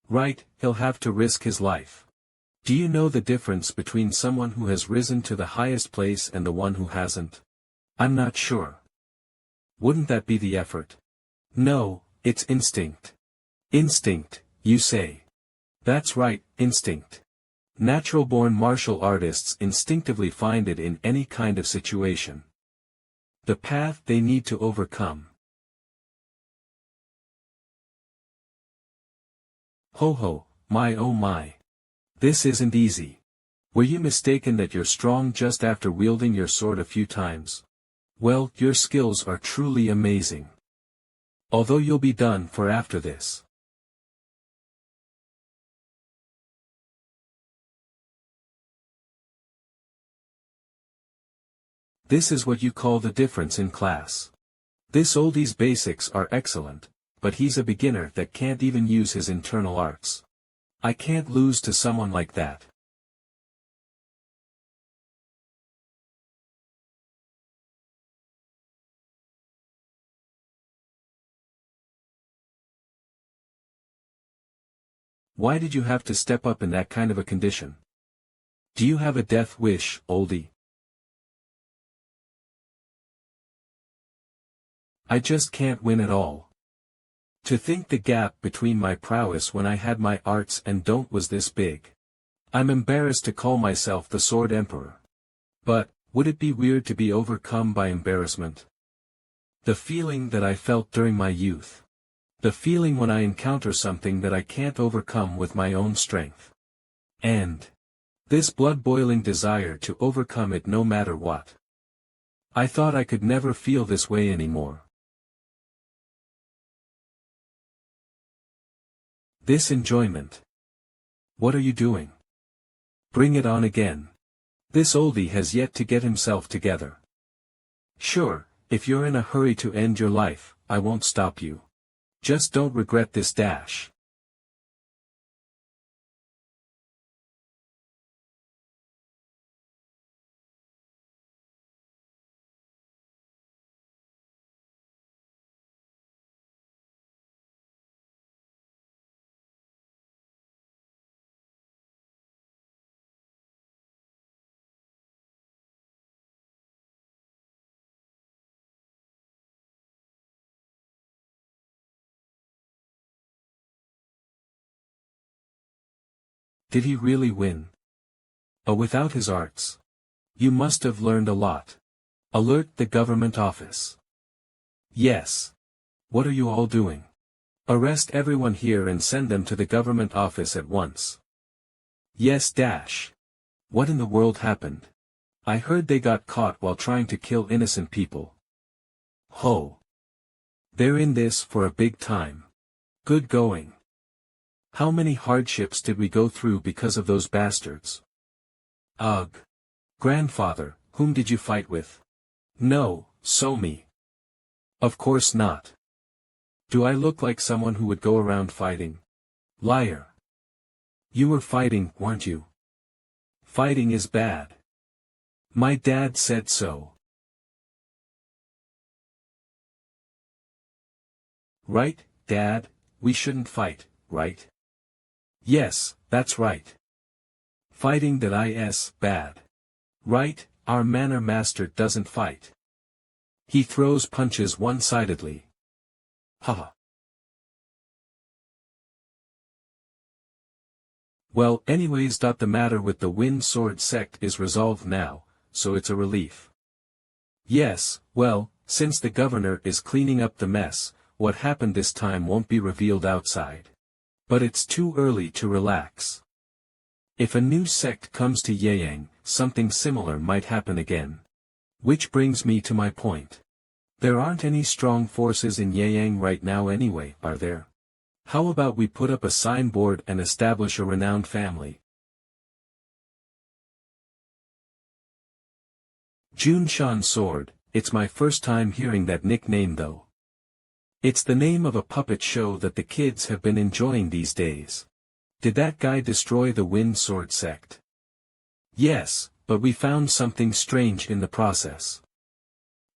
Right, he'll have to risk his life. Do you know the difference between someone who has risen to the highest place and the one who hasn't? I'm not sure. Wouldn't that be the effort? No, it's instinct. Instinct, you say. That's right, instinct. Natural-born martial artists instinctively find it in any kind of situation. The path they need to overcome. Ho ho, my oh my. This isn't easy. Were you mistaken that you're strong just after wielding your sword a few times? Well, your skills are truly amazing. Although you'll be done for after this. This is what you call the difference in class. This oldie's basics are excellent, but he's a beginner that can't even use his internal arts. I can't lose to someone like that. Why did you have to step up in that kind of a condition? Do you have a death wish, oldie? I just can't win at all. To think the gap between my prowess when I had my arts and don't was this big. I'm embarrassed to call myself the Sword Emperor. But, would it be weird to be overcome by embarrassment? The feeling that I felt during my youth. The feeling when I encounter something that I can't overcome with my own strength. And this blood-boiling desire to overcome it no matter what. I thought I could never feel this way anymore. This enjoyment. What are you doing? Bring it on again. This oldie has yet to get himself together. Sure, if you're in a hurry to end your life, I won't stop you. Just don't regret this dash. Did he really win? Oh, without his arts. You must have learned a lot. Alert the government office. Yes. What are you all doing? Arrest everyone here and send them to the government office at once. Yes dash. What in the world happened? I heard they got caught while trying to kill innocent people. Ho. They're in this for a big time. Good going. How many hardships did we go through because of those bastards? Ugh. Grandfather, whom did you fight with? No, Somi. Of course not. Do I look like someone who would go around fighting? Liar. You were fighting, weren't you? Fighting is bad. My dad said so. Right, Dad, we shouldn't fight, right? Yes, that's right. Fighting that is bad. Right, our manor master doesn't fight. He throws punches one-sidedly. Haha. Well, anyways, the matter with the Wind Sword sect is resolved now, so it's a relief. Yes, well, since the governor is cleaning up the mess, what happened this time won't be revealed outside. But it's too early to relax. If a new sect comes to Yeyang, something similar might happen again. Which brings me to my point. There aren't any strong forces in Yeyang right now anyway, are there? How about we put up a signboard and establish a renowned family? Junshan Sword, it's my first time hearing that nickname though. It's the name of a puppet show that the kids have been enjoying these days. Did that guy destroy the Wind Sword sect? Yes, but we found something strange in the process.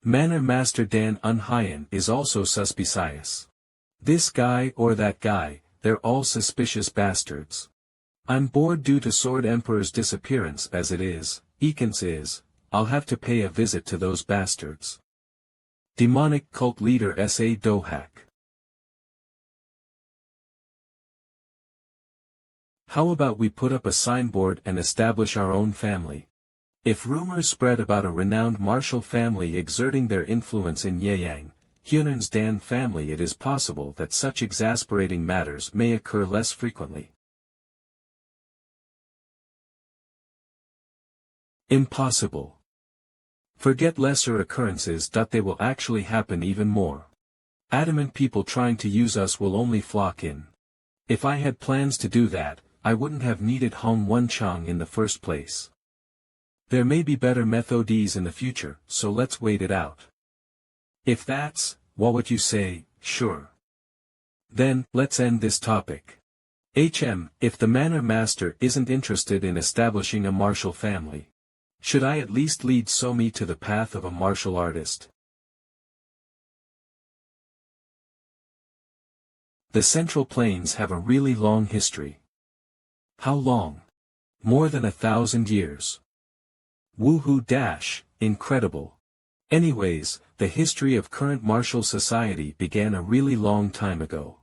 Manor Master Dan Unhyan is also suspicious. This guy or that guy, they're all suspicious bastards. I'm bored due to Sword Emperor's disappearance as it is, Ekans is, I'll have to pay a visit to those bastards. Demonic cult leader S.A. Dohak. How about we put up a signboard and establish our own family? If rumors spread about a renowned martial family exerting their influence in Yeyang, Hunan's Dan family, it is possible that such exasperating matters may occur less frequently. Impossible. Forget lesser occurrences. They will actually happen even more. Adamant people trying to use us will only flock in. If I had plans to do that, I wouldn't have needed Hong Wenchang in the first place. There may be better methods in the future, so let's wait it out. If that's what you say, sure. Then, let's end this topic. If the manor master isn't interested in establishing a martial family, should I at least lead Somi to the path of a martial artist? The Central Plains have a really long history. How long? More than 1,000 years. Woohoo dash, incredible. Anyways, the history of current martial society began a really long time ago.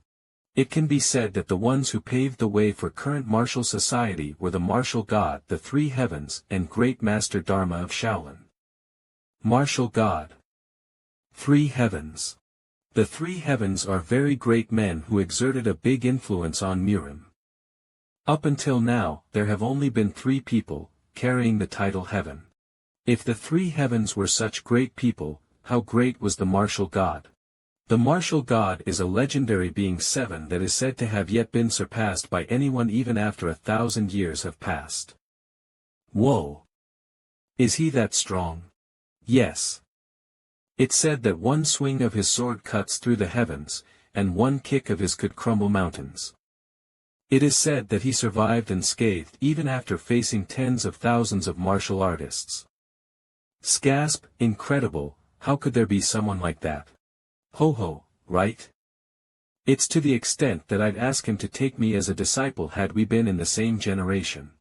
It can be said that the ones who paved the way for current martial society were the martial god, the three heavens, and great master Dharma of Shaolin. Martial god. Three heavens. The three heavens are very great men who exerted a big influence on Mirim. Up until now, there have only been 3 people, carrying the title heaven. If the three heavens were such great people, how great was the martial god? The martial god is a legendary being 7 that is said to have yet been surpassed by anyone even after 1,000 years have passed. Whoa! Is he that strong? Yes. It's said that one swing of his sword cuts through the heavens, and one kick of his could crumble mountains. It is said that he survived unscathed even after facing tens of thousands of martial artists. Sgasp, incredible, how could there be someone like that? Ho ho, right? It's to the extent that I'd ask him to take me as a disciple had we been in the same generation.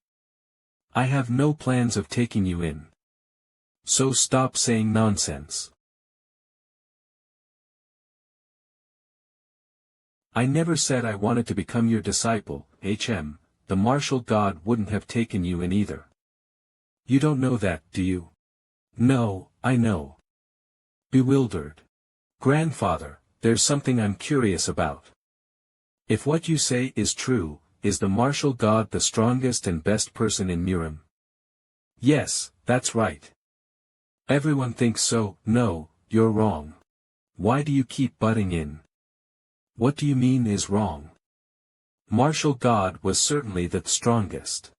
I have no plans of taking you in. So stop saying nonsense. I never said I wanted to become your disciple, HM, the martial god wouldn't have taken you in either. You don't know that, do you? No, I know. Bewildered. Grandfather, there's something I'm curious about. If what you say is true, is the martial god the strongest and best person in Mirim? Yes, that's right. Everyone thinks so. No, you're wrong. Why do you keep butting in? What do you mean is wrong? Martial god was certainly the strongest.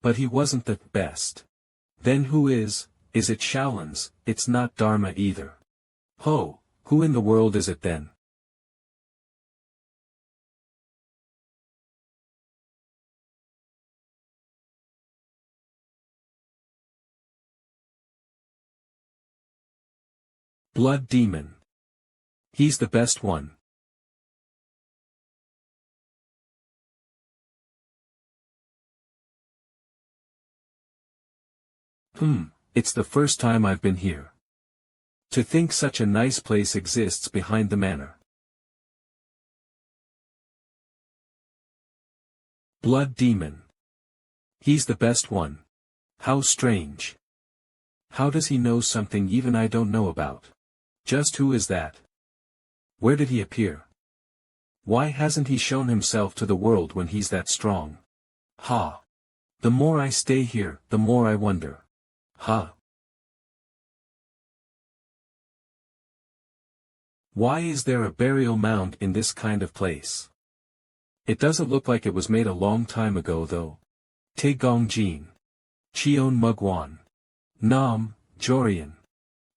But he wasn't the best. Then who is? Is it Shaolin's? It's not Dharma either. Ho, who in the world is it then? Blood demon. He's the best one. It's the first time I've been here. To think such a nice place exists behind the manor. Blood demon. He's the best one. How strange. How does he know something even I don't know about? Just who is that? Where did he appear? Why hasn't he shown himself to the world when he's that strong? Ha! The more I stay here, the more I wonder. Ha! Why is there a burial mound in this kind of place? It doesn't look like it was made a long time ago though. Te Gong Jin. Cheon Mugwan. Nam, Jorian.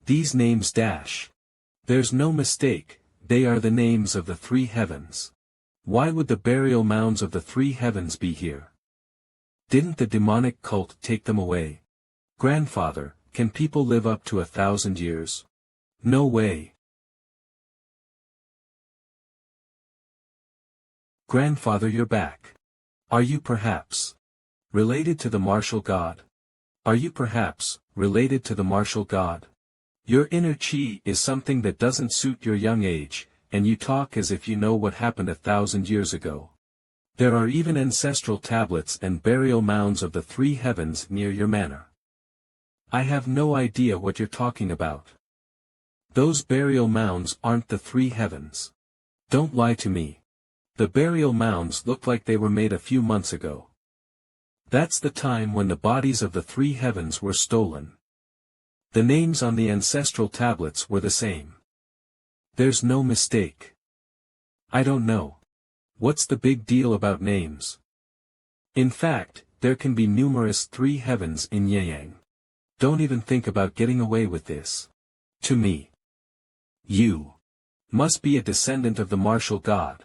These names dash. There's no mistake, they are the names of the three heavens. Why would the burial mounds of the three heavens be here? Didn't the demonic cult take them away? Grandfather, can people live up to 1,000 years? No way. Grandfather, you're back. Are you perhaps related to the martial god? Are you perhaps related to the martial god? Your inner chi is something that doesn't suit your young age, and you talk as if you know what happened 1,000 years ago. There are even ancestral tablets and burial mounds of the three heavens near your manor. I have no idea what you're talking about. Those burial mounds aren't the three heavens. Don't lie to me. The burial mounds look like they were made a few months ago. That's the time when the bodies of the three heavens were stolen. The names on the ancestral tablets were the same. There's no mistake. I don't know. What's the big deal about names? In fact, there can be numerous three heavens in Yang. Don't even think about getting away with this. To me. You must be a descendant of the martial god.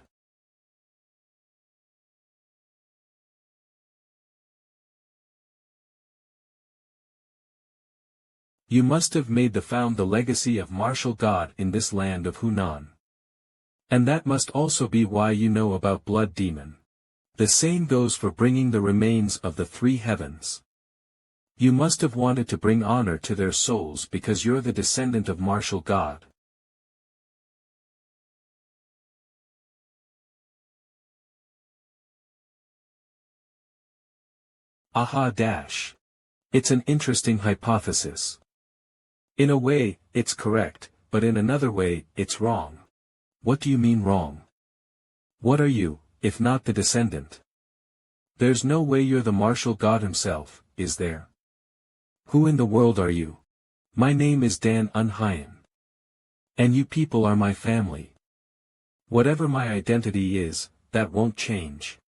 You must have found the legacy of martial god in this land of Hunan. And that must also be why you know about blood demon. The same goes for bringing the remains of the three heavens. You must have wanted to bring honor to their souls because you're the descendant of martial God. Aha dash. It's an interesting hypothesis. In a way, it's correct, but in another way, it's wrong. What do you mean wrong? What are you, if not the descendant? There's no way you're the martial God himself, is there? Who in the world are you? My name is Dan Unhyen. And you people are my family. Whatever my identity is, that won't change.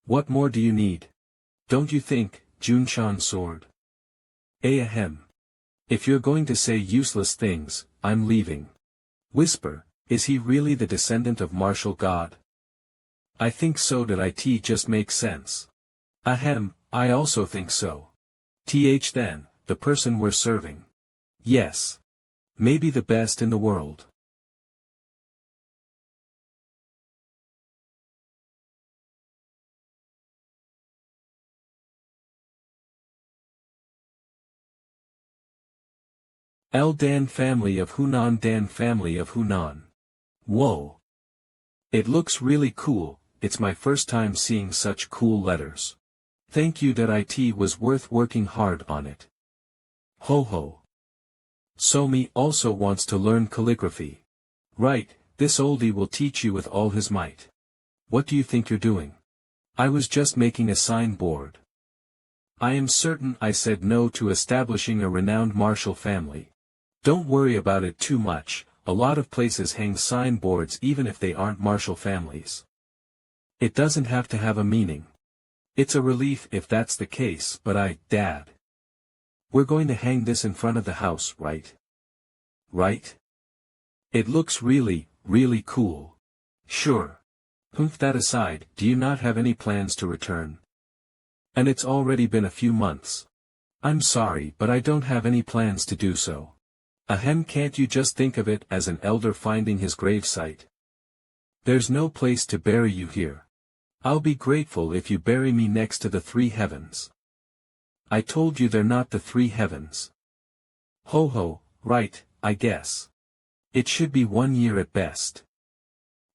What more do you need? Don't you think, Junshan sword? Ahem. If you're going to say useless things, I'm leaving. Whisper, is he really the descendant of martial God? I think so. That it just makes sense. Ahem, I also think so. Then, the person we're serving. Yes. Maybe the best in the world. El Dan family of Hunan. Dan family of Hunan. Whoa. It looks really cool. It's my first time seeing such cool letters. Thank you. That it was worth working hard on it. Ho ho. Somi also wants to learn calligraphy. Right, this oldie will teach you with all his might. What do you think you're doing? I was just making a signboard. I am certain I said no to establishing a renowned martial family. Don't worry about it too much, a lot of places hang signboards even if they aren't martial families. It doesn't have to have a meaning. It's a relief if that's the case, but Dad. We're going to hang this in front of the house, right? Right? It looks really, really cool. Sure. That aside, do you not have any plans to return? And it's already been a few months. I'm sorry, but I don't have any plans to do so. Ahem, can't you just think of it as an elder finding his gravesite? There's no place to bury you here. I'll be grateful if you bury me next to the three heavens. I told you they're not the three heavens. Ho ho, right, I guess. It should be 1 year at best.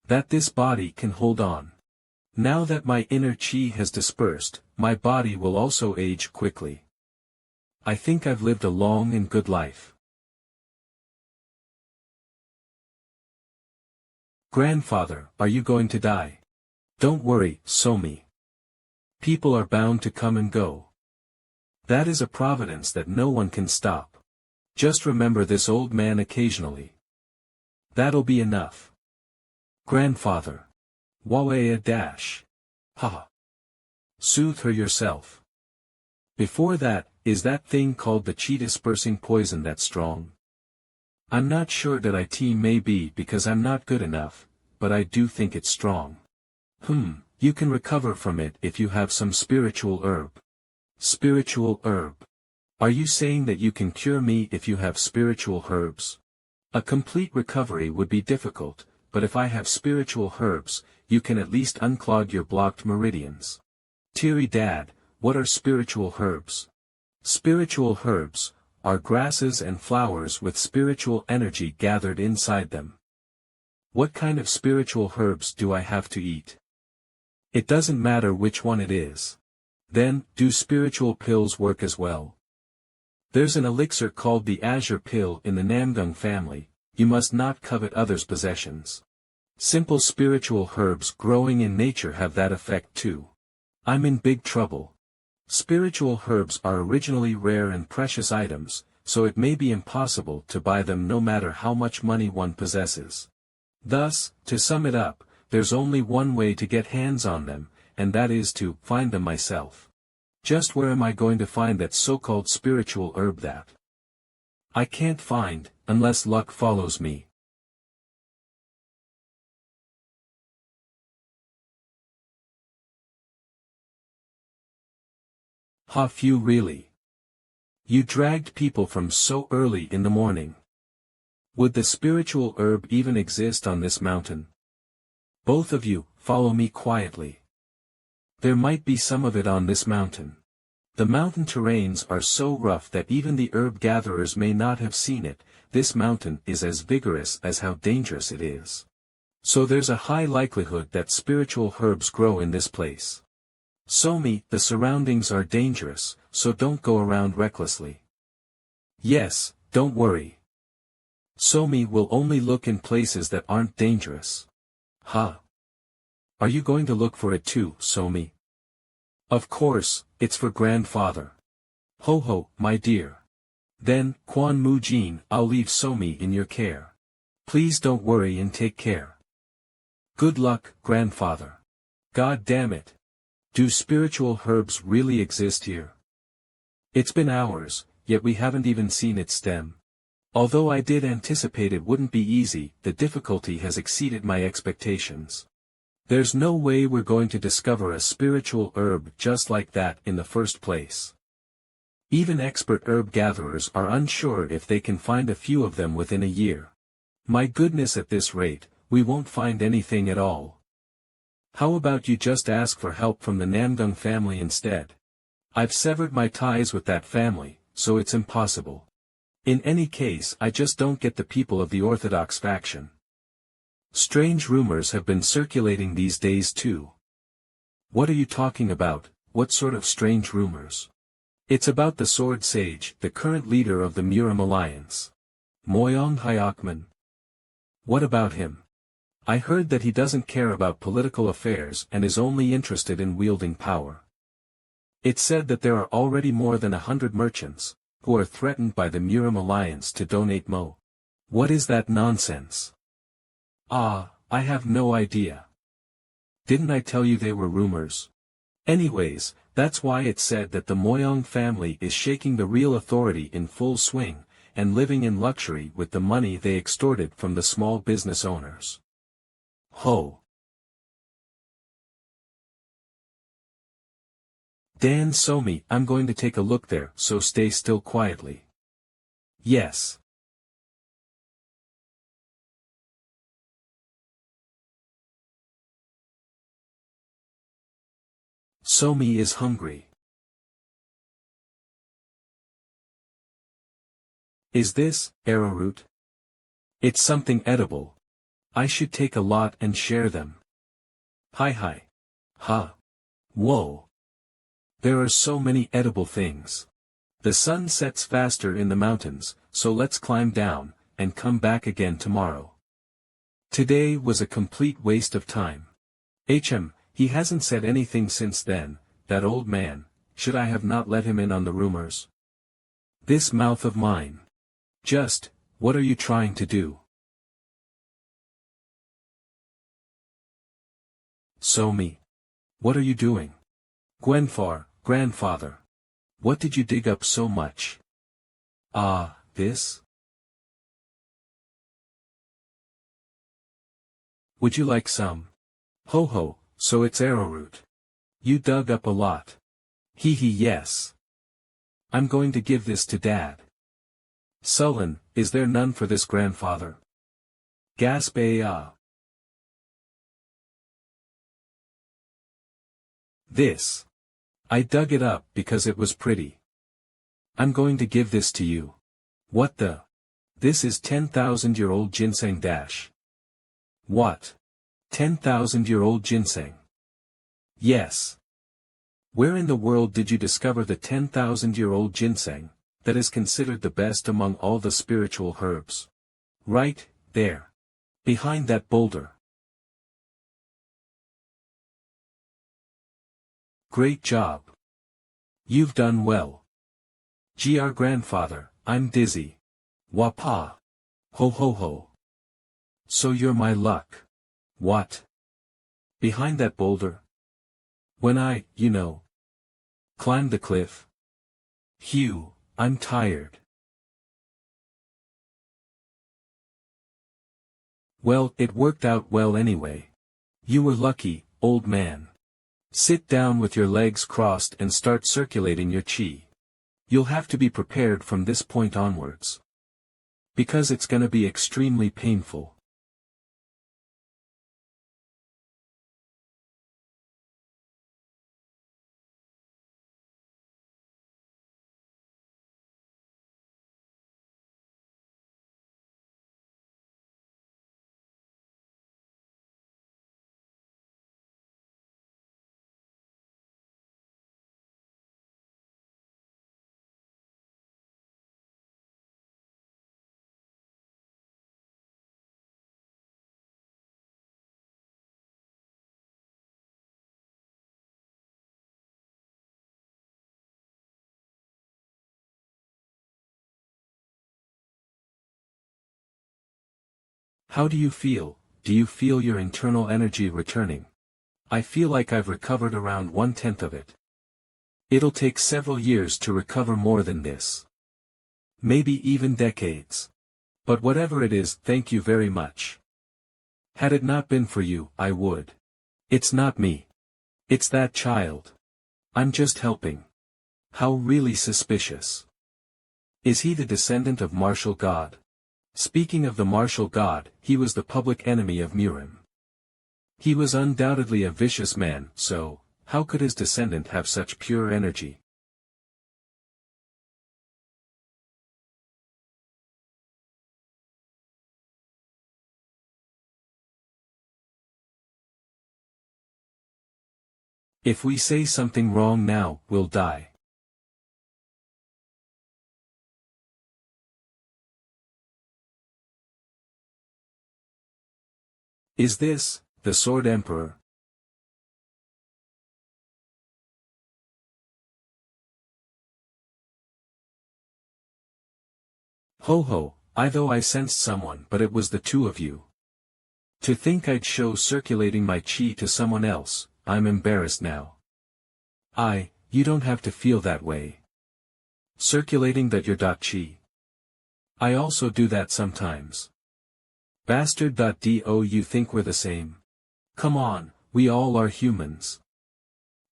That this body can hold on. Now that my inner chi has dispersed, my body will also age quickly. I think I've lived a long and good life. Grandfather, are you going to die? Don't worry, Somi. People are bound to come and go. That is a providence that no one can stop. Just remember this old man occasionally. That'll be enough. Grandfather. Wawea dash. Ha. Soothe her yourself. Before that, is that thing called the chi dispersing poison that strong? I'm not sure that it may be because I'm not good enough, but I do think it's strong. You can recover from it if you have some spiritual herb. Spiritual herb. Are you saying that you can cure me if you have spiritual herbs? A complete recovery would be difficult, but if I have spiritual herbs, you can at least unclog your blocked meridians. Teary Dad, what are spiritual herbs? Spiritual herbs are grasses and flowers with spiritual energy gathered inside them. What kind of spiritual herbs do I have to eat? It doesn't matter which one it is. Then, do spiritual pills work as well? There's an elixir called the Azure Pill in the Namgung family. You must not covet others' possessions. Simple spiritual herbs growing in nature have that effect too. I'm in big trouble. Spiritual herbs are originally rare and precious items, so it may be impossible to buy them no matter how much money one possesses. Thus, to sum it up, there's only one way to get hands on them, and that is to find them myself. Just where am I going to find that so-called spiritual herb that I can't find, unless luck follows me? Ha few really. You dragged people from so early in the morning. Would the spiritual herb even exist on this mountain? Both of you, follow me quietly. There might be some of it on this mountain. The mountain terrains are so rough that even the herb gatherers may not have seen it. This mountain is as vigorous as how dangerous it is. So there's a high likelihood that spiritual herbs grow in this place. Somi, the surroundings are dangerous, so don't go around recklessly. Yes, don't worry. Somi will only look in places that aren't dangerous. Huh? Are you going to look for it too, Somi? Of course, it's for grandfather. Ho ho, my dear. Then, Quan Mu Jin, I'll leave Somi in your care. Please don't worry and take care. Good luck, grandfather. God damn it. Do spiritual herbs really exist here? It's been hours, yet we haven't even seen its stem. Although I did anticipate it wouldn't be easy, the difficulty has exceeded my expectations. There's no way we're going to discover a spiritual herb just like that in the first place. Even expert herb gatherers are unsure if they can find a few of them within a year. My goodness, at this rate, we won't find anything at all. How about you just ask for help from the Namgung family instead? I've severed my ties with that family, so it's impossible. In any case, I just don't get the people of the Orthodox faction. Strange rumors have been circulating these days too. What are you talking about? What sort of strange rumors? It's about the Sword Sage, the current leader of the Muram Alliance. Moyong Hyakman. What about him? I heard that he doesn't care about political affairs and is only interested in wielding power. It's said that there are already more than 100 merchants, who are threatened by the Muram Alliance to donate Mo. What is that nonsense? Ah, I have no idea. Didn't I tell you they were rumors? Anyways, that's why it's said that the Moyong family is shaking the real authority in full swing, and living in luxury with the money they extorted from the small business owners. Ho! Dan Somi, I'm going to take a look there, so stay still quietly. Yes. Somi is hungry. Is this, arrowroot? It's something edible. I should take a lot and share them. Hi. Ha. Whoa. There are so many edible things. The sun sets faster in the mountains, so let's climb down, and come back again tomorrow. Today was a complete waste of time. He hasn't said anything since then, that old man. Should I have not let him in on the rumors? This mouth of mine. Just, what are you trying to do? Somi. What are you doing? Gwenfar, grandfather. What did you dig up so much? Ah, this? Would you like some? Ho ho, so it's arrowroot. You dug up a lot. Hee hee, yes. I'm going to give this to Dad. Sullen, is there none for this grandfather? Gasp ah. This. I dug it up because it was pretty. I'm going to give this to you. What the? This is 10,000-year-old ginseng dash. What? 10,000-year-old ginseng? Yes. Where in the world did you discover the 10,000-year-old ginseng, that is considered the best among all the spiritual herbs? Right, there. Behind that boulder. Great job. You've done well. Gr grandfather, I'm dizzy. Wapa. Ho ho ho. So you're my luck. What? Behind that boulder? When I, climbed the cliff. Hugh, I'm tired. Well, it worked out well anyway. You were lucky, old man. Sit down with your legs crossed and start circulating your chi. You'll have to be prepared from this point onwards. Because it's gonna be extremely painful. How do you feel? Do you feel your internal energy returning? I feel like I've recovered around 1/10 of it. It'll take several years to recover more than this. Maybe even decades. But whatever it is, thank you very much. Had it not been for you, I would. It's not me. It's that child. I'm just helping. How really suspicious. Is he the descendant of martial god? Speaking of the martial god, he was the public enemy of Murim. He was undoubtedly a vicious man, so, how could his descendant have such pure energy? If we say something wrong now, we'll die. Is this, the Sword Emperor? Ho ho, I sensed someone, but it was the two of you. To think I'd show circulating my chi to someone else, I'm embarrassed now. You don't have to feel that way. Circulating that your chi. I also do that sometimes. Bastard. Do you think we're the same? Come on, we all are humans.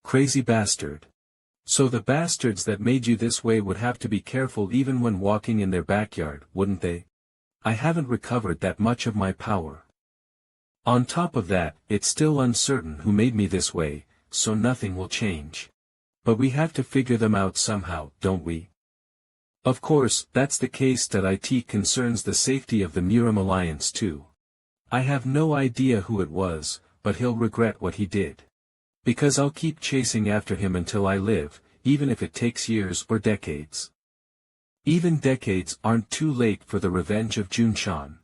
Crazy bastard. So the bastards that made you this way would have to be careful even when walking in their backyard, wouldn't they? I haven't recovered that much of my power. On top of that, it's still uncertain who made me this way, so nothing will change. But we have to figure them out somehow, don't we? Of course, that's the case. It concerns the safety of the Murim alliance too. I have no idea who it was, but he'll regret what he did. Because I'll keep chasing after him until I live, even if it takes years or decades. Even decades aren't too late for the revenge of Junshan.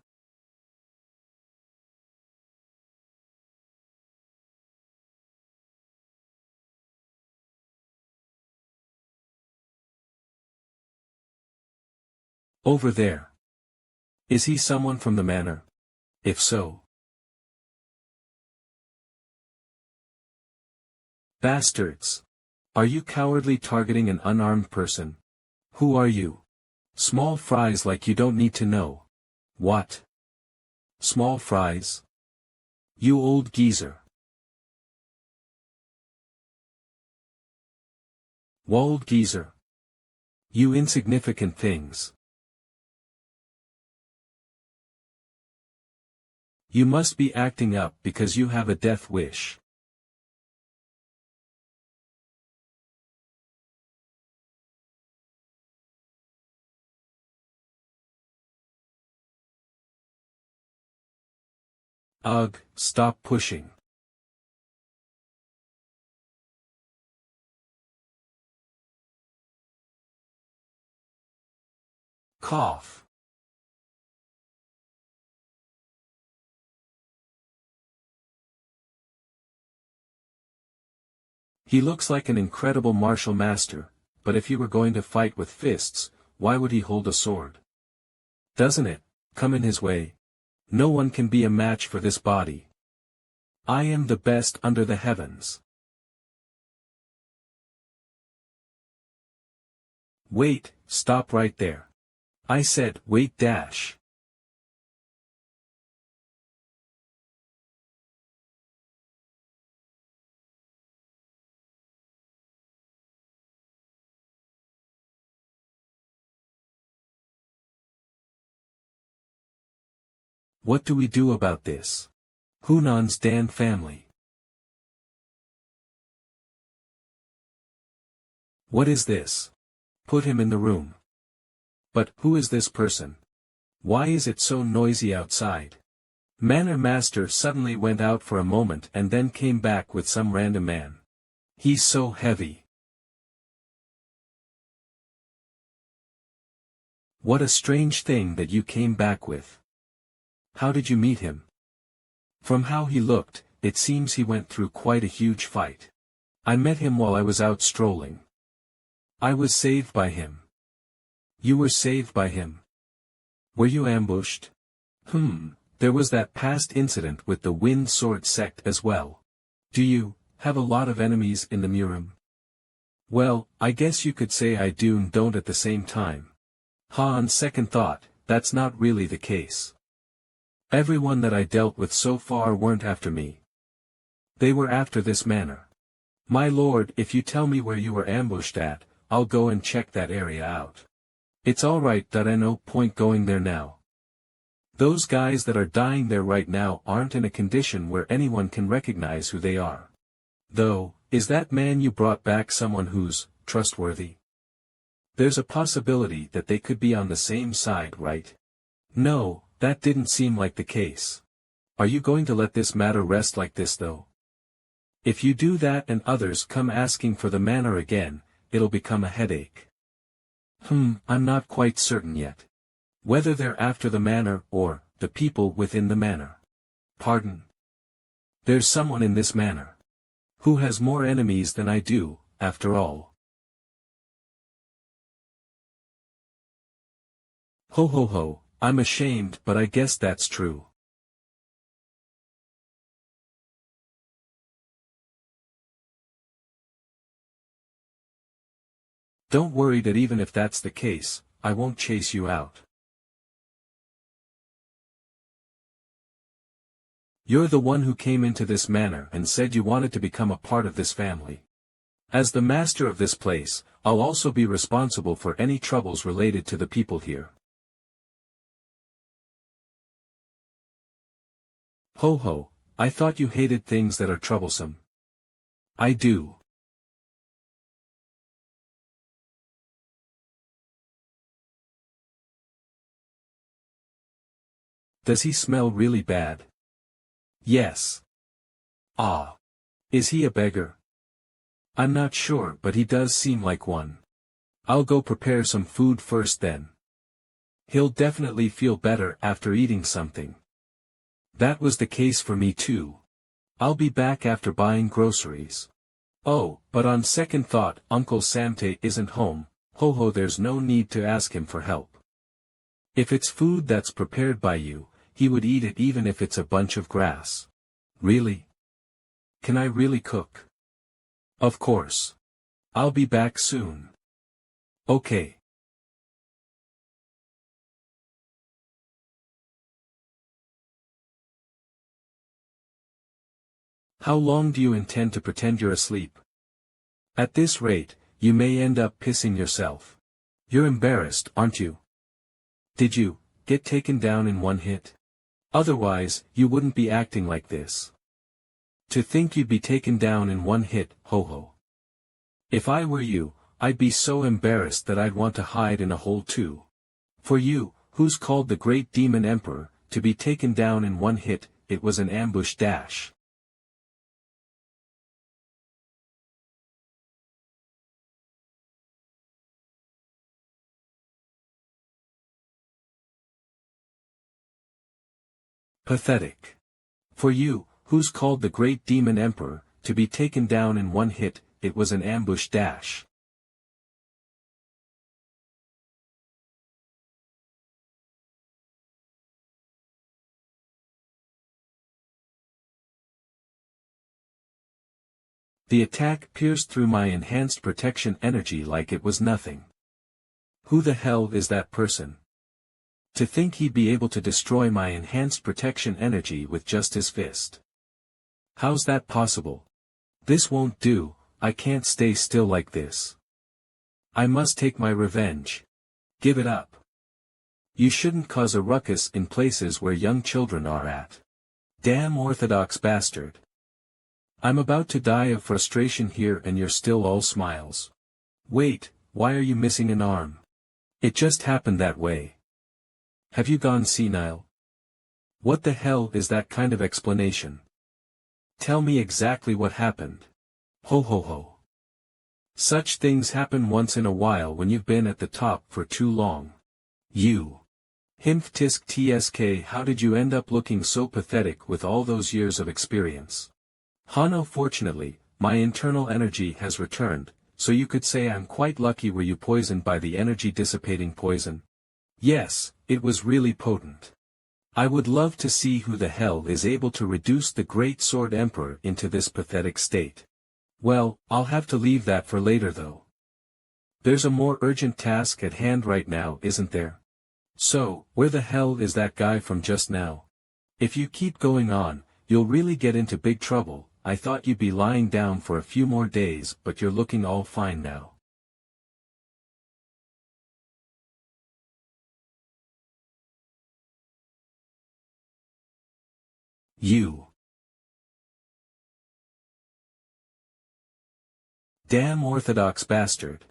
Over there. Is he someone from the manor? If so. Bastards! Are you cowardly targeting an unarmed person? Who are you? Small fries like you don't need to know. What? Small fries? You old geezer. Walled geezer. You insignificant things. You must be acting up because you have a death wish. Ugh, stop pushing. Cough. He looks like an incredible martial master, but if he were going to fight with fists, why would he hold a sword? Doesn't it come in his way? No one can be a match for this body. I am the best under the heavens. Wait, stop right there. I said, wait dash. What do we do about this? Hunan's Dan family. What is this? Put him in the room. But, who is this person? Why is it so noisy outside? Manor Master suddenly went out for a moment and then came back with some random man. He's so heavy. What a strange thing that you came back with. How did you meet him? From how he looked, it seems he went through quite a huge fight. I met him while I was out strolling. I was saved by him. You were saved by him. Were you ambushed? There was that past incident with the Wind Sword sect as well. Do you have a lot of enemies in the Murim? Well, I guess you could say I do and don't at the same time. On second thought, that's not really the case. Everyone that I dealt with so far weren't after me. They were after this manor. My lord, if you tell me where you were ambushed at, I'll go and check that area out. It's alright that I no point going there now. Those guys that are dying there right now aren't in a condition where anyone can recognize who they are. Though, is that man you brought back someone who's trustworthy? There's a possibility that they could be on the same side, right? No, that didn't seem like the case. Are you going to let this matter rest like this though? If you do that and others come asking for the manor again, it'll become a headache. I'm not quite certain yet. Whether they're after the manor or the people within the manor. Pardon? There's someone in this manor who has more enemies than I do, after all. Ho ho ho, I'm ashamed, but I guess that's true. Don't worry that even if that's the case, I won't chase you out. You're the one who came into this manor and said you wanted to become a part of this family. As the master of this place, I'll also be responsible for any troubles related to the people here. Ho ho, I thought you hated things that are troublesome. I do. Does he smell really bad? Yes. Ah. Is he a beggar? I'm not sure, but he does seem like one. I'll go prepare some food first then. He'll definitely feel better after eating something. That was the case for me too. I'll be back after buying groceries. Oh, but on second thought, Uncle Samte isn't home. Ho ho, there's no need to ask him for help. If it's food that's prepared by you, he would eat it even if it's a bunch of grass. Really? Can I really cook? Of course. I'll be back soon. Okay. How long do you intend to pretend you're asleep? At this rate, you may end up pissing yourself. You're embarrassed, aren't you? Did you get taken down in one hit? Otherwise, you wouldn't be acting like this. To think you'd be taken down in one hit, ho ho. If I were you, I'd be so embarrassed that I'd want to hide in a hole too. For you, who's called the Great Demon Emperor, to be taken down in one hit, it was an ambush dash. Pathetic. For you, who's called the Great Demon Emperor, to be taken down in one hit, it was an ambush dash. The attack pierced through my enhanced protection energy like it was nothing. Who the hell is that person? To think he'd be able to destroy my enhanced protection energy with just his fist. How's that possible? This won't do, I can't stay still like this. I must take my revenge. Give it up. You shouldn't cause a ruckus in places where young children are at. Damn orthodox bastard. I'm about to die of frustration here and you're still all smiles. Wait, why are you missing an arm? It just happened that way. Have you gone senile? What the hell is that kind of explanation? Tell me exactly what happened. Ho ho ho. Such things happen once in a while when you've been at the top for too long. You. Himph tisk tsk, how did you end up looking so pathetic with all those years of experience? Hano, fortunately, my internal energy has returned, so you could say I'm quite lucky. Were you poisoned by the energy dissipating poison? Yes, it was really potent. I would love to see who the hell is able to reduce the great sword emperor into this pathetic state. Well, I'll have to leave that for later though. There's a more urgent task at hand right now, isn't there? So, where the hell is that guy from just now? If you keep going on, you'll really get into big trouble. I thought you'd be lying down for a few more days, but you're looking all fine now. You. Damn orthodox bastard.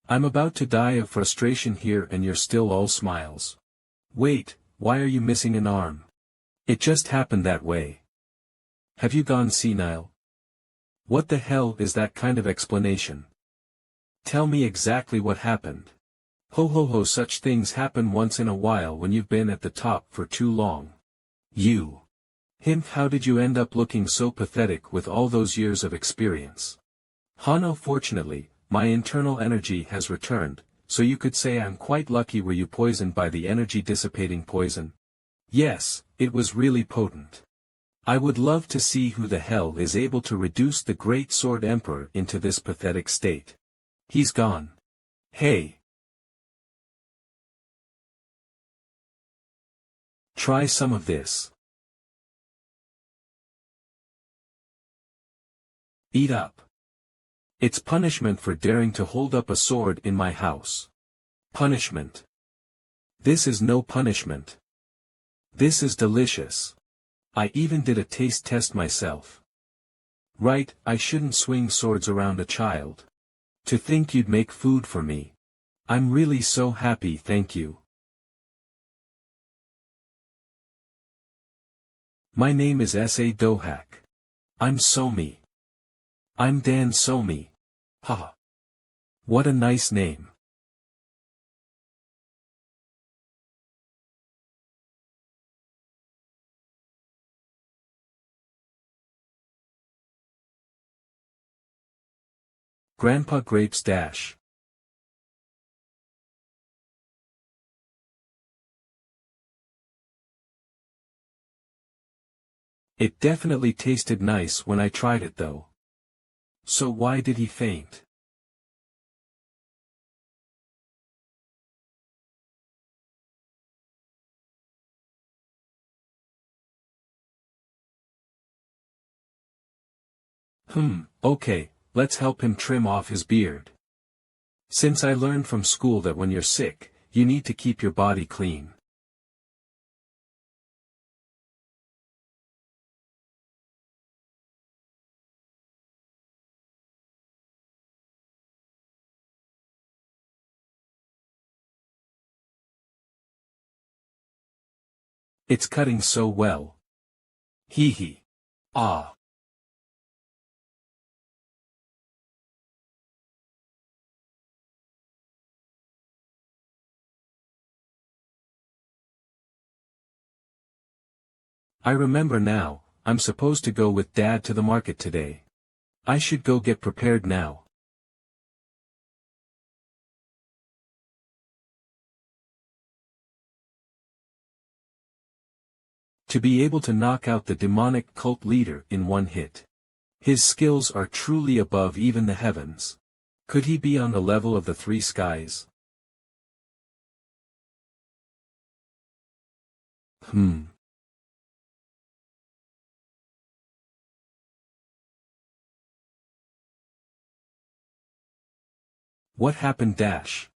I'm about to die of frustration here and you're still all smiles. Wait, why are you missing an arm? It just happened that way. Have you gone senile? What the hell is that kind of explanation? Tell me exactly what happened. Ho ho ho, such things happen once in a while when you've been at the top for too long. You. How did you end up looking so pathetic with all those years of experience? Hano, fortunately, my internal energy has returned, so you could say I'm quite lucky. Were you poisoned by the energy dissipating poison? Yes, it was really potent. I would love to see who the hell is able to reduce the great sword emperor into this pathetic state. He's gone. Hey. Try some of this. Eat up. It's punishment for daring to hold up a sword in my house. Punishment. This is no punishment. This is delicious. I even did a taste test myself. Right, I shouldn't swing swords around a child. To think you'd make food for me. I'm really so happy, thank you. My name is S.A. Dohak. I'm Somi. I'm Dan Somi. Haha. What a nice name. Grandpa Grapes dash. It definitely tasted nice when I tried it though. So why did he faint? Okay, let's help him trim off his beard. Since I learned from school that when you're sick, you need to keep your body clean. It's cutting so well. Hee hee. Ah. I remember now, I'm supposed to go with Dad to the market today. I should go get prepared now. To be able to knock out the demonic cult leader in one hit. His skills are truly above even the heavens. Could he be on the level of the three skies? What happened dash?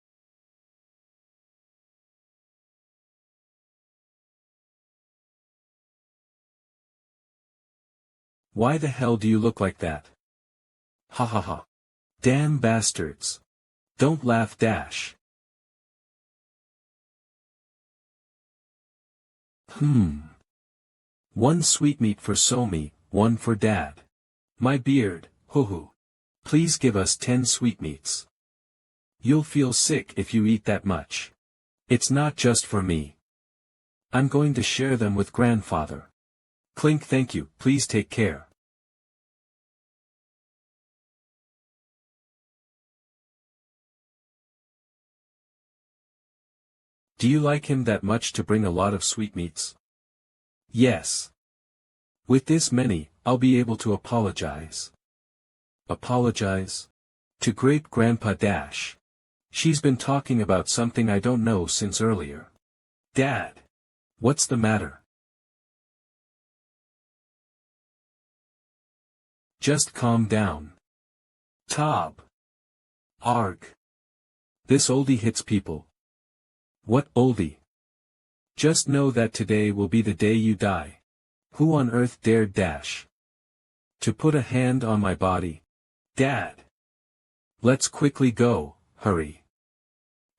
Why the hell do you look like that? Ha ha ha. Damn bastards. Don't laugh dash. One sweetmeat for Somi, one for Dad. My beard, hoo. Please give us 10 sweetmeats. You'll feel sick if you eat that much. It's not just for me. I'm going to share them with grandfather. Clink, thank you, please take care. Do you like him that much to bring a lot of sweetmeats? Yes. With this many, I'll be able to apologize. Apologize? To Great-Grandpa Dash. She's been talking about something I don't know since earlier. Dad! What's the matter? Just calm down. Tob. Arg. This oldie hits people. What oldie? Just know that today will be the day you die. Who on earth dared Dash to put a hand on my body? Dad! Let's quickly go, hurry.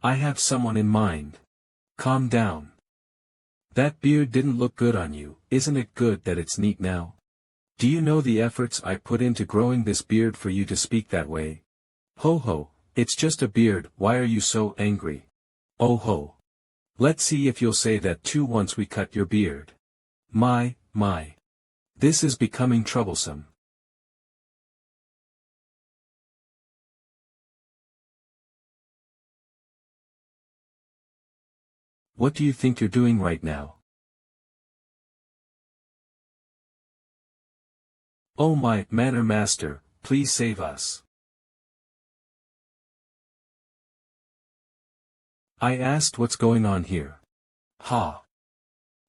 I have someone in mind. Calm down. That beard didn't look good on you, isn't it good that it's neat now? Do you know the efforts I put into growing this beard for you to speak that way? Ho ho, it's just a beard, why are you so angry? Oh ho. Let's see if you'll say that too once we cut your beard. My. This is becoming troublesome. What do you think you're doing right now? Oh my, manor master, please save us. I asked what's going on here. Ha.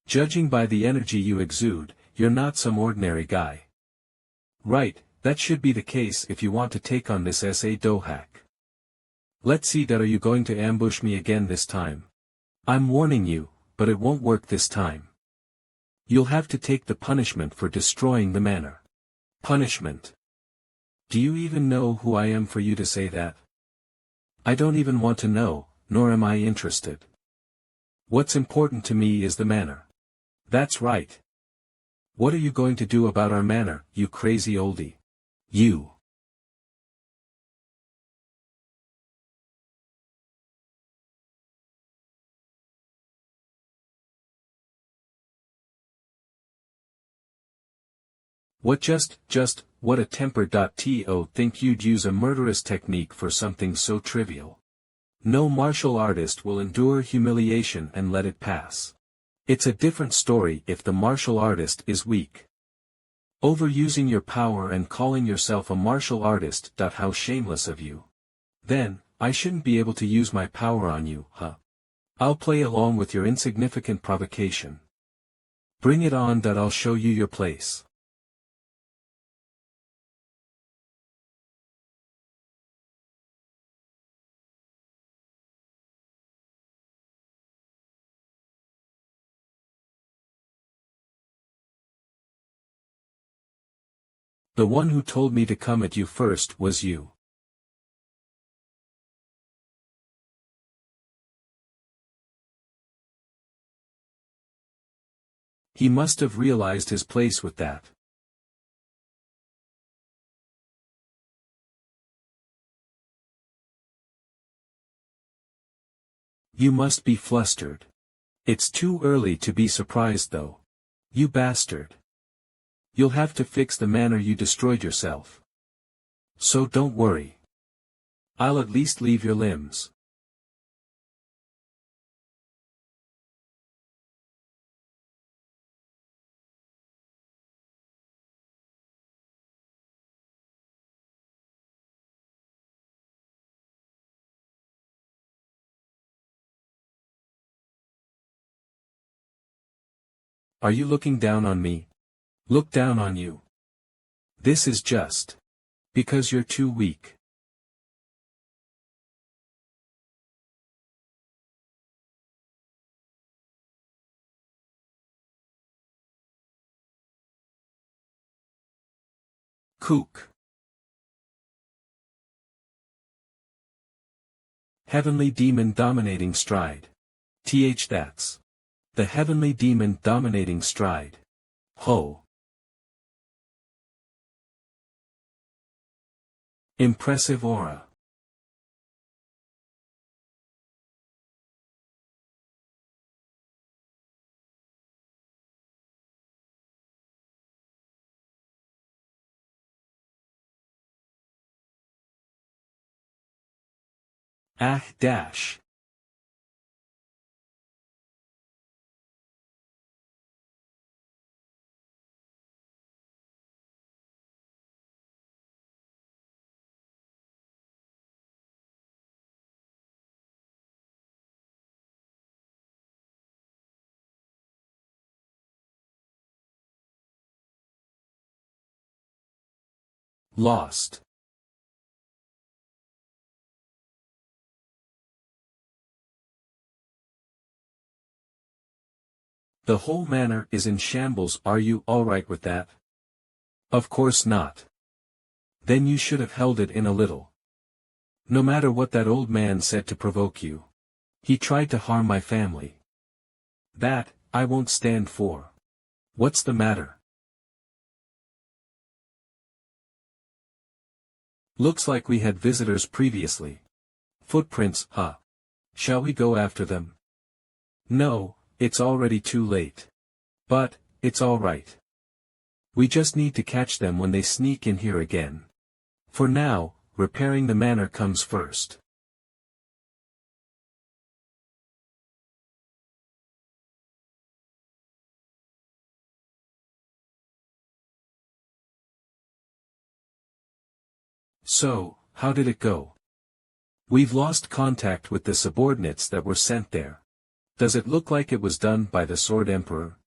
Judging by the energy you exude, you're not some ordinary guy. Right, that should be the case if you want to take on this SA Dohak. Let's see that are you going to ambush me again this time? I'm warning you, but it won't work this time. You'll have to take the punishment for destroying the manor. Punishment. Do you even know who I am for you to say that? I don't even want to know, nor am I interested. What's important to me is the manor. That's right. What are you going to do about our manor, you crazy oldie? You. What a temper.to think you'd use a murderous technique for something so trivial. No martial artist will endure humiliation and let it pass. It's a different story if the martial artist is weak. Overusing your power and calling yourself a martial artist. How shameless of you. Then, I shouldn't be able to use my power on you, huh? I'll play along with your insignificant provocation. Bring it on. I'll show you your place. The one who told me to come at you first was you. He must have realized his place with that. You must be flustered. It's too early to be surprised though. You bastard. You'll have to fix the manner you destroyed yourself. So don't worry. I'll at least leave your limbs. Are you looking down on me? Look down on you. This is just because you're too weak. Kook. Heavenly Demon Dominating Stride. That's the Heavenly Demon Dominating Stride. Ho. Impressive aura. Ah dash. Lost. The whole manor is in shambles. Are you alright with that? Of course not. Then you should have held it in a little. No matter what that old man said to provoke you. He tried to harm my family. That, I won't stand for. What's the matter? Looks like we had visitors previously. Footprints, huh? Shall we go after them? No, it's already too late. But, it's alright. We just need to catch them when they sneak in here again. For now, repairing the manor comes first. So, how did it go? We've lost contact with the subordinates that were sent there. Does it look like it was done by the Sword Emperor?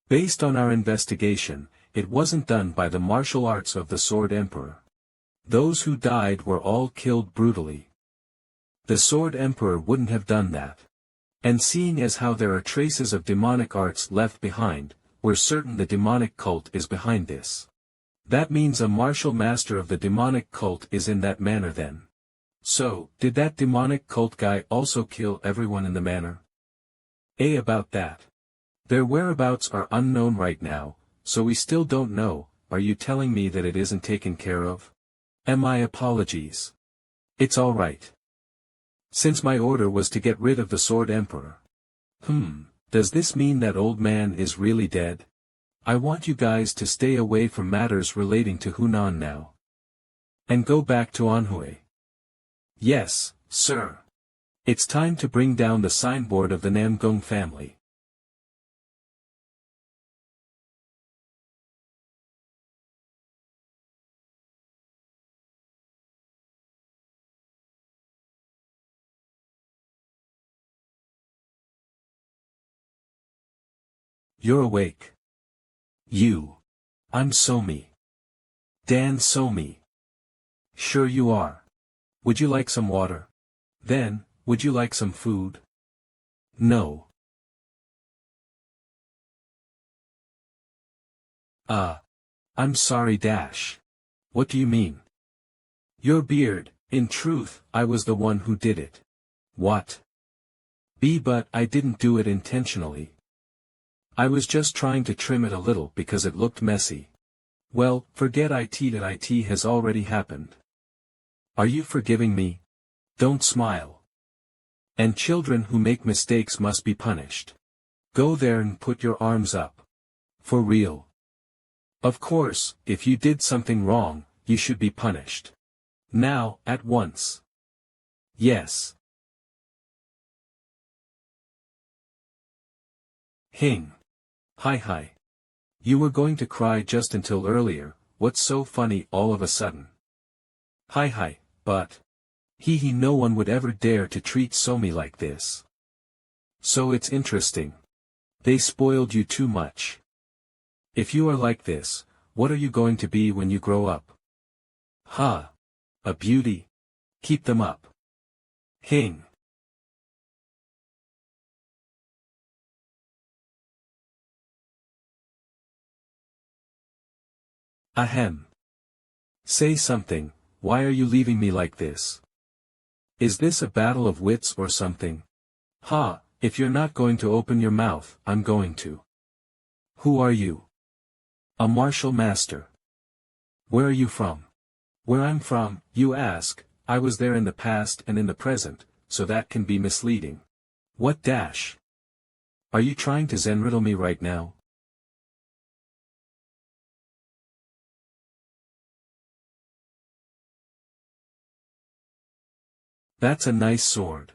Based on our investigation, it wasn't done by the martial arts of the Sword Emperor. Those who died were all killed brutally. The Sword Emperor wouldn't have done that. And seeing as how there are traces of demonic arts left behind, we're certain the demonic cult is behind this. That means a martial master of the demonic cult is in that manor then. So, did that demonic cult guy also kill everyone in the manor? About that. Their whereabouts are unknown right now, so we still don't know. Are you telling me that it isn't taken care of? My apologies. It's alright. Since my order was to get rid of the Sword Emperor. Does this mean that old man is really dead? I want you guys to stay away from matters relating to Hunan now. And go back to Anhui. Yes, sir. It's time to bring down the signboard of the Namgong family. You're awake. You. I'm Somi. Dan Somi. Sure you are. Would you like some water? Then, would you like some food? No. I'm sorry Dash. What do you mean? Your beard, in truth, I was the one who did it. What? But I didn't do it intentionally. I was just trying to trim it a little because it looked messy. Well, forget it that it has already happened. Are you forgiving me? Don't smile. And children who make mistakes must be punished. Go there and put your arms up. For real. Of course, if you did something wrong, you should be punished. Now, at once. Yes. Hing. Hi. You were going to cry just until earlier, what's so funny all of a sudden? Hi, but. No one would ever dare to treat Somi like this. So it's interesting. They spoiled you too much. If you are like this, what are you going to be when you grow up? A beauty. Keep them up. Hing. Ahem. Say something, why are you leaving me like this? Is this a battle of wits or something? If you're not going to open your mouth, I'm going to. Who are you? A martial master. Where are you from? Where I'm from, you ask, I was there in the past and in the present, so that can be misleading. What dash? Are you trying to Zen riddle me right now? That's a nice sword.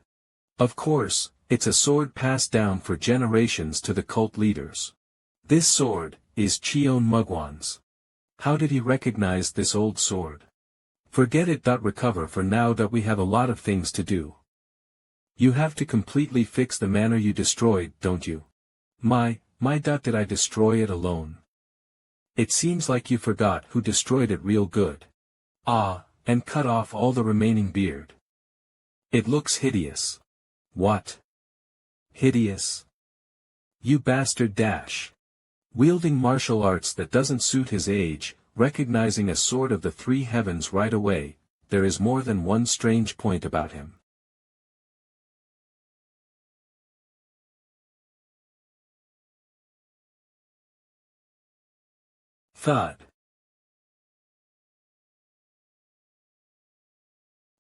Of course, it's a sword passed down for generations to the cult leaders. This sword is Cheon Mugwan's. How did he recognize this old sword? Forget it. Recover for now that we have a lot of things to do. You have to completely fix the manor you destroyed, don't you? Did I destroy it alone? It seems like you forgot who destroyed it real good. Ah, and cut off all the remaining beard. It looks hideous. What? Hideous? You bastard dash. Wielding martial arts that doesn't suit his age, recognizing a sword of the three heavens right away, there is more than one strange point about him. Thud.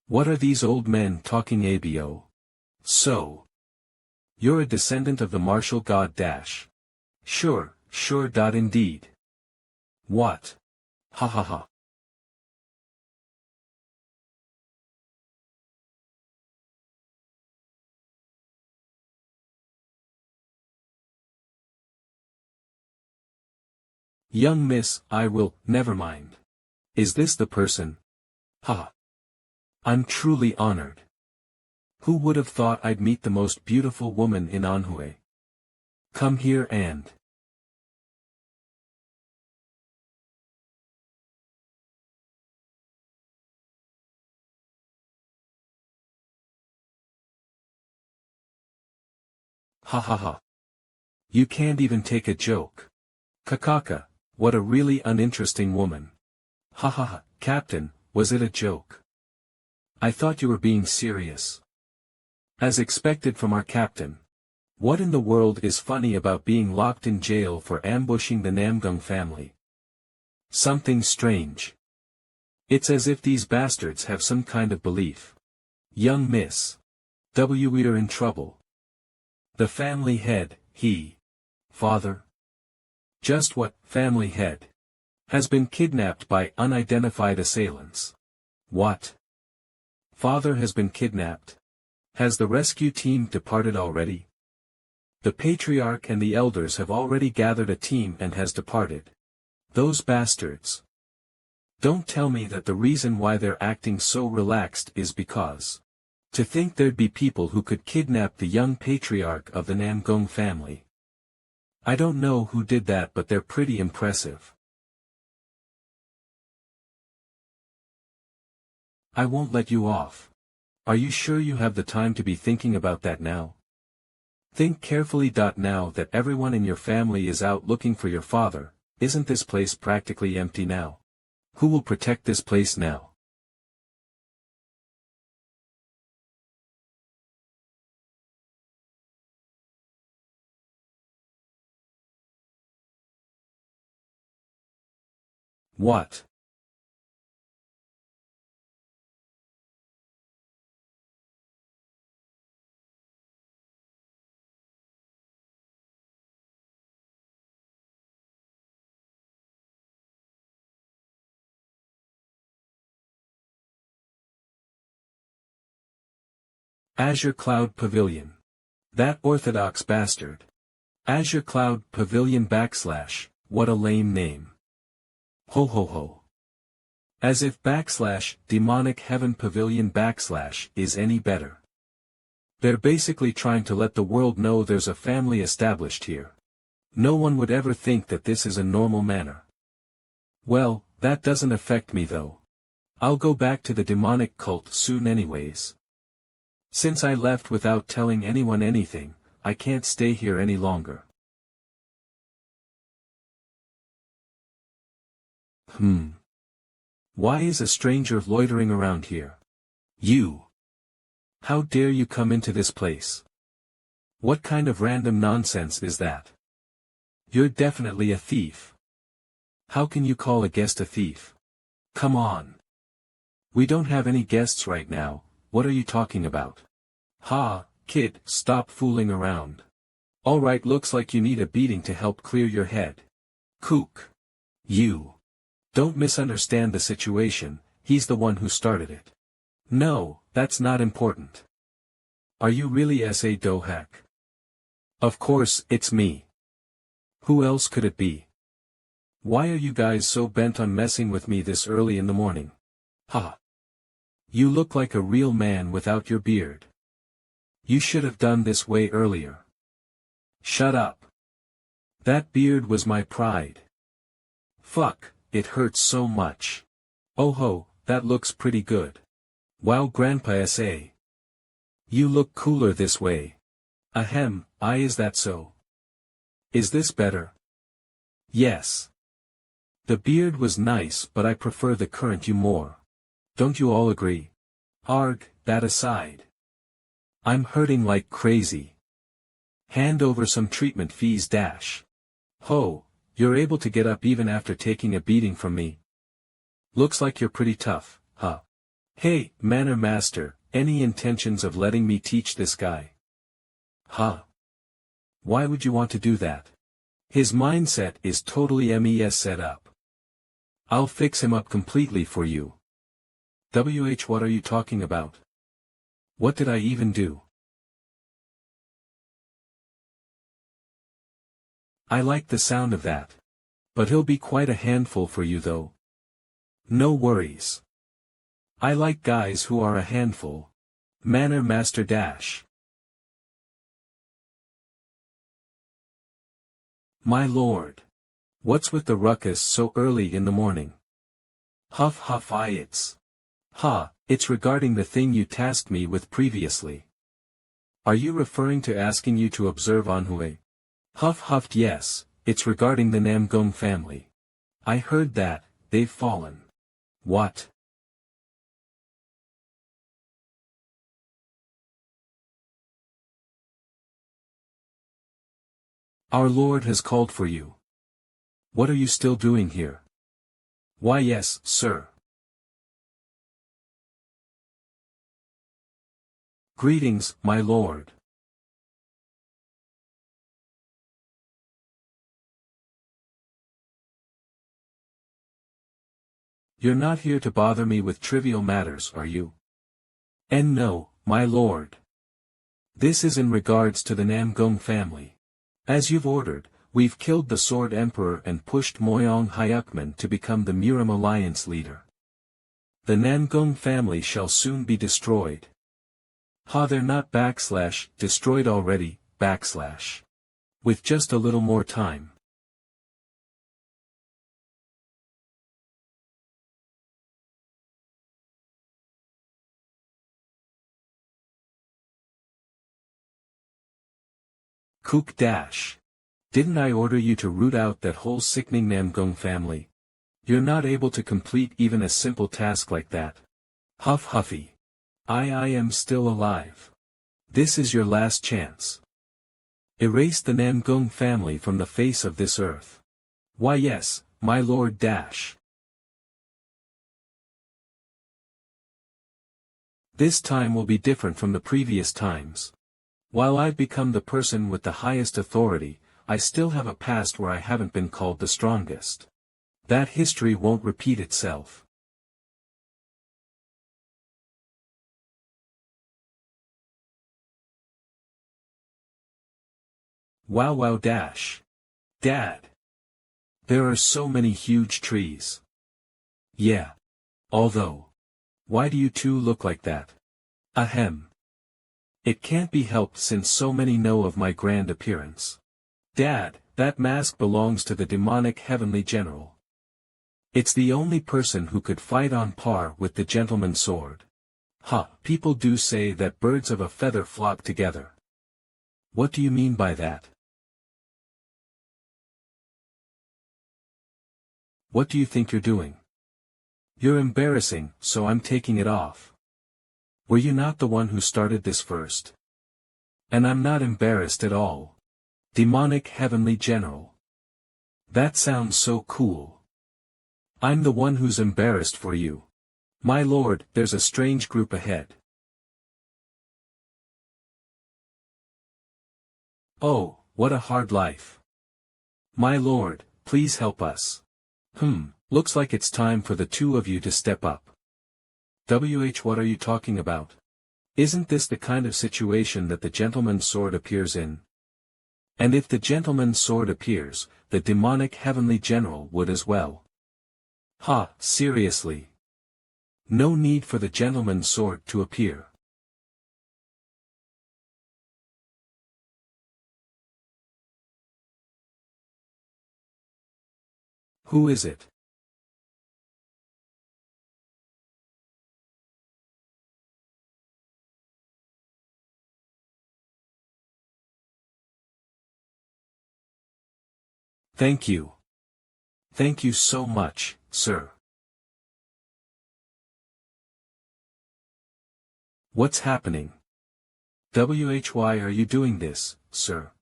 What are these old men talking abo? So. You're a descendant of the martial god dash. Sure, sure. Indeed. What? Ha ha ha. Young miss, I will, never mind. Is this the person? Ha. I'm truly honored. Who would have thought I'd meet the most beautiful woman in Anhui? Come here and... Ha ha ha. You can't even take a joke. Kakaka, what a really uninteresting woman. Ha ha ha, Captain, was it a joke? I thought you were being serious. As expected from our captain. What in the world is funny about being locked in jail for ambushing the Namgung family? Something strange. It's as if these bastards have some kind of belief. Young miss. We're in trouble. The family head, father. Just what, family head? Has been kidnapped by unidentified assailants. What? Father has been kidnapped. Has the rescue team departed already? The patriarch and the elders have already gathered a team and has departed. Those bastards. Don't tell me that the reason why they're acting so relaxed is because. To think there'd be people who could kidnap the young patriarch of the Namgung family. I don't know who did that, but they're pretty impressive. I won't let you off. Are you sure you have the time to be thinking about that now? Think carefully. Now that everyone in your family is out looking for your father, isn't this place practically empty now? Who will protect this place now? What? Azure Cloud Pavilion. That orthodox bastard. Azure Cloud Pavilion / what a lame name. Ho ho ho. As if / demonic heaven pavilion / is any better. They're basically trying to let the world know there's a family established here. No one would ever think that this is a normal manor. Well, that doesn't affect me though. I'll go back to the demonic cult soon anyways. Since I left without telling anyone anything, I can't stay here any longer. Why is a stranger loitering around here? You! How dare you come into this place? What kind of random nonsense is that? You're definitely a thief. How can you call a guest a thief? Come on. We don't have any guests right now, what are you talking about? Ha, kid, stop fooling around. Alright, looks like you need a beating to help clear your head. Kook. You. Don't misunderstand the situation, he's the one who started it. No, that's not important. Are you really S.A. Dohak? Of course, it's me. Who else could it be? Why are you guys so bent on messing with me this early in the morning? Ha. You look like a real man without your beard. You should have done this way earlier. Shut up. That beard was my pride. Fuck, it hurts so much. Oh ho, that looks pretty good. Wow Grandpa SA. You look cooler this way. Ahem, is that so? Is this better? Yes. The beard was nice but I prefer the current you more. Don't you all agree? Arg, that aside. I'm hurting like crazy. Hand over some treatment fees dash. Ho, you're able to get up even after taking a beating from me. Looks like you're pretty tough, huh? Hey, manor master, any intentions of letting me teach this guy? Huh? Why would you want to do that? His mindset is totally MES set up. I'll fix him up completely for you. What are you talking about? What did I even do? I like the sound of that. But he'll be quite a handful for you though. No worries. I like guys who are a handful. Manor Master Dash. My lord. What's with the ruckus so early in the morning? Huff huff it's regarding the thing you tasked me with previously. Are you referring to asking you to observe Anhui? Huff huffed yes, it's regarding the Namgong family. I heard that, they've fallen. What? Our Lord has called for you. What are you still doing here? Why yes, sir. Greetings, my lord. You're not here to bother me with trivial matters, are you? And no, my lord. This is in regards to the Namgong family. As you've ordered, we've killed the Sword Emperor and pushed Moyong Hyukman to become the Muram Alliance leader. The Namgong family shall soon be destroyed. They're not destroyed already, with just a little more time. Kook dash. Didn't I order you to root out that whole sickening Namgong family? You're not able to complete even a simple task like that. Huff huffy. I am still alive. This is your last chance. Erase the Namgong family from the face of this earth. Why yes, my lord dash. This time will be different from the previous times. While I've become the person with the highest authority, I still have a past where I haven't been called the strongest. That history won't repeat itself. Wow dash. Dad. There are so many huge trees. Yeah. Although. Why do you two look like that? Ahem. It can't be helped since so many know of my grand appearance. Dad, that mask belongs to the demonic heavenly general. It's the only person who could fight on par with the gentleman's sword. People do say that birds of a feather flock together. What do you mean by that? What do you think you're doing? You're embarrassing, so I'm taking it off. Were you not the one who started this first? And I'm not embarrassed at all. Demonic Heavenly General. That sounds so cool. I'm the one who's embarrassed for you. My lord, there's a strange group ahead. Oh, what a hard life. My lord, please help us. Looks like it's time for the two of you to step up. What are you talking about? Isn't this the kind of situation that the gentleman's sword appears in? And if the gentleman's sword appears, the demonic heavenly general would as well. Seriously. No need for the gentleman's sword to appear. Who is it? Thank you. Thank you so much, sir. What's happening? Why are you doing this, sir?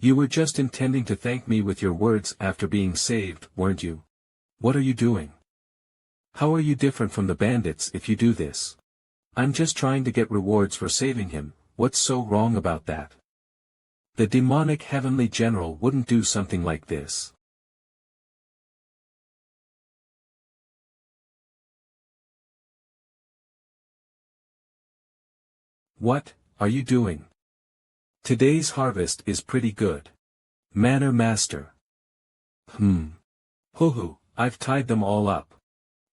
You were just intending to thank me with your words after being saved, weren't you? What are you doing? How are you different from the bandits if you do this? I'm just trying to get rewards for saving him. What's so wrong about that? The demonic heavenly general wouldn't do something like this. What are you doing? Today's harvest is pretty good. Manor master. Hoo-hoo, I've tied them all up.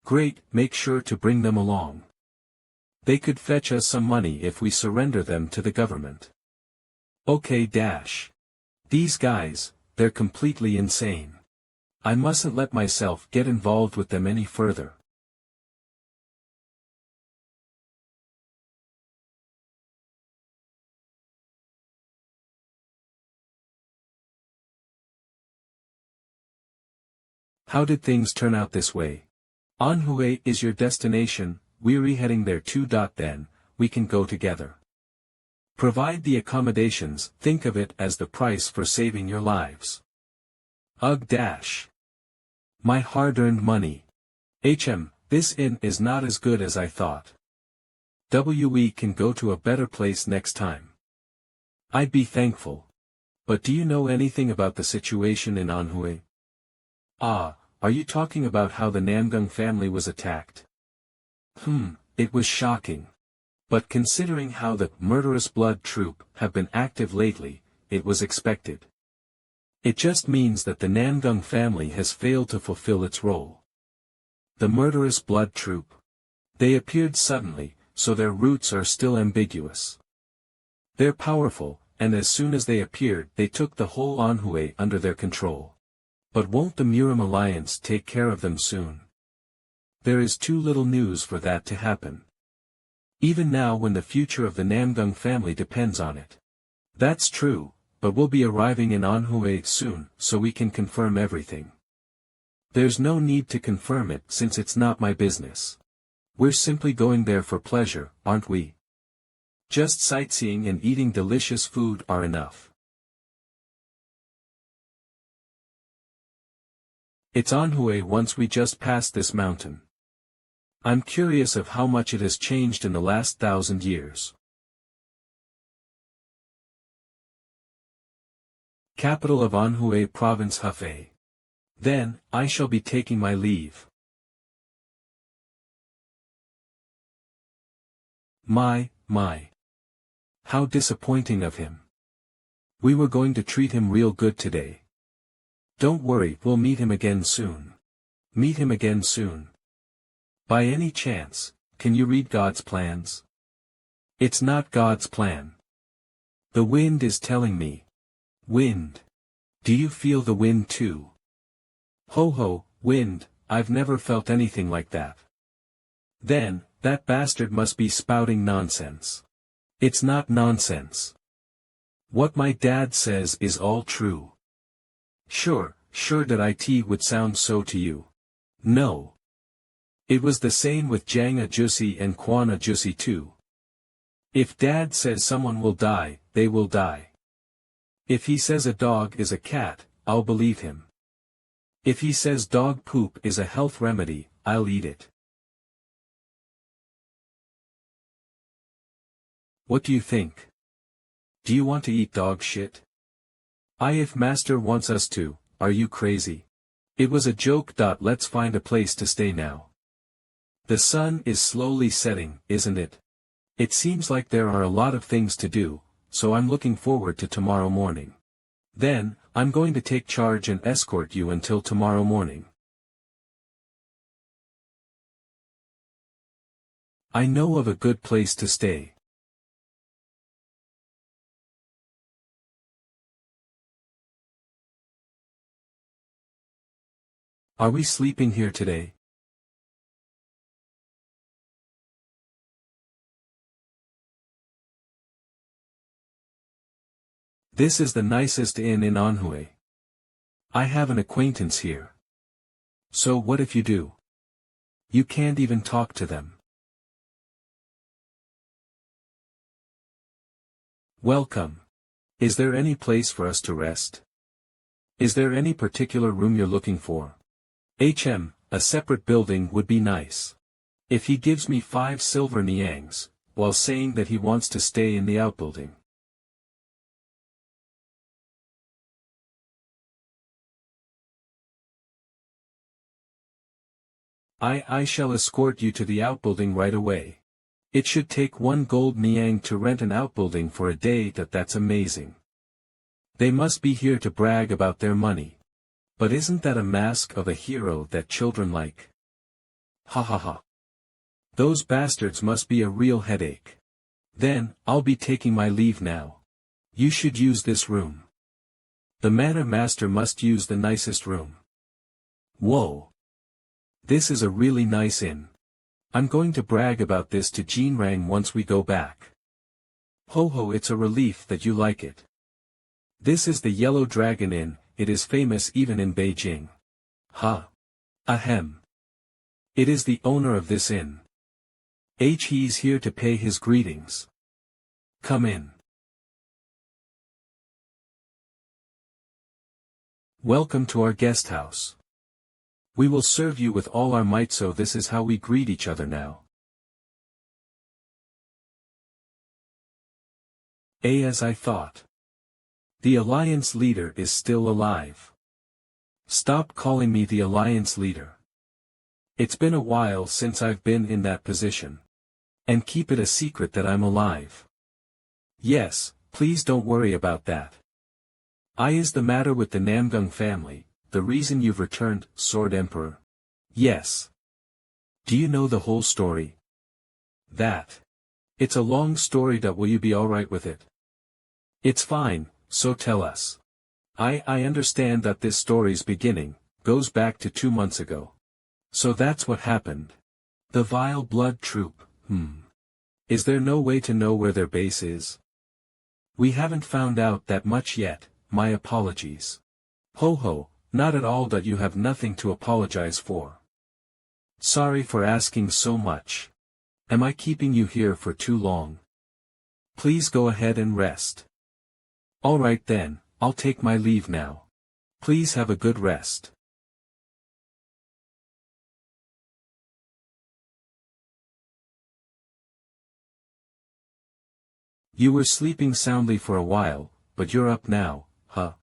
Great, make sure to bring them along. They could fetch us some money if we surrender them to the government. Okay dash. These guys, they're completely insane. I mustn't let myself get involved with them any further. How did things turn out this way? Anhui is your destination, we're heading there too. Then, we can go together. Provide the accommodations, think of it as the price for saving your lives. Ugh dash. My hard-earned money. This inn is not as good as I thought. We can go to a better place next time. I'd be thankful. But do you know anything about the situation in Anhui? Ah, are you talking about how the Namgung family was attacked? It was shocking. But considering how the murderous blood troop have been active lately, it was expected. It just means that the Namgung family has failed to fulfill its role. The murderous blood troop. They appeared suddenly, so their roots are still ambiguous. They're powerful, and as soon as they appeared they took the whole Anhui under their control. But won't the Murim alliance take care of them soon? There is too little news for that to happen. Even now when the future of the Namgung family depends on it. That's true, but we'll be arriving in Anhui soon, so we can confirm everything. There's no need to confirm it since it's not my business. We're simply going there for pleasure, aren't we? Just sightseeing and eating delicious food are enough. It's Anhui once we just passed this mountain. I'm curious of how much it has changed in the last 1,000 years. Capital of Anhui Province Hefei. Then, I shall be taking my leave. My. How disappointing of him. We were going to treat him real good today. Don't worry, we'll meet him again soon. Meet him again soon. By any chance, can you read God's plans? It's not God's plan. The wind is telling me. Wind. Do you feel the wind too? Ho, wind, I've never felt anything like that. Then, that bastard must be spouting nonsense. It's not nonsense. What my dad says is all true. Sure that it would sound so to you. No. It was the same with Jiang Ajusi and Quan Ajusi too. If Dad says someone will die, they will die. If he says a dog is a cat, I'll believe him. If he says dog poop is a health remedy, I'll eat it. What do you think? Do you want to eat dog shit? If Master wants us to, are you crazy? It was a joke. Let's find a place to stay now. The sun is slowly setting, isn't it? It seems like there are a lot of things to do, so I'm looking forward to tomorrow morning. Then, I'm going to take charge and escort you until tomorrow morning. I know of a good place to stay. Are we sleeping here today? This is the nicest inn in Anhui. I have an acquaintance here. So what if you do? You can't even talk to them. Welcome. Is there any place for us to rest? Is there any particular room you're looking for? A separate building would be nice. If he gives me 5 silver niangs, while saying that he wants to stay in the outbuilding. I shall escort you to the outbuilding right away. It should take 1 gold niang to rent an outbuilding for a day. That's amazing. They must be here to brag about their money. But isn't that a mask of a hero that children like? Ha ha ha. Those bastards must be a real headache. Then, I'll be taking my leave now. You should use this room. The manor master must use the nicest room. Whoa. This is a really nice inn. I'm going to brag about this to Jinrang once we go back. Ho ho, it's a relief that you like it. This is the Yellow Dragon Inn. It is famous even in Beijing. Ha. Ahem. It is the owner of this inn. He's here to pay his greetings. Come in. Welcome to our guest house. We will serve you with all our might, so this is how we greet each other now. As I thought. The Alliance leader is still alive. Stop calling me the Alliance leader. It's been a while since I've been in that position. And keep it a secret that I'm alive. Yes, please don't worry about that. Is the matter with the Namgung family, the reason you've returned, Sword Emperor? Yes. Do you know the whole story? That. It's a long story. Will you be alright with it? It's fine, so tell us. I understand that this story's beginning goes back to 2 months ago. So that's what happened. The Vile Blood Troop, Is there no way to know where their base is? We haven't found out that much yet, my apologies. Ho ho. Not at all. You have nothing to apologize for. Sorry for asking so much. Am I keeping you here for too long? Please go ahead and rest. Alright then, I'll take my leave now. Please have a good rest. You were sleeping soundly for a while, but you're up now, huh?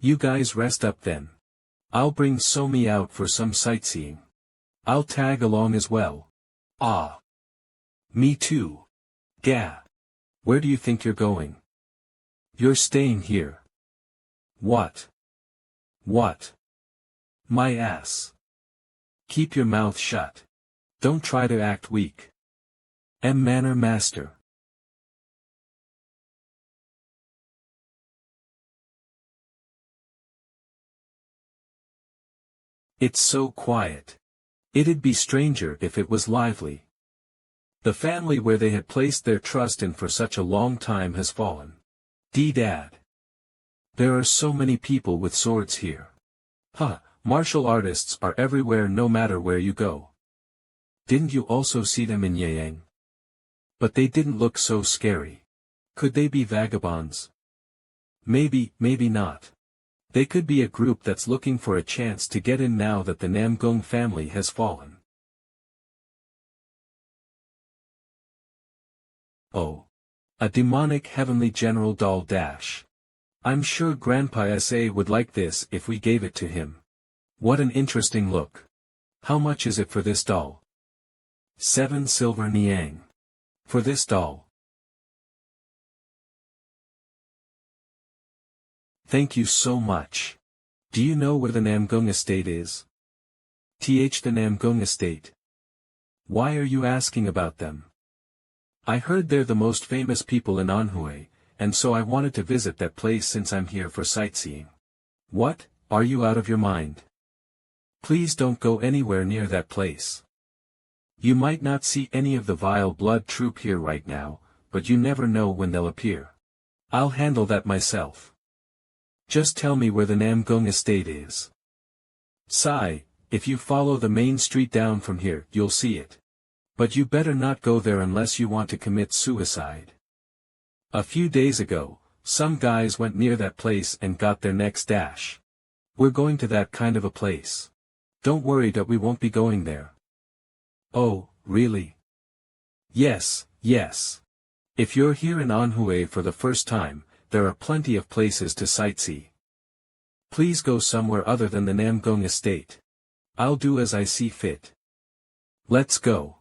You guys rest up then. I'll bring Somi out for some sightseeing. I'll tag along as well. Ah. Me too. Gah. Where do you think you're going? You're staying here. What? What? My ass. Keep your mouth shut. Don't try to act weak. Manor master. It's so quiet. It'd be stranger if it was lively. The family where they had placed their trust in for such a long time has fallen. Dad. There are so many people with swords here. Martial artists are everywhere no matter where you go. Didn't you also see them in Yang? But they didn't look so scary. Could they be vagabonds? Maybe not. They could be a group that's looking for a chance to get in now that the Namgung family has fallen. Oh. A demonic heavenly general doll dash. I'm sure Grandpa SA would like this if we gave it to him. What an interesting look. How much is it for this doll? 7 silver niang. For this doll. Thank you so much. Do you know where the Namgung estate is? The Namgung estate. Why are you asking about them? I heard they're the most famous people in Anhui, and so I wanted to visit that place since I'm here for sightseeing. What, are you out of your mind? Please don't go anywhere near that place. You might not see any of the vile blood troop here right now, but you never know when they'll appear. I'll handle that myself. Just tell me where the Namgung estate is. Sigh, if you follow the main street down from here, you'll see it. But you better not go there unless you want to commit suicide. A few days ago, some guys went near that place and got their necks dashed. We're going to that kind of a place. Don't worry that we won't be going there. Oh, really? Yes, yes. If you're here in Anhui for the first time, there are plenty of places to sightsee. Please go somewhere other than the Namgung estate. I'll do as I see fit. Let's go.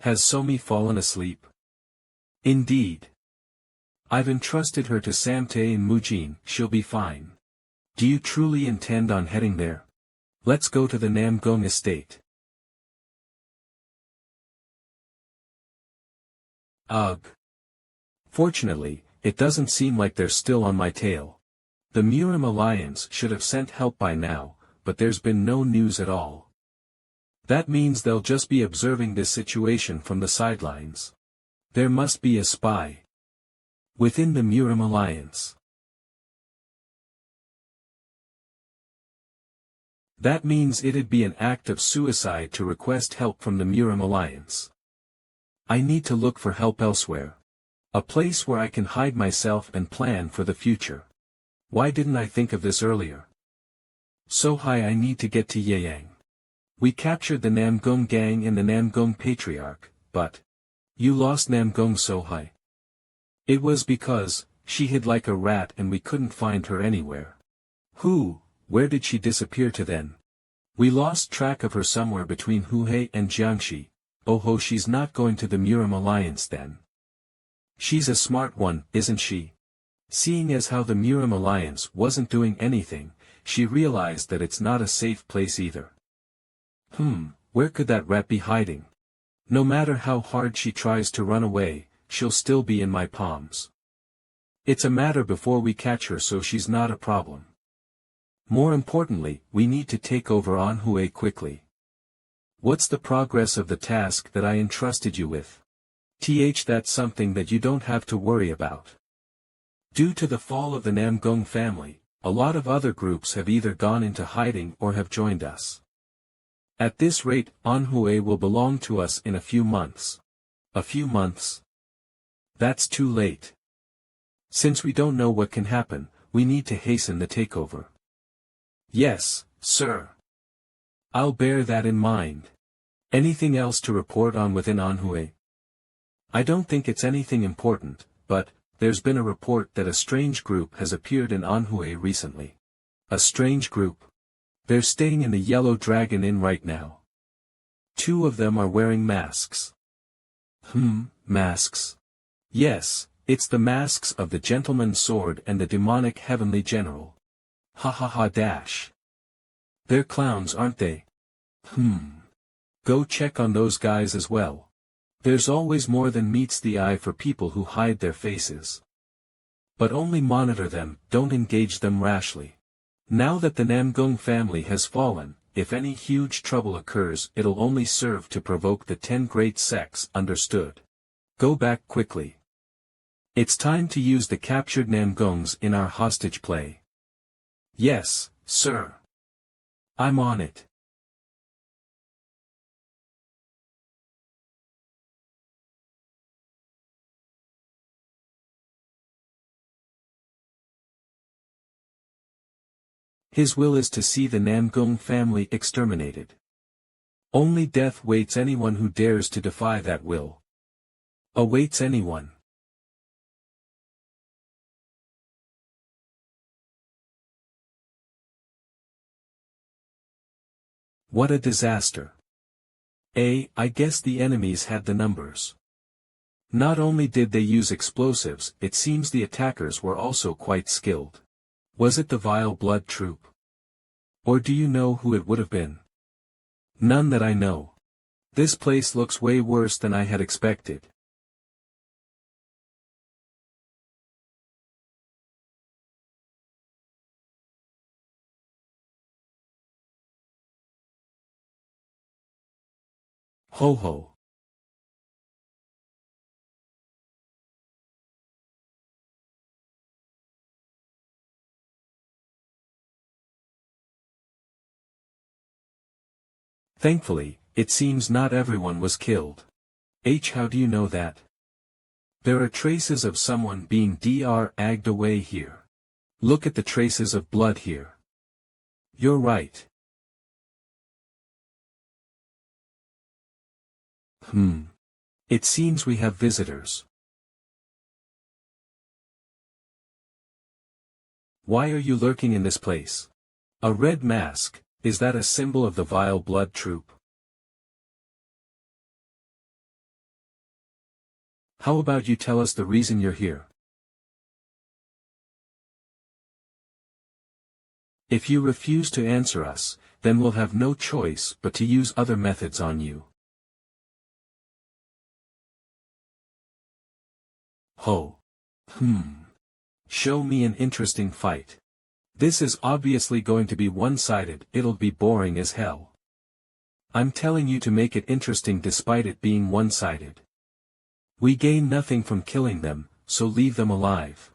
Has Somi fallen asleep? Indeed. I've entrusted her to Samte and Mujin, she'll be fine. Do you truly intend on heading there? Let's go to the Namgung estate. Ugh. Fortunately, it doesn't seem like they're still on my tail. The Murim Alliance should have sent help by now, but there's been no news at all. That means they'll just be observing this situation from the sidelines. There must be a spy within the Murim Alliance. That means it'd be an act of suicide to request help from the Murim Alliance. I need to look for help elsewhere. A place where I can hide myself and plan for the future. Why didn't I think of this earlier? So high I need to get to Yeyang. We captured the Namgung gang and the Namgung Patriarch, but you lost Namgung so high. It was because she hid like a rat and we couldn't find her anywhere. Where did she disappear to then? We lost track of her somewhere between Huhei and Jiangxi. Oh, she's not going to the Murim Alliance then. She's a smart one, isn't she? Seeing as how the Murim Alliance wasn't doing anything, she realized that it's not a safe place either. Where could that rat be hiding? No matter how hard she tries to run away, she'll still be in my palms. It's a matter before we catch her, so she's not a problem. More importantly, we need to take over Anhui quickly. What's the progress of the task that I entrusted you with? That's something that you don't have to worry about. Due to the fall of the Namgung family, a lot of other groups have either gone into hiding or have joined us. At this rate, Anhui will belong to us in a few months. A few months? That's too late. Since we don't know what can happen, we need to hasten the takeover. Yes, sir. I'll bear that in mind. Anything else to report on within Anhui? I don't think it's anything important, but there's been a report that a strange group has appeared in Anhui recently. A strange group? They're staying in the Yellow Dragon Inn right now. 2 of them are wearing masks. Masks? Yes, it's the masks of the Gentleman's Sword and the demonic Heavenly General. Dash. They're clowns, aren't they? Go check on those guys as well. There's always more than meets the eye for people who hide their faces. But only monitor them, don't engage them rashly. Now that the Namgung family has fallen, if any huge trouble occurs, it'll only serve to provoke the 10 great sects, understood? Go back quickly. It's time to use the captured Namgungs in our hostage play. Yes, sir. I'm on it. His will is to see the Namgung family exterminated. Only death waits anyone who dares to defy that will. Awaits anyone. What a disaster. I guess the enemies had the numbers. Not only did they use explosives, it seems the attackers were also quite skilled. Was it the vile blood troop? Or do you know who it would have been? None that I know. This place looks way worse than I had expected. Ho ho. Thankfully, it seems not everyone was killed. How do you know that? There are traces of someone being dragged away here. Look at the traces of blood here. You're right. It seems we have visitors. Why are you lurking in this place? A red mask, is that a symbol of the vile blood troop? How about you tell us the reason you're here? If you refuse to answer us, then we'll have no choice but to use other methods on you. Ho. Show me an interesting fight. This is obviously going to be one-sided, it'll be boring as hell. I'm telling you to make it interesting despite it being one-sided. We gain nothing from killing them, so leave them alive.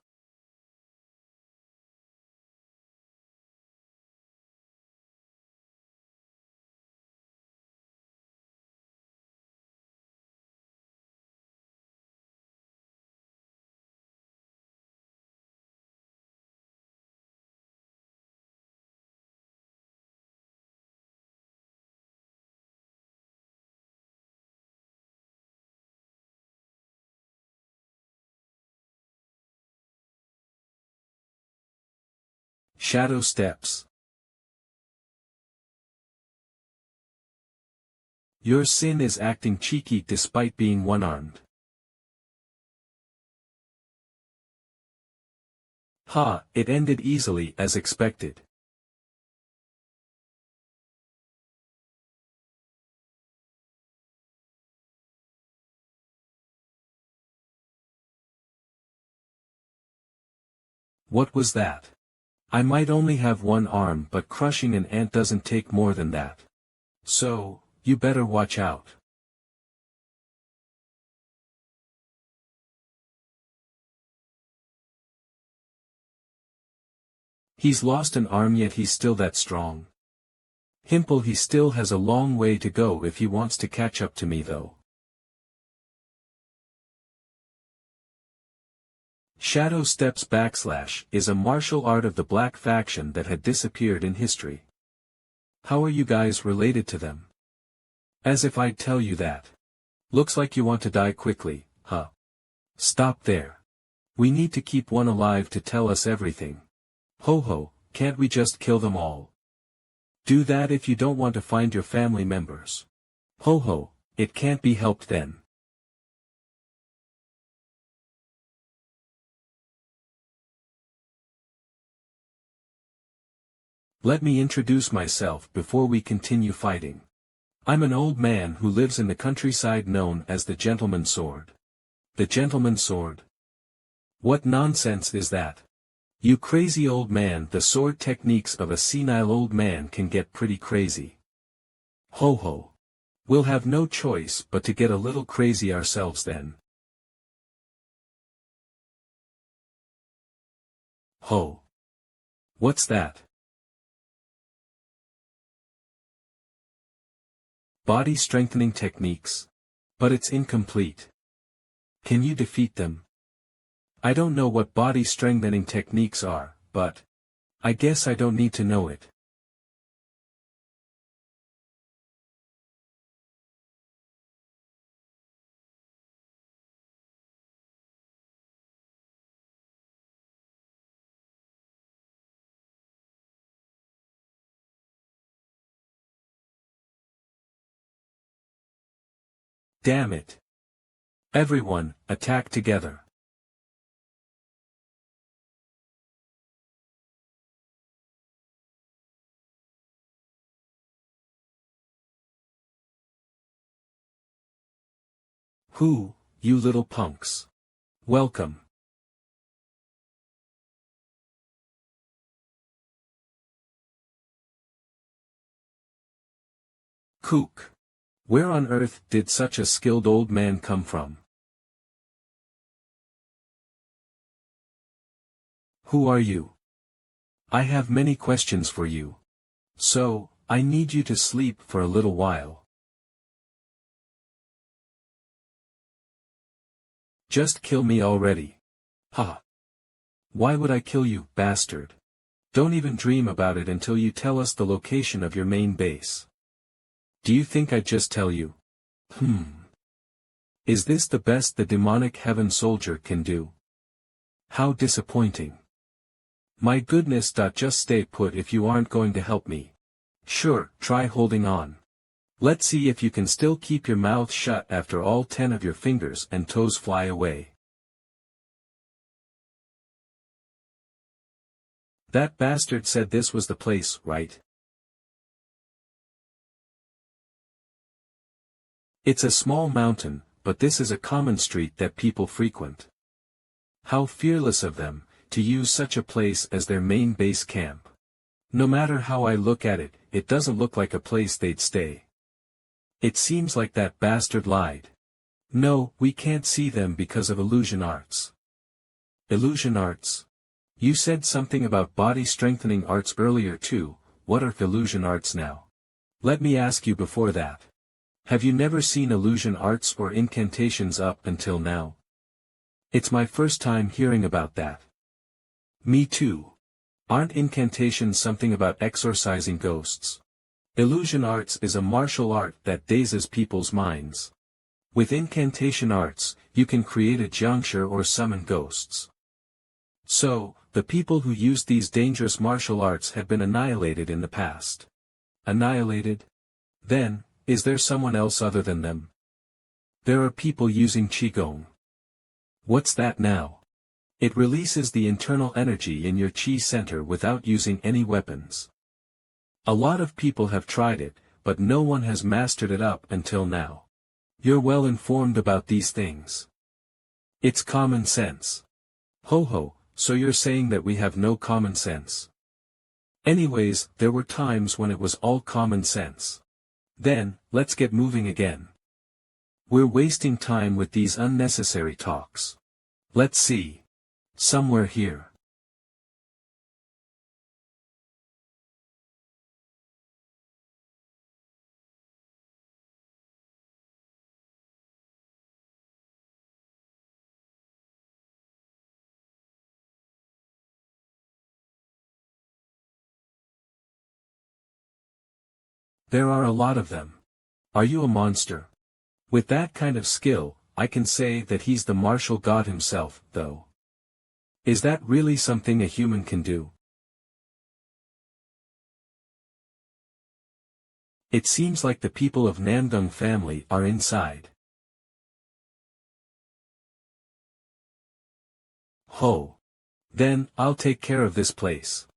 Shadow steps. Your sin is acting cheeky despite being one-armed. Ha, it ended easily as expected. What was that? I might only have one arm, but crushing an ant doesn't take more than that. So, you better watch out. He's lost an arm yet he's still that strong. Himple, he still has a long way to go if he wants to catch up to me though. Shadow steps / is a martial art of the black faction that had disappeared in history. How are you guys related to them? As if I'd tell you that. Looks like you want to die quickly, huh? Stop there. We need to keep one alive to tell us everything. Ho ho, can't we just kill them all? Do that if you don't want to find your family members. Ho ho, it can't be helped then. Let me introduce myself before we continue fighting. I'm an old man who lives in the countryside known as the Gentleman's Sword. The Gentleman's Sword? What nonsense is that? You crazy old man, the sword techniques of a senile old man can get pretty crazy. Ho ho. We'll have no choice but to get a little crazy ourselves then. Ho. What's that? Body strengthening techniques. But it's incomplete. Can you defeat them? I don't know what body strengthening techniques are, but I guess I don't need to know it. Damn it. Everyone, attack together. Who, you little punks? Welcome. Kook. Where on earth did such a skilled old man come from? Who are you? I have many questions for you. So, I need you to sleep for a little while. Just kill me already. Ha! Why would I kill you, bastard? Don't even dream about it until you tell us the location of your main base. Do you think I'd just tell you? Is this the best the demonic heaven soldier can do? How disappointing. My goodness. Just stay put if you aren't going to help me. Sure, try holding on. Let's see if you can still keep your mouth shut after all 10 of your fingers and toes fly away. That bastard said this was the place, right? It's a small mountain, but this is a common street that people frequent. How fearless of them, to use such a place as their main base camp. No matter how I look at it, it doesn't look like a place they'd stay. It seems like that bastard lied. No, we can't see them because of illusion arts. Illusion arts? You said something about body strengthening arts earlier too. What are illusion arts now? Let me ask you before that. Have you never seen illusion arts or incantations up until now? It's my first time hearing about that. Me too. Aren't incantations something about exorcising ghosts? Illusion arts is a martial art that dazes people's minds. With incantation arts, you can create a juncture or summon ghosts. So, the people who used these dangerous martial arts have been annihilated in the past. Annihilated? Then, is there someone else other than them? There are people using Qigong. What's that now? It releases the internal energy in your Qi center without using any weapons. A lot of people have tried it, but no one has mastered it up until now. You're well informed about these things. It's common sense. Ho ho, so you're saying that we have no common sense. Anyways, there were times when it was all common sense. Then, let's get moving again. We're wasting time with these unnecessary talks. Let's see. Somewhere here. There are a lot of them. Are you a monster? With that kind of skill, I can say that he's the martial god himself, though. Is that really something a human can do? It seems like the people of Namdung family are inside. Ho! Then, I'll take care of this place.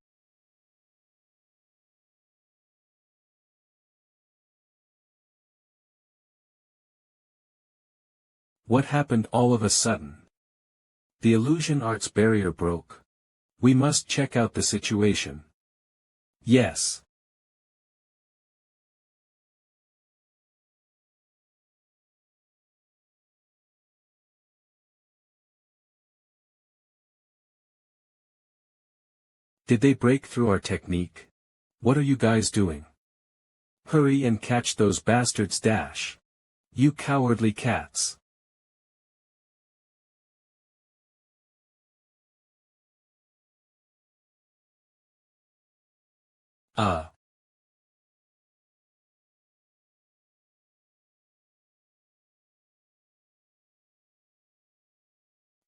What happened all of a sudden? The illusion arts barrier broke. We must check out the situation. Yes. Did they break through our technique? What are you guys doing? Hurry and catch those bastards. Dash. You cowardly cats.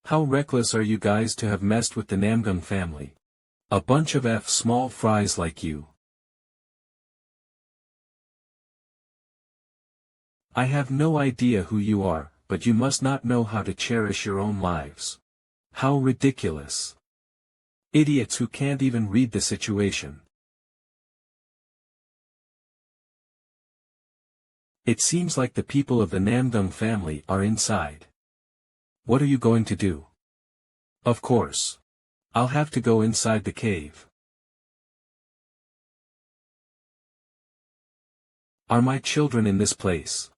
How reckless are you guys to have messed with the Namgung family? A bunch of small fries like you. I have no idea who you are, but you must not know how to cherish your own lives. How ridiculous. Idiots who can't even read the situation. It seems like the people of the Namdung family are inside. What are you going to do? Of course. I'll have to go inside the cave. Are my children in this place?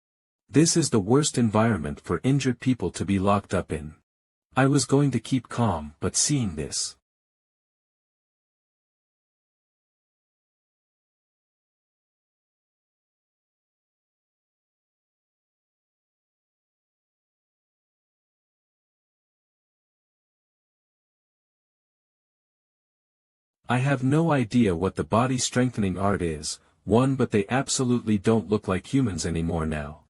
This is the worst environment for injured people to be locked up in. I was going to keep calm, but seeing this. I have no idea what the body strengthening art is, but they absolutely don't look like humans anymore now.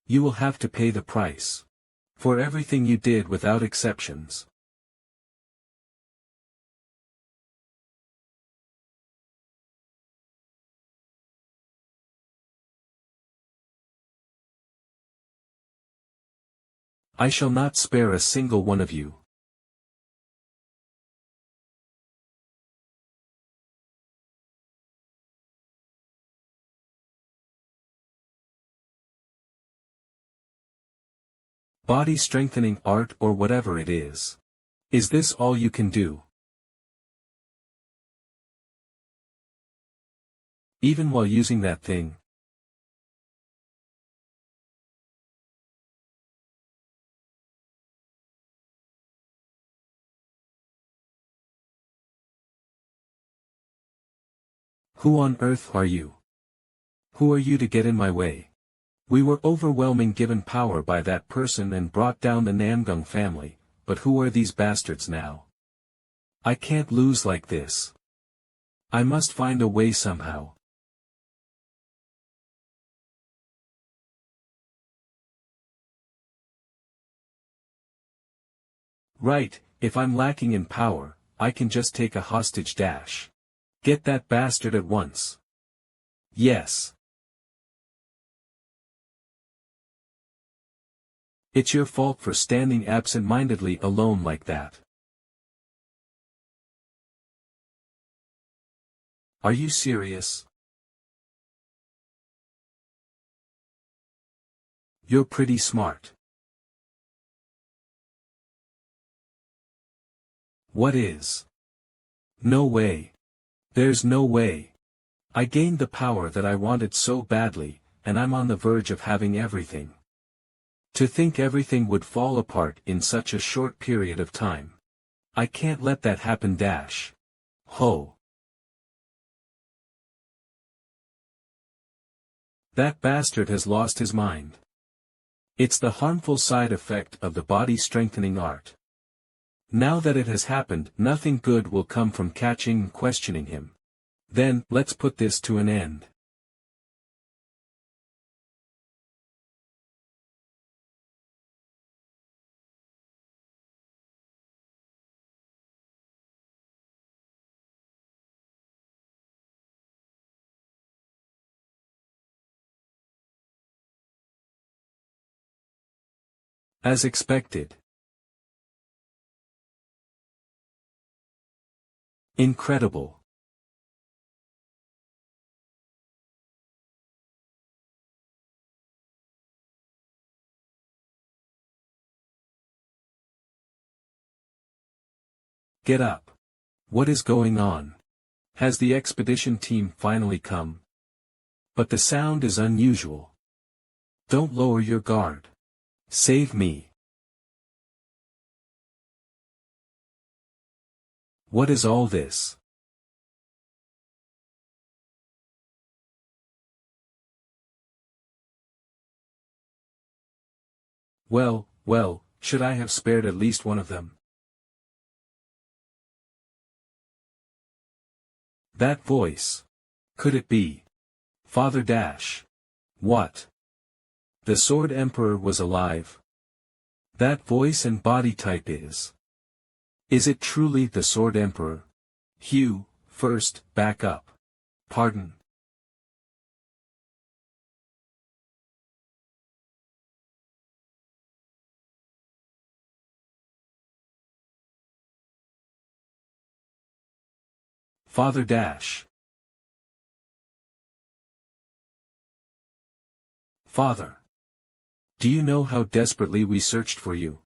You will have to pay the price. For everything you did without exceptions. I shall not spare a single one of you. Body strengthening art or whatever it is. Is this all you can do? Even while using that thing? Who on earth are you? Who are you to get in my way? We were overwhelming given power by that person and brought down the Namgung family, but who are these bastards now? I can't lose like this. I must find a way somehow. Right, if I'm lacking in power, I can just take a hostage dash. Get that bastard at once. Yes. It's your fault for standing absent-mindedly alone like that. Are you serious? You're pretty smart. What is? No way. There's no way. I gained the power that I wanted so badly, and I'm on the verge of having everything. To think everything would fall apart in such a short period of time. I can't let that happen dash. Ho. That bastard has lost his mind. It's the harmful side effect of the body strengthening art. Now that it has happened, nothing good will come from catching and questioning him. Then, let's put this to an end. As expected. Incredible. Get up. What is going on? Has the expedition team finally come? But the sound is unusual. Don't lower your guard. Save me. What is all this? Well, should I have spared at least one of them? That voice. Could it be? Father Dash. What? The Sword Emperor was alive. That voice and body type is. Is it truly the Sword Emperor? Hugh, first, back up. Pardon. Father dash. Father. Do you know how desperately we searched for you?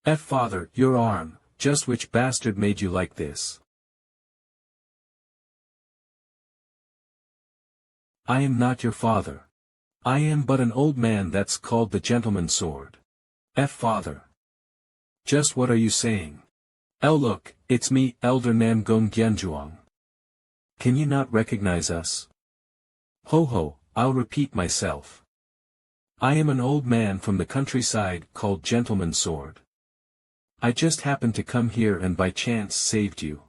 Father, your arm, just which bastard made you like this? I am not your father. I am but an old man that's called the gentleman's sword. Father. Just what are you saying? Look, it's me, Elder Namgong Gyenjuang. Can you not recognize us? Ho ho, I'll repeat myself. I am an old man from the countryside called Gentleman's Sword. I just happened to come here and by chance saved you.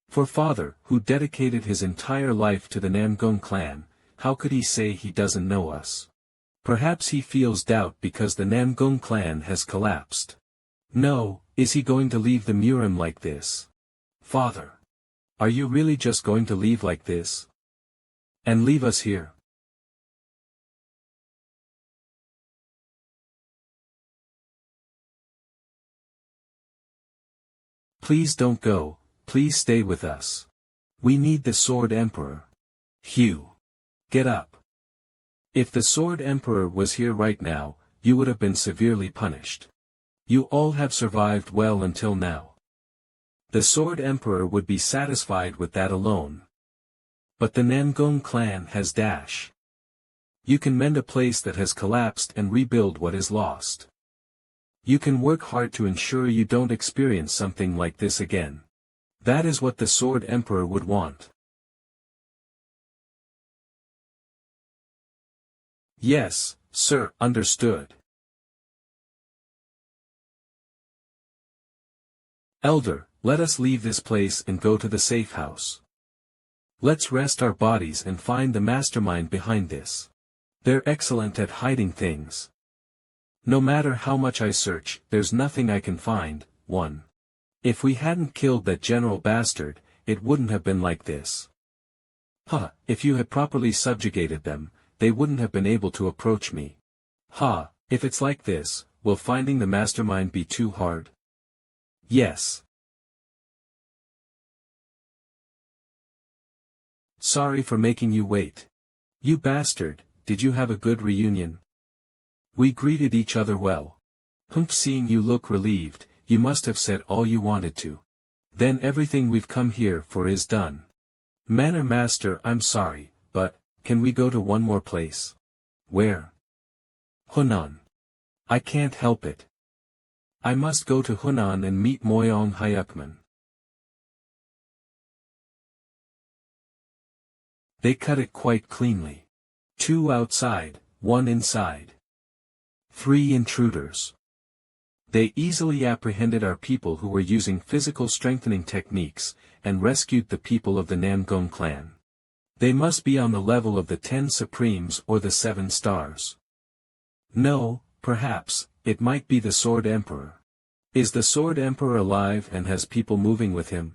For father, who dedicated his entire life to the Namgong clan, how could he say he doesn't know us? Perhaps he feels doubt because the Namgong clan has collapsed. No, is he going to leave the Murim like this? Father. Are you really just going to leave like this? And leave us here? Please don't go, please stay with us. We need the Sword Emperor. Hugh. Get up. If the Sword Emperor was here right now, you would have been severely punished. You all have survived well until now. The Sword Emperor would be satisfied with that alone. But the Namgong clan has dash. You can mend a place that has collapsed and rebuild what is lost. You can work hard to ensure you don't experience something like this again. That is what the Sword Emperor would want. Yes, sir, understood. Elder, let us leave this place and go to the safe house. Let's rest our bodies and find the mastermind behind this. They're excellent at hiding things. No matter how much I search, there's nothing I can find. 1. If we hadn't killed that general bastard, it wouldn't have been like this. If you had properly subjugated them, they wouldn't have been able to approach me. If it's like this, will finding the mastermind be too hard? Yes. Sorry for making you wait. You bastard, did you have a good reunion? We greeted each other well. Seeing you look relieved, you must have said all you wanted to. Then everything we've come here for is done. Manor Master, I'm sorry, but, can we go to one more place? Where? Hunan. I can't help it. I must go to Hunan and meet Moyong Hyukman. They cut it quite cleanly. 2 outside, 1 inside. 3 intruders. They easily apprehended our people who were using physical strengthening techniques, and rescued the people of the Namgong clan. They must be on the level of the 10 Supremes or the 7 Stars. No, perhaps, it might be the Sword Emperor. Is the Sword Emperor alive and has people moving with him?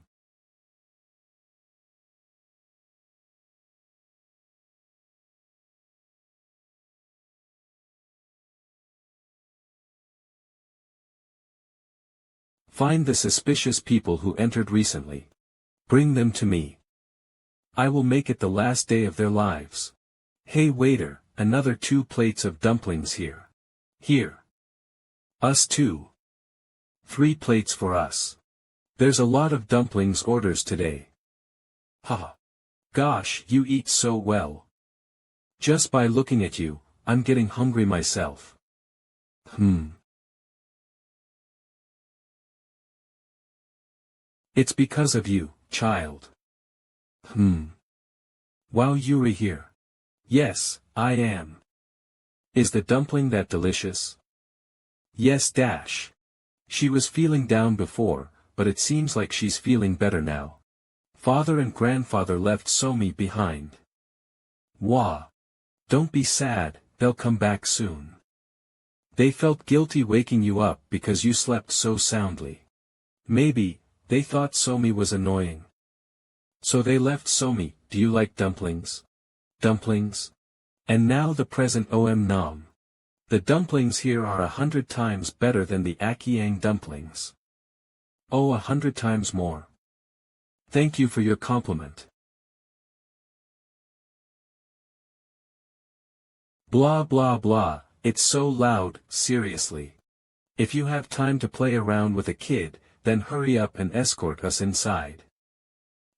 Find the suspicious people who entered recently. Bring them to me. I will make it the last day of their lives. Hey waiter, another 2 plates of dumplings here. Here. Us too. 3 plates for us. There's a lot of dumplings orders today. Gosh, you eat so well. Just by looking at you, I'm getting hungry myself. It's because of you, child. Wow, Yuri here. Yes, I am. Is the dumpling that delicious? Yes dash. She was feeling down before, but it seems like she's feeling better now. Father and grandfather left Somi behind. Wah. Don't be sad, they'll come back soon. They felt guilty waking you up because you slept so soundly. Maybe, they thought Somi was annoying. So they left Somi. Do you like dumplings? Dumplings? And now the present Nam. The dumplings here are 100 times better than the Akiang dumplings. Oh, 100 times more. Thank you for your compliment. Blah blah blah, it's so loud, seriously. If you have time to play around with a kid, then hurry up and escort us inside.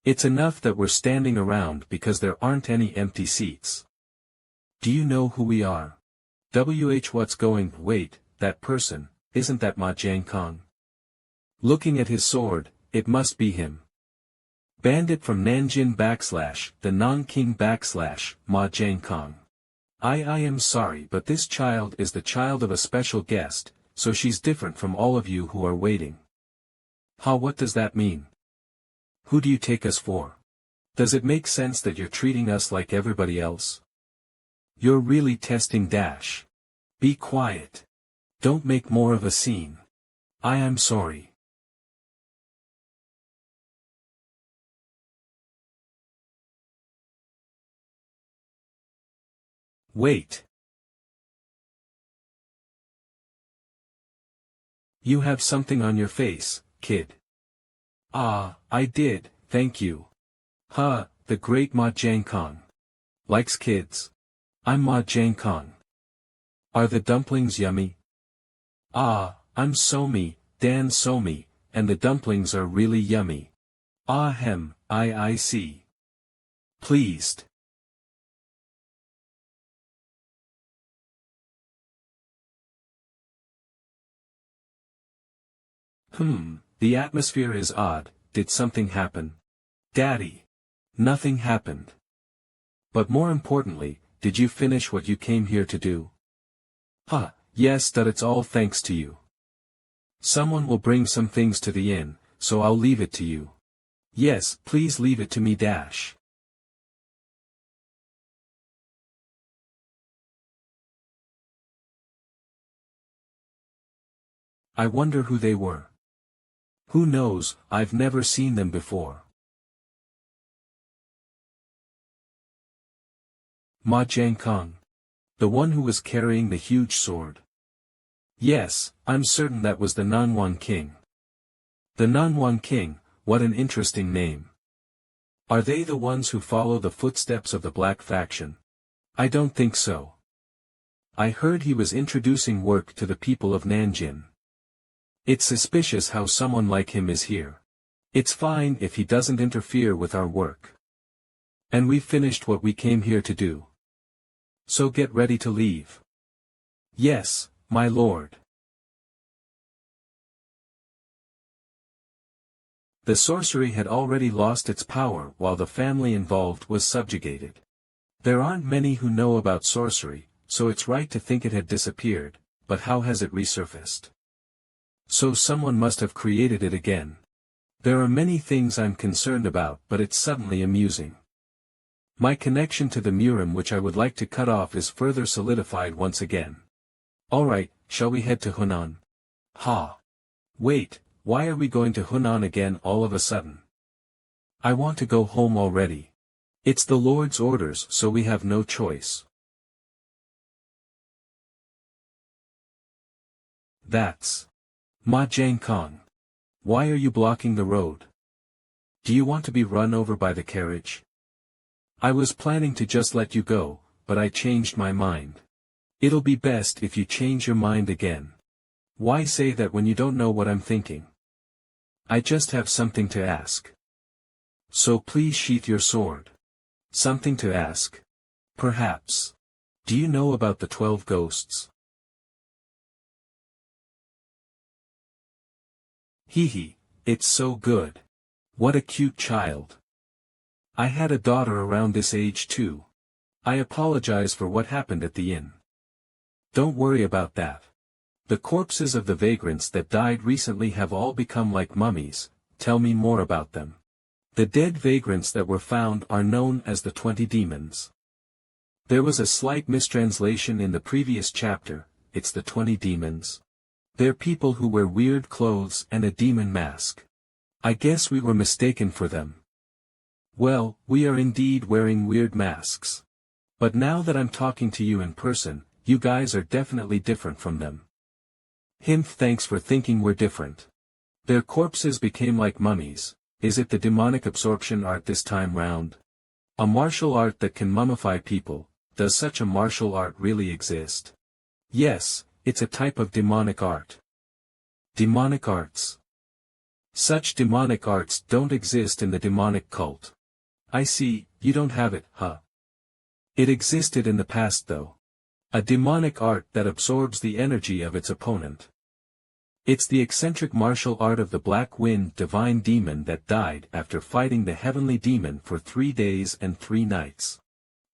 It's enough that we're standing around because there aren't any empty seats. Do you know who we are? What's going? Wait, that person, isn't that Ma Jiankong? Looking at his sword, it must be him. Bandit from Nanjing / the non-king / Ma Jiankong. I am sorry, but this child is the child of a special guest, so she's different from all of you who are waiting. What does that mean? Who do you take us for? Does it make sense that you're treating us like everybody else? You're really testing Dash. Be quiet. Don't make more of a scene. I am sorry. Wait. You have something on your face, kid. Ah, I did, thank you. The great Ma Jiankong. Likes kids. I'm Ma Jiankong. Are the dumplings yummy? Ah, I'm Somi, Dan Somi, and the dumplings are really yummy. I see. Pleased. The atmosphere is odd. Did something happen? Daddy. Nothing happened. But more importantly, did you finish what you came here to do? Yes, that it's all thanks to you. Someone will bring some things to the inn, so I'll leave it to you. Yes, please leave it to me Dash. I wonder who they were. Who knows, I've never seen them before. Ma Jiankong. The one who was carrying the huge sword. Yes, I'm certain that was the Nanwan King. The Nanwan King, what an interesting name. Are they the ones who follow the footsteps of the Black Faction? I don't think so. I heard he was introducing work to the people of Nanjing. It's suspicious how someone like him is here. It's fine if he doesn't interfere with our work. And we've finished what we came here to do. So get ready to leave. Yes, my lord. The sorcery had already lost its power while the family involved was subjugated. There aren't many who know about sorcery, so it's right to think it had disappeared, but how has it resurfaced? So someone must have created it again. There are many things I'm concerned about, but it's suddenly amusing. My connection to the Murim which I would like to cut off is further solidified once again. Alright, shall we head to Hunan? Wait, why are we going to Hunan again all of a sudden? I want to go home already. It's the Lord's orders, so we have no choice. That's Ma Jiankong. Why are you blocking the road? Do you want to be run over by the carriage? I was planning to just let you go, but I changed my mind. It'll be best if you change your mind again. Why say that when you don't know what I'm thinking? I just have something to ask. So please sheath your sword. Something to ask? Perhaps. Do you know about the 12 ghosts? It's so good. What a cute child. I had a daughter around this age too. I apologize for what happened at the inn. Don't worry about that. The corpses of the vagrants that died recently have all become like mummies. Tell me more about them. The dead vagrants that were found are known as the 20 demons. There was a slight mistranslation in the previous chapter, it's the 20 demons. They're people who wear weird clothes and a demon mask. I guess we were mistaken for them. Well, we are indeed wearing weird masks. But now that I'm talking to you in person, you guys are definitely different from them. Thanks for thinking we're different. Their corpses became like mummies. Is it the demonic absorption art this time round? A martial art that can mummify people. Does such a martial art really exist? Yes, it's a type of demonic art. Demonic arts. Such demonic arts don't exist in the demonic cult. I see, you don't have it, huh? It existed in the past though. A demonic art that absorbs the energy of its opponent. It's the eccentric martial art of the Black Wind divine demon that died after fighting the heavenly demon for 3 days and 3 nights.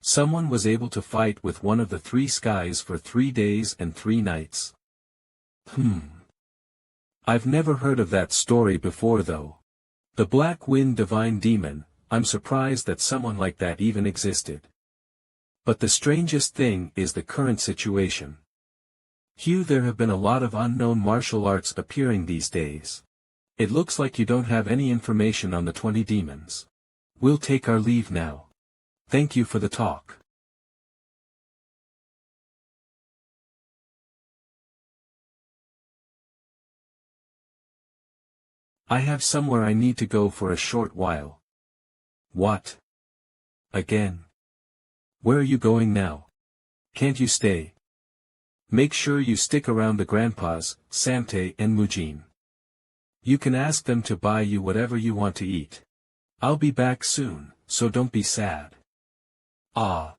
Someone was able to fight with one of the 3 skies for 3 days and 3 nights. I've never heard of that story before though. The Black Wind divine demon, I'm surprised that someone like that even existed. But the strangest thing is the current situation. There have been a lot of unknown martial arts appearing these days. It looks like you don't have any information on the 20 demons. We'll take our leave now. Thank you for the talk. I have somewhere I need to go for a short while. What? Again? Where are you going now? Can't you stay? Make sure you stick around the grandpas, Samte and Mujin. You can ask them to buy you whatever you want to eat. I'll be back soon, so don't be sad. Ah.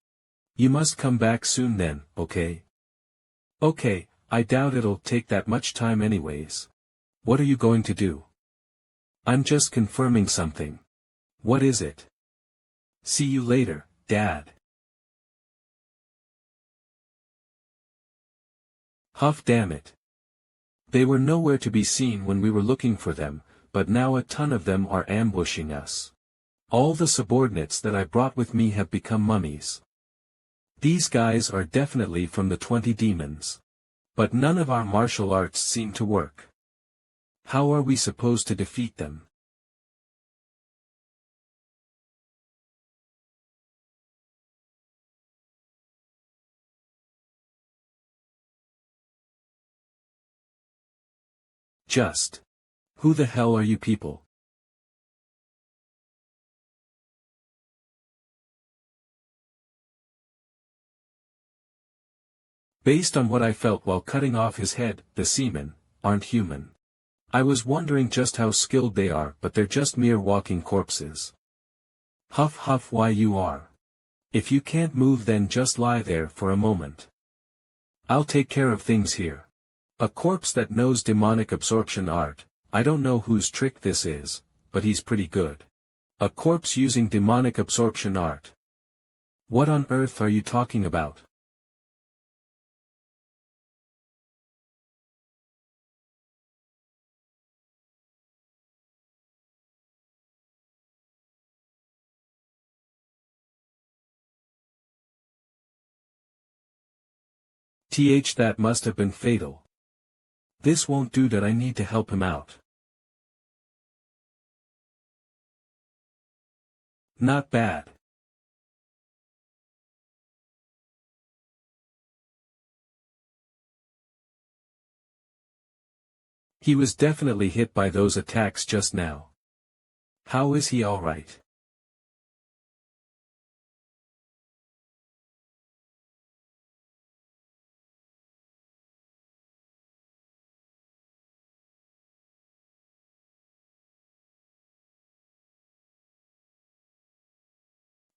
You must come back soon then, okay? Okay, I doubt it'll take that much time anyways. What are you going to do? I'm just confirming something. What is it? See you later, Dad. Huff, damn it. They were nowhere to be seen when we were looking for them, but now a ton of them are ambushing us. All the subordinates that I brought with me have become mummies. These guys are definitely from the 20 demons. But none of our martial arts seem to work. How are we supposed to defeat them? Who the hell are you people? Based on what I felt while cutting off his head, the seamen aren't human. I was wondering just how skilled they are, but they're just mere walking corpses. Huff huff, why you are. If you can't move then just lie there for a moment. I'll take care of things here. A corpse that knows demonic absorption art. I don't know whose trick this is, but he's pretty good. A corpse using demonic absorption art. What on earth are you talking about? That must have been fatal. This won't do, that I need to help him out. Not bad. He was definitely hit by those attacks just now. How is he all right?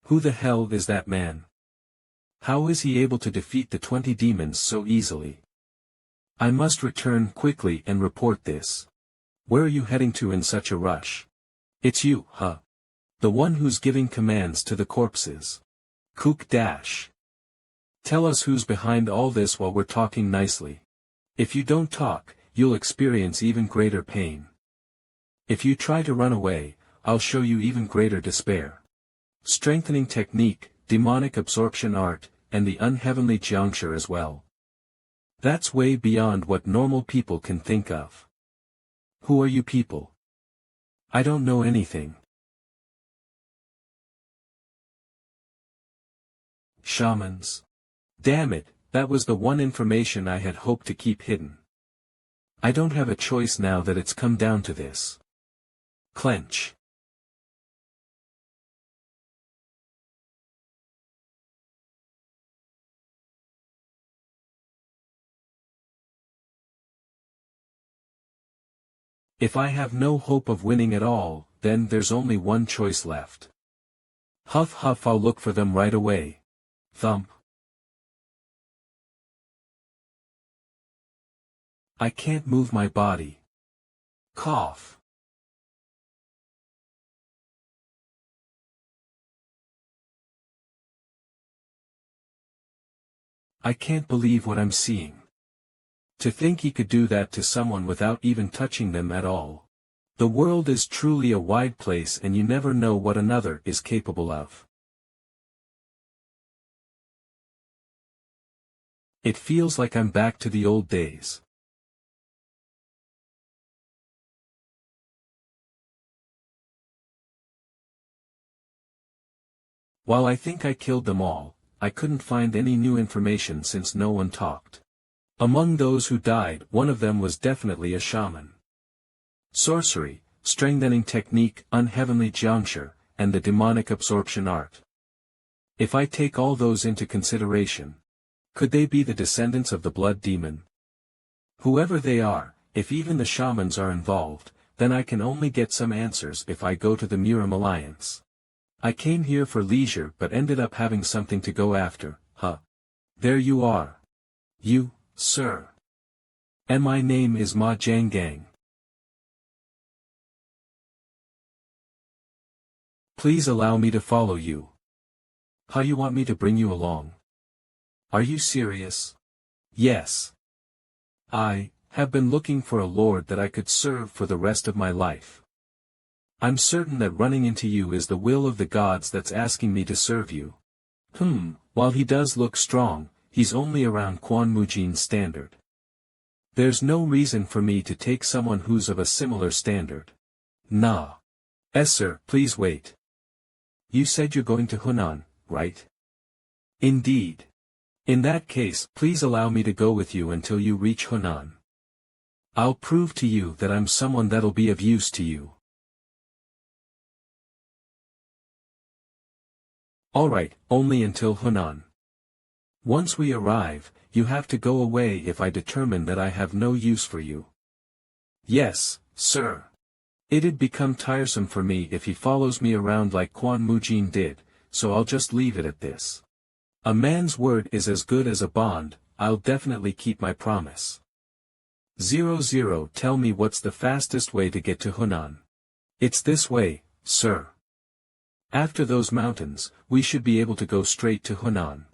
Who the hell is that man? How is he able to defeat the 20 demons so easily? I must return quickly and report this. Where are you heading to in such a rush? It's you, huh? The one who's giving commands to the corpses. Kook dash. Tell us who's behind all this while we're talking nicely. If you don't talk, you'll experience even greater pain. If you try to run away, I'll show you even greater despair. Strengthening technique, demonic absorption art, and the unheavenly juncture as well. That's way beyond what normal people can think of. Who are you people? I don't know anything. Shamans. Damn it, that was the one information I had hoped to keep hidden. I don't have a choice now that it's come down to this. Clench. If I have no hope of winning at all, then there's only one choice left. Huff huff, I'll look for them right away. Thump. I can't move my body. Cough. I can't believe what I'm seeing. To think he could do that to someone without even touching them at all. The world is truly a wide place and you never know what another is capable of. It feels like I'm back to the old days. While I think I killed them all, I couldn't find any new information since no one talked. Among those who died, one of them was definitely a shaman. Sorcery, strengthening technique, unheavenly juncture, and the demonic absorption art. If I take all those into consideration, could they be the descendants of the blood demon? Whoever they are, if even the shamans are involved, then I can only get some answers if I go to the Murim Alliance. I came here for leisure but ended up having something to go after, huh? There you are. You, sir. And my name is Ma Jangang. Please allow me to follow you. How you want me to bring you along? Are you serious? Yes. I have been looking for a lord that I could serve for the rest of my life. I'm certain that running into you is the will of the gods that's asking me to serve you. While he does look strong, he's only around Quan Mujin's standard. There's no reason for me to take someone who's of a similar standard. Nah. Sir, please wait. You said you're going to Hunan, right? Indeed. In that case, please allow me to go with you until you reach Hunan. I'll prove to you that I'm someone that'll be of use to you. Alright, only until Hunan. Once we arrive, you have to go away if I determine that I have no use for you. Yes, sir. It'd become tiresome for me if he follows me around like Quan Mujin did, so I'll just leave it at this. A man's word is as good as a bond, I'll definitely keep my promise. 00 Tell me what's the fastest way to get to Hunan. It's this way, sir. After those mountains, we should be able to go straight to Hunan.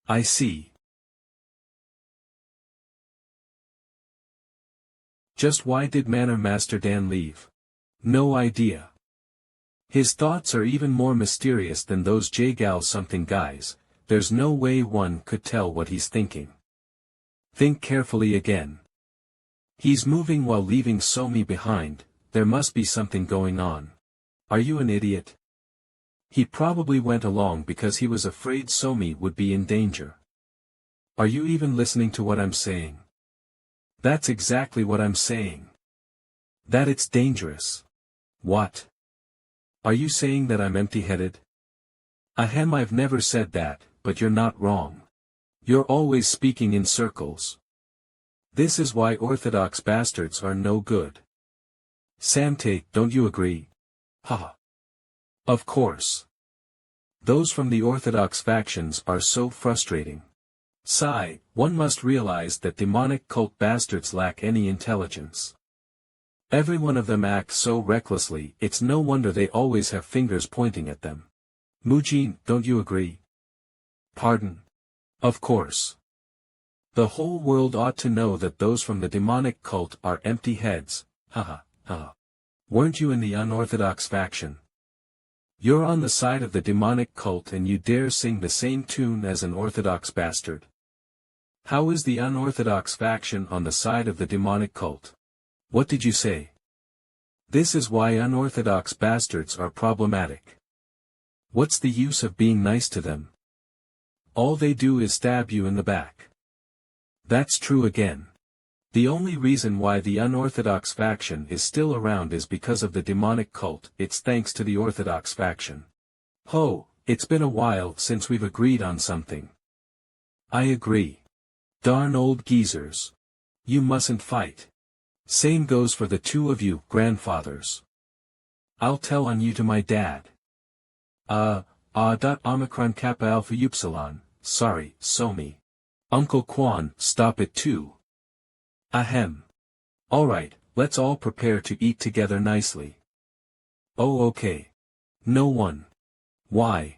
I see. Just why did Manor Master Dan leave? No idea. His thoughts are even more mysterious than those Jagal something guys, there's no way one could tell what he's thinking. Think carefully again. He's moving while leaving Somi behind, there must be something going on. Are you an idiot? He probably went along because he was afraid Somi would be in danger. Are you even listening to what I'm saying? That's exactly what I'm saying. That it's dangerous. What? Are you saying that I'm empty-headed? Ahem, I've never said that, but you're not wrong. You're always speaking in circles. This is why Orthodox bastards are no good. Samte, don't you agree? Haha. Of course. Those from the Orthodox factions are so frustrating. Sigh, one must realize that demonic cult bastards lack any intelligence. Every one of them acts so recklessly, it's no wonder they always have fingers pointing at them. Mujin, don't you agree? Pardon? Of course. The whole world ought to know that those from the demonic cult are empty heads, haha, haha. Weren't you in the unorthodox faction? You're on the side of the demonic cult and you dare sing the same tune as an orthodox bastard. How is the unorthodox faction on the side of the demonic cult? What did you say? This is why unorthodox bastards are problematic. What's the use of being nice to them? All they do is stab you in the back. That's true again. The only reason why the unorthodox faction is still around is because of the demonic cult. It's thanks to the orthodox faction. Ho, it's been a while since we've agreed on something. I agree. Darn old geezers. You mustn't fight. Same goes for the two of you, grandfathers. I'll tell on you to my dad. Omicron Kappa Alpha Upsilon, sorry, Somi. Uncle Quan, stop it too. Ahem. Alright, let's all prepare to eat together nicely. Oh okay. No one. Why?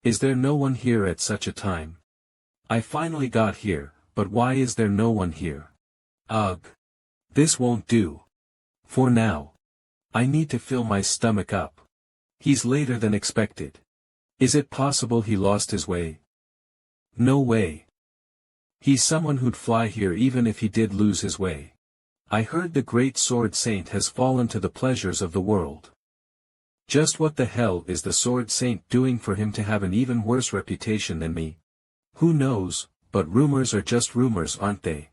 Is there no one here at such a time? I finally got here, but why is there no one here? Ugh. This won't do. For now. I need to fill my stomach up. He's later than expected. Is it possible he lost his way? No way. He's someone who'd fly here even if he did lose his way. I heard the great sword saint has fallen to the pleasures of the world. Just what the hell is the sword saint doing for him to have an even worse reputation than me? Who knows, but rumors are just rumors, aren't they?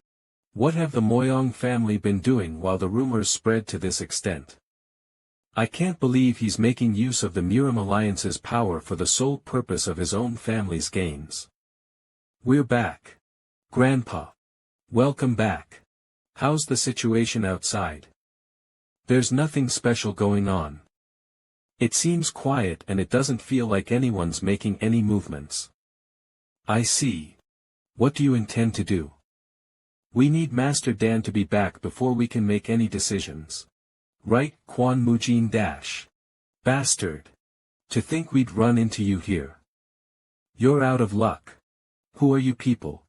What have the Moyong family been doing while the rumors spread to this extent? I can't believe he's making use of the Murim Alliance's power for the sole purpose of his own family's gains. We're back. Grandpa. Welcome back. How's the situation outside? There's nothing special going on. It seems quiet and it doesn't feel like anyone's making any movements. I see. What do you intend to do? We need Master Dan to be back before we can make any decisions. Right, Quan Mujin Dash. Bastard. To think we'd run into you here. You're out of luck. Who are you people?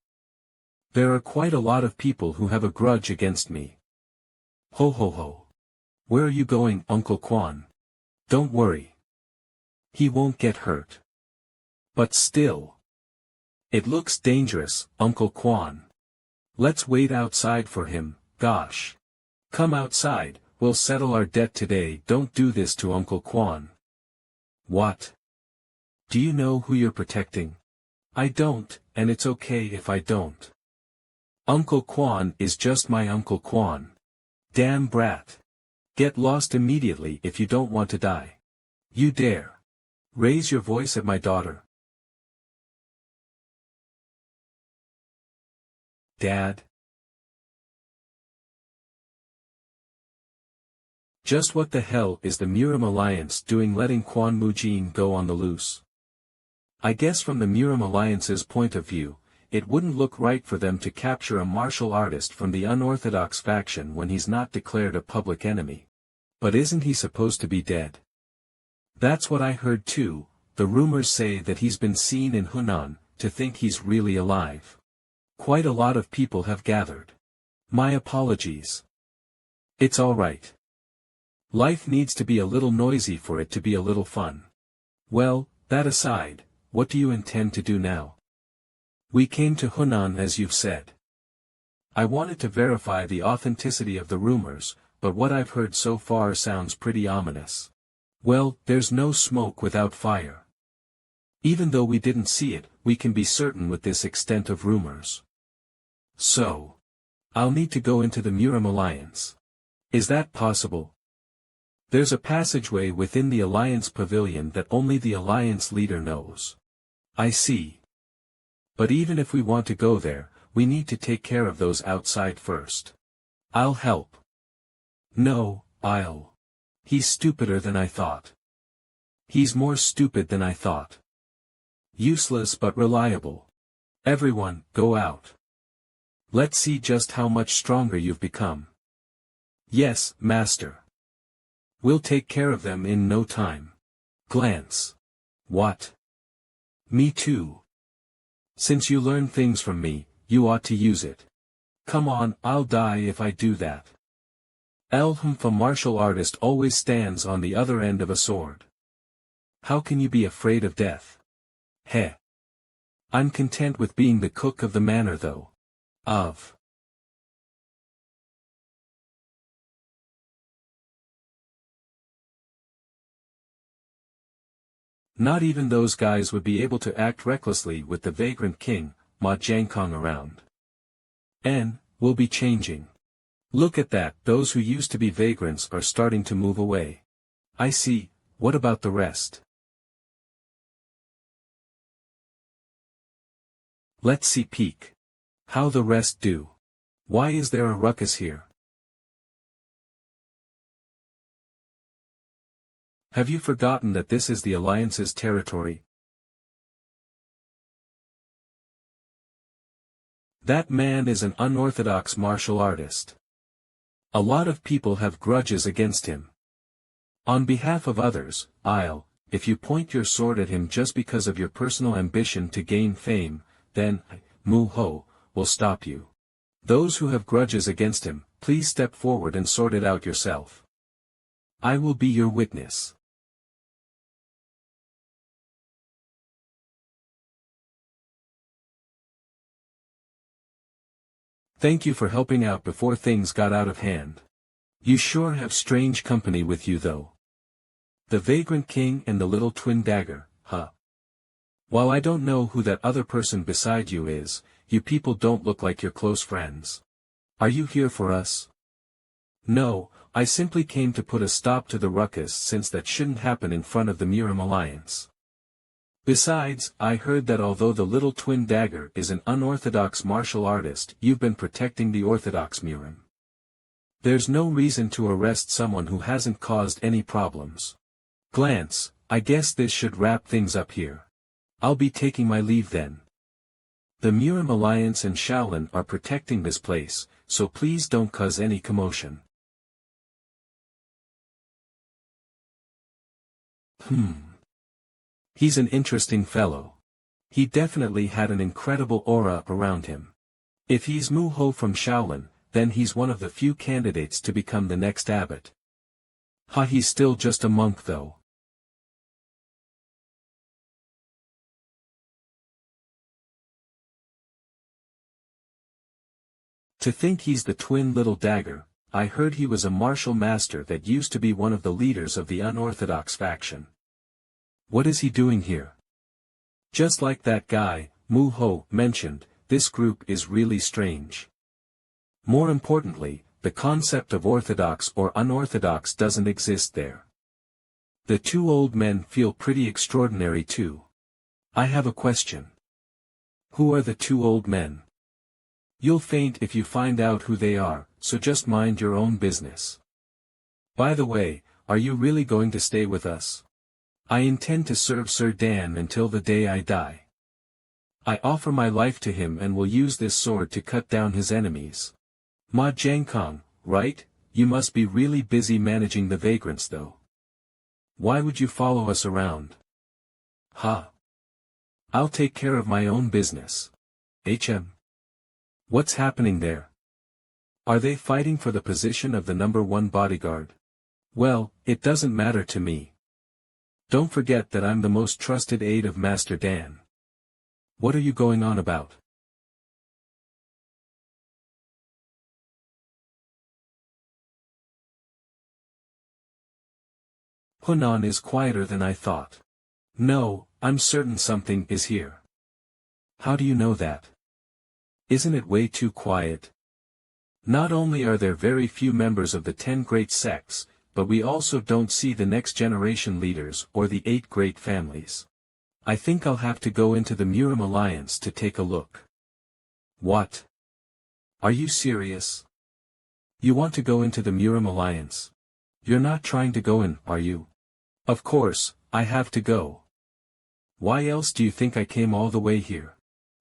There are quite a lot of people who have a grudge against me. Ho ho ho. Where are you going, Uncle Quan? Don't worry. He won't get hurt. But still. It looks dangerous, Uncle Quan. Let's wait outside for him, gosh. Come outside, we'll settle our debt today. Don't do this to Uncle Quan. What? Do you know who you're protecting? I don't, and it's okay if I don't. Uncle Quan is just my Uncle Quan. Damn brat. Get lost immediately if you don't want to die. You dare raise your voice at my daughter. Dad? Just what the hell is the Murim Alliance doing letting Quan Mujin go on the loose? I guess from the Murim Alliance's point of view, it wouldn't look right for them to capture a martial artist from the unorthodox faction when he's not declared a public enemy. But isn't he supposed to be dead? That's what I heard too. The rumors say that he's been seen in Hunan, to think he's really alive. Quite a lot of people have gathered. My apologies. It's alright. Life needs to be a little noisy for it to be a little fun. Well, that aside, what do you intend to do now? We came to Hunan as you've said. I wanted to verify the authenticity of the rumors, but what I've heard so far sounds pretty ominous. Well, there's no smoke without fire. Even though we didn't see it, we can be certain with this extent of rumors. So, I'll need to go into the Murim Alliance. Is that possible? There's a passageway within the Alliance pavilion that only the Alliance leader knows. I see. But even if we want to go there, we need to take care of those outside first. I'll help. No, I'll. He's stupider than I thought. He's more stupid than I thought. Useless but reliable. Everyone, go out. Let's see just how much stronger you've become. Yes, Master. We'll take care of them in no time. Glance. What? Me too. Since you learn things from me, you ought to use it. Come on, I'll die if I do that. A martial artist always stands on the other end of a sword. How can you be afraid of death? Heh. I'm content with being the cook of the manor though. Of. Not even those guys would be able to act recklessly with the vagrant king, Ma Jiankong around. And, we'll be changing. Look at that, those who used to be vagrants are starting to move away. I see, what about the rest? Let's see peek. How the rest do. Why is there a ruckus here? Have you forgotten that this is the Alliance's territory? That man is an unorthodox martial artist. A lot of people have grudges against him. On behalf of others, if you point your sword at him just because of your personal ambition to gain fame, then, Mu Ho, will stop you. Those who have grudges against him, please step forward and sort it out yourself. I will be your witness. Thank you for helping out before things got out of hand. You sure have strange company with you though. The vagrant king and the little twin dagger, huh? While I don't know who that other person beside you is, you people don't look like you're close friends. Are you here for us? No, I simply came to put a stop to the ruckus since that shouldn't happen in front of the Murim Alliance. Besides, I heard that although the little twin dagger is an unorthodox martial artist, you've been protecting the orthodox Murim. There's no reason to arrest someone who hasn't caused any problems. Glance, I guess this should wrap things up here. I'll be taking my leave then. The Murim Alliance and Shaolin are protecting this place, so please don't cause any commotion. He's an interesting fellow. He definitely had an incredible aura around him. If he's Mu Ho from Shaolin, then he's one of the few candidates to become the next abbot. He's still just a monk though. To think he's the twin little dagger, I heard he was a martial master that used to be one of the leaders of the unorthodox faction. What is he doing here? Just like that guy, Mu Ho, mentioned, this group is really strange. More importantly, the concept of orthodox or unorthodox doesn't exist there. The two old men feel pretty extraordinary too. I have a question. Who are the two old men? You'll faint if you find out who they are, so just mind your own business. By the way, are you really going to stay with us? I intend to serve Sir Dan until the day I die. I offer my life to him and will use this sword to cut down his enemies. Ma Jiankong, right? You must be really busy managing the vagrants though. Why would you follow us around? I'll take care of my own business. What's happening there? Are they fighting for the position of the #1 bodyguard? Well, it doesn't matter to me. Don't forget that I'm the most trusted aide of Master Dan. What are you going on about? Hunan is quieter than I thought. No, I'm certain something is here. How do you know that? Isn't it way too quiet? Not only are there very few members of the 10 great sects, but we also don't see the next generation leaders or the 8 great families. I think I'll have to go into the Murim Alliance to take a look. What? Are you serious? You want to go into the Murim Alliance? You're not trying to go in, are you? Of course, I have to go. Why else do you think I came all the way here?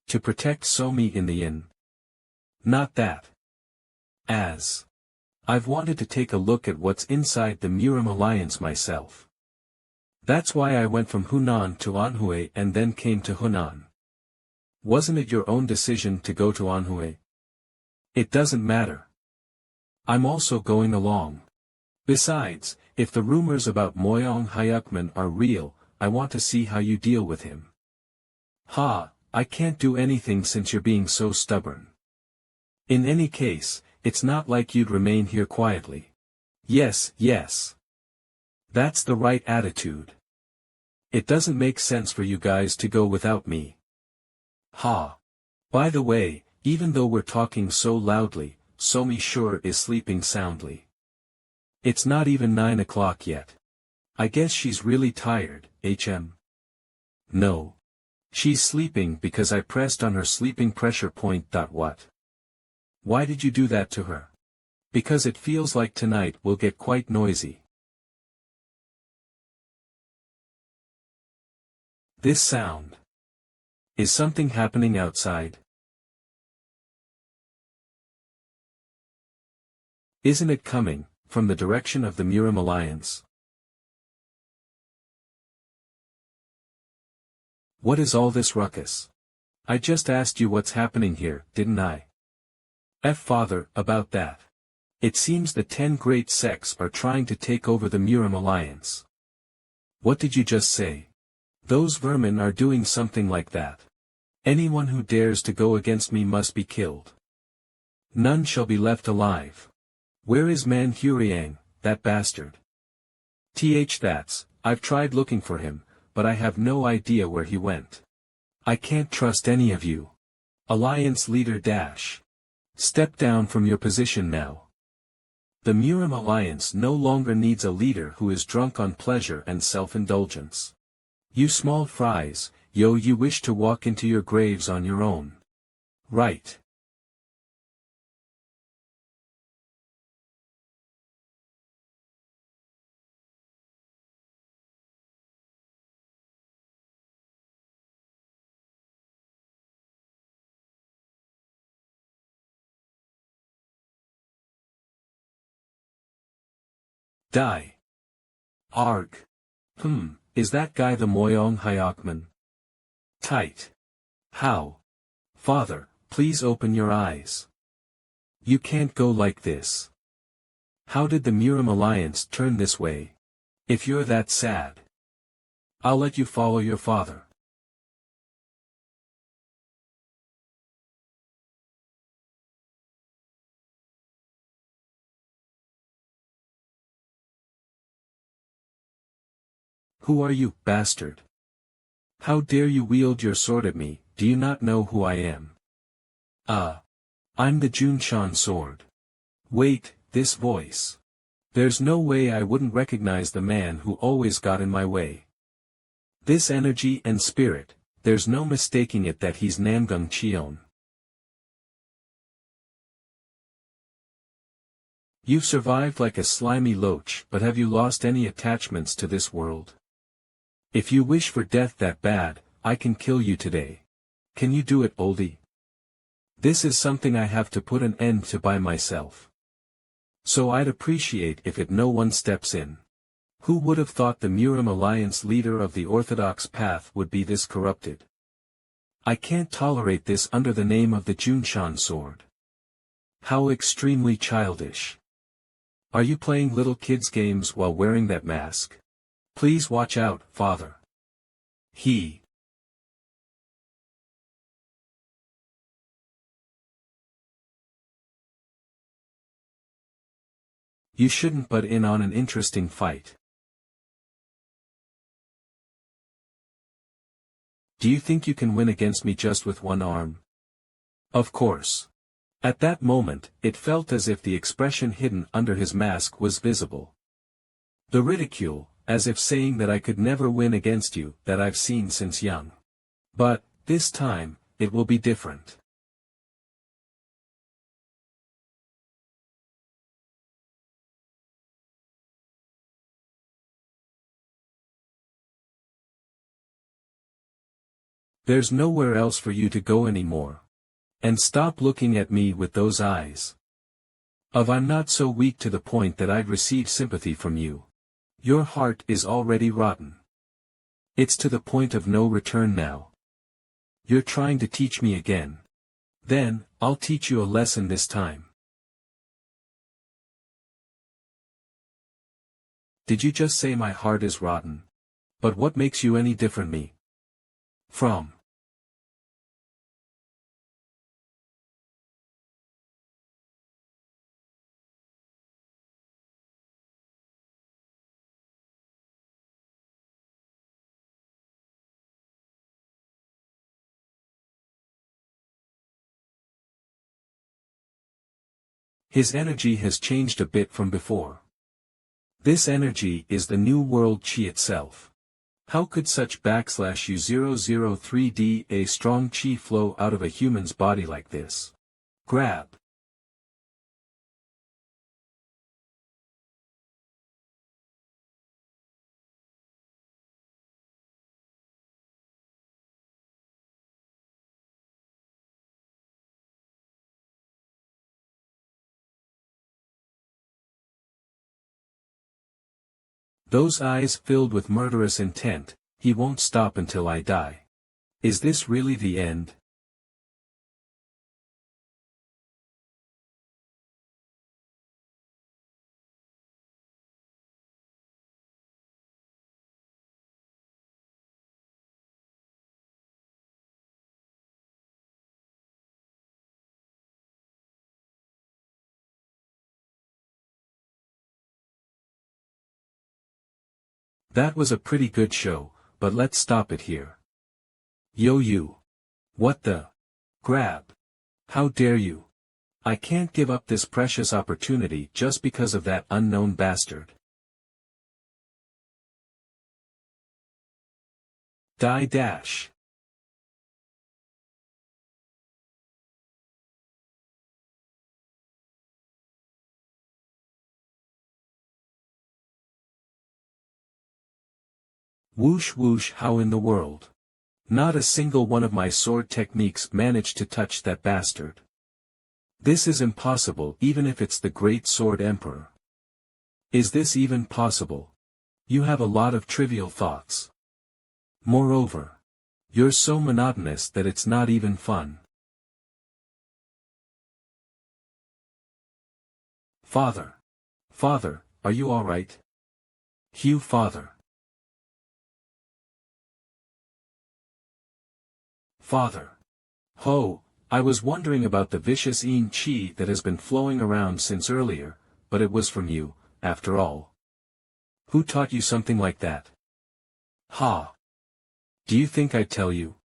To protect Somi in the inn? Not that. I've wanted to take a look at what's inside the Murim Alliance myself. That's why I went from Hunan to Anhui and then came to Hunan. Wasn't it your own decision to go to Anhui? It doesn't matter. I'm also going along. Besides, if the rumors about Moyong Hyukman are real, I want to see how you deal with him. I can't do anything since you're being so stubborn. In any case, it's not like you'd remain here quietly. Yes, yes. That's the right attitude. It doesn't make sense for you guys to go without me. Ha. By the way, even though we're talking so loudly, Somi sure is sleeping soundly. It's not even 9 o'clock yet. I guess she's really tired, HM. No. She's sleeping because I pressed on her sleeping pressure point. What? Why did you do that to her? Because it feels like tonight will get quite noisy. This sound. Is something happening outside? Isn't it coming from the direction of the Murim Alliance? What is all this ruckus? I just asked you what's happening here, didn't I? Father, about that. It seems the 10 great sects are trying to take over the Murim Alliance. What did you just say? Those vermin are doing something like that. Anyone who dares to go against me must be killed. None shall be left alive. Where is Man Huriang, that bastard? That's, I've tried looking for him, but I have no idea where he went. I can't trust any of you. Alliance leader Dash. Step down from your position now. The Murim Alliance no longer needs a leader who is drunk on pleasure and self-indulgence. You small fries, you wish to walk into your graves on your own. Right. Die. Arg. Is that guy the Moyong Hyokman? Tight. How? Father, please open your eyes. You can't go like this. How did the Murim Alliance turn this way? If you're that sad, I'll let you follow your father. Who are you, bastard? How dare you wield your sword at me? Do you not know who I am? I'm the Junshan sword. Wait, this voice. There's no way I wouldn't recognize the man who always got in my way. This energy and spirit, there's no mistaking it that he's Namgung Cheon. You've survived like a slimy loach, but have you lost any attachments to this world? If you wish for death that bad, I can kill you today. Can you do it, oldie? This is something I have to put an end to by myself. So I'd appreciate if no one steps in. Who would have thought the Murim Alliance leader of the Orthodox path would be this corrupted? I can't tolerate this under the name of the Junshan sword. How extremely childish. Are you playing little kids' games while wearing that mask? Please watch out, father. You shouldn't butt in on an interesting fight. Do you think you can win against me just with one arm? Of course. At that moment, it felt as if the expression hidden under his mask was visible. The ridicule, as if saying that I could never win against you, that I've seen since young. But, this time, it will be different. There's nowhere else for you to go anymore. And stop looking at me with those eyes. I'm not so weak to the point that I'd receive sympathy from you. Your heart is already rotten. It's to the point of no return now. You're trying to teach me again. Then, I'll teach you a lesson this time. Did you just say my heart is rotten? But what makes you any different me from? His energy has changed a bit from before. This energy is the new world chi itself. How could such \U003D a strong chi flow out of a human's body like this? Grab. Those eyes filled with murderous intent, he won't stop until I die. Is this really the end? That was a pretty good show, but let's stop it here. Yo you. What the? Grab. How dare you? I can't give up this precious opportunity just because of that unknown bastard. Die dash. Whoosh whoosh, how in the world? Not a single one of my sword techniques managed to touch that bastard. This is impossible even if it's the great sword emperor. Is this even possible? You have a lot of trivial thoughts. Moreover, you're so monotonous that it's not even fun. Father. Father, are you alright? Hugh, father. Father. Ho, I was wondering about the vicious chi that has been flowing around since earlier, but it was from you, after all. Who taught you something like that? Ha! Do you think I'd tell you?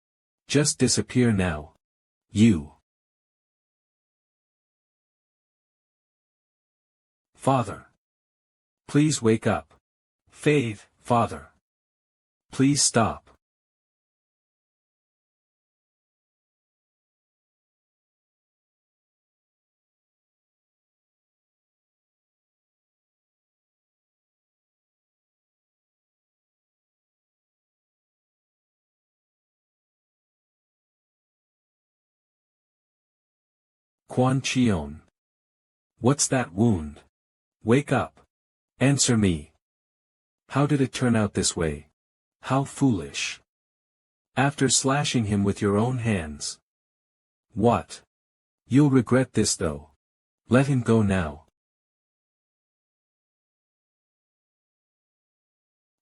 Just disappear now. You. Father. Please wake up. Faith, father. Please stop. Quan Chion. What's that wound? Wake up. Answer me. How did it turn out this way? How foolish. After slashing him with your own hands. What? You'll regret this though. Let him go now.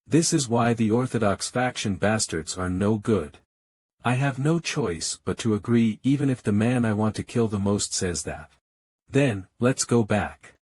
This is why the Orthodox faction bastards are no good. I have no choice but to agree even if the man I want to kill the most says that. Then, let's go back.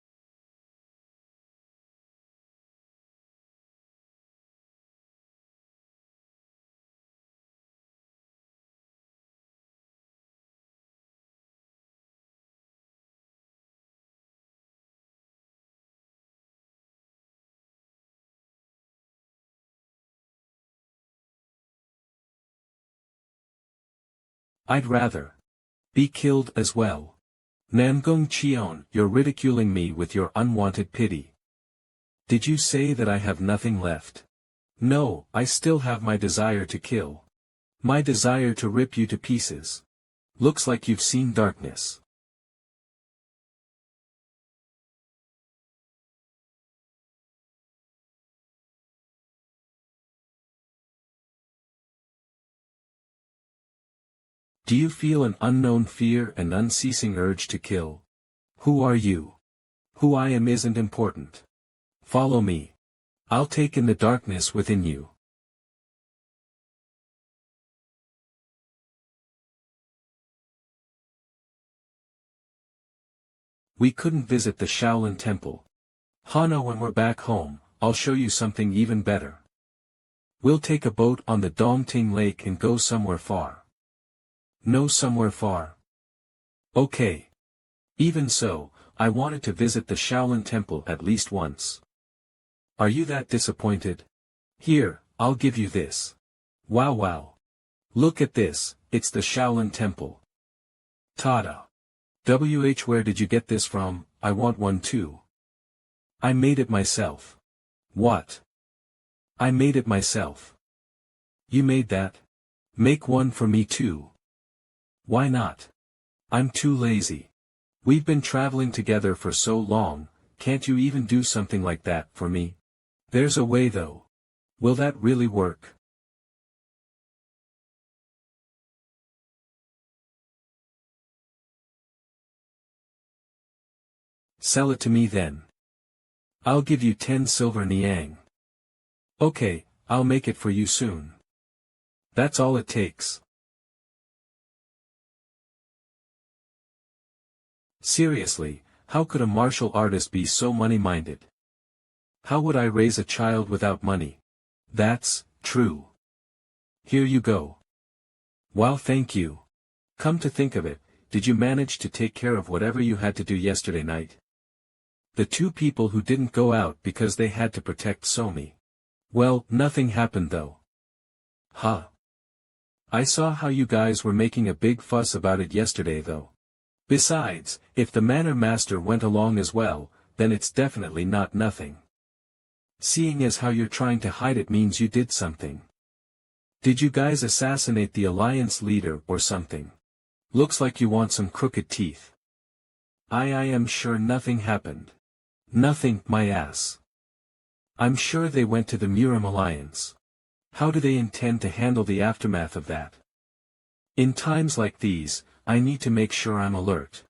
I'd rather be killed as well. Namgung Cheon, you're ridiculing me with your unwanted pity. Did you say that I have nothing left? No, I still have my desire to kill. My desire to rip you to pieces. Looks like you've seen darkness. Do you feel an unknown fear and unceasing urge to kill? Who are you? Who I am isn't important. Follow me. I'll take in the darkness within you. We couldn't visit the Shaolin Temple. Hana, when we're back home, I'll show you something even better. We'll take a boat on the Dongting Lake and go somewhere far. No, somewhere far. Okay. Even so, I wanted to visit the Shaolin Temple at least once. Are you that disappointed? Here, I'll give you this. Wow wow. Look at this, it's the Shaolin Temple. Tada. Where did you get this from? I want one too. I made it myself. What? I made it myself. You made that? Make one for me too. Why not? I'm too lazy. We've been traveling together for so long, can't you even do something like that for me? There's a way though. Will that really work? Sell it to me then. I'll give you 10 silver niang. Okay, I'll make it for you soon. That's all it takes. Seriously, how could a martial artist be so money-minded? How would I raise a child without money? That's true. Here you go. Wow, thank you. Come to think of it, did you manage to take care of whatever you had to do yesterday night? The two people who didn't go out because they had to protect Somi. Well, nothing happened though. Huh. I saw how you guys were making a big fuss about it yesterday though. Besides, if the manor master went along as well, then it's definitely not nothing. Seeing as how you're trying to hide it means you did something. Did you guys assassinate the alliance leader or something? Looks like you want some crooked teeth. I am sure nothing happened. Nothing, my ass. I'm sure they went to the Murim alliance. How do they intend to handle the aftermath of that? In times like these, I need to make sure I'm alert.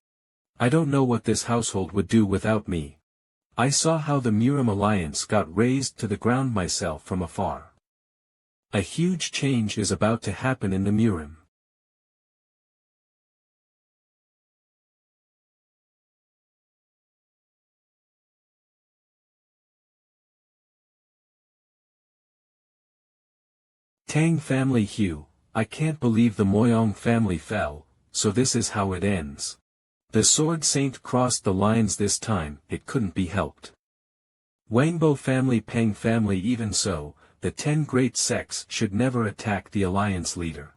I don't know what this household would do without me. I saw how the Murim alliance got razed to the ground myself from afar. A huge change is about to happen in the Murim. Tang family Hugh, I can't believe the Moyong family fell, so this is how it ends. The Sword Saint crossed the lines this time, it couldn't be helped. Wangbo family Peng family even so, the 10 great sects should never attack the alliance leader.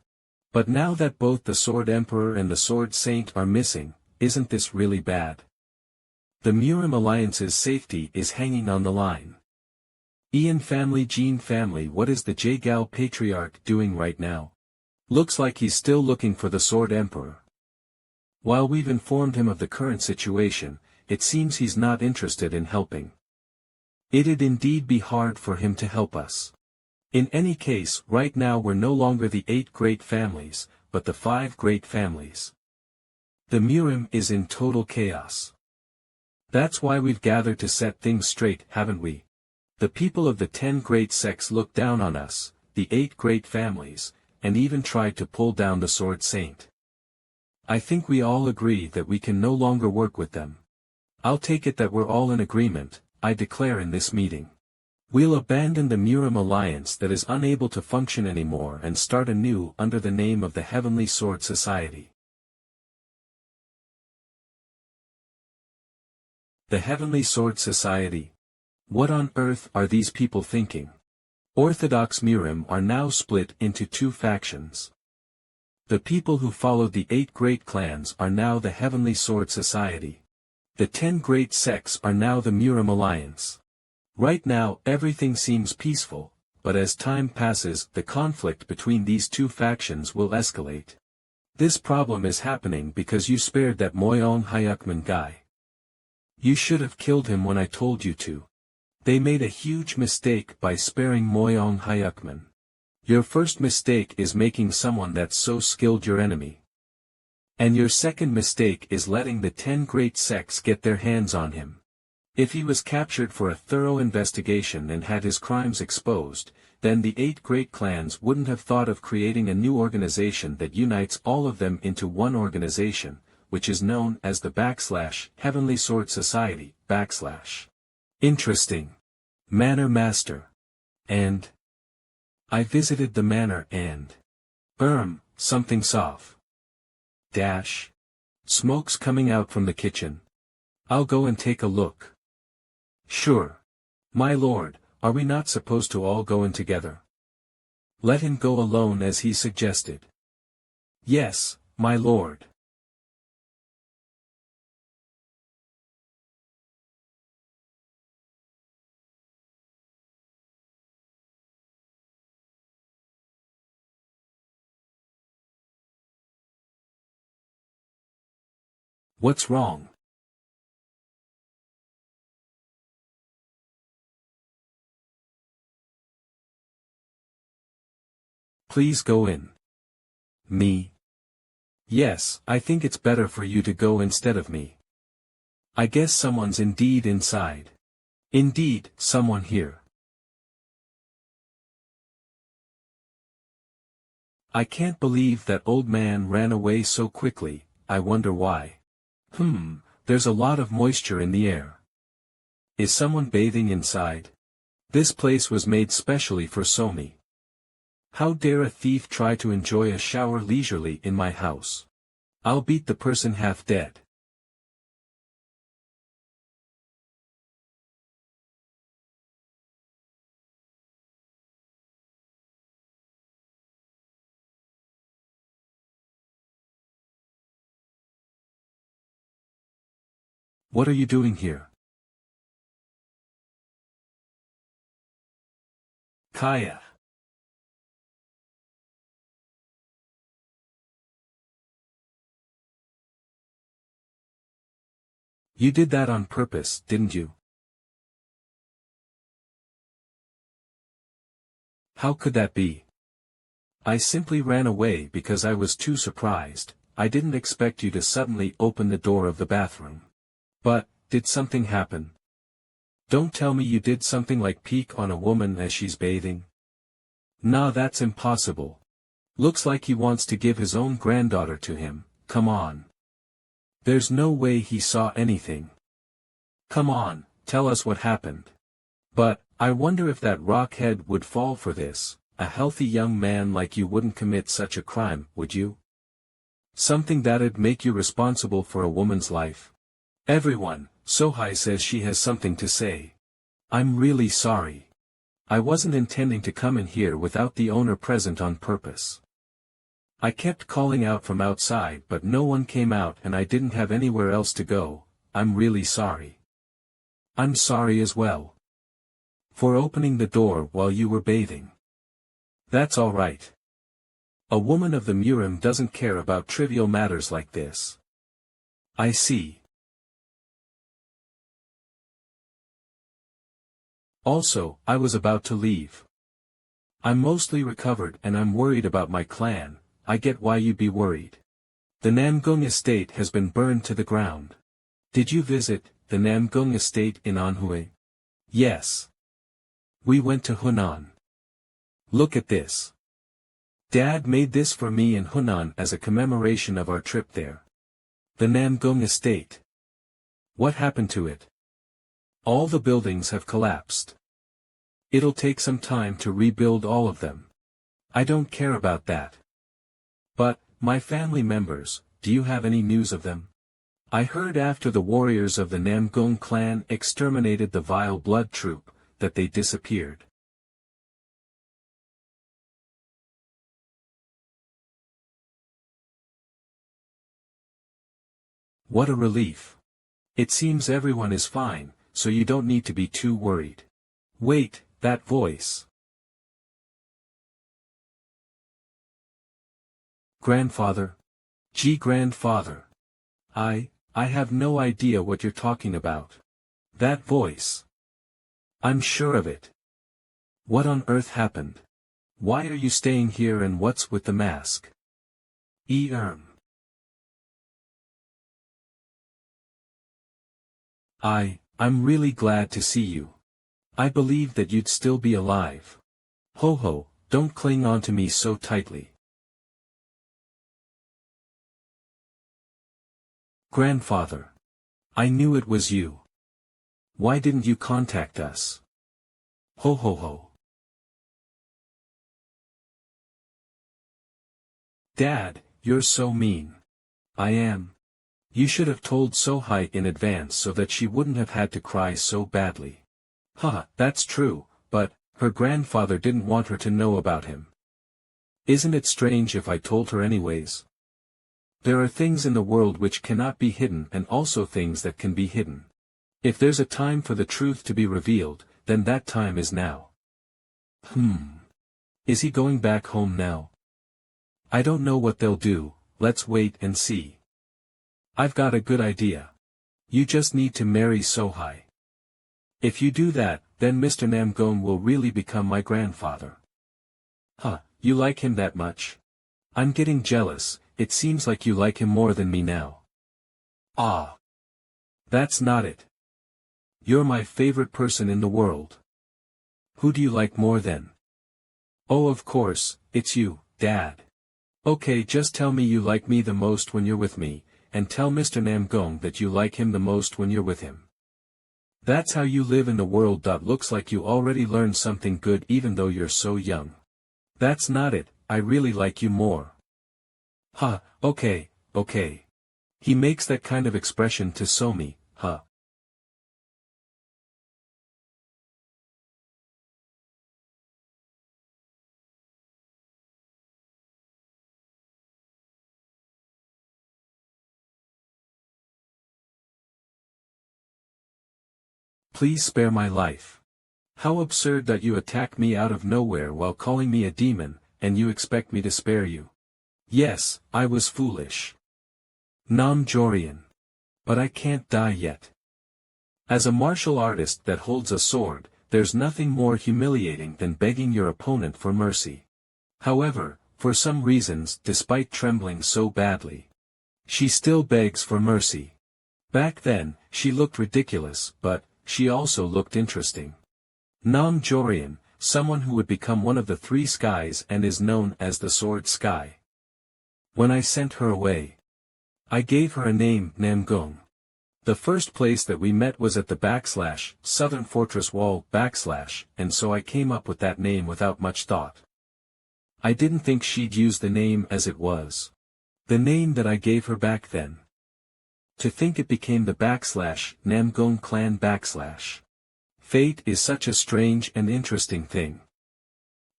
But now that both the Sword Emperor and the Sword Saint are missing, isn't this really bad? The Murim alliance's safety is hanging on the line. Ian family Jean family, what is the Jagal patriarch doing right now? Looks like he's still looking for the Sword Emperor. While we've informed him of the current situation, it seems he's not interested in helping. It'd indeed be hard for him to help us. In any case, right now we're no longer the 8 great families, but the 5 great families. The Murim is in total chaos. That's why we've gathered to set things straight, haven't we? The people of the 10 great sects looked down on us, the 8 great families, and even tried to pull down the Sword Saint. I think we all agree that we can no longer work with them. I'll take it that we're all in agreement, I declare in this meeting. We'll abandon the Murim alliance that is unable to function anymore and start anew under the name of the Heavenly Sword Society. The Heavenly Sword Society. What on earth are these people thinking? Orthodox Murim are now split into 2 factions. The people who followed the 8 great clans are now the Heavenly Sword Society. The 10 great sects are now the Murim Alliance. Right now everything seems peaceful, but as time passes the conflict between these 2 factions will escalate. This problem is happening because you spared that Moyong Hyukman guy. You should have killed him when I told you to. They made a huge mistake by sparing Moyong Hyukman. Your first mistake is making someone that's so skilled your enemy. And your second mistake is letting the 10 great sects get their hands on him. If he was captured for a thorough investigation and had his crimes exposed, then the 8 great clans wouldn't have thought of creating a new organization that unites all of them into one organization, which is known as the Heavenly Sword Society, Interesting. Manor Master. And I visited the manor and something soft. Smoke's coming out from the kitchen. I'll go and take a look. Sure. My lord, are we not supposed to all go in together? Let him go alone as he suggested. Yes, my lord. What's wrong? Please go in. Me? Yes, I think it's better for you to go instead of me. I guess someone's indeed inside. Indeed, someone here. I can't believe that old man ran away so quickly, I wonder why. There's a lot of moisture in the air. Is someone bathing inside? This place was made specially for Somi. How dare a thief try to enjoy a shower leisurely in my house? I'll beat the person half dead. What are you doing here? Kaya. You did that on purpose, didn't you? How could that be? I simply ran away because I was too surprised. I didn't expect you to suddenly open the door of the bathroom. But, did something happen? Don't tell me you did something like peek on a woman as she's bathing. Nah, that's impossible. Looks like he wants to give his own granddaughter to him, come on. There's no way he saw anything. Come on, tell us what happened. But, I wonder if that rockhead would fall for this. A healthy young man like you wouldn't commit such a crime, would you? Something that'd make you responsible for a woman's life. Everyone, Sohai says she has something to say. I'm really sorry. I wasn't intending to come in here without the owner present on purpose. I kept calling out from outside but no one came out and I didn't have anywhere else to go. I'm really sorry. I'm sorry as well. For opening the door while you were bathing. That's all right. A woman of the Murim doesn't care about trivial matters like this. I see. Also, I was about to leave. I'm mostly recovered and I'm worried about my clan. I get why you'd be worried. The Namgung estate has been burned to the ground. Did you visit the Namgung estate in Anhui? Yes. We went to Hunan. Look at this. Dad made this for me in Hunan as a commemoration of our trip there. The Namgung estate. What happened to it? All the buildings have collapsed. It'll take some time to rebuild all of them. I don't care about that. But, my family members, do you have any news of them? I heard after the warriors of the Namgung clan exterminated the vile blood troop, that they disappeared. What a relief. It seems everyone is fine, so you don't need to be too worried. Wait, that voice. Grandfather? Grandfather. I have no idea what you're talking about. That voice. I'm sure of it. What on earth happened? Why are you staying here and what's with the mask? I'm really glad to see you. I believed that you'd still be alive. Ho ho, don't cling on to me so tightly. Grandfather. I knew it was you. Why didn't you contact us? Ho ho ho. Dad, you're so mean. I am. You should have told Sohai in advance so that she wouldn't have had to cry so badly. Haha, that's true, but, her grandfather didn't want her to know about him. Isn't it strange if I told her anyways? There are things in the world which cannot be hidden and also things that can be hidden. If there's a time for the truth to be revealed, then that time is now. Is he going back home now? I don't know what they'll do, let's wait and see. I've got a good idea. You just need to marry Sohai. If you do that, then Mr. Namgong will really become my grandfather. Huh, you like him that much? I'm getting jealous, it seems like you like him more than me now. Ah. That's not it. You're my favorite person in the world. Who do you like more then? Oh, of course, it's you, Dad. Okay, just tell me you like me the most when you're with me, and tell Mr. Namgong that you like him the most when you're with him. That's how you live in a world. Looks like you already learned something good even though you're so young. That's not it, I really like you more. Huh, okay. He makes that kind of expression to Somi, huh? Please spare my life. How absurd that you attack me out of nowhere while calling me a demon, and you expect me to spare you. Yes, I was foolish. Nam Jorian. But I can't die yet. As a martial artist that holds a sword, there's nothing more humiliating than begging your opponent for mercy. However, for some reasons, despite trembling so badly, she still begs for mercy. Back then, she looked ridiculous, but she also looked interesting. Nam Jorian, someone who would become one of the three skies and is known as the Sword Sky. When I sent her away, I gave her a name, Namgong. The first place that we met was at the Southern Fortress Wall and so I came up with that name without much thought. I didn't think she'd use the name as it was. The name that I gave her back then. To think it became the Namgong clan . Fate is such a strange and interesting thing.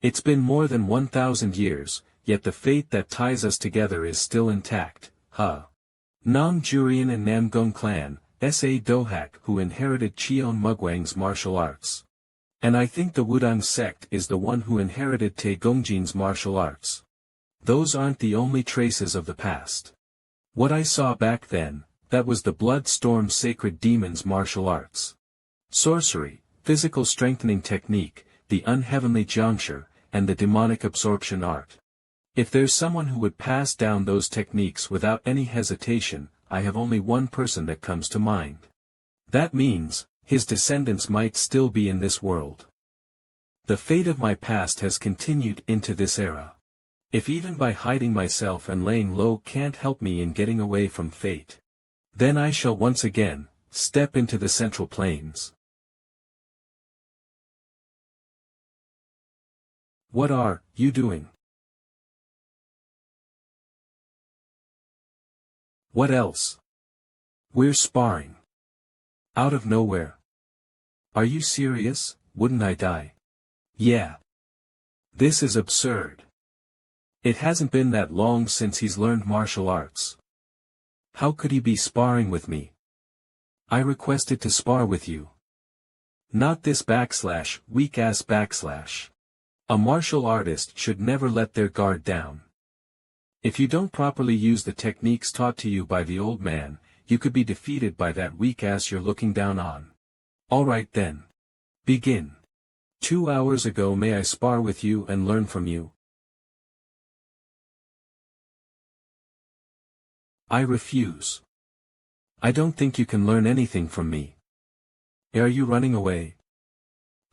It's been more than 1,000 years, yet the fate that ties us together is still intact, huh? Nam Jurian and Namgong clan, S.A. Dohak who inherited Cheon Mugwang's martial arts. And I think the Wudang sect is the one who inherited Tae Gongjin's martial arts. Those aren't the only traces of the past. What I saw back then, that was the Blood Storm Sacred Demon's martial arts. Sorcery, physical strengthening technique, the unheavenly juncture, and the demonic absorption art. If there's someone who would pass down those techniques without any hesitation, I have only one person that comes to mind. That means, his descendants might still be in this world. The fate of my past has continued into this era. If even by hiding myself and laying low can't help me in getting away from fate, then I shall once again, step into the Central Plains. What are you doing? What else? We're sparring. Out of nowhere. Are you serious? Wouldn't I die? Yeah. This is absurd. It hasn't been that long since he's learned martial arts. How could he be sparring with me? I requested to spar with you. Not this weak-ass . A martial artist should never let their guard down. If you don't properly use the techniques taught to you by the old man, you could be defeated by that weak ass you're looking down on. Alright then. Begin. 2 hours ago may I spar with you and learn from you? I refuse. I don't think you can learn anything from me. Are you running away?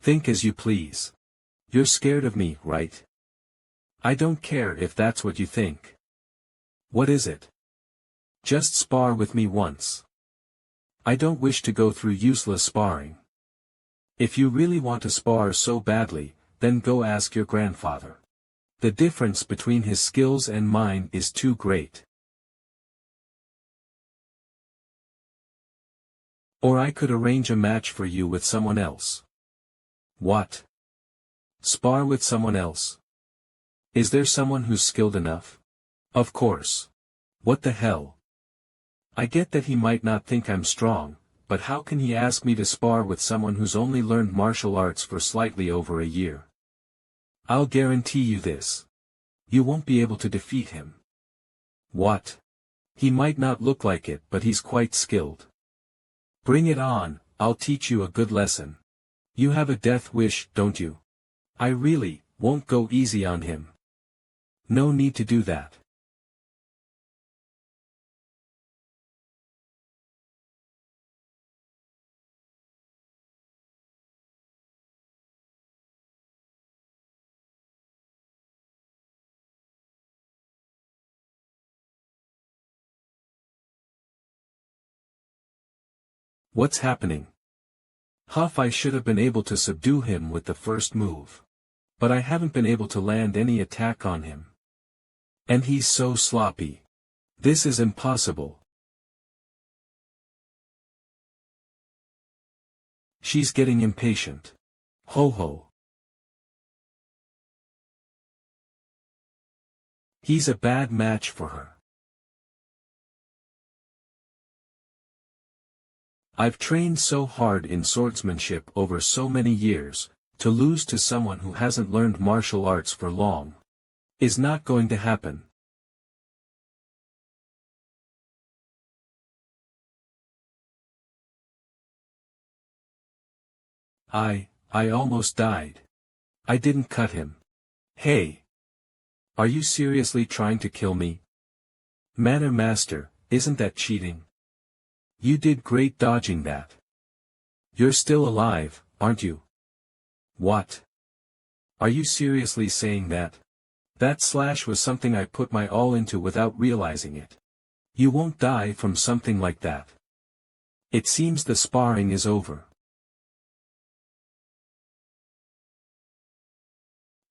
Think as you please. You're scared of me, right? I don't care if that's what you think. What is it? Just spar with me once. I don't wish to go through useless sparring. If you really want to spar so badly, then go ask your grandfather. The difference between his skills and mine is too great. Or I could arrange a match for you with someone else. What? Spar with someone else? Is there someone who's skilled enough? Of course. What the hell? I get that he might not think I'm strong, but how can he ask me to spar with someone who's only learned martial arts for slightly over a year? I'll guarantee you this. You won't be able to defeat him. What? He might not look like it, but he's quite skilled. Bring it on, I'll teach you a good lesson. You have a death wish, don't you? I really won't go easy on him. No need to do that. What's happening? Huff, I should have been able to subdue him with the first move. But I haven't been able to land any attack on him. And he's so sloppy. This is impossible. She's getting impatient. Ho ho. He's a bad match for her. I've trained so hard in swordsmanship over so many years, to lose to someone who hasn't learned martial arts for long is not going to happen. I almost died. I didn't cut him. Hey! Are you seriously trying to kill me? Manor Master, isn't that cheating? You did great dodging that. You're still alive, aren't you? What? Are you seriously saying that? That slash was something I put my all into without realizing it. You won't die from something like that. It seems the sparring is over.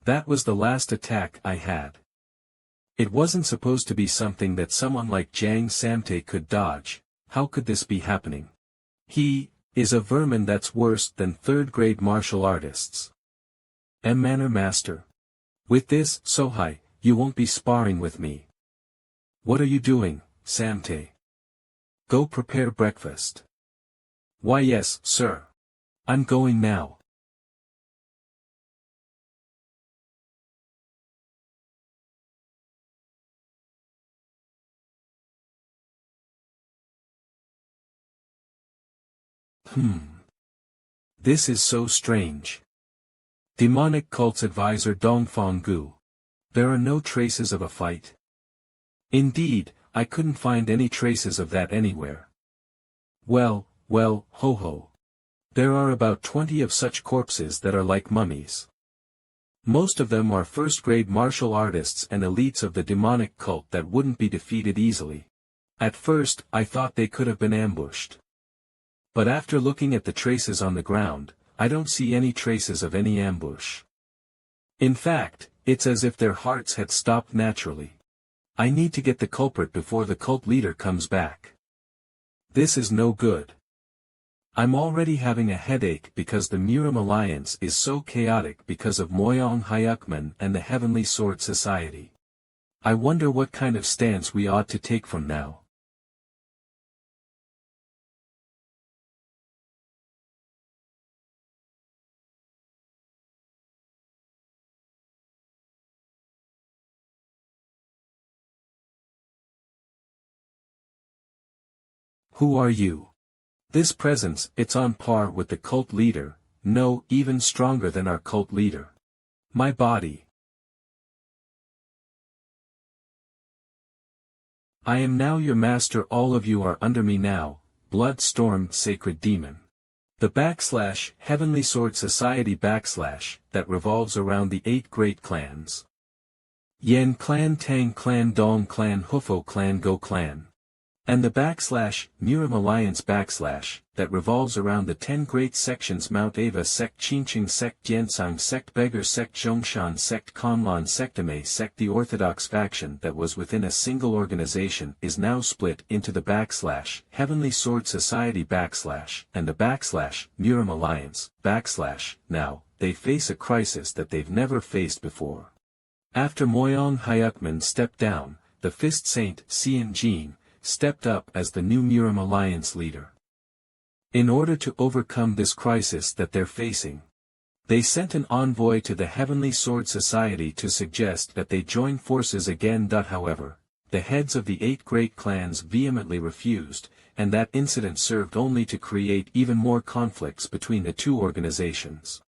That was the last attack I had. It wasn't supposed to be something that someone like Jiang Samte could dodge. How could this be happening? He is a vermin that's worse than third-grade martial artists. Manor Master. With this, Sohai, you won't be sparring with me. What are you doing, Samte? Go prepare breakfast. Why yes, sir. I'm going now. This is so strange. Demonic Cult's advisor Dongfang Gu. There are no traces of a fight. Indeed, I couldn't find any traces of that anywhere. Well, ho ho. There are about 20 of such corpses that are like mummies. Most of them are first-grade martial artists and elites of the demonic cult that wouldn't be defeated easily. At first, I thought they could have been ambushed. But after looking at the traces on the ground, I don't see any traces of any ambush. In fact, it's as if their hearts had stopped naturally. I need to get the culprit before the cult leader comes back. This is no good. I'm already having a headache because the Miram Alliance is so chaotic because of Moyong Hyukman and the Heavenly Sword Society. I wonder what kind of stance we ought to take from now. Who are you? This presence, it's on par with the cult leader, no, even stronger than our cult leader. My body. I am now your master, all of you are under me now, blood-stormed sacred demon. The Heavenly Sword Society that revolves around the 8 great clans. Yen clan, Tang clan, Dong clan, Hufo clan, Go clan. And the Murim Alliance that revolves around the 10 great sections Mount Ava sect Qingqing sect Jiansang sect Beggar sect Zhongshan sect Conlan sect Ame sect. The Orthodox faction that was within a single organization is now split into the Heavenly Sword Society and the Murim Alliance Now, they face a crisis that they've never faced before. After Moyong Hyukman stepped down, the Fist Saint Xian Jin stepped up as the new Murim Alliance leader. In order to overcome this crisis that they're facing, they sent an envoy to the Heavenly Sword Society to suggest that they join forces again. However, the heads of the 8 great clans vehemently refused, and that incident served only to create even more conflicts between the two organizations.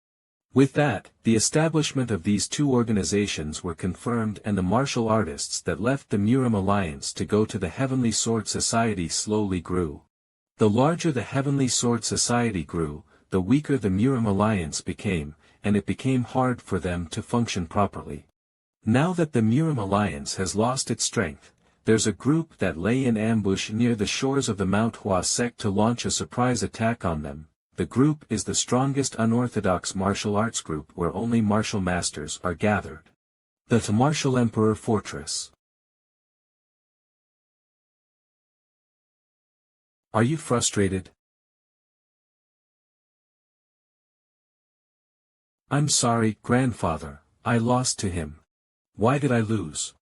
With that, the establishment of these two organizations were confirmed, and the martial artists that left the Murim Alliance to go to the Heavenly Sword Society slowly grew. The larger the Heavenly Sword Society grew, the weaker the Murim Alliance became, and it became hard for them to function properly. Now that the Murim Alliance has lost its strength, there's a group that lay in ambush near the shores of the Mount Hua sect to launch a surprise attack on them. The group is the strongest unorthodox martial arts group where only martial masters are gathered. The Martial Emperor Fortress. Are you frustrated? I'm sorry, grandfather, I lost to him. Why did I lose?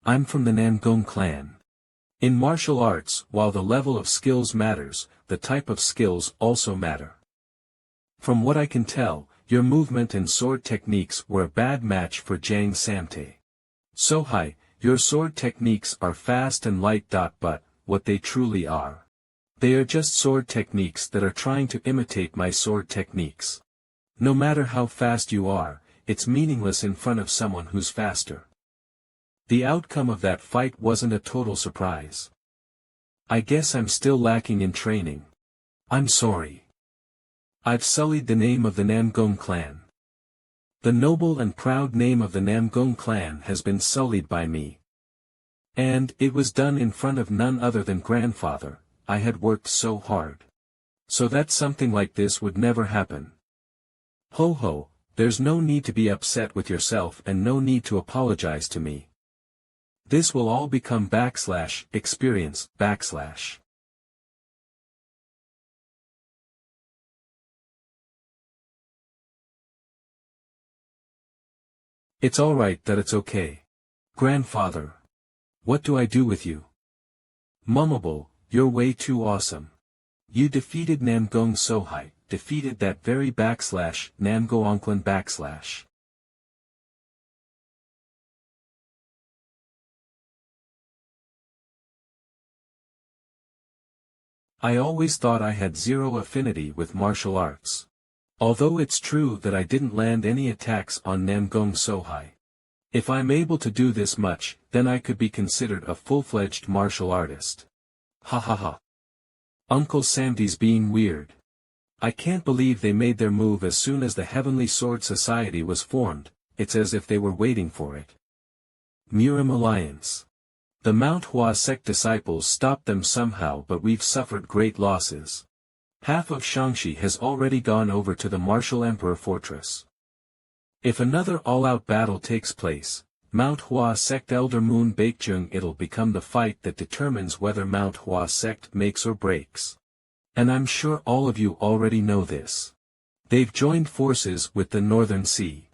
I'm from the Namgong clan. In martial arts, while the level of skills matters, the type of skills also matter. From what I can tell, your movement and sword techniques were a bad match for Jiang Samte. Sohai, your sword techniques are fast and light. But what they truly are. They are just sword techniques that are trying to imitate my sword techniques. No matter how fast you are, it's meaningless in front of someone who's faster. The outcome of that fight wasn't a total surprise. I guess I'm still lacking in training. I'm sorry. I've sullied the name of the Namgong clan. The noble and proud name of the Namgong clan has been sullied by me. And it was done in front of none other than grandfather. I had worked so hard. So that something like this would never happen. Ho ho, there's no need to be upset with yourself and no need to apologize to me. This will all become experience. It's alright that it's okay. Grandfather. What do I do with you? Mummable, you're way too awesome. You defeated Namgong Sohai, defeated that very Namgo / I always thought I had zero affinity with martial arts. Although it's true that I didn't land any attacks on Namgong Sohai. If I'm able to do this much, then I could be considered a full-fledged martial artist. Ha ha ha. Uncle Samti's being weird. I can't believe they made their move as soon as the Heavenly Sword Society was formed. It's as if they were waiting for it. Murim Alliance. The Mount Hua sect disciples stopped them somehow, but we've suffered great losses. Half of Shangxi has already gone over to the Martial Emperor Fortress. If another all-out battle takes place, Mount Hua sect Elder Moon Baekjung, it'll become the fight that determines whether Mount Hua sect makes or breaks. And I'm sure all of you already know this. They've joined forces with the Northern Sea.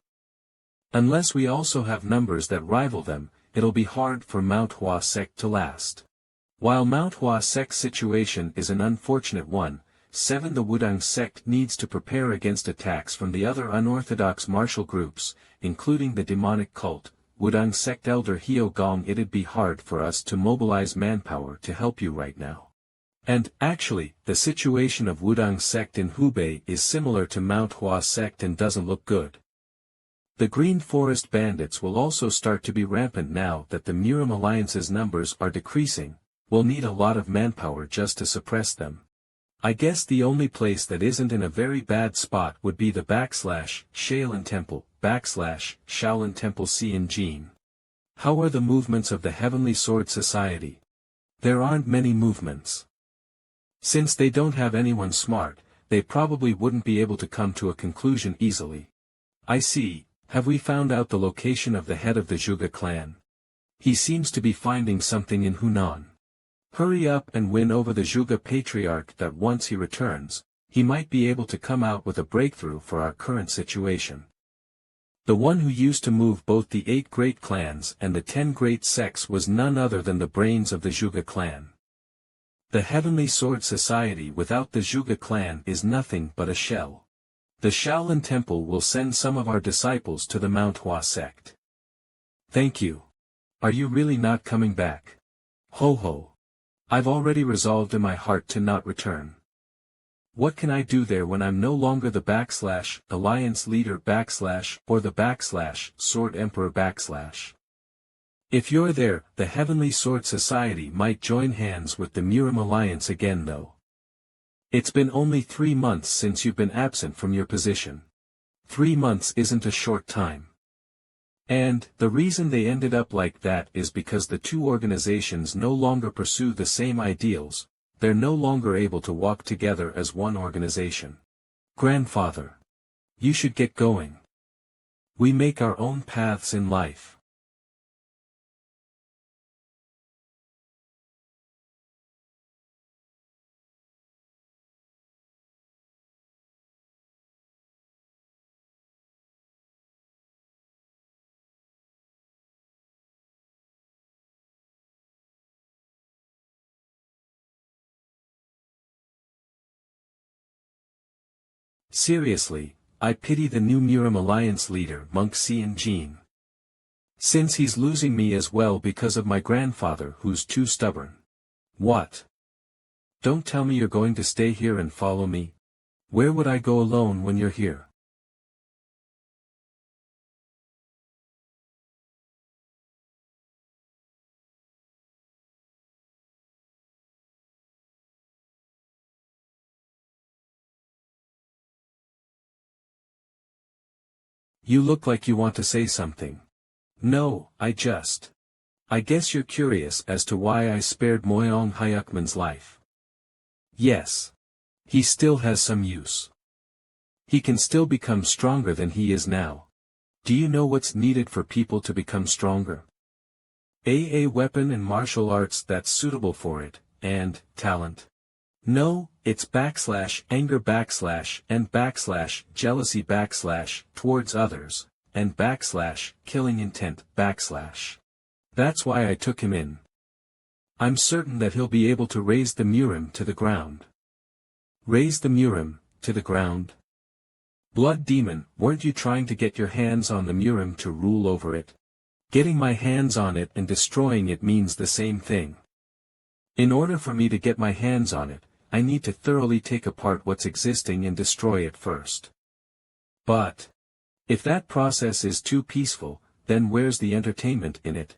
Unless we also have numbers that rival them, it'll be hard for Mount Hua sect to last. While Mount Hua sect's situation is an unfortunate one, the Wudang sect needs to prepare against attacks from the other unorthodox martial groups, including the demonic cult, Wudang sect Elder Hio Gong. It'd be hard for us to mobilize manpower to help you right now. And, actually, the situation of Wudang sect in Hubei is similar to Mount Hua sect and doesn't look good. The Green Forest bandits will also start to be rampant now that the Murim Alliance's numbers are decreasing. We'll need a lot of manpower just to suppress them. I guess the only place that isn't in a very bad spot would be the Shaolin Temple, Shaolin Temple Xian Jin. How are the movements of the Heavenly Sword Society? There aren't many movements. Since they don't have anyone smart, they probably wouldn't be able to come to a conclusion easily. I see. Have we found out the location of the head of the Zhuge clan? He seems to be finding something in Hunan. Hurry up and win over the Zhuge patriarch that once he returns, he might be able to come out with a breakthrough for our current situation. The one who used to move both the 8 great clans and the 10 great sects was none other than the brains of the Zhuge clan. The Heavenly Sword Society without the Zhuge clan is nothing but a shell. The Shaolin Temple will send some of our disciples to the Mount Hua sect. Thank you. Are you really not coming back? Ho ho. I've already resolved in my heart to not return. What can I do there when I'm no longer the / Alliance Leader / or the / Sword Emperor /? If you're there, the Heavenly Sword Society might join hands with the Murim Alliance again though. It's been only 3 months since you've been absent from your position. 3 months isn't a short time. And, the reason they ended up like that is because the two organizations no longer pursue the same ideals, they're no longer able to walk together as one organization. Grandfather. You should get going. We make our own paths in life. Seriously, I pity the new Murim Alliance leader Monk Xian Jin. Since he's losing me as well because of my grandfather who's too stubborn. What? Don't tell me you're going to stay here and follow me. Where would I go alone when you're here? You look like you want to say something. No, I guess you're curious as to why I spared Moyong Hyukman's life. Yes. He still has some use. He can still become stronger than he is now. Do you know what's needed for people to become stronger? A weapon and martial arts that's suitable for it, and talent. No, it's /anger and /jealousy towards others, and /killing intent /. That's why I took him in. I'm certain that he'll be able to raise the Murim to the ground. Raise the Murim to the ground? Blood demon, weren't you trying to get your hands on the Murim to rule over it? Getting my hands on it and destroying it means the same thing. In order for me to get my hands on it, I need to thoroughly take apart what's existing and destroy it first. But if that process is too peaceful, then where's the entertainment in it?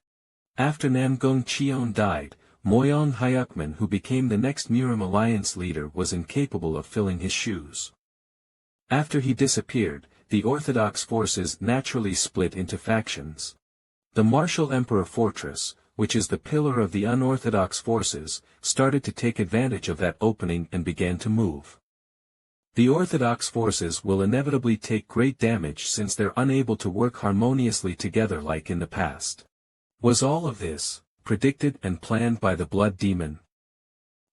After Namgong Cheon died, Moyong Hyukman who became the next Murim Alliance leader was incapable of filling his shoes. After he disappeared, the Orthodox forces naturally split into factions. The Martial Emperor Fortress, which is the pillar of the unorthodox forces, started to take advantage of that opening and began to move. The orthodox forces will inevitably take great damage since they're unable to work harmoniously together like in the past. Was all of this predicted and planned by the Blood Demon?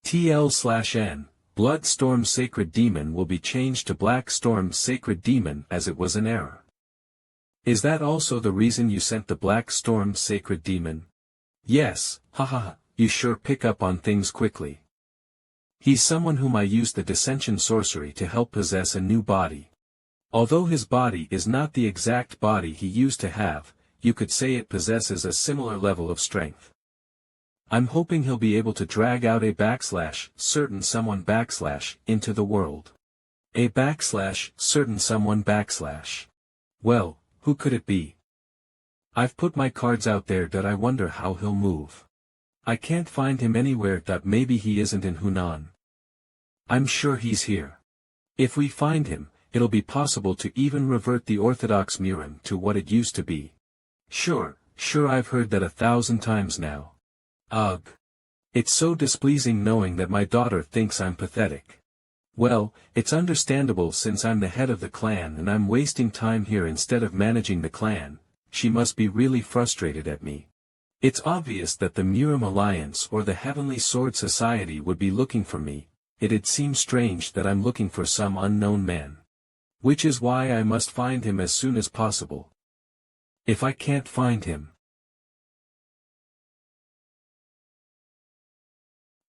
TL/N, Blood Storm Sacred Demon will be changed to Black Storm Sacred Demon as it was an error. Is that also the reason you sent the Black Storm Sacred Demon? Yes, haha, you sure pick up on things quickly. He's someone whom I used the dissension sorcery to help possess a new body. Although his body is not the exact body he used to have, you could say it possesses a similar level of strength. I'm hoping he'll be able to drag out a certain someone into the world. A certain someone . Well, who could it be? I've put my cards out there that I wonder how he'll move. I can't find him anywhere that maybe he isn't in Hunan. I'm sure he's here. If we find him, it'll be possible to even revert the Orthodox Murim to what it used to be. Sure, I've heard that 1,000 times now. Ugh. It's so displeasing knowing that my daughter thinks I'm pathetic. Well, it's understandable since I'm the head of the clan and I'm wasting time here instead of managing the clan. She must be really frustrated at me. It's obvious that the Murim Alliance or the Heavenly Sword Society would be looking for me. It'd seem strange that I'm looking for some unknown man. Which is why I must find him as soon as possible. If I can't find him,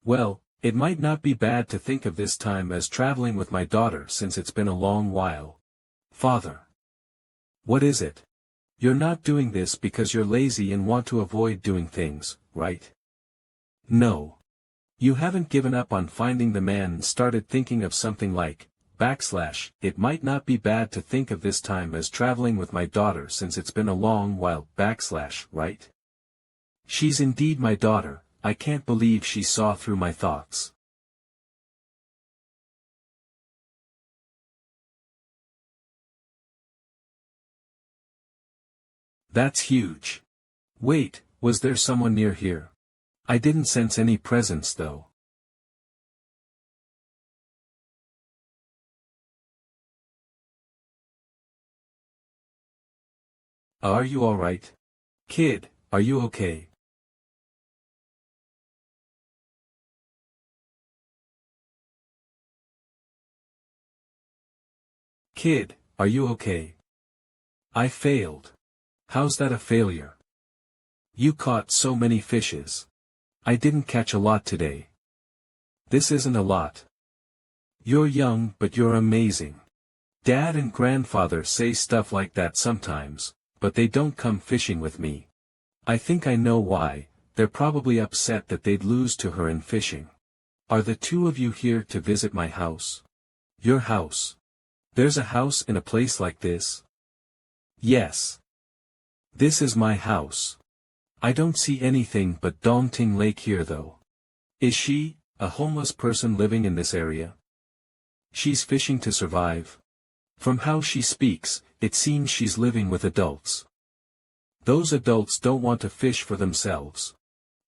well, it might not be bad to think of this time as traveling with my daughter since it's been a long while. Father. What is it? You're not doing this because you're lazy and want to avoid doing things, right? No. You haven't given up on finding the man and started thinking of something like, it might not be bad to think of this time as traveling with my daughter since it's been a long while, right? She's indeed my daughter, I can't believe she saw through my thoughts. That's huge. Wait, was there someone near here? I didn't sense any presence though. Are you alright? Kid, are you okay? Kid, are you okay? I failed. How's that a failure? You caught so many fishes. I didn't catch a lot today. This isn't a lot. You're young but you're amazing. Dad and grandfather say stuff like that sometimes, but they don't come fishing with me. I think I know why, they're probably upset that they'd lose to her in fishing. Are the two of you here to visit my house? Your house. There's a house in a place like this? Yes. This is my house. I don't see anything but Dongting Lake here though. Is she, a homeless person living in this area? She's fishing to survive. From how she speaks, it seems she's living with adults. Those adults don't want to fish for themselves.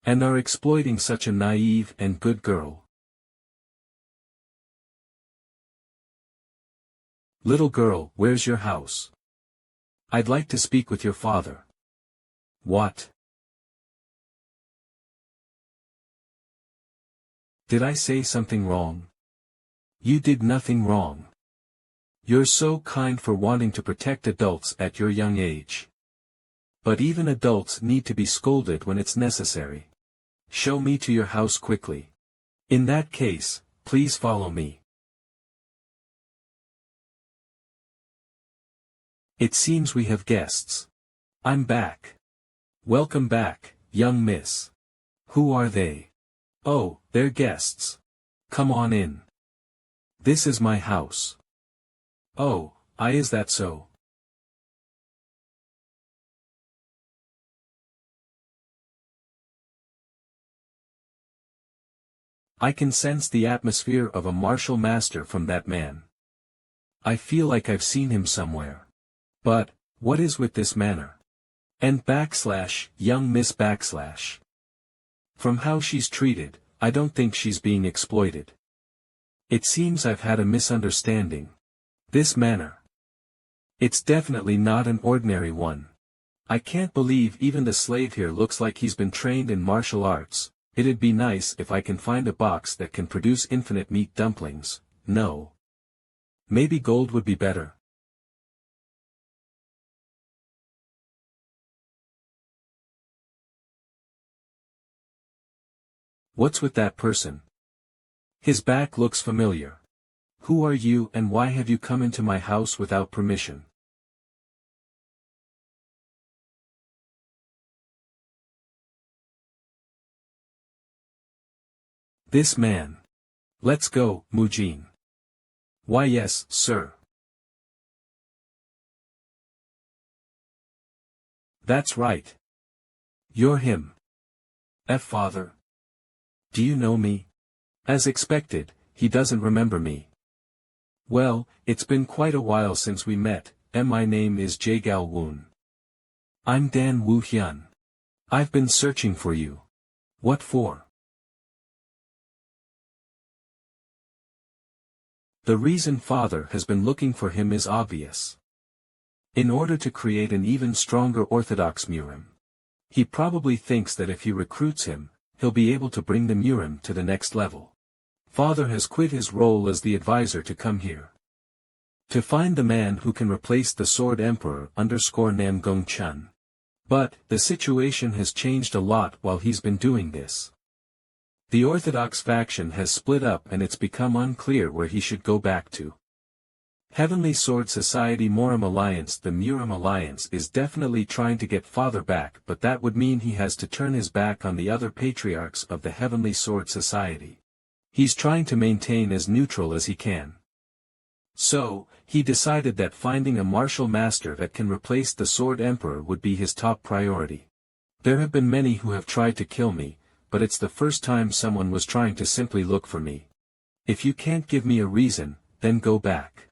And are exploiting such a naive and good girl. Little girl, where's your house? I'd like to speak with your father. What? Did I say something wrong? You did nothing wrong. You're so kind for wanting to protect adults at your young age. But even adults need to be scolded when it's necessary. Show me to your house quickly. In that case, please follow me. It seems we have guests. I'm back. Welcome back, young miss. Who are they? Oh, they're guests. Come on in. This is my house. Oh, is that so? I can sense the atmosphere of a martial master from that man. I feel like I've seen him somewhere. But, what is with this manor? And young miss . From how she's treated, I don't think she's being exploited. It seems I've had a misunderstanding. This manor. It's definitely not an ordinary one. I can't believe even the slave here looks like he's been trained in martial arts. It'd be nice if I can find a box that can produce infinite meat dumplings. No. Maybe gold would be better. What's with that person? His back looks familiar. Who are you and why have you come into my house without permission? This man. Let's go, Mujin. Why yes, sir. That's right. You're him. Father. Do you know me? As expected, he doesn't remember me. Well, it's been quite a while since we met, and my name is Jagal Woon. I'm Dan Woo Hyun. I've been searching for you. What for? The reason Father has been looking for him is obvious. In order to create an even stronger Orthodox Murim. He probably thinks that if he recruits him, he'll be able to bring the Murim to the next level. Father has quit his role as the advisor to come here. To find the man who can replace the Sword Emperor _Namgong Chun. But, the situation has changed a lot while he's been doing this. The Orthodox faction has split up and it's become unclear where he should go back to. Heavenly Sword Society Murim Alliance. The Murim Alliance is definitely trying to get Father back, but that would mean he has to turn his back on the other patriarchs of the Heavenly Sword Society. He's trying to maintain as neutral as he can. So, he decided that finding a martial master that can replace the Sword Emperor would be his top priority. There have been many who have tried to kill me, but it's the first time someone was trying to simply look for me. If you can't give me a reason, then go back.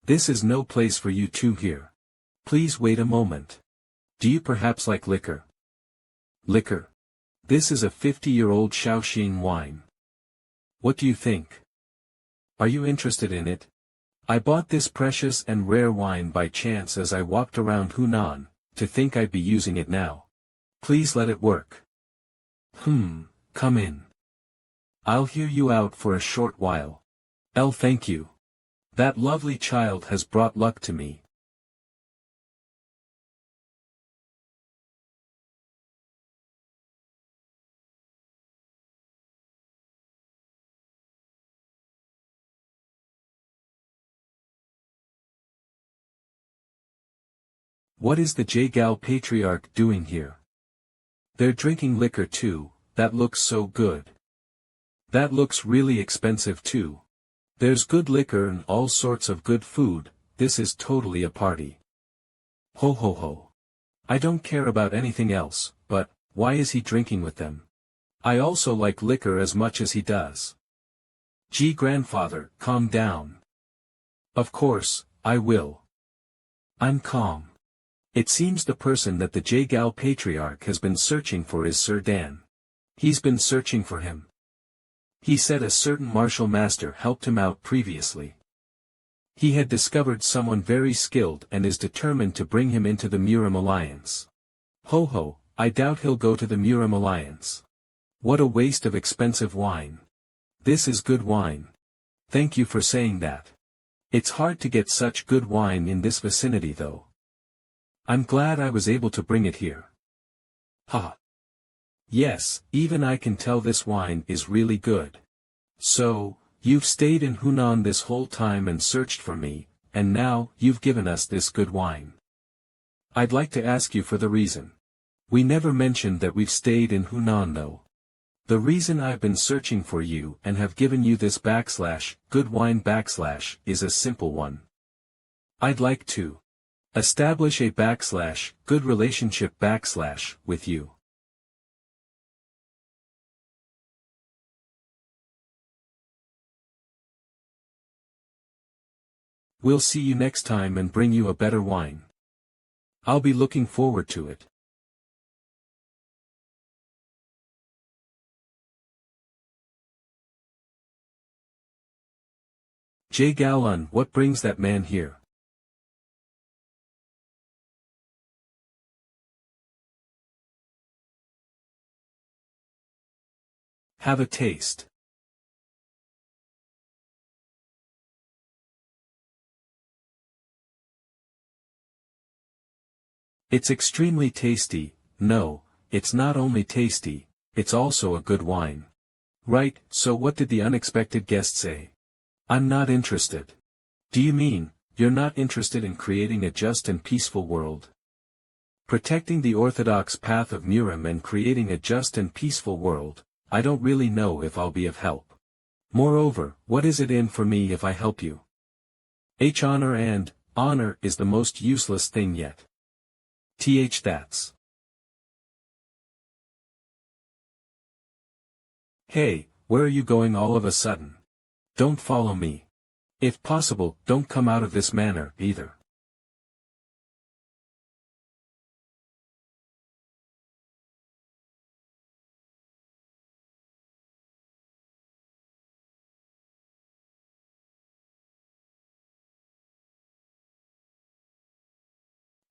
This is no place for you two here. Please wait a moment. Do you perhaps like liquor? Liquor? This is a 50-year-old Shaoxing wine. What do you think? Are you interested in it? I bought this precious and rare wine by chance as I walked around Hunan, to think I'd be using it now. Please let it work. Come in. I'll hear you out for a short while. Thank you. That lovely child has brought luck to me. What is the Jagal Patriarch doing here? They're drinking liquor too. That looks so good. That looks really expensive too. There's good liquor and all sorts of good food. This is totally a party. Ho ho ho. I don't care about anything else, but, why is he drinking with them? I also like liquor as much as he does. Gee grandfather, calm down. Of course, I will. I'm calm. It seems the person that the Jagal Patriarch has been searching for is Sir Dan. He's been searching for him. He said a certain martial master helped him out previously. He had discovered someone very skilled and is determined to bring him into the Murim Alliance. Ho ho, I doubt he'll go to the Murim Alliance. What a waste of expensive wine. This is good wine. Thank you for saying that. It's hard to get such good wine in this vicinity though. I'm glad I was able to bring it here. Ha. Yes, even I can tell this wine is really good. So, you've stayed in Hunan this whole time and searched for me, and now, you've given us this good wine. I'd like to ask you for the reason. We never mentioned that we've stayed in Hunan though. The reason I've been searching for you and have given you this good wine is a simple one. I'd like to establish a good relationship with you. We'll see you next time and bring you a better wine. I'll be looking forward to it. Jay Galun, what brings that man here? Have a taste. It's extremely tasty. No, it's not only tasty, it's also a good wine. Right, so what did the unexpected guest say? I'm not interested. Do you mean, you're not interested in creating a just and peaceful world? Protecting the orthodox path of Murim and creating a just and peaceful world, I don't really know if I'll be of help. Moreover, what is it in for me if I help you? Honor is the most useless thing yet. That's. Hey, where are you going all of a sudden? Don't follow me. If possible, don't come out of this manor, either.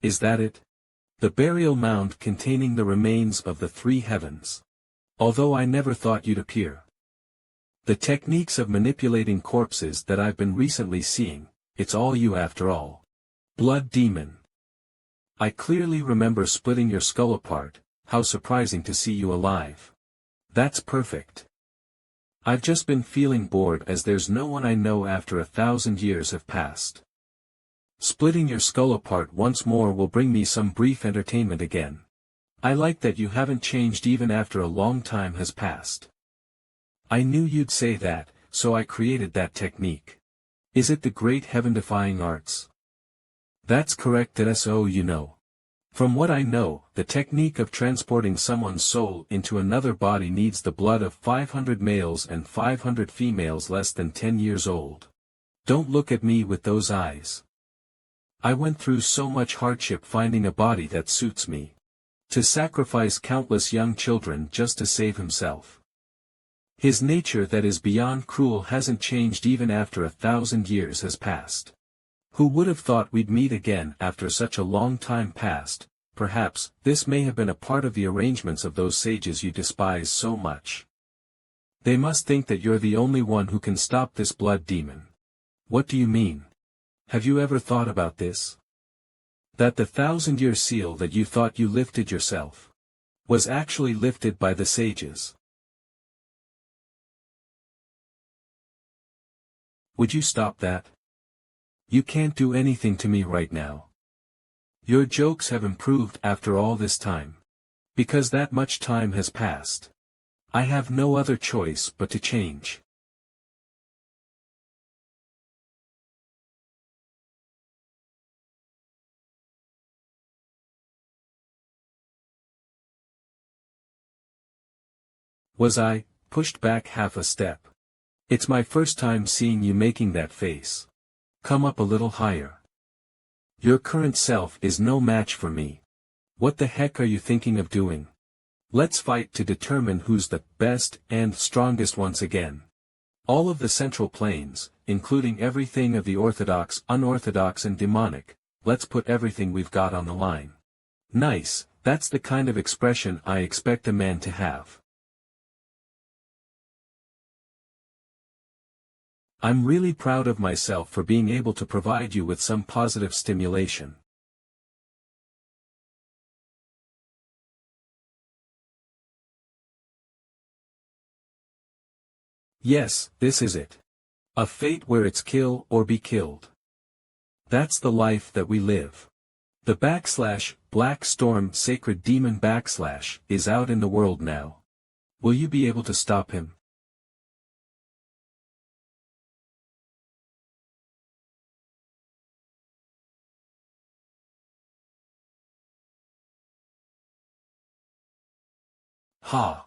Is that it? The burial mound containing the remains of the three heavens. Although I never thought you'd appear. The techniques of manipulating corpses that I've been recently seeing, it's all you after all. Blood demon. I clearly remember splitting your skull apart, how surprising to see you alive. That's perfect. I've just been feeling bored as there's no one I know after 1,000 years have passed. Splitting your skull apart once more will bring me some brief entertainment again. I like that you haven't changed even after a long time has passed. I knew you'd say that, so I created that technique. Is it the great heaven-defying arts? That's correct, so you know. From what I know, the technique of transporting someone's soul into another body needs the blood of 500 males and 500 females less than 10 years old. Don't look at me with those eyes. I went through so much hardship finding a body that suits me. To sacrifice countless young children just to save himself. His nature that is beyond cruel hasn't changed even after 1,000 years has passed. Who would have thought we'd meet again after such a long time passed? Perhaps, this may have been a part of the arrangements of those sages you despise so much. They must think that you're the only one who can stop this blood demon. What do you mean? Have you ever thought about this? That the 1,000-year seal that you thought you lifted yourself was actually lifted by the sages. Would you stop that? You can't do anything to me right now. Your jokes have improved after all this time. Because that much time has passed. I have no other choice but to change. Was I pushed back half a step? It's my first time seeing you making that face. Come up a little higher. Your current self is no match for me. What the heck are you thinking of doing? Let's fight to determine who's the best and strongest once again. All of the central planes, including everything of the orthodox, unorthodox and demonic, let's put everything we've got on the line. Nice, that's the kind of expression I expect a man to have. I'm really proud of myself for being able to provide you with some positive stimulation. Yes, this is it. A fate where it's kill or be killed. That's the life that we live. The Black Storm Sacred Demon is out in the world now. Will you be able to stop him? Ha!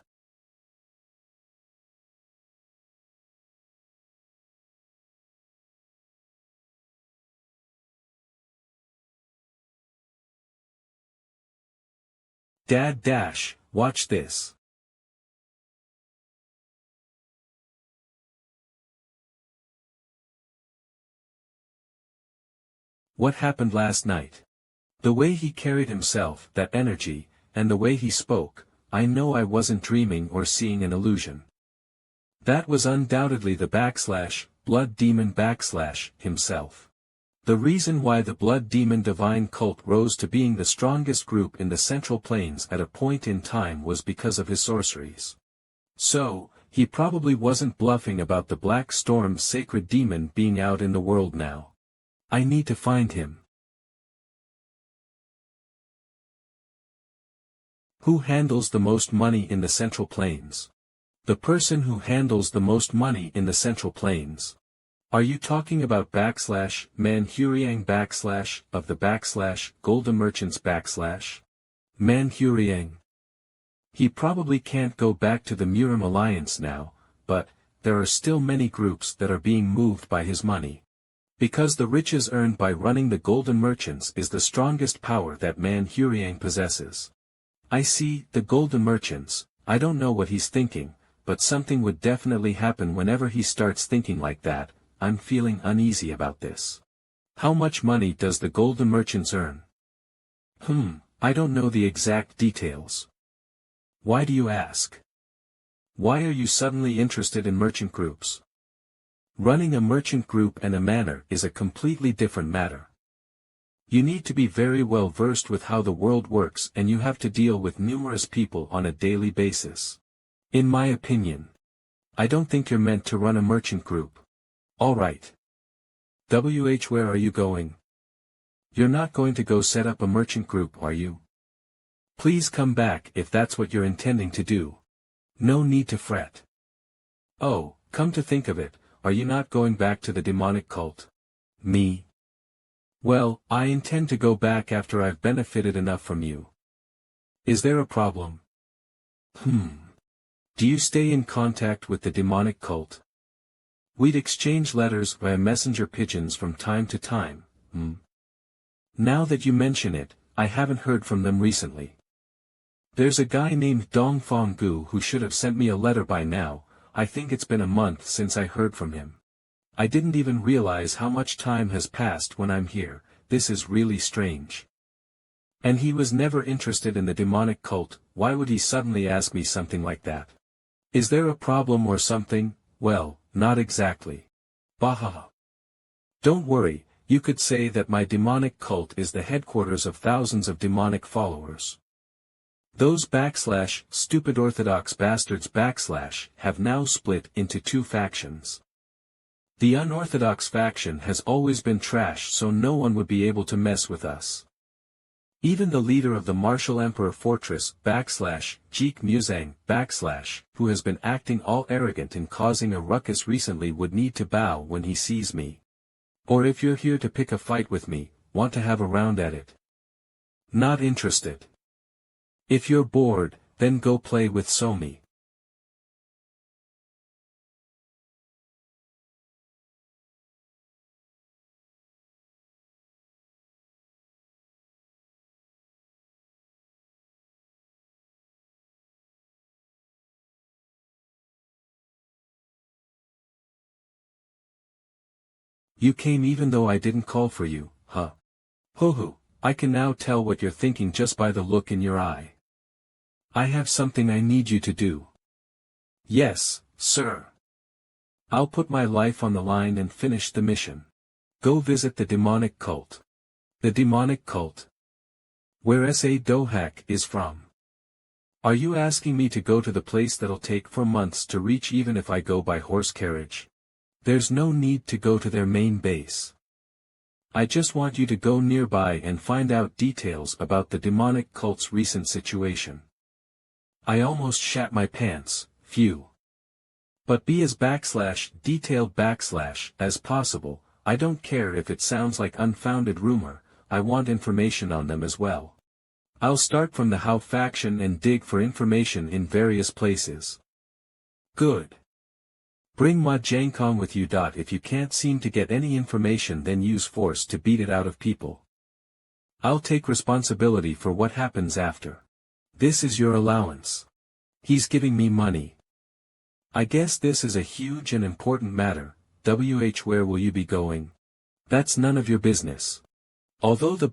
Dad dash, watch this. What happened last night? The way he carried himself, that energy, and the way he spoke, I know I wasn't dreaming or seeing an illusion. That was undoubtedly the blood demon himself. The reason why the blood demon divine cult rose to being the strongest group in the Central Plains at a point in time was because of his sorceries. So, he probably wasn't bluffing about the Black Storm Sacred Demon being out in the world now. I need to find him. Who handles the most money in the Central Plains? The person who handles the most money in the Central Plains. Are you talking about Manhuriang of the Golden Merchants Manhuriang? He probably can't go back to the Murim Alliance now, but there are still many groups that are being moved by his money. Because the riches earned by running the Golden Merchants is the strongest power that Manhuriang possesses. I see, the Golden Merchants, I don't know what he's thinking, but something would definitely happen whenever he starts thinking like that. I'm feeling uneasy about this. How much money does the Golden Merchants earn? I don't know the exact details. Why do you ask? Why are you suddenly interested in merchant groups? Running a merchant group and a manor is a completely different matter. You need to be very well versed with how the world works, and you have to deal with numerous people on a daily basis. In my opinion, I don't think you're meant to run a merchant group. Alright. Where are you going? You're not going to go set up a merchant group, are you? Please come back if that's what you're intending to do. No need to fret. Oh, come to think of it, are you not going back to the demonic cult? Me? Well, I intend to go back after I've benefited enough from you. Is there a problem? Do you stay in contact with the demonic cult? We'd exchange letters via messenger pigeons from time to time. Now that you mention it, I haven't heard from them recently. There's a guy named Dongfang Gu who should have sent me a letter by now. I think it's been a month since I heard from him. I didn't even realize how much time has passed when I'm here. This is really strange. And he was never interested in the demonic cult. Why would he suddenly ask me something like that? Is there a problem or something? Well, not exactly. Bahaha. Don't worry, you could say that my demonic cult is the headquarters of thousands of demonic followers. Those stupid orthodox bastards have now split into two factions. The unorthodox faction has always been trash, so no one would be able to mess with us. Even the leader of the Martial Emperor Fortress Jeek Musang who has been acting all arrogant and causing a ruckus recently would need to bow when he sees me. Or if you're here to pick a fight with me, want to have a round at it? Not interested. If you're bored, then go play with Somi. You came even though I didn't call for you, huh? Ho, I can now tell what you're thinking just by the look in your eye. I have something I need you to do. Yes, sir. I'll put my life on the line and finish the mission. Go visit the demonic cult. The demonic cult? Where S.A. Dohak is from. Are you asking me to go to the place that'll take 4 months to reach even if I go by horse carriage? There's no need to go to their main base. I just want you to go nearby and find out details about the demonic cult's recent situation. I almost shat my pants, phew. But be as detailed as possible. I don't care if it sounds like unfounded rumor, I want information on them as well. I'll start from the How faction and dig for information in various places. Good. Bring Ma Jiangkong with you. If you can't seem to get any information, then use force to beat it out of people. I'll take responsibility for what happens after. This is your allowance. He's giving me money. I guess this is a huge and important matter. Where will you be going? That's none of your business. Although the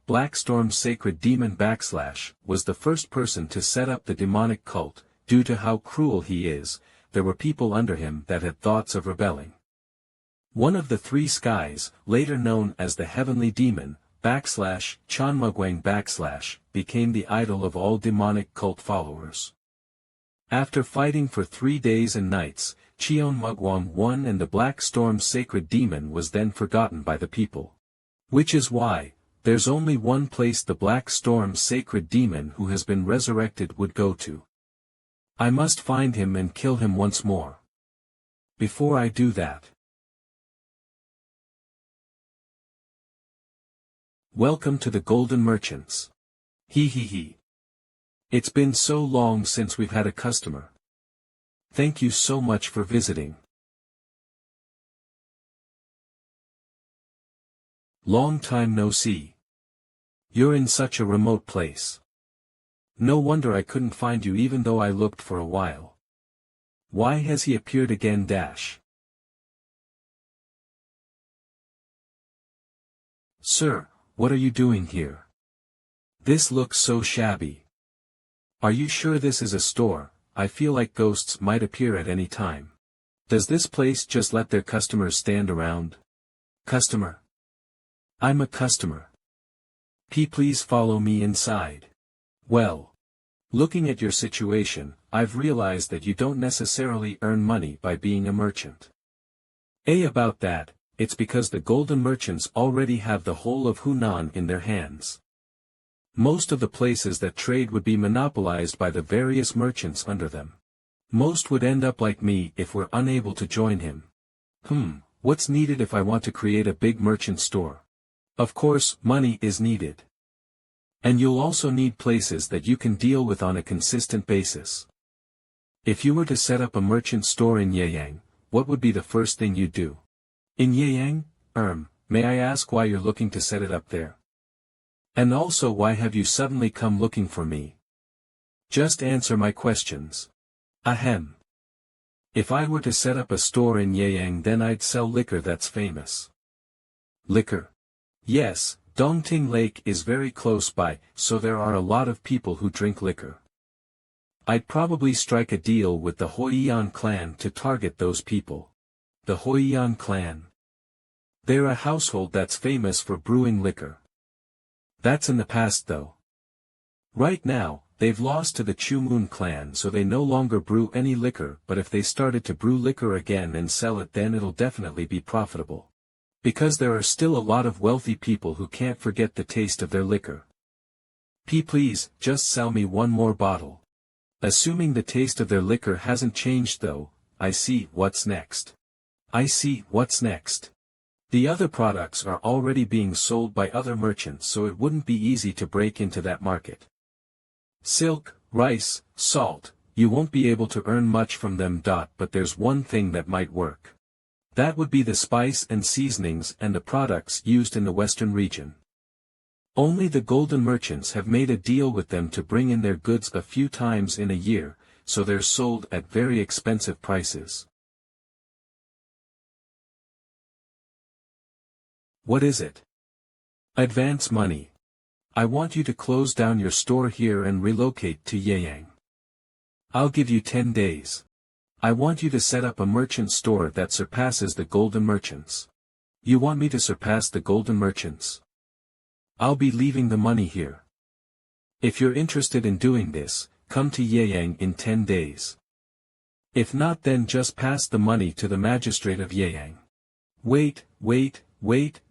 Black Storm's sacred demon was the first person to set up the demonic cult, due to how cruel he is, there were people under him that had thoughts of rebelling. One of the 3 skies, later known as the Heavenly Demon, Chanmugwang became the idol of all demonic cult followers. After fighting for 3 days and nights, Cheonmugwang won and the Black Storm's sacred demon was then forgotten by the people. Which is why, there's only one place the Black Storm's sacred demon who has been resurrected would go to. I must find him and kill him once more. Before I do that. Welcome to the Golden Merchants. He. It's been so long since we've had a customer. Thank you so much for visiting. Long time no see. You're in such a remote place. No wonder I couldn't find you even though I looked for a while. Why has he appeared again? Sir, what are you doing here? This looks so shabby. Are you sure this is a store? I feel like ghosts might appear at any time. Does this place just let their customers stand around? Customer. I'm a customer. Please follow me inside. Well. Looking at your situation, I've realized that you don't necessarily earn money by being a merchant. About that, it's because the golden merchants already have the whole of Hunan in their hands. Most of the places that trade would be monopolized by the various merchants under them. Most would end up like me if we're unable to join him. What's needed if I want to create a big merchant store? Of course, money is needed. And you'll also need places that you can deal with on a consistent basis. If you were to set up a merchant store in Yeyang, what would be the first thing you'd do? In Yeyang? May I ask why you're looking to set it up there? And also why have you suddenly come looking for me? Just answer my questions. Ahem. If I were to set up a store in Yeyang, then I'd sell liquor that's famous. Liquor? Yes, Dongting Lake is very close by, so there are a lot of people who drink liquor. I'd probably strike a deal with the Hoiyan clan to target those people. The Hoiyan clan. They're a household that's famous for brewing liquor. That's in the past though. Right now, they've lost to the Chumun clan, so they no longer brew any liquor, but if they started to brew liquor again and sell it, then it'll definitely be profitable. Because there are still a lot of wealthy people who can't forget the taste of their liquor. Please, just sell me one more bottle. Assuming the taste of their liquor hasn't changed though, I see what's next. I see what's next. The other products are already being sold by other merchants, so it wouldn't be easy to break into that market. Silk, rice, salt, you won't be able to earn much from them. But there's one thing that might work. That would be the spice and seasonings and the products used in the western region. Only the golden merchants have made a deal with them to bring in their goods a few times in a year, so they're sold at very expensive prices. What is it? Advance money. I want you to close down your store here and relocate to Yeyang. I'll give you 10 days. I want you to set up a merchant store that surpasses the golden merchants. You want me to surpass the golden merchants? I'll be leaving the money here. If you're interested in doing this, come to Yeyang in 10 days. If not, then just pass the money to the magistrate of Yeyang. Wait,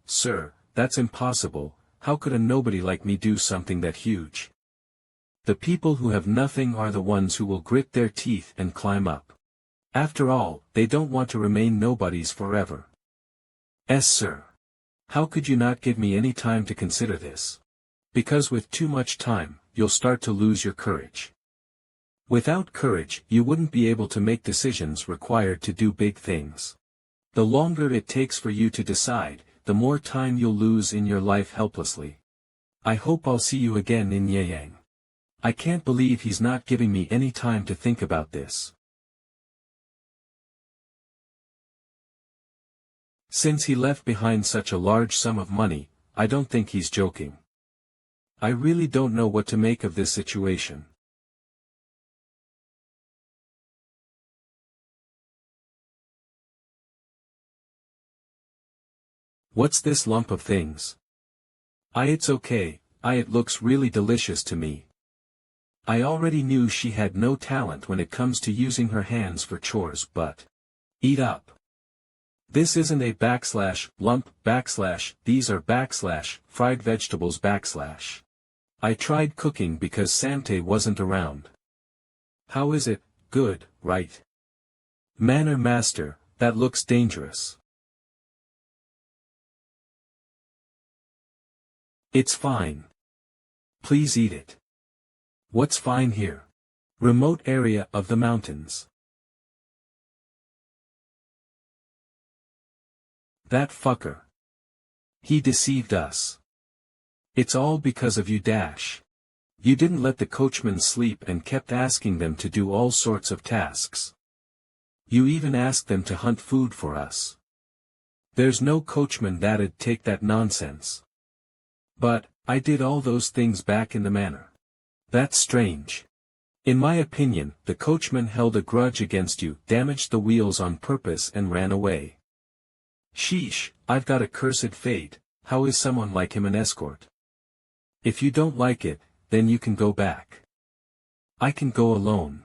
sir, that's impossible. How could a nobody like me do something that huge? The people who have nothing are the ones who will grit their teeth and climb up. After all, they don't want to remain nobodies forever. Sir. How could you not give me any time to consider this? Because with too much time, you'll start to lose your courage. Without courage, you wouldn't be able to make decisions required to do big things. The longer it takes for you to decide, the more time you'll lose in your life helplessly. I hope I'll see you again in Yeyang. I can't believe he's not giving me any time to think about this. Since he left behind such a large sum of money, I don't think he's joking. I really don't know what to make of this situation. What's this lump of things? It's okay, it looks really delicious to me. I already knew she had no talent when it comes to using her hands for chores, but... Eat up. This isn't a /lump /, these are fried vegetables /. I tried cooking because Sante wasn't around. How is it? Good, right? Manor master, that looks dangerous. It's fine. Please eat it. What's fine here? Remote area of the mountains. That fucker. He deceived us. It's all because of you. You didn't let the coachmen sleep and kept asking them to do all sorts of tasks. You even asked them to hunt food for us. There's no coachman that'd take that nonsense. But, I did all those things back in the manor. That's strange. In my opinion, the coachman held a grudge against you, damaged the wheels on purpose and ran away. Sheesh, I've got a cursed fate. How is someone like him an escort? If you don't like it, then you can go back. I can go alone.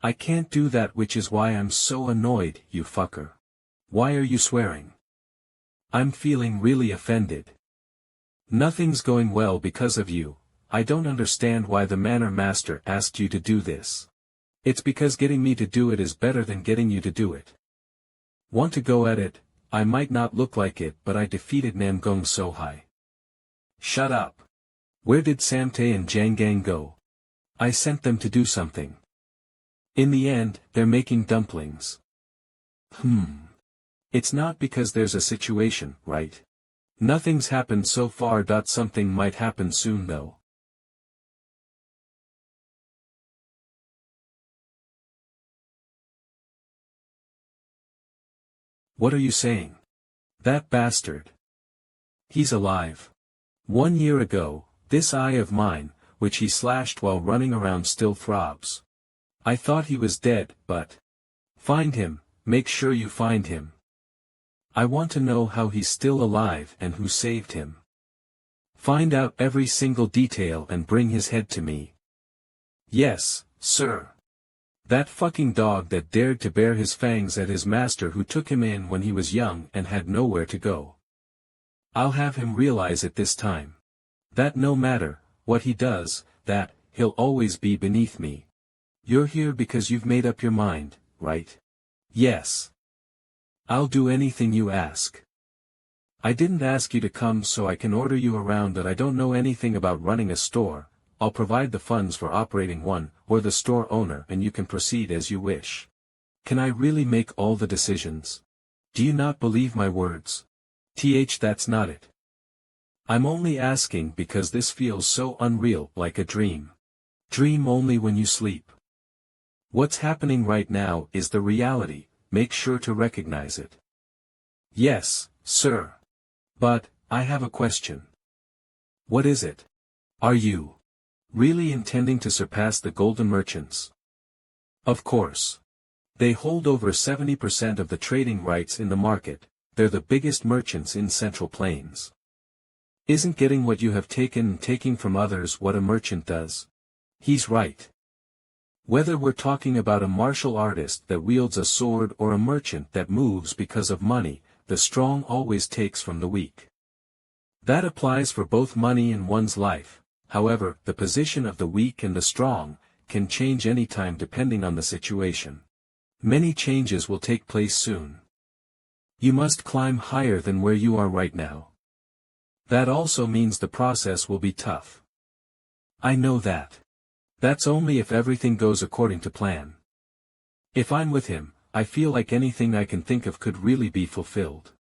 I can't do that, which is why I'm so annoyed, you fucker. Why are you swearing? I'm feeling really offended. Nothing's going well because of you. I don't understand why the manor master asked you to do this. It's because getting me to do it is better than getting you to do it. Want to go at it? I might not look like it, but I defeated Namgung Sohai. Shut up. Where did Samte and Jangang go? I sent them to do something. In the end, they're making dumplings. It's not because there's a situation, right? Nothing's happened so far. Something might happen soon though. What are you saying? That bastard. He's alive. 1 year ago, this eye of mine, which he slashed while running around, still throbs. I thought he was dead, but... Find him, make sure you find him. I want to know how he's still alive and who saved him. Find out every single detail and bring his head to me. Yes, sir. That fucking dog that dared to bare his fangs at his master who took him in when he was young and had nowhere to go. I'll have him realize it this time. That no matter what he does, that he'll always be beneath me. You're here because you've made up your mind, right? Yes. I'll do anything you ask. I didn't ask you to come so I can order you around. That I don't know anything about running a store. I'll provide the funds for operating one, or the store owner, and you can proceed as you wish. Can I really make all the decisions? Do you not believe my words? That's not it. I'm only asking because this feels so unreal, like a dream. Dream only when you sleep. What's happening right now is the reality, make sure to recognize it. Yes, sir. But, I have a question. What is it? Are you really intending to surpass the golden merchants? Of course. They hold over 70% of the trading rights in the market. They're the biggest merchants in Central Plains. Isn't getting what you have taken and taking from others what a merchant does? He's right. Whether we're talking about a martial artist that wields a sword or a merchant that moves because of money, the strong always takes from the weak. That applies for both money and one's life. However, the position of the weak and the strong can change any time depending on the situation. Many changes will take place soon. You must climb higher than where you are right now. That also means the process will be tough. I know that. That's only if everything goes according to plan. If I'm with him, I feel like anything I can think of could really be fulfilled.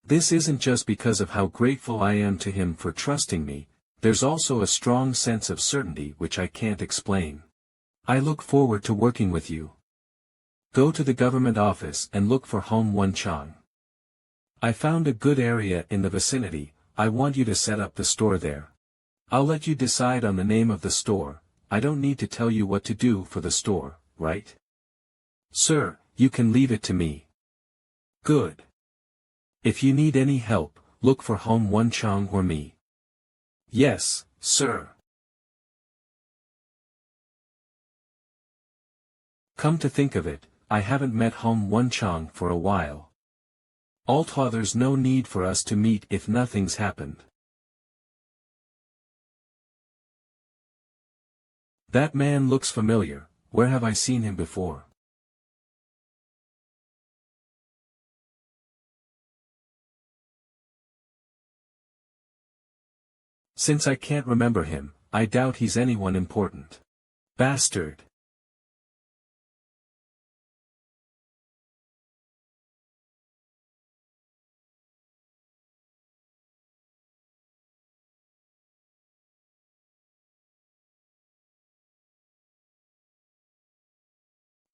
This isn't just because of how grateful I am to him for trusting me, there's also a strong sense of certainty which I can't explain. I look forward to working with you. Go to the government office and look for Home Wenchang. I found a good area in the vicinity. I want you to set up the store there. I'll let you decide on the name of the store. I don't need to tell you what to do for the store, right? Sir, you can leave it to me. Good. If you need any help, look for Home Wenchang or me. Yes, sir. Come to think of it, I haven't met Home Wenchang for a while. Although there's no need for us to meet if nothing's happened. That man looks familiar. Where have I seen him before? Since I can't remember him, I doubt he's anyone important. Bastard.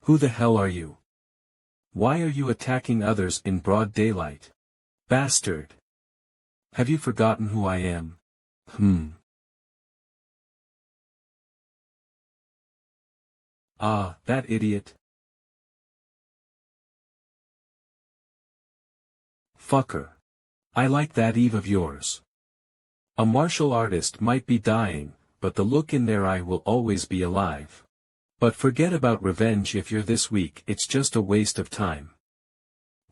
Who the hell are you? Why are you attacking others in broad daylight? Bastard. Have you forgotten who I am? Ah, that idiot. Fucker. I like that Eve of yours. A martial artist might be dying, but the look in their eye will always be alive. But forget about revenge if you're this weak, it's just a waste of time.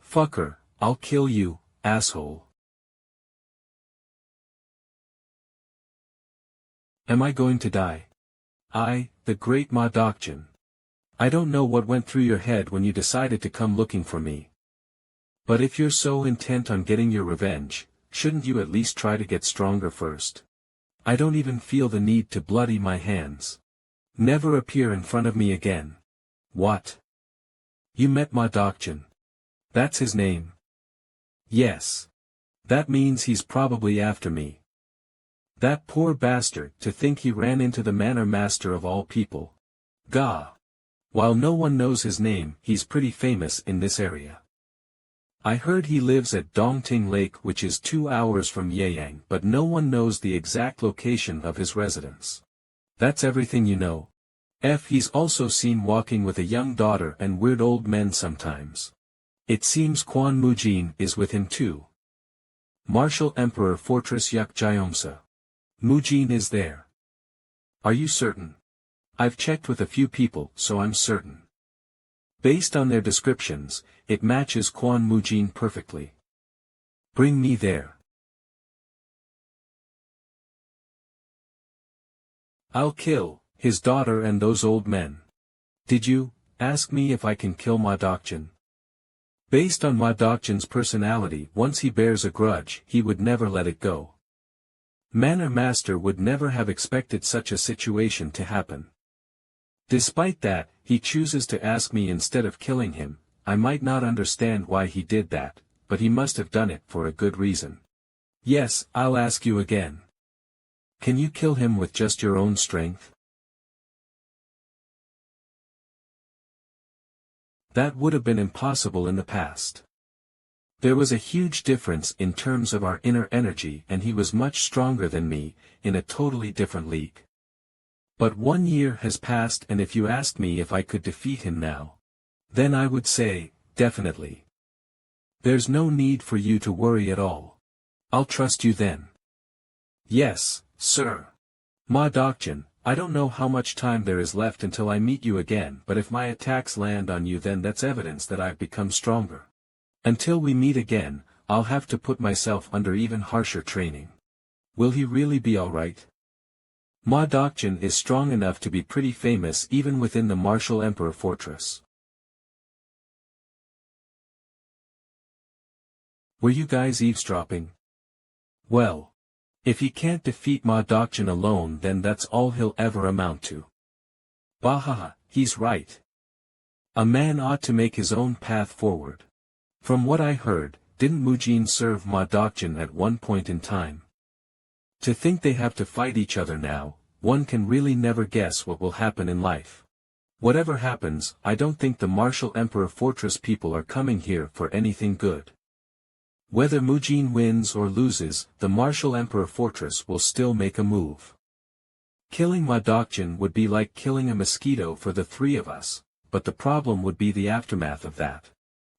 Fucker, I'll kill you, asshole. Am I going to die? I, the great Madokchan. I don't know what went through your head when you decided to come looking for me. But if you're so intent on getting your revenge, shouldn't you at least try to get stronger first? I don't even feel the need to bloody my hands. Never appear in front of me again. What? You met Madokchan. That's his name. Yes. That means he's probably after me. That poor bastard, to think he ran into the manor master of all people. Gah. While no one knows his name, he's pretty famous in this area. I heard he lives at Dongting Lake, which is 2 hours from Yeyang, but no one knows the exact location of his residence. That's everything you know. He's also seen walking with a young daughter and weird old men sometimes. It seems Quan Mujin is with him too. Martial Emperor Fortress Yukjayomsa. Mujin is there. Are you certain? I've checked with a few people, so I'm certain. Based on their descriptions, it matches Quan Mujin perfectly. Bring me there. I'll kill his daughter and those old men. Did you ask me if I can kill Madokchan? Based on Madokchan's personality, once he bears a grudge, he would never let it go. Manor Master would never have expected such a situation to happen. Despite that, he chooses to ask me instead of killing him. I might not understand why he did that, but he must have done it for a good reason. Yes, I'll ask you again. Can you kill him with just your own strength? That would have been impossible in the past. There was a huge difference in terms of our inner energy, and he was much stronger than me, in a totally different league. But 1 year has passed, and if you asked me if I could defeat him now, then I would say, definitely. There's no need for you to worry at all. I'll trust you then. Yes, sir. Madokchan, I don't know how much time there is left until I meet you again, but if my attacks land on you, then that's evidence that I've become stronger. Until we meet again, I'll have to put myself under even harsher training. Will he really be alright? Madokchan is strong enough to be pretty famous even within the martial emperor fortress. Were you guys eavesdropping? Well, if he can't defeat Madokchan alone, then that's all he'll ever amount to. Bahaha, he's right. A man ought to make his own path forward. From what I heard, didn't Mujin serve Madokchan at one point in time? To think they have to fight each other now, one can really never guess what will happen in life. Whatever happens, I don't think the martial emperor fortress people are coming here for anything good. Whether Mujin wins or loses, the martial emperor fortress will still make a move. Killing Madokchan would be like killing a mosquito for the three of us, but the problem would be the aftermath of that.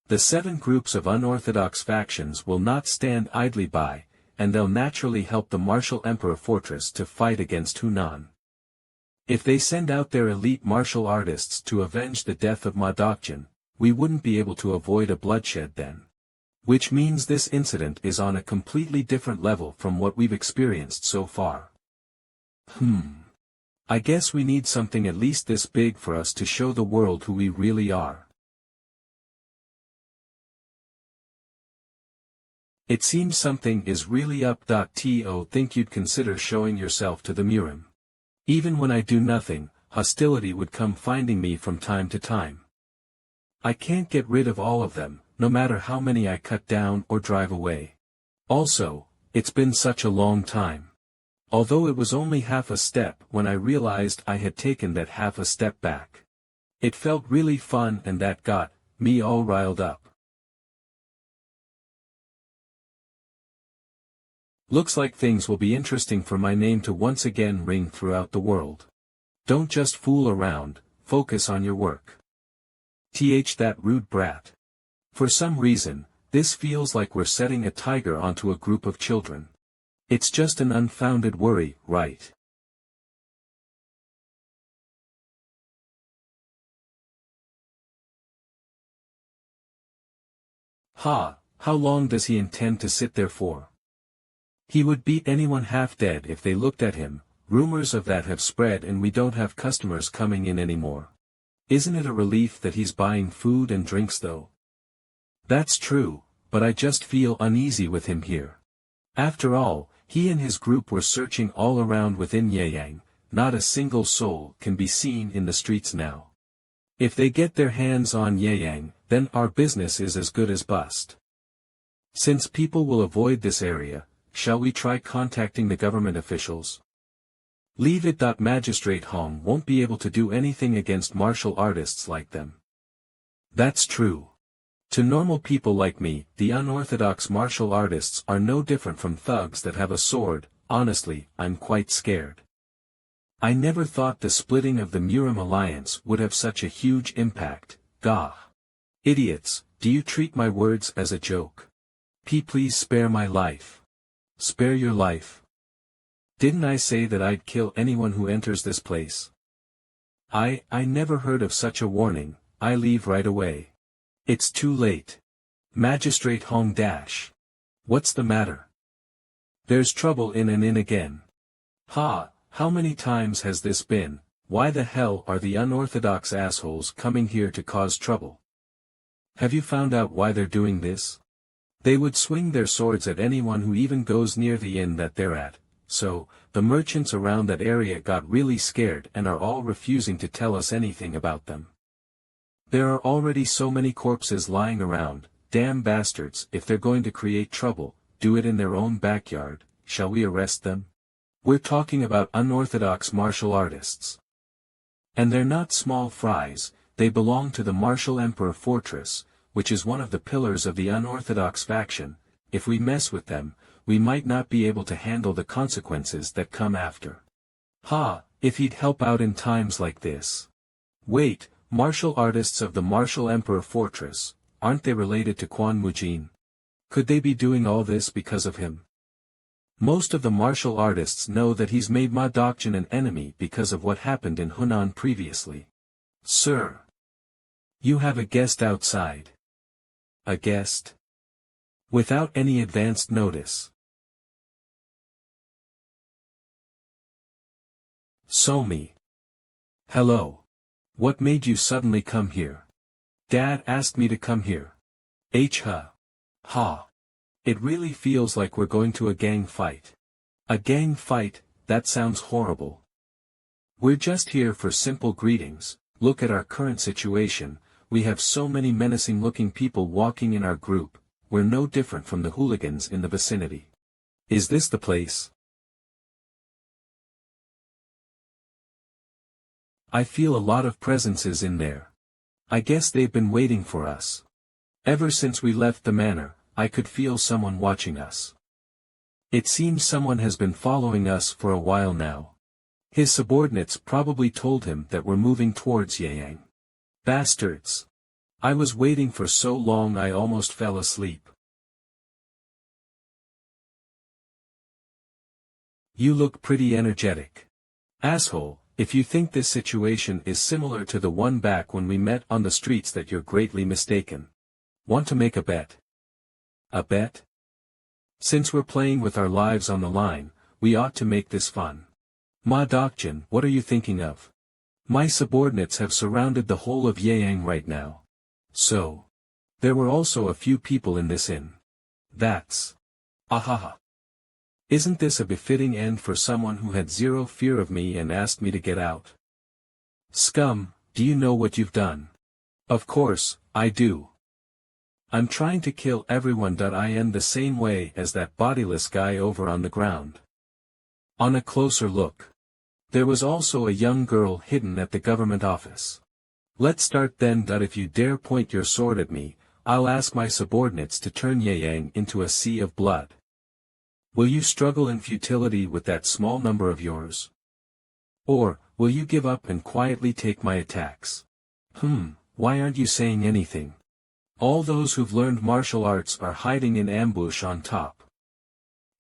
The 7 groups of unorthodox factions will not stand idly by, and they'll naturally help the martial emperor fortress to fight against Hunan. If they send out their elite martial artists to avenge the death of Madokchan, we wouldn't be able to avoid a bloodshed then. Which means this incident is on a completely different level from what we've experienced so far. I guess we need something at least this big for us to show the world who we really are. It seems something is really up. To think you'd consider showing yourself to the Murim. Even when I do nothing, hostility would come finding me from time to time. I can't get rid of all of them, no matter how many I cut down or drive away. Also, it's been such a long time. Although it was only half a step when I realized I had taken that half a step back. It felt really fun, and that got me all riled up. Looks like things will be interesting for my name to once again ring throughout the world. Don't just fool around, focus on your work. That rude brat. For some reason, this feels like we're setting a tiger onto a group of children. It's just an unfounded worry, right? How long does he intend to sit there for? He would beat anyone half dead if they looked at him. Rumors of that have spread and we don't have customers coming in anymore. Isn't it a relief that he's buying food and drinks though? That's true, but I just feel uneasy with him here. After all, he and his group were searching all around within Yeyang, not a single soul can be seen in the streets now. If they get their hands on Yeyang, then our business is as good as bust. Since people will avoid this area, shall we try contacting the government officials? Leave it. Magistrate Hong won't be able to do anything against martial artists like them. That's true. To normal people like me, the unorthodox martial artists are no different from thugs that have a sword. Honestly, I'm quite scared. I never thought the splitting of the Murim alliance would have such a huge impact. Gah! Idiots, do you treat my words as a joke? Please spare my life. Spare your life. Didn't I say that I'd kill anyone who enters this place? I never heard of such a warning. I leave right away. It's too late. Magistrate Hong dash. What's the matter? There's trouble in and in again. How many times has this been? Why the hell are the unorthodox assholes coming here to cause trouble? Have you found out why they're doing this? They would swing their swords at anyone who even goes near the inn that they're at, so, the merchants around that area got really scared and are all refusing to tell us anything about them. There are already so many corpses lying around. Damn bastards. If they're going to create trouble, do it in their own backyard. Shall we arrest them? We're talking about unorthodox martial artists. And they're not small fries, they belong to the Martial Emperor Fortress, which is one of the pillars of the unorthodox faction. If we mess with them, we might not be able to handle the consequences that come after. If he'd help out in times like this. Wait, martial artists of the Martial Emperor Fortress, aren't they related to Quan Mujin? Could they be doing all this because of him? Most of the martial artists know that he's made Ma Dokjin an enemy because of what happened in Hunan previously. Sir. You have a guest outside. A guest? Without any advanced notice. Somi. Hello. What made you suddenly come here? Dad asked me to come here. Ha. It really feels like we're going to a gang fight. A gang fight, that sounds horrible. We're just here for simple greetings. Look at our current situation, we have so many menacing-looking people walking in our group, we're no different from the hooligans in the vicinity. Is this the place? I feel a lot of presences in there. I guess they've been waiting for us. Ever since we left the manor, I could feel someone watching us. It seems someone has been following us for a while now. His subordinates probably told him that we're moving towards Yeyang. Bastards! I was waiting for so long I almost fell asleep. You look pretty energetic. Asshole, if you think this situation is similar to the one back when we met on the streets, that you're greatly mistaken. Want to make a bet? A bet? Since we're playing with our lives on the line, we ought to make this fun. Ma Dokjin, what are you thinking of? My subordinates have surrounded the whole of Yeyang right now. So. There were also a few people in this inn. That's. Ahaha. Isn't this a befitting end for someone who had zero fear of me and asked me to get out? Scum, do you know what you've done? Of course, I do. I'm trying to kill everyone. I end the same way as that bodiless guy over on the ground. On a closer look. There was also a young girl hidden at the government office. Let's start then. If you dare point your sword at me, I'll ask my subordinates to turn Yeyang into a sea of blood. Will you struggle in futility with that small number of yours? Or, will you give up and quietly take my attacks? Why aren't you saying anything? All those who've learned martial arts are hiding in ambush on top.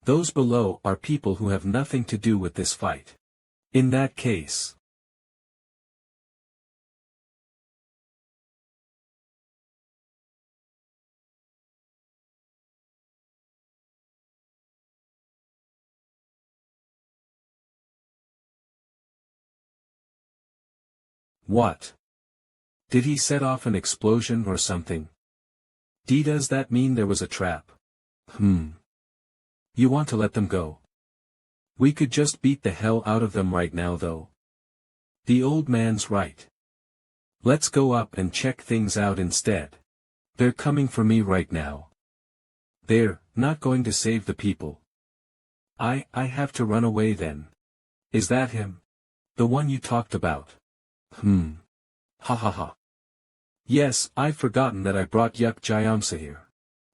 Those below are people who have nothing to do with this fight. In that case. What? Did he set off an explosion or something? Does that mean there was a trap? You want to let them go? We could just beat the hell out of them right now though. The old man's right. Let's go up and check things out instead. They're coming for me right now. They're not going to save the people. I have to run away then. Is that him? The one you talked about? Ha ha ha. Yes, I've forgotten that I brought Yuk Jayamsa here.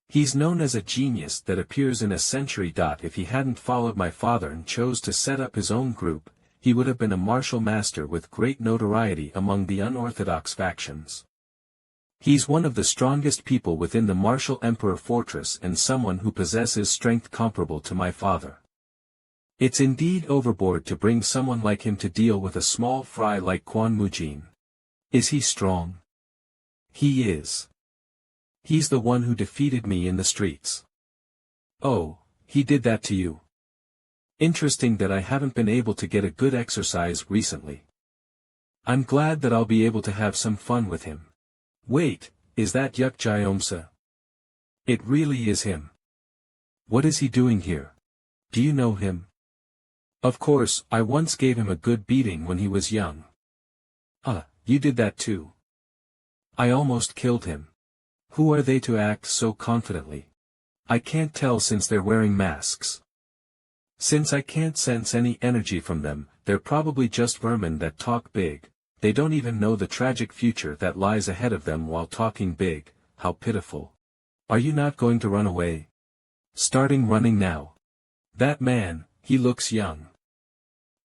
He's known as a genius that appears in a century. If he hadn't followed my father and chose to set up his own group, he would have been a martial master with great notoriety among the unorthodox factions. He's one of the strongest people within the martial emperor fortress and someone who possesses strength comparable to my father. It's indeed overboard to bring someone like him to deal with a small fry like Quan Mujin. Is he strong? He is. He's the one who defeated me in the streets. Oh, he did that to you. Interesting that I haven't been able to get a good exercise recently. I'm glad that I'll be able to have some fun with him. Wait, is that Yuk Jayomsa? It really is him. What is he doing here? Do you know him? Of course, I once gave him a good beating when he was young. You did that too. I almost killed him. Who are they to act so confidently? I can't tell since they're wearing masks. Since I can't sense any energy from them, they're probably just vermin that talk big. They don't even know the tragic future that lies ahead of them while talking big. How pitiful. Are you not going to run away? Starting running now. That man, he looks young.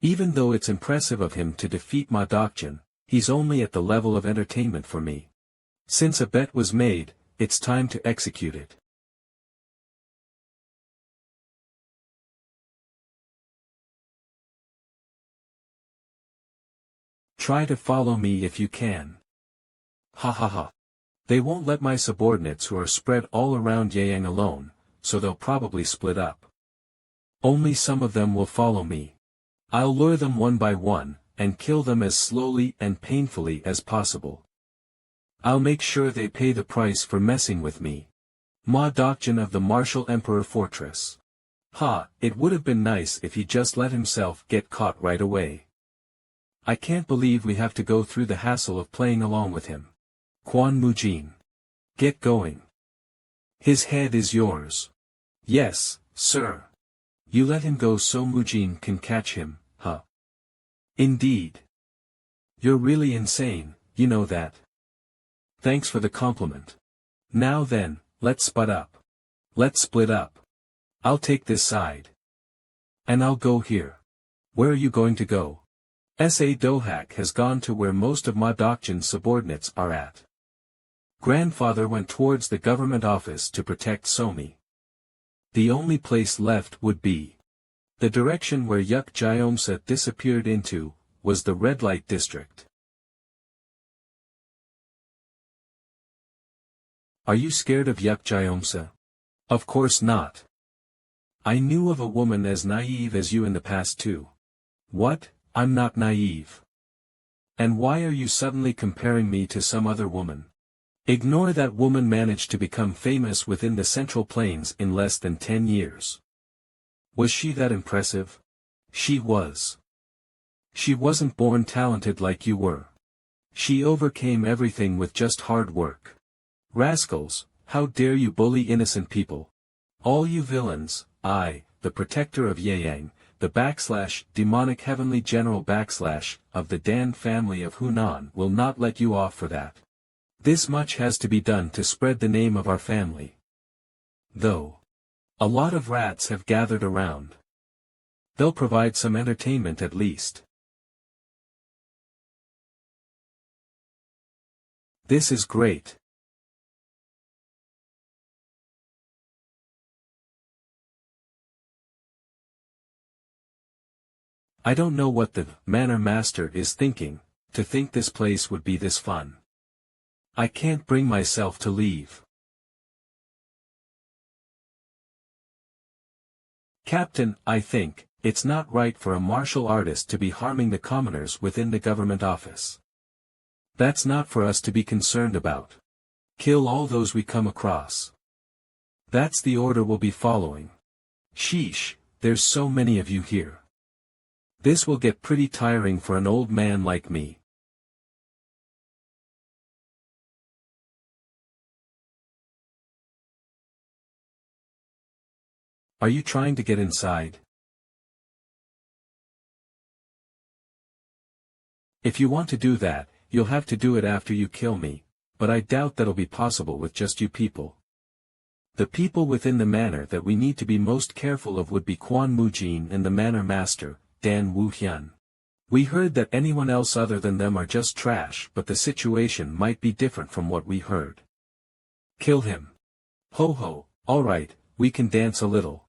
Even though it's impressive of him to defeat Ma Dokjin, he's only at the level of entertainment for me. Since a bet was made, it's time to execute it. Try to follow me if you can. Ha ha ha. They won't let my subordinates who are spread all around Yang alone, so they'll probably split up. Only some of them will follow me. I'll lure them one by one, and kill them as slowly and painfully as possible. I'll make sure they pay the price for messing with me. Ma Dokjin of the Martial Emperor Fortress. It would have been nice if he just let himself get caught right away. I can't believe we have to go through the hassle of playing along with him. Quan Mujin. Get going. His head is yours. Yes, sir. You let him go so Mujin can catch him, huh? Indeed. You're really insane, you know that. Thanks for the compliment. Now then, let's split up. Let's split up. I'll take this side. And I'll go here. Where are you going to go? S.A. Dohak has gone to where most of Ma Dokjin's subordinates are at. Grandfather went towards the government office to protect Somi. The only place left would be. The direction where Yuk Jayomsa disappeared into, was the red light district. Are you scared of Yuk Jayomsa? Of course not. I knew of a woman as naive as you in the past too. What? I'm not naive. And why are you suddenly comparing me to some other woman? Ignore that woman managed to become famous within the Central Plains in less than 10 years. Was she that impressive? She was. She wasn't born talented like you were. She overcame everything with just hard work. Rascals, how dare you bully innocent people? All you villains, I, the protector of Yang, the demonic heavenly general of the Dan family of Hunan will not let you off for that. This much has to be done to spread the name of our family. Though. A lot of rats have gathered around. They'll provide some entertainment at least. This is great. I don't know what the manor master is thinking, to think this place would be this fun. I can't bring myself to leave. Captain, I think, it's not right for a martial artist to be harming the commoners within the government office. That's not for us to be concerned about. Kill all those we come across. That's the order we'll be following. Sheesh, there's so many of you here. This will get pretty tiring for an old man like me. Are you trying to get inside? If you want to do that, you'll have to do it after you kill me, but I doubt that'll be possible with just you people. The people within the manor that we need to be most careful of would be Quan Mujin and the manor master, Dan Wuhyun. We heard that anyone else other than them are just trash, but the situation might be different from what we heard. Kill him. Ho ho, alright, we can dance a little.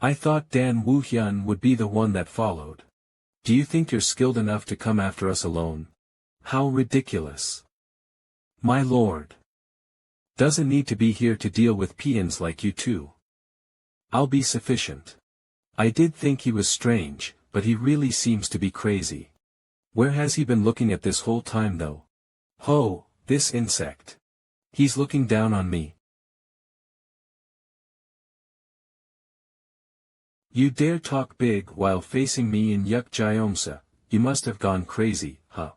I thought Dan Wuhyun would be the one that followed. Do you think you're skilled enough to come after us alone? How ridiculous. My lord. Doesn't need to be here to deal with peons like you two. I'll be sufficient. I did think he was strange, but he really seems to be crazy. Where has he been looking at this whole time though? Ho, this insect. He's looking down on me. You dare talk big while facing me in Yukjayomsa, you must have gone crazy, huh?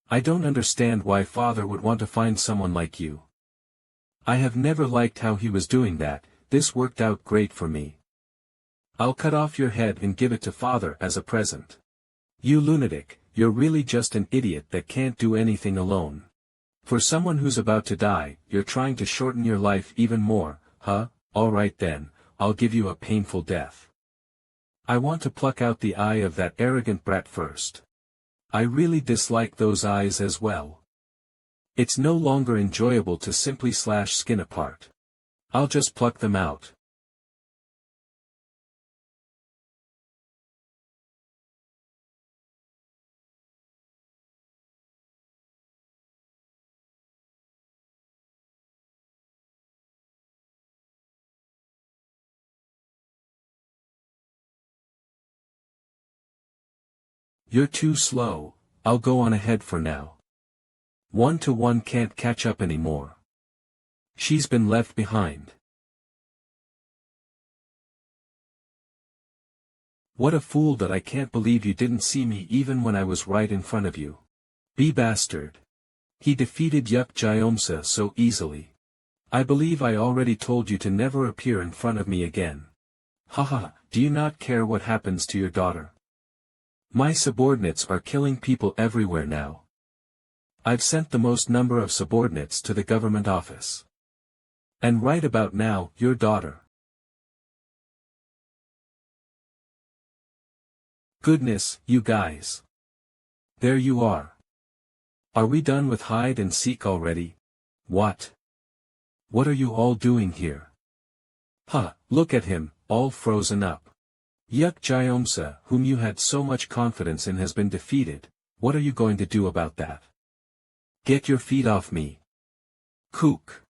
I don't understand why father would want to find someone like you. I have never liked how he was doing that, this worked out great for me. I'll cut off your head and give it to father as a present. You lunatic, you're really just an idiot that can't do anything alone. For someone who's about to die, you're trying to shorten your life even more, huh? Alright then, I'll give you a painful death. I want to pluck out the eye of that arrogant brat first. I really dislike those eyes as well. It's no longer enjoyable to simply slash skin apart. I'll just pluck them out. You're too slow, I'll go on ahead for now. 1-to-1 can't catch up anymore. She's been left behind. What a fool that I can't believe you didn't see me even when I was right in front of you. Be bastard. He defeated Yukjayomsa so easily. I believe I already told you to never appear in front of me again. Haha, do you not care what happens to your daughter? My subordinates are killing people everywhere now. I've sent the most number of subordinates to the government office. And right about now, your daughter. Goodness, you guys. There you are. Are we done with hide and seek already? What? What are you all doing here? Huh, look at him, all frozen up. Yukjayomsa, whom you had so much confidence in, has been defeated. What are you going to do about that? Get your feet off me. Kook.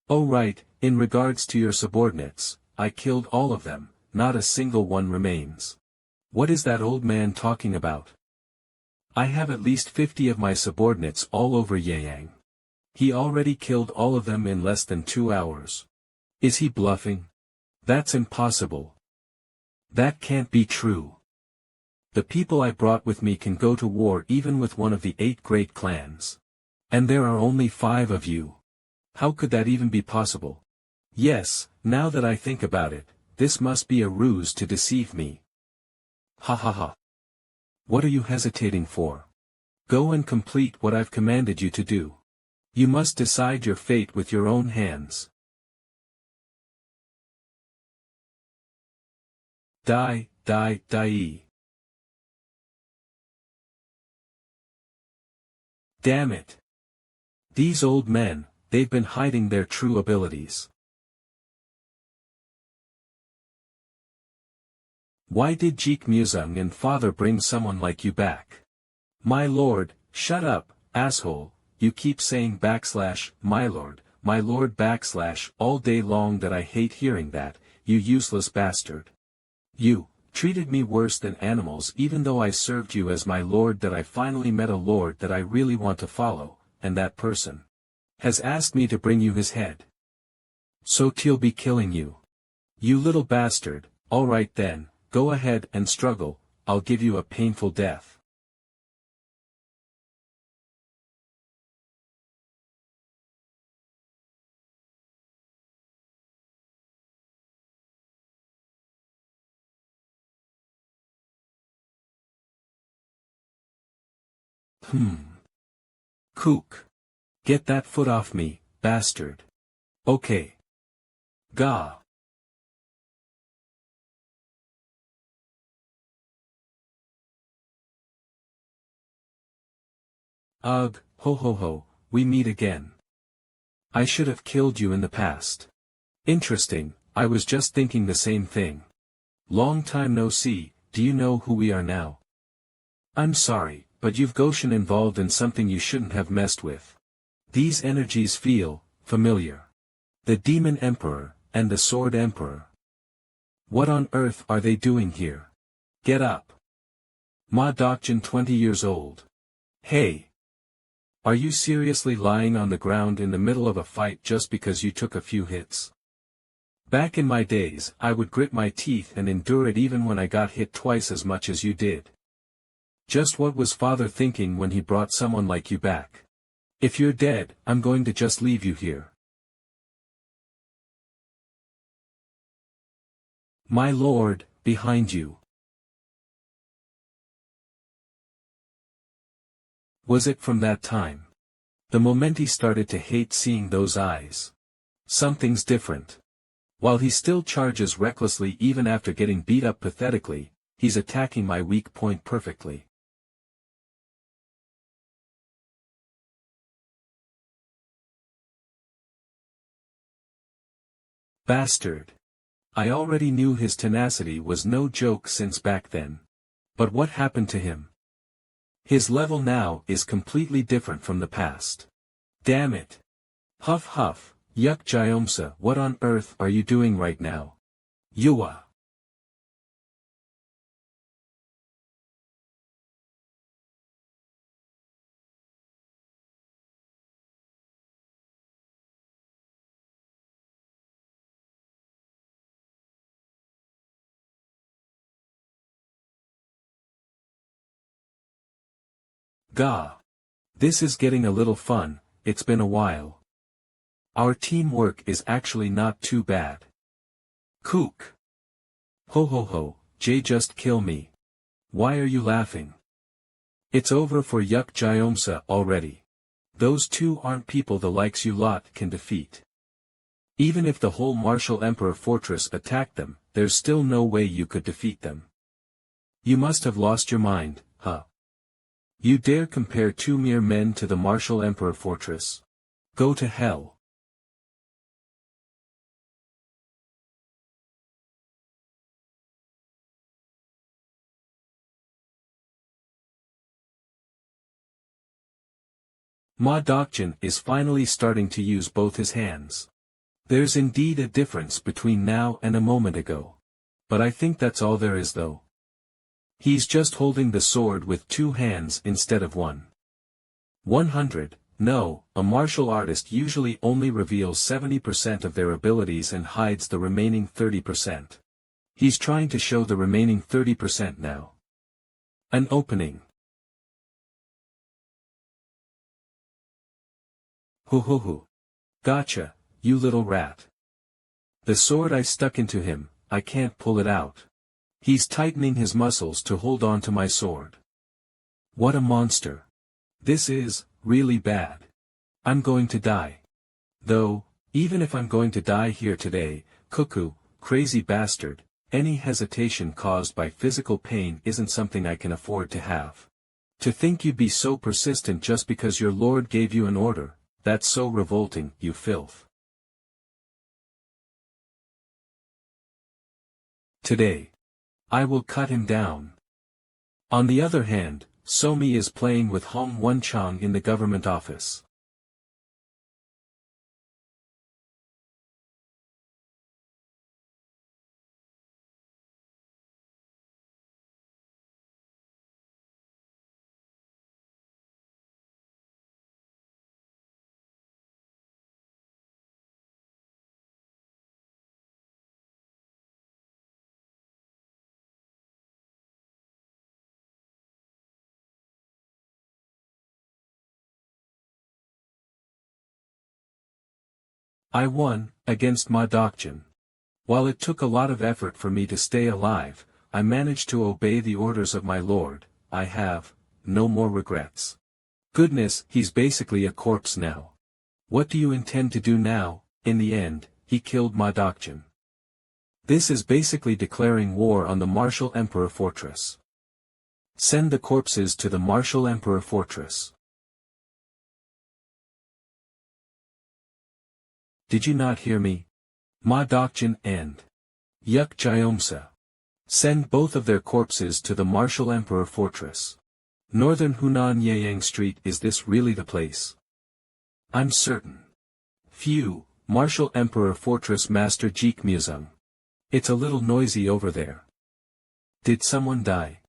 Oh right, in regards to your subordinates, I killed all of them, not a single one remains. What is that old man talking about? I have at least 50 of my subordinates all over Yeyang. He already killed all of them in less than 2 hours. Is he bluffing? That's impossible. That can't be true. The people I brought with me can go to war even with one of the 8 great clans. And there are only 5 of you. How could that even be possible? Yes, now that I think about it, this must be a ruse to deceive me. Ha ha ha. What are you hesitating for? Go and complete what I've commanded you to do. You must decide your fate with your own hands. Die. Damn it. These old men, they've been hiding their true abilities. Why did Jeek Musung and father bring someone like you back? My lord, shut up, asshole, you keep saying my lord all day long that I hate hearing that, you useless bastard. You treated me worse than animals even though I served you as my lord. That I finally met a lord that I really want to follow, and that person has asked me to bring you his head. So he'll be killing you. You little bastard. Alright then, go ahead and struggle, I'll give you a painful death. Kook. Get that foot off me, bastard. Okay. Gah. Ugh, ho ho ho, we meet again. I should have killed you in the past. Interesting, I was just thinking the same thing. Long time no see, do you know who we are now? I'm sorry, but you've Goshen involved in something you shouldn't have messed with. These energies feel familiar. The Demon Emperor, and the Sword Emperor. What on earth are they doing here? Get up. Ma Dokjin 20 years old. Hey. Are you seriously lying on the ground in the middle of a fight just because you took a few hits? Back in my days, I would grit my teeth and endure it even when I got hit twice as much as you did. Just what was father thinking when he brought someone like you back? If you're dead, I'm going to just leave you here. My lord, behind you. Was it from that time? The moment he started to hate seeing those eyes. Something's different. While he still charges recklessly even after getting beat up pathetically, he's attacking my weak point perfectly. Bastard. I already knew his tenacity was no joke since back then. But what happened to him? His level now is completely different from the past. Damn it. Huff huff, Yuk Jyomsa, what on earth are you doing right now? Yua. Gah. This is getting a little fun, it's been a while. Our teamwork is actually not too bad. Kook. Ho ho ho, Jay just kill me. Why are you laughing? It's over for Yuk Jyomsa already. Those two aren't people the likes you lot can defeat. Even if the whole Martial Emperor fortress attacked them, there's still no way you could defeat them. You must have lost your mind, huh? You dare compare two mere men to the Martial Emperor fortress? Go to hell. Ma Dokjin is finally starting to use both his hands. There's indeed a difference between now and a moment ago. But I think that's all there is though. He's just holding the sword with two hands instead of one. 100. No, a martial artist usually only reveals 70% of their abilities and hides the remaining 30%. He's trying to show the remaining 30% now. An opening. Hoo hoo hoo. Gotcha, you little rat. The sword I stuck into him, I can't pull it out. He's tightening his muscles to hold on to my sword. What a monster. This is, really bad. I'm going to die. Though, even if I'm going to die here today, cuckoo, crazy bastard, any hesitation caused by physical pain isn't something I can afford to have. To think you'd be so persistent just because your lord gave you an order, that's so revolting, you filth. Today. I will cut him down. On the other hand, Somi is playing with Hong Wen-chang in the government office. I won, against my doctrine. While it took a lot of effort for me to stay alive, I managed to obey the orders of my lord. I have no more regrets. Goodness, he's basically a corpse now. What do you intend to do now? In the end, he killed my doctrine. This is basically declaring war on the Martial Emperor Fortress. Send the corpses to the Martial Emperor Fortress. Did you not hear me? Ma Dokchin and Yuk Jyomsa. Send both of their corpses to the Martial Emperor Fortress. Northern Hunan Yayang Street. Is this really the place? I'm certain. Phew, Martial Emperor Fortress Master Jeek Muzung. It's a little noisy over there. Did someone die?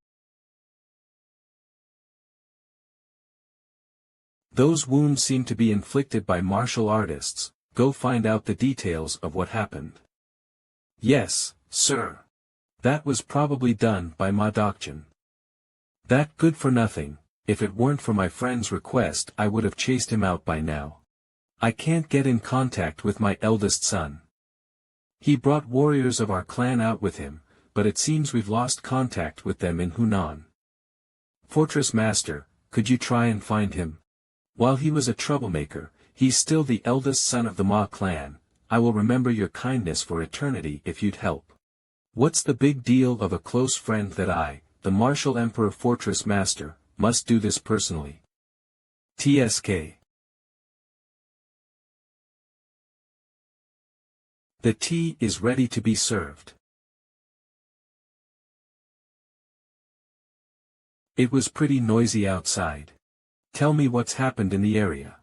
Those wounds seem to be inflicted by martial artists. Go find out the details of what happened. Yes, sir. That was probably done by Ma Dokchin. That good for nothing. If it weren't for my friend's request I would have chased him out by now. I can't get in contact with my eldest son. He brought warriors of our clan out with him, but it seems we've lost contact with them in Hunan. Fortress Master, could you try and find him? While he was a troublemaker, he's still the eldest son of the Ma clan. I will remember your kindness for eternity if you'd help. What's the big deal of a close friend that I, the Martial Emperor Fortress Master, must do this personally? TSK. The tea is ready to be served. It was pretty noisy outside. Tell me what's happened in the area.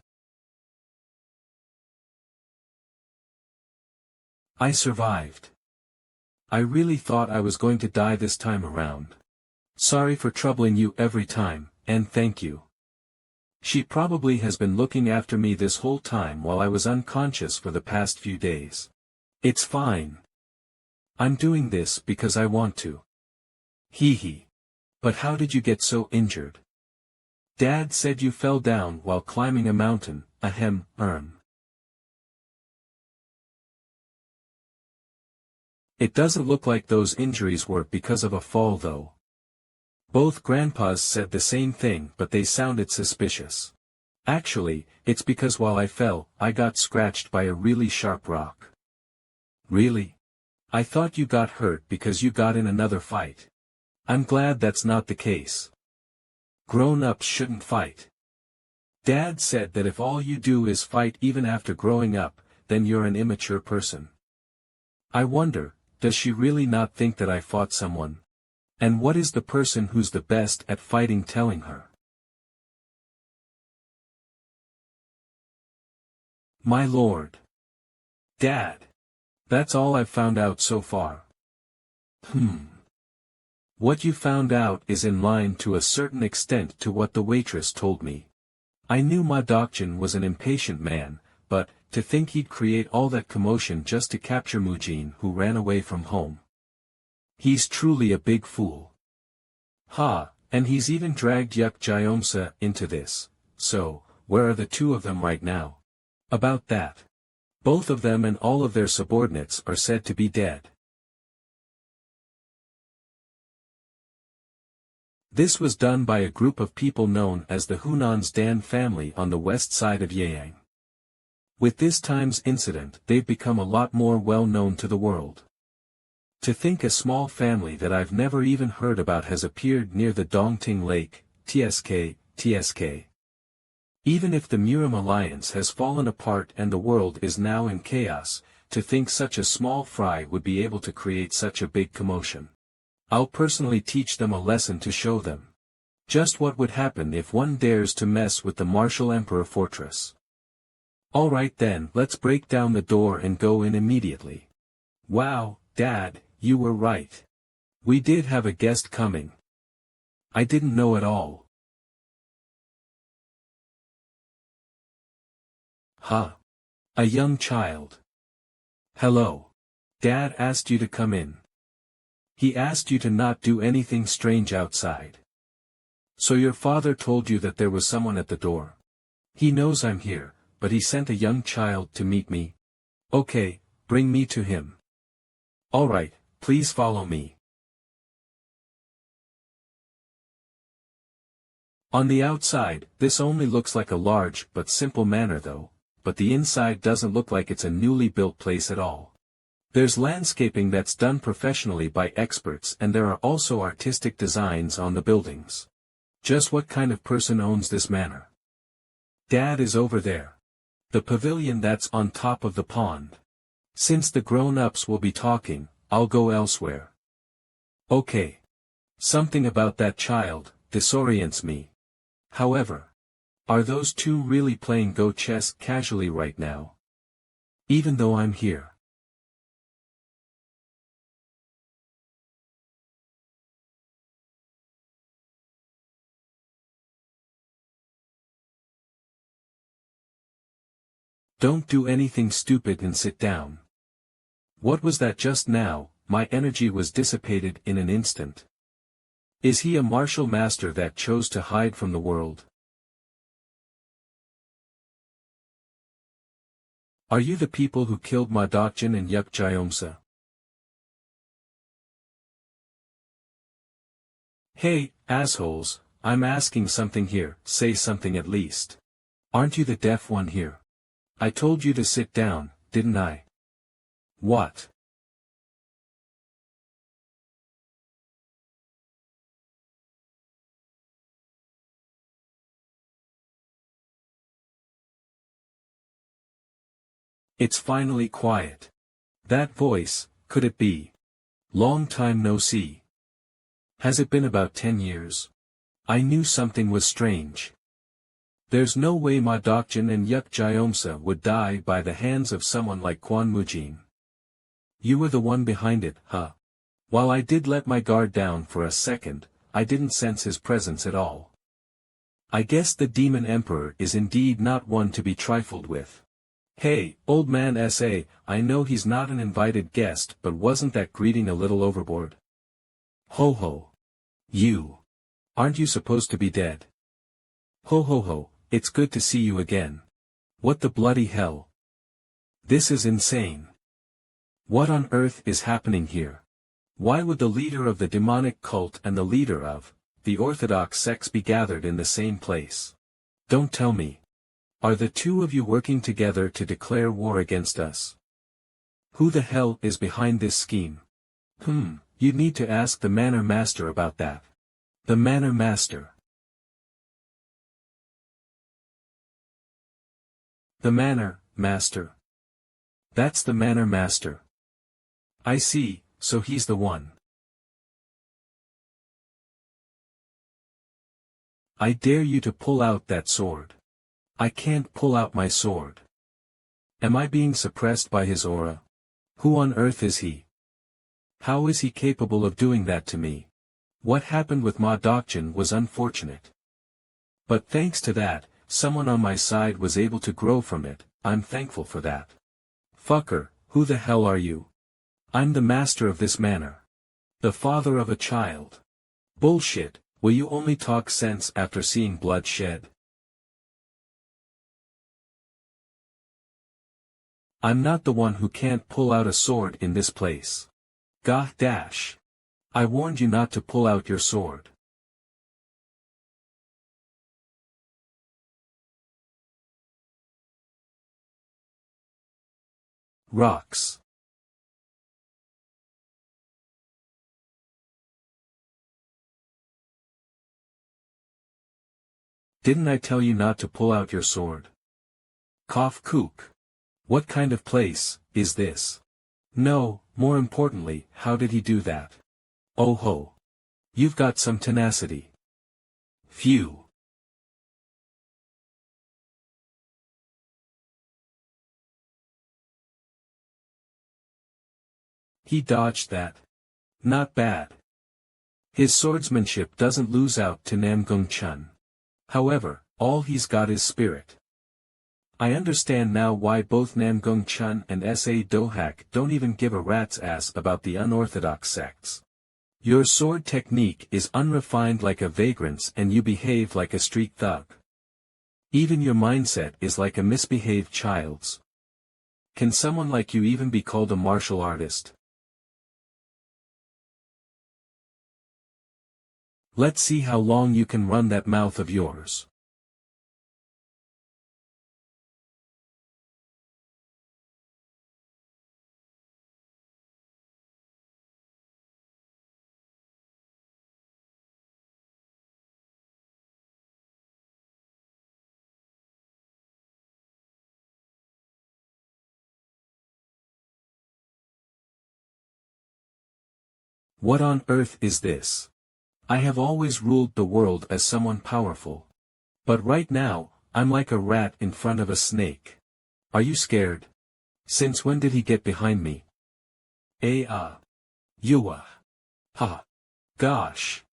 I survived. I really thought I was going to die this time around. Sorry for troubling you every time, and thank you. She probably has been looking after me this whole time while I was unconscious for the past few days. It's fine. I'm doing this because I want to. Hee hee. But how did you get so injured? Dad said you fell down while climbing a mountain. Ahem. It doesn't look like those injuries were because of a fall though. Both grandpas said the same thing but they sounded suspicious. Actually, it's because while I fell, I got scratched by a really sharp rock. Really? I thought you got hurt because you got in another fight. I'm glad that's not the case. Grown-ups shouldn't fight. Dad said that if all you do is fight even after growing up, then you're an immature person. I wonder, does she really not think that I fought someone? And what is the person who's the best at fighting telling her? My lord. Dad. That's all I've found out so far. What you found out is in line to a certain extent to what the waitress told me. I knew Ma Dokchin was an impatient man, but, to think he'd create all that commotion just to capture Mujin who ran away from home. He's truly a big fool. Ha, and he's even dragged Yuk Jyomsa into this. So, where are the two of them right now? About that. Both of them and all of their subordinates are said to be dead. This was done by a group of people known as the Hunan's Dan family on the west side of Yeyang. With this time's incident, they've become a lot more well known to the world. To think a small family that I've never even heard about has appeared near the Dongting Lake, TSK. Even if the Murim alliance has fallen apart and the world is now in chaos, to think such a small fry would be able to create such a big commotion. I'll personally teach them a lesson to show them just what would happen if one dares to mess with the martial emperor fortress. Alright then, let's break down the door and go in immediately. Wow, Dad, you were right. We did have a guest coming. I didn't know at all. Huh. A young child. Hello. Dad asked you to come in. He asked you to not do anything strange outside. So your father told you that there was someone at the door. He knows I'm here, but he sent a young child to meet me. Okay, bring me to him. Alright, please follow me. On the outside, this only looks like a large but simple manor though, but the inside doesn't look like it's a newly built place at all. There's landscaping that's done professionally by experts and there are also artistic designs on the buildings. Just what kind of person owns this manor? Dad is over there. The pavilion that's on top of the pond. Since the grown-ups will be talking, I'll go elsewhere. Okay. Something about that child disorients me. However, are those two really playing Go chess casually right now? Even though I'm here. Don't do anything stupid and sit down. What was that just now? My energy was dissipated in an instant. Is he a martial master that chose to hide from the world? Are you the people who killed Ma Dokjin and Yuk Jayomsa? Hey, assholes, I'm asking something here, say something at least. Aren't you the deaf one here? I told you to sit down, didn't I? What? It's finally quiet. That voice, could it be? Long time no see. Has it been about 10 years? I knew something was strange. There's no way Ma Dokjin and Yuk Jayomsa would die by the hands of someone like Quan Mujin. You were the one behind it, huh? While I did let my guard down for a second, I didn't sense his presence at all. I guess the Demon Emperor is indeed not one to be trifled with. Hey, old man S.A., I know he's not an invited guest, but wasn't that greeting a little overboard? Ho ho. You. Aren't you supposed to be dead? Ho ho ho, it's good to see you again. What the bloody hell? This is insane. What on earth is happening here? Why would the leader of the demonic cult and the leader of the Orthodox sects be gathered in the same place? Don't tell me. Are the two of you working together to declare war against us? Who the hell is behind this scheme? You'd need to ask the manor master about that. The manor master. The manor master. That's the manor master. I see, so he's the one. I dare you to pull out that sword. I can't pull out my sword. Am I being suppressed by his aura? Who on earth is he? How is he capable of doing that to me? What happened with Ma Dokjin was unfortunate. But thanks to that, someone on my side was able to grow from it. I'm thankful for that. Fucker, who the hell are you? I'm the master of this manor. The father of a child. Bullshit, will you only talk sense after seeing blood shed? I'm not the one who can't pull out a sword in this place. Gah dash. I warned you not to pull out your sword. Rocks. Didn't I tell you not to pull out your sword? Cough kook. What kind of place is this? No, more importantly, how did he do that? Oh ho. You've got some tenacity. Phew. He dodged that. Not bad. His swordsmanship doesn't lose out to Namgung-chun. However, all he's got is spirit. I understand now why both Namgung-chun and S.A. Dohak don't even give a rat's ass about the unorthodox sects. Your sword technique is unrefined like a vagrant's and you behave like a street thug. Even your mindset is like a misbehaved child's. Can someone like you even be called a martial artist? Let's see how long you can run that mouth of yours. What on earth is this? I have always ruled the world as someone powerful. But right now, I'm like a rat in front of a snake. Are you scared? Since when did he get behind me? Yua. Ha. Gosh.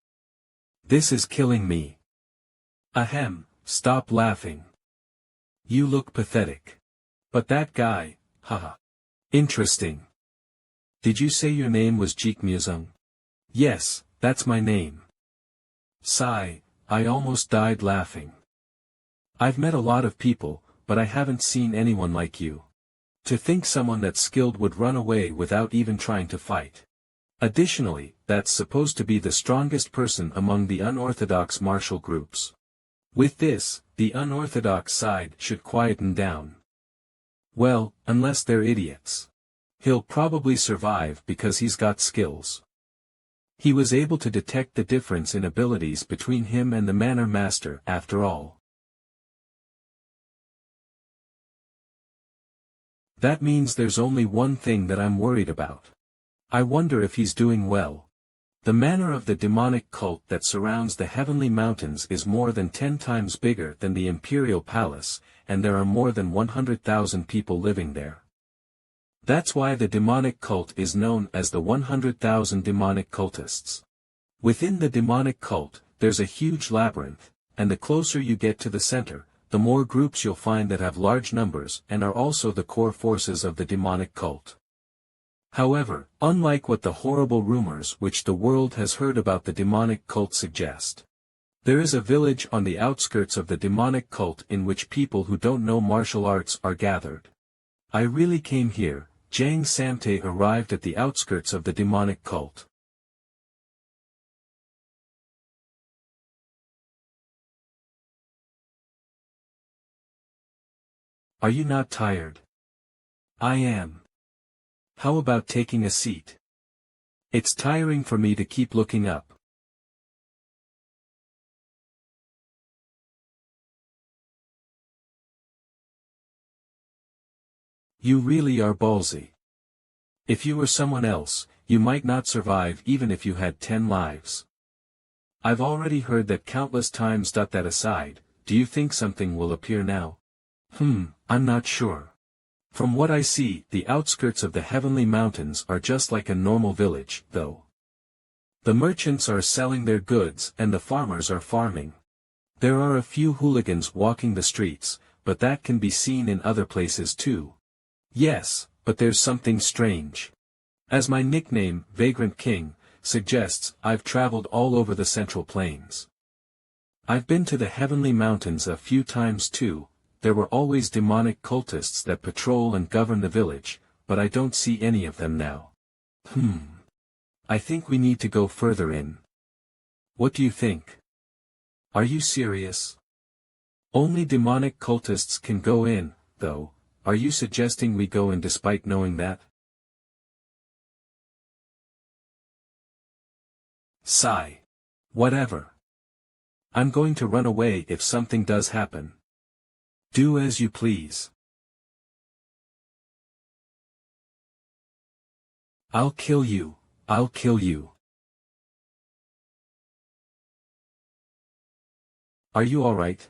This is killing me. Ahem, stop laughing. You look pathetic. But that guy, haha. Interesting. Did you say your name was Jikmuzung? Yes, that's my name. Sigh, I almost died laughing. I've met a lot of people, but I haven't seen anyone like you. To think someone that skilled would run away without even trying to fight. Additionally, that's supposed to be the strongest person among the unorthodox martial groups. With this, the unorthodox side should quieten down. Well, unless they're idiots. He'll probably survive because he's got skills. He was able to detect the difference in abilities between him and the manor master after all. That means there's only one thing that I'm worried about. I wonder if he's doing well. The manor of the demonic cult that surrounds the heavenly mountains is more than 10 times bigger than the imperial palace, and there are more than 100,000 people living there. That's why the demonic cult is known as the 100,000 demonic cultists. Within the demonic cult, there's a huge labyrinth, and the closer you get to the center, the more groups you'll find that have large numbers and are also the core forces of the demonic cult. However, unlike what the horrible rumors which the world has heard about the demonic cult suggest, there is a village on the outskirts of the demonic cult in which people who don't know martial arts are gathered. I really came here. Jang Samte arrived at the outskirts of the demonic cult. Are you not tired? I am. How about taking a seat? It's tiring for me to keep looking up. You really are ballsy. If you were someone else, you might not survive even if you had 10 lives. I've already heard that countless times. That aside, do you think something will appear now? I'm not sure. From what I see, the outskirts of the heavenly mountains are just like a normal village, though. The merchants are selling their goods and the farmers are farming. There are a few hooligans walking the streets, but that can be seen in other places too. Yes, but there's something strange. As my nickname, Vagrant King, suggests, I've traveled all over the Central Plains. I've been to the Heavenly Mountains a few times too. There were always demonic cultists that patrol and govern the village, but I don't see any of them now. I think we need to go further in. What do you think? Are you serious? Only demonic cultists can go in, though. are you suggesting we go in despite knowing that? Sigh. Whatever. I'm going to run away if something does happen. Do as you please. I'll kill you, I'll kill you. Are you alright?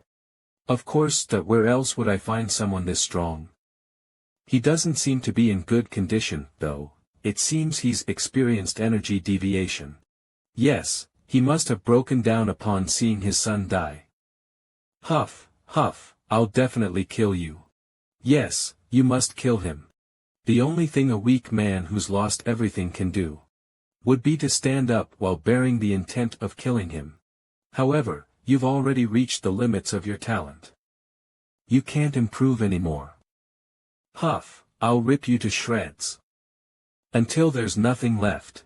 Of course, where else would I find someone this strong? He doesn't seem to be in good condition, though. It seems he's experienced energy deviation. Yes, he must have broken down upon seeing his son die. Huff, huff, I'll definitely kill you. Yes, you must kill him. The only thing a weak man who's lost everything can do would be to stand up while bearing the intent of killing him. However, you've already reached the limits of your talent. You can't improve anymore. Huff, I'll rip you to shreds. Until there's nothing left.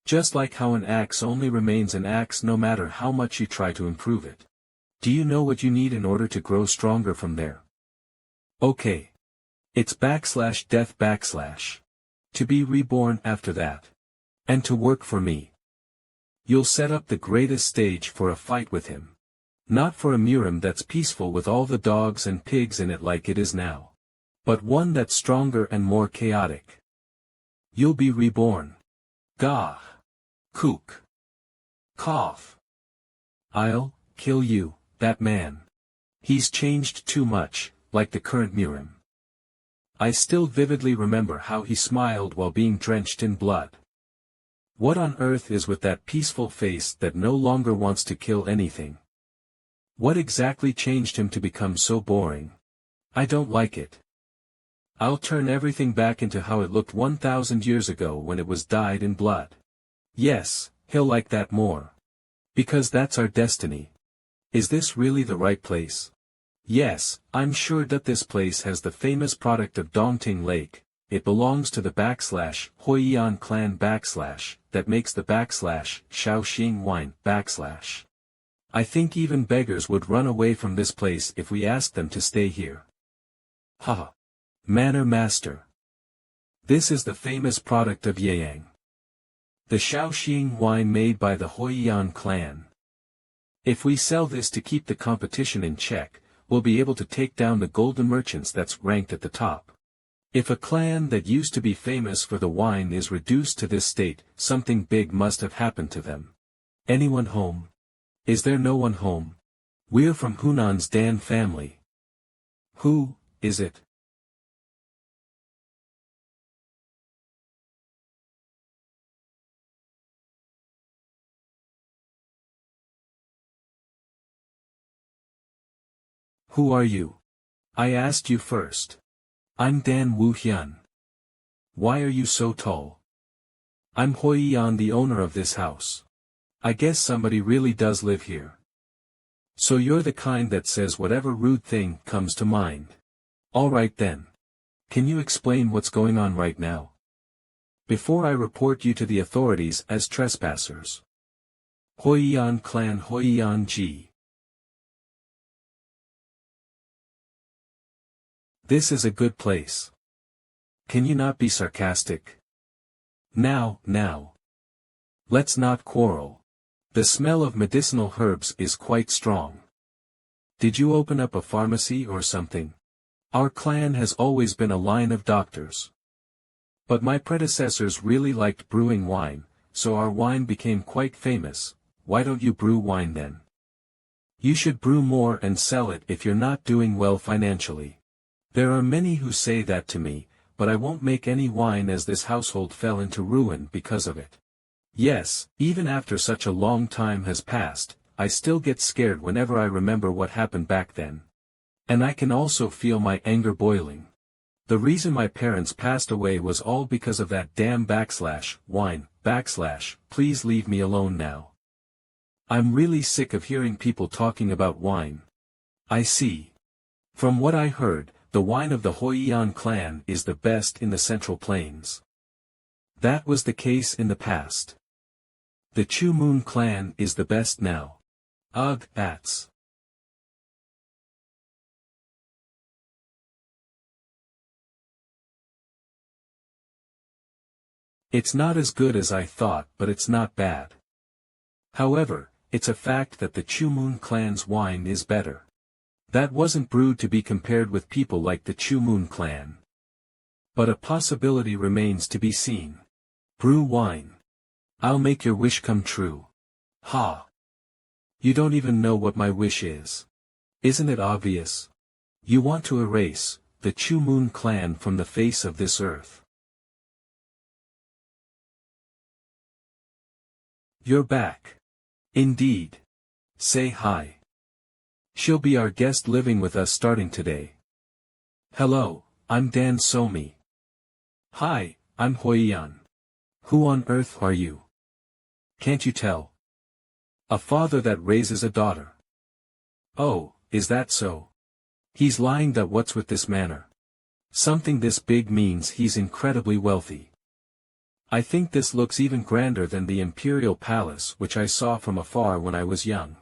Just like how an axe only remains an axe no matter how much you try to improve it. Do you know what you need in order to grow stronger from there? Okay. It's /death/. To be reborn after that. And to work for me. You'll set up the greatest stage for a fight with him. Not for a murim that's peaceful with all the dogs and pigs in it like it is now. But one that's stronger and more chaotic. You'll be reborn. Gah. Kook. Cough. I'll kill you, that man. He's changed too much, like the current murim. I still vividly remember how he smiled while being drenched in blood. What on earth is with that peaceful face that no longer wants to kill anything? What exactly changed him to become so boring? I don't like it. I'll turn everything back into how it looked 1,000 years ago when it was dyed in blood. Yes, he'll like that more. Because that's our destiny. Is this really the right place? Yes, I'm sure that this place has the famous product of Dongting Lake. It belongs to the /Hoiyan clan that makes the Shaoxing wine /. I think even beggars would run away from this place if we asked them to stay here. Haha. Manor master. This is the famous product of Yang. The Shaoxing wine made by the Hoiyan clan. If we sell this to keep the competition in check, we'll be able to take down the golden merchants that's ranked at the top. If a clan that used to be famous for the wine is reduced to this state, something big must have happened to them. Anyone home? Is there no one home? We're from Hunan's Dan family. Who is it? Who are you? I asked you first. I'm Dan Wuhyun. Why are you so tall? I'm Hoiyan, the owner of this house. I guess somebody really does live here. So you're the kind that says whatever rude thing comes to mind. Alright then. Can you explain what's going on right now? Before I report you to the authorities as trespassers. Hoiyan clan Hoiyan Ji. This is a good place. Can you not be sarcastic? Now. Let's not quarrel. The smell of medicinal herbs is quite strong. Did you open up a pharmacy or something? Our clan has always been a line of doctors. But my predecessors really liked brewing wine, so our wine became quite famous. Why don't you brew wine then? You should brew more and sell it if you're not doing well financially. There are many who say that to me, but I won't make any wine as this household fell into ruin because of it. Yes, even after such a long time has passed, I still get scared whenever I remember what happened back then. And I can also feel my anger boiling. The reason my parents passed away was all because of that damn wine, please leave me alone now. I'm really sick of hearing people talking about wine. I see. From what I heard, the wine of the Hoiyan clan is the best in the Central Plains. That was the case in the past. The Chu Moon clan is the best now. Ugh, that's. It's not as good as I thought, but it's not bad. However, it's a fact that the Chumun clan's wine is better. That wasn't brewed to be compared with people like the Chumun clan. But a possibility remains to be seen. Brew wine. I'll make your wish come true. Ha! You don't even know what my wish is. Isn't it obvious? You want to erase the Chumun clan from the face of this earth. You're back. Indeed. Say hi. She'll be our guest living with us starting today. Hello, I'm Dan Somi. Hi, I'm Huiyan. Who on earth are you? Can't you tell? A father that raises a daughter. Oh, is that so? He's lying. That what's with this manor? Something this big means he's incredibly wealthy. I think this looks even grander than the imperial palace which I saw from afar when I was young.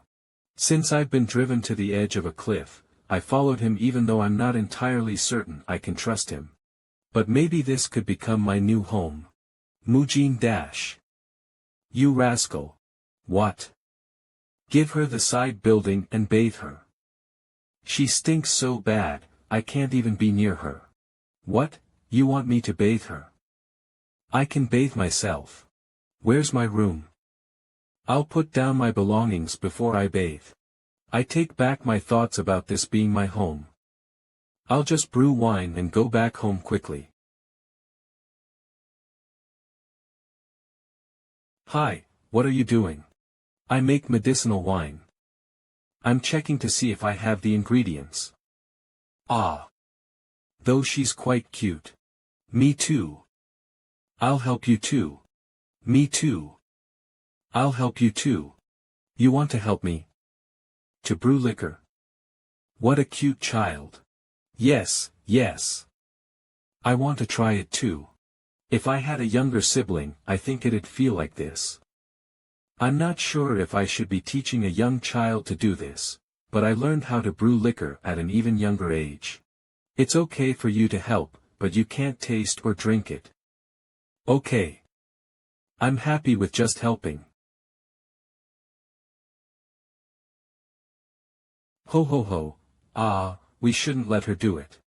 Since I've been driven to the edge of a cliff, I followed him even though I'm not entirely certain I can trust him. But maybe this could become my new home. Mujin Dash. You rascal. What? Give her the side building and bathe her. She stinks so bad, I can't even be near her. What, you want me to bathe her? I can bathe myself. Where's my room? I'll put down my belongings before I bathe. I take back my thoughts about this being my home. I'll just brew wine and go back home quickly. Hi, what are you doing? I make medicinal wine. I'm checking to see if I have the ingredients. Ah. Though she's quite cute. Me too. I'll help you too. Me too. I'll help you too. You want to help me? To brew liquor. What a cute child. Yes, yes. I want to try it too. If I had a younger sibling, I think it'd feel like this. I'm not sure if I should be teaching a young child to do this, but I learned how to brew liquor at an even younger age. It's okay for you to help, but you can't taste or drink it. Okay. I'm happy with just helping. Ho ho ho, we shouldn't let her do it.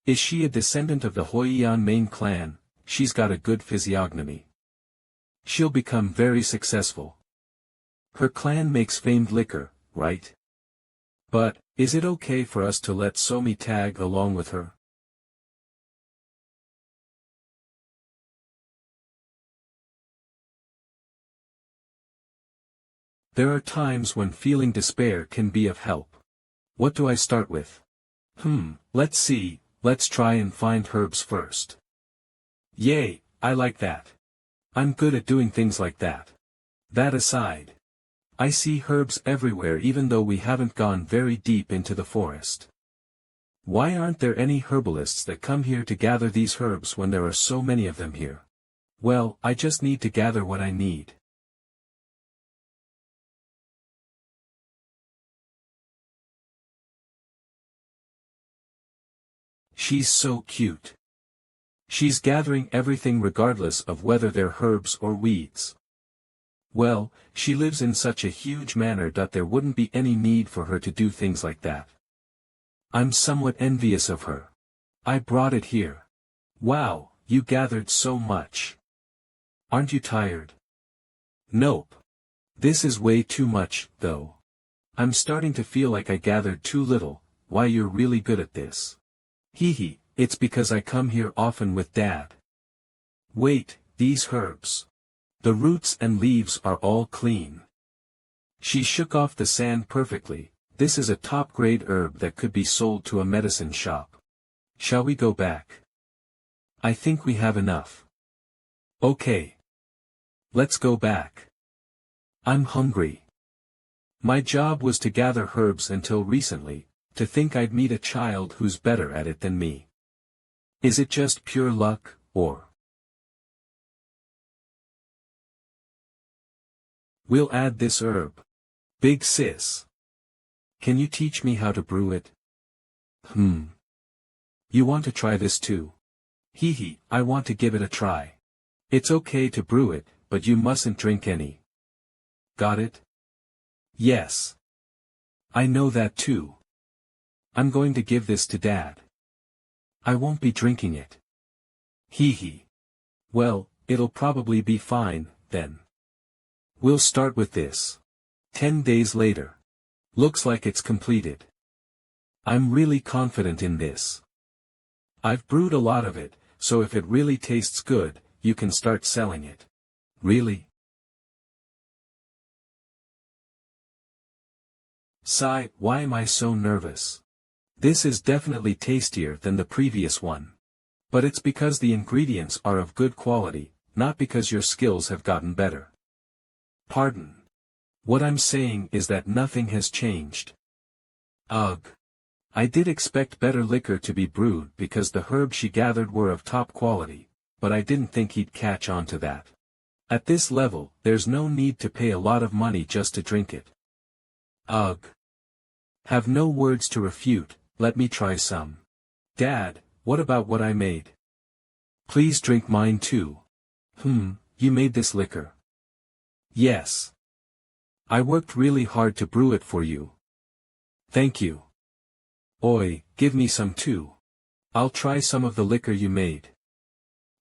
Is she a descendant of the Huiyan main clan? She's got a good physiognomy. She'll become very successful. Her clan makes famed liquor, right? But, is it okay for us to let Somi tag along with her? There are times when feeling despair can be of help. What do I start with? Let's see, let's try and find herbs first. Yay, I like that. I'm good at doing things like that. That aside, I see herbs everywhere even though we haven't gone very deep into the forest. Why aren't there any herbalists that come here to gather these herbs when there are so many of them here? Well, I just need to gather what I need. She's so cute. She's gathering everything regardless of whether they're herbs or weeds. Well, she lives in such a huge manor that there wouldn't be any need for her to do things like that. I'm somewhat envious of her. I brought it here. Wow, you gathered so much. Aren't you tired? Nope. This is way too much, though. I'm starting to feel like I gathered too little. Why, you're really good at this. Hee, it's because I come here often with Dad. Wait, these herbs. The roots and leaves are all clean. She shook off the sand perfectly. This is a top-grade herb that could be sold to a medicine shop. Shall we go back? I think we have enough. Okay. Let's go back. I'm hungry. My job was to gather herbs until recently. To think I'd meet a child who's better at it than me. Is it just pure luck, or? We'll add this herb. Big sis. Can you teach me how to brew it? You want to try this too? I want to give it a try. It's okay to brew it, but you mustn't drink any. Got it? Yes. I know that too. I'm going to give this to Dad. I won't be drinking it. Hee hee. Well, it'll probably be fine, then. We'll start with this. 10 days later. Looks like it's completed. I'm really confident in this. I've brewed a lot of it, so if it really tastes good, you can start selling it. Really? Sigh, why am I so nervous? This is definitely tastier than the previous one. But it's because the ingredients are of good quality, not because your skills have gotten better. Pardon. What I'm saying is that nothing has changed. Ugh. I did expect better liquor to be brewed because the herbs she gathered were of top quality, but I didn't think he'd catch on to that. At this level, there's no need to pay a lot of money just to drink it. Ugh. Have no words to refute, let me try some. Dad, what about what I made? Please drink mine too. You made this liquor? Yes. I worked really hard to brew it for you. Thank you. Oi, give me some too. I'll try some of the liquor you made.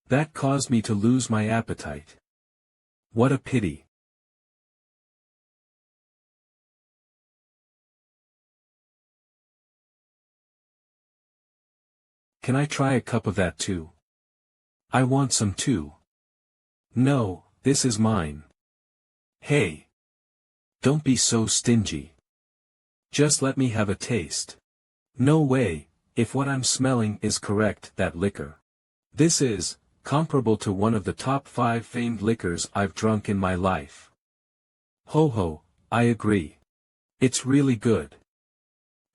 That caused me to lose my appetite. What a pity. Can I try a cup of that too? I want some too. No, this is mine. Hey. Don't be so stingy. Just let me have a taste. No way, if what I'm smelling is correct, that liquor. This is comparable to one of the top 5 famed liquors I've drunk in my life. Ho ho, I agree. It's really good.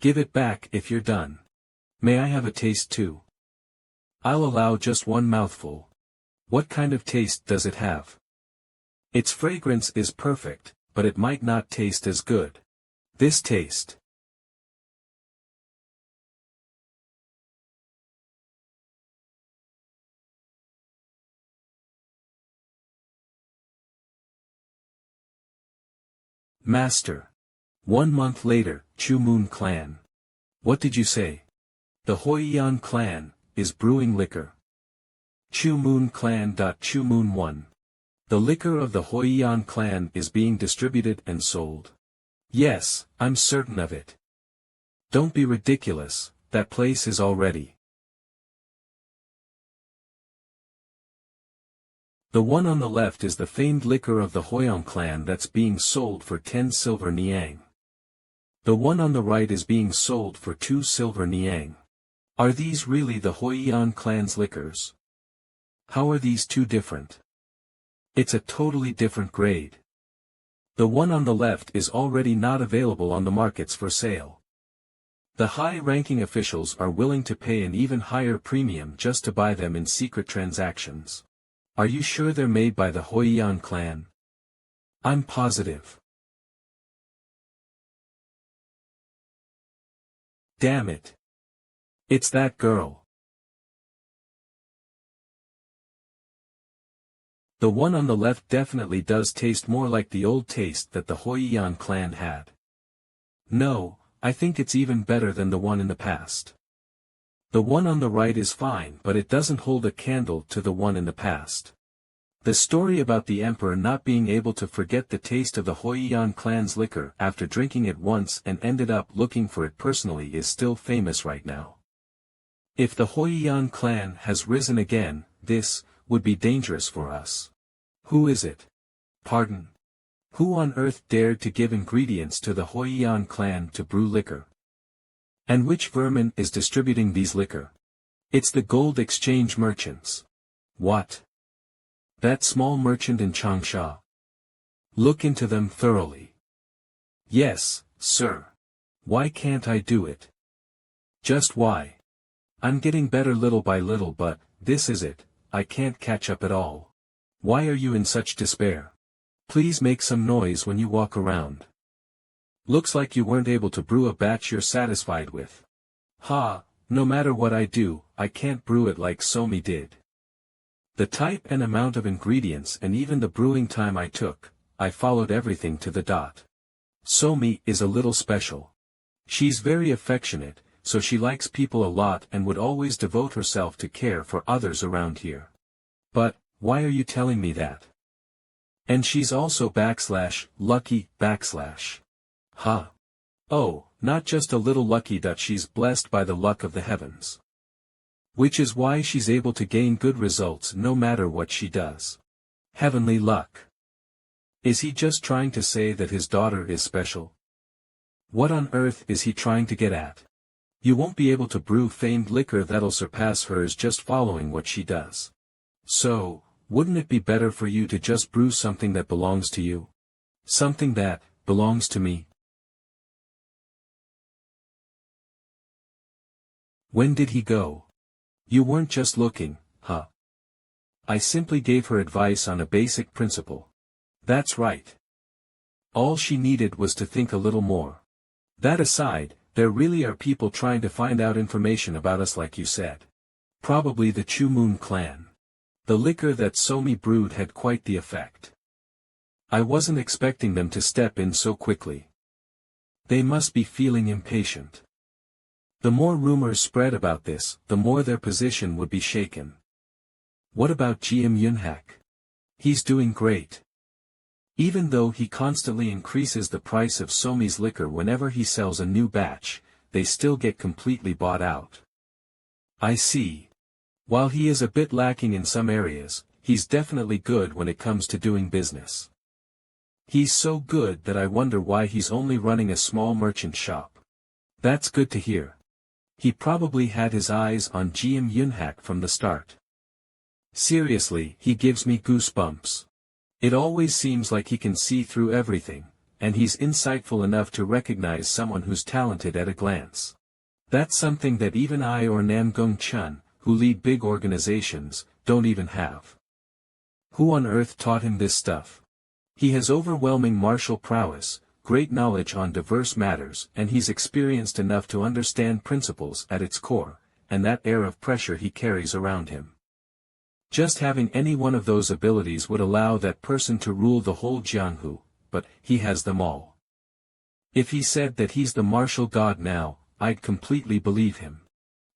Give it back if you're done. May I have a taste too? I'll allow just one mouthful. What kind of taste does it have? Its fragrance is perfect, but it might not taste as good. This taste. Master. 1 month later, Chu Moon Clan. What did you say? The Hoiyan clan is brewing liquor. Chu Moon Clan. Chu Moon 1. The liquor of the Hoiyan clan is being distributed and sold. Yes, I'm certain of it. Don't be ridiculous, that place is already. The one on the left is the famed liquor of the Hoiyan clan that's being sold for 10 silver niang. The one on the right is being sold for 2 silver niang. Are these really the Hoiyan clan's liquors? How are these two different? It's a totally different grade. The one on the left is already not available on the markets for sale. The high-ranking officials are willing to pay an even higher premium just to buy them in secret transactions. Are you sure they're made by the Hoiyan clan? I'm positive. Damn it. It's that girl. The one on the left definitely does taste more like the old taste that the Hoiyan clan had. No, I think it's even better than the one in the past. The one on the right is fine, but it doesn't hold a candle to the one in the past. The story about the emperor not being able to forget the taste of the Hoiyan clan's liquor after drinking it once and ended up looking for it personally is still famous right now. If the Hoiyan clan has risen again, this would be dangerous for us. Who is it? Pardon? Who on earth dared to give ingredients to the Hoiyan clan to brew liquor? And which vermin is distributing these liquor? It's the gold exchange merchants. What? That small merchant in Changsha. Look into them thoroughly. Yes, sir. Why can't I do it? Just why? I'm getting better little by little, but this is it, I can't catch up at all. Why are you in such despair? Please make some noise when you walk around. Looks like you weren't able to brew a batch you're satisfied with. Ha, no matter what I do, I can't brew it like Somi did. The type and amount of ingredients and even the brewing time I took, I followed everything to the dot. Somi is a little special. She's very affectionate, so she likes people a lot and would always devote herself to care for others around here. But, why are you telling me that? And she's also lucky. Huh. Oh, not just a little lucky that she's blessed by the luck of the heavens. Which is why she's able to gain good results no matter what she does. Heavenly luck. Is he just trying to say that his daughter is special? What on earth is he trying to get at? You won't be able to brew famed liquor that'll surpass hers just following what she does. So, wouldn't it be better for you to just brew something that belongs to you? Something that belongs to me? When did he go? You weren't just looking, huh? I simply gave her advice on a basic principle. That's right. All she needed was to think a little more. That aside, there really are people trying to find out information about us like you said. Probably the Chu Moon clan. The liquor that Somi brewed had quite the effect. I wasn't expecting them to step in so quickly. They must be feeling impatient. The more rumors spread about this, the more their position would be shaken. What about GM Yunhak? He's doing great. Even though he constantly increases the price of Somi's liquor whenever he sells a new batch, they still get completely bought out. I see. While he is a bit lacking in some areas, he's definitely good when it comes to doing business. He's so good that I wonder why he's only running a small merchant shop. That's good to hear. He probably had his eyes on GM Yunhak from the start. Seriously, he gives me goosebumps. It always seems like he can see through everything, and he's insightful enough to recognize someone who's talented at a glance. That's something that even I or Namgung Chun, who lead big organizations, don't even have. Who on earth taught him this stuff? He has overwhelming martial prowess, great knowledge on diverse matters, and he's experienced enough to understand principles at its core, and that air of pressure he carries around him. Just having any one of those abilities would allow that person to rule the whole Jianghu, but he has them all. If he said that he's the martial god now, I'd completely believe him.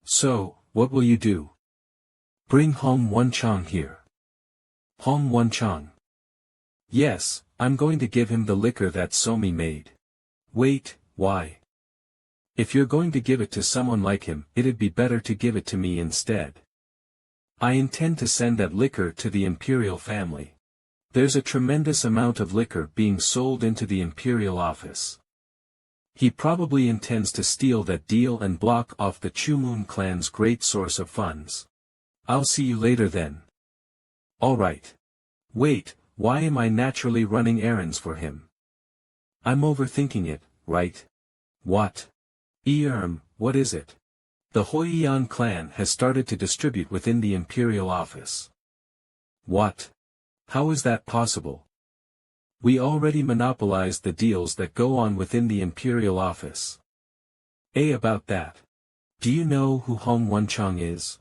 So, what will you do? Bring Hong Wenchang here. Hong Wenchang. Yes, I'm going to give him the liquor that Somi made. Wait, why? If you're going to give it to someone like him, it'd be better to give it to me instead. I intend to send that liquor to the imperial family. There's a tremendous amount of liquor being sold into the imperial office. He probably intends to steal that deal and block off the Chu Moon clan's great source of funds. I'll see you later then. Alright. Wait, why am I naturally running errands for him? I'm overthinking it, right? What? What is it? The Huiyan clan has started to distribute within the imperial office. What? How is that possible? We already monopolized the deals that go on within the imperial office. About that. Do you know who Hong Wenchang is?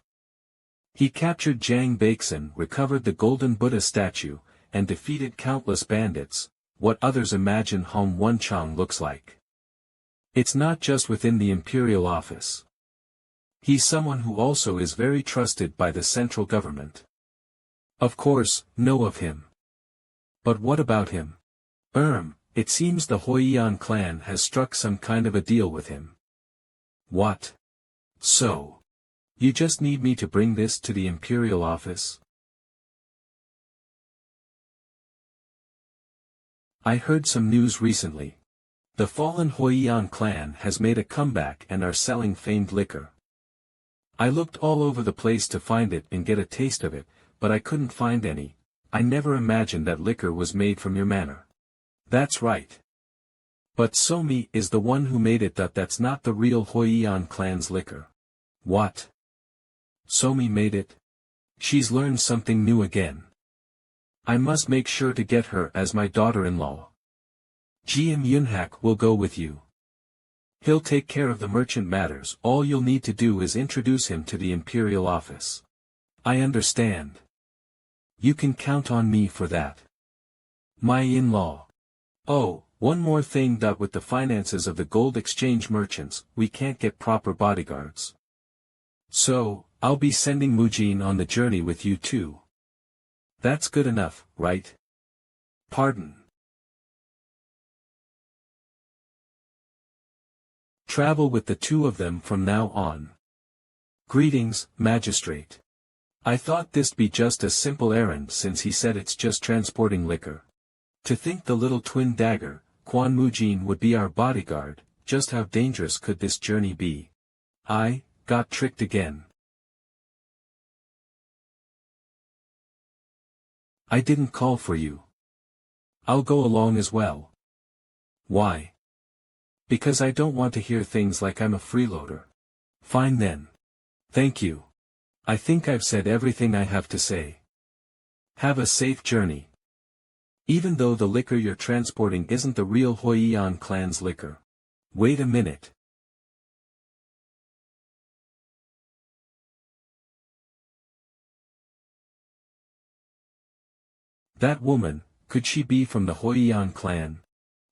He captured Jiang Baixin, recovered the golden Buddha statue, and defeated countless bandits. What others imagine Hong Wenchang looks like. It's not just within the imperial office. He's someone who also is very trusted by the central government. Of course, know of him. But what about him? It seems the Huiyan clan has struck some kind of a deal with him. What? So? You just need me to bring this to the imperial office? I heard some news recently. The fallen Huiyan clan has made a comeback and are selling famed liquor. I looked all over the place to find it and get a taste of it, but I couldn't find any. I never imagined that liquor was made from your manor. That's right. But Somi is the one who made it. That's not the real Huiyan clan's liquor. What? Somi made it? She's learned something new again. I must make sure to get her as my daughter-in-law. GM Yunhak will go with you. He'll take care of the merchant matters. All you'll need to do is introduce him to the imperial office. I understand. You can count on me for that. My in-law. Oh, one more thing. With the finances of the gold exchange merchants, we can't get proper bodyguards. So, I'll be sending Mujin on the journey with you too. That's good enough, right? Pardon. Travel with the two of them from now on. Greetings, magistrate. I thought this'd be just a simple errand since he said it's just transporting liquor. To think the little twin dagger, Quan Mujin would be our bodyguard, just how dangerous could this journey be? I got tricked again. I didn't call for you. I'll go along as well. Why? Because I don't want to hear things like I'm a freeloader. Fine then. Thank you. I think I've said everything I have to say. Have a safe journey. Even though the liquor you're transporting isn't the real Huiyan clan's liquor. Wait a minute. That woman, could she be from the Huiyan clan?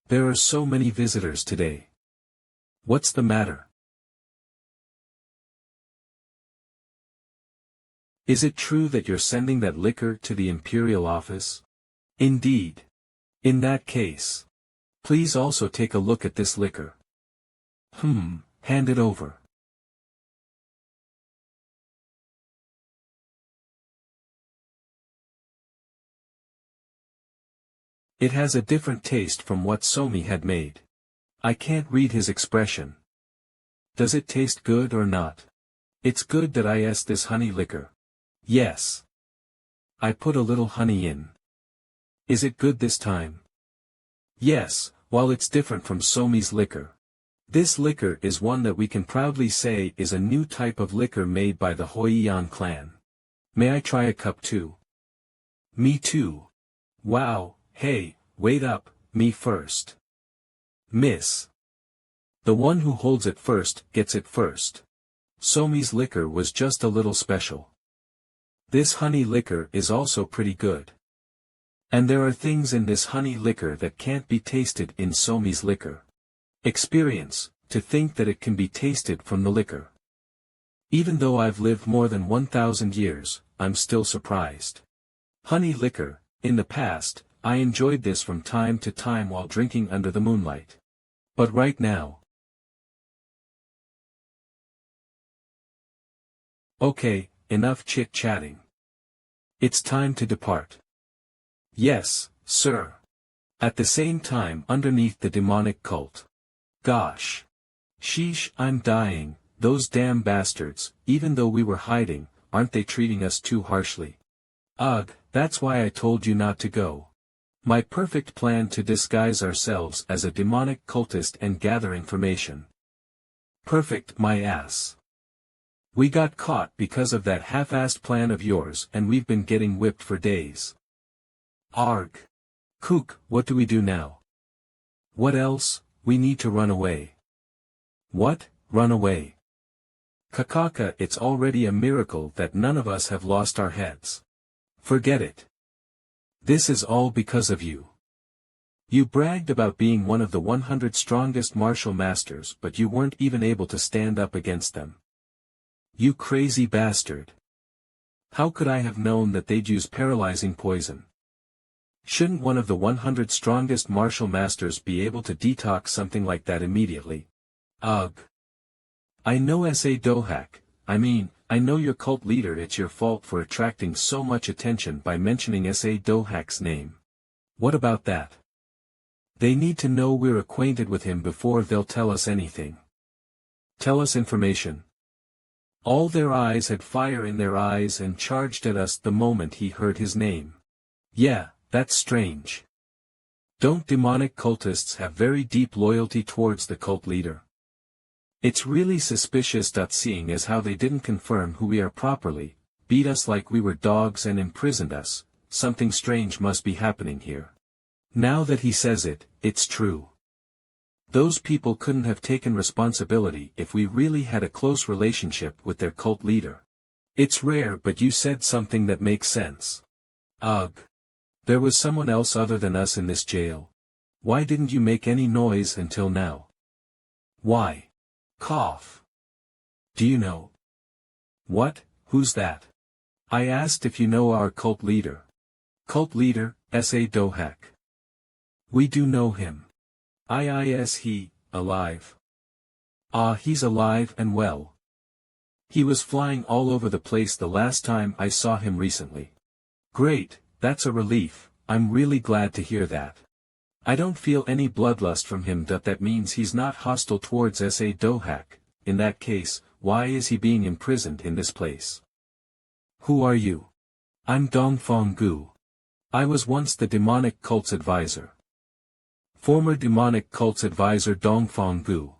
There are so many visitors today. What's the matter? Is it true that you're sending that liquor to the imperial office? Indeed. In that case. Please also take a look at this liquor. Hand it over. It has a different taste from what Somi had made. I can't read his expression. Does it taste good or not? It's good that I asked this honey liquor. Yes. I put a little honey in. Is it good this time? Yes, while it's different from Somi's liquor. This liquor is one that we can proudly say is a new type of liquor made by the Huiyan clan. May I try a cup too? Me too. Wow, hey, wait up, me first. Miss. The one who holds it first, gets it first. Somi's liquor was just a little special. This honey liquor is also pretty good. And there are things in this honey liquor that can't be tasted in Somi's liquor. Experience, to think that it can be tasted from the liquor. Even though I've lived more than 1,000 years, I'm still surprised. Honey liquor, in the past, I enjoyed this from time to time while drinking under the moonlight. But right now. Okay, enough chit-chatting. It's time to depart. Yes, sir. At the same time underneath the demonic cult. Gosh. Sheesh, I'm dying, those damn bastards, even though we were hiding, aren't they treating us too harshly? Ugh, that's why I told you not to go. My perfect plan to disguise ourselves as a demonic cultist and gather information. Perfect, my ass. We got caught because of that half-assed plan of yours and we've been getting whipped for days. Arg. Kook, what do we do now? What else? We need to run away. What, run away? Kakaka, it's already a miracle that none of us have lost our heads. Forget it. This is all because of you. You bragged about being one of the 100 strongest martial masters but you weren't even able to stand up against them. You crazy bastard. How could I have known that they'd use paralyzing poison? Shouldn't one of the 100 strongest martial masters be able to detox something like that immediately? Ugh. I know S.A. Dohak, I know your cult leader. It's your fault for attracting so much attention by mentioning S.A. Dohak's name. What about that? They need to know we're acquainted with him before they'll tell us anything. Tell us information. All their eyes had fire in their eyes and charged at us the moment he heard his name. Yeah, that's strange. Don't demonic cultists have very deep loyalty towards the cult leader? It's really suspicious. Seeing as how they didn't confirm who we are properly, beat us like we were dogs and imprisoned us, something strange must be happening here. Now that he says it, it's true. Those people couldn't have taken responsibility if we really had a close relationship with their cult leader. It's rare, but you said something that makes sense. Ugh. There was someone else other than us in this jail. Why didn't you make any noise until now? Why? Cough. Do you know? What, who's that? I asked if you know our cult leader. Cult leader, S.A. Dohak. We do know him. Is he, alive? Ah, he's alive and well. He was flying all over the place the last time I saw him recently. Great, that's a relief, I'm really glad to hear that. I don't feel any bloodlust from him. That means he's not hostile towards S.A. Dohak. In that case, why is he being imprisoned in this place? Who are you? I'm Dongfang Gu. I was once the demonic cult's advisor. Former demonic cult's advisor Dongfang Gu.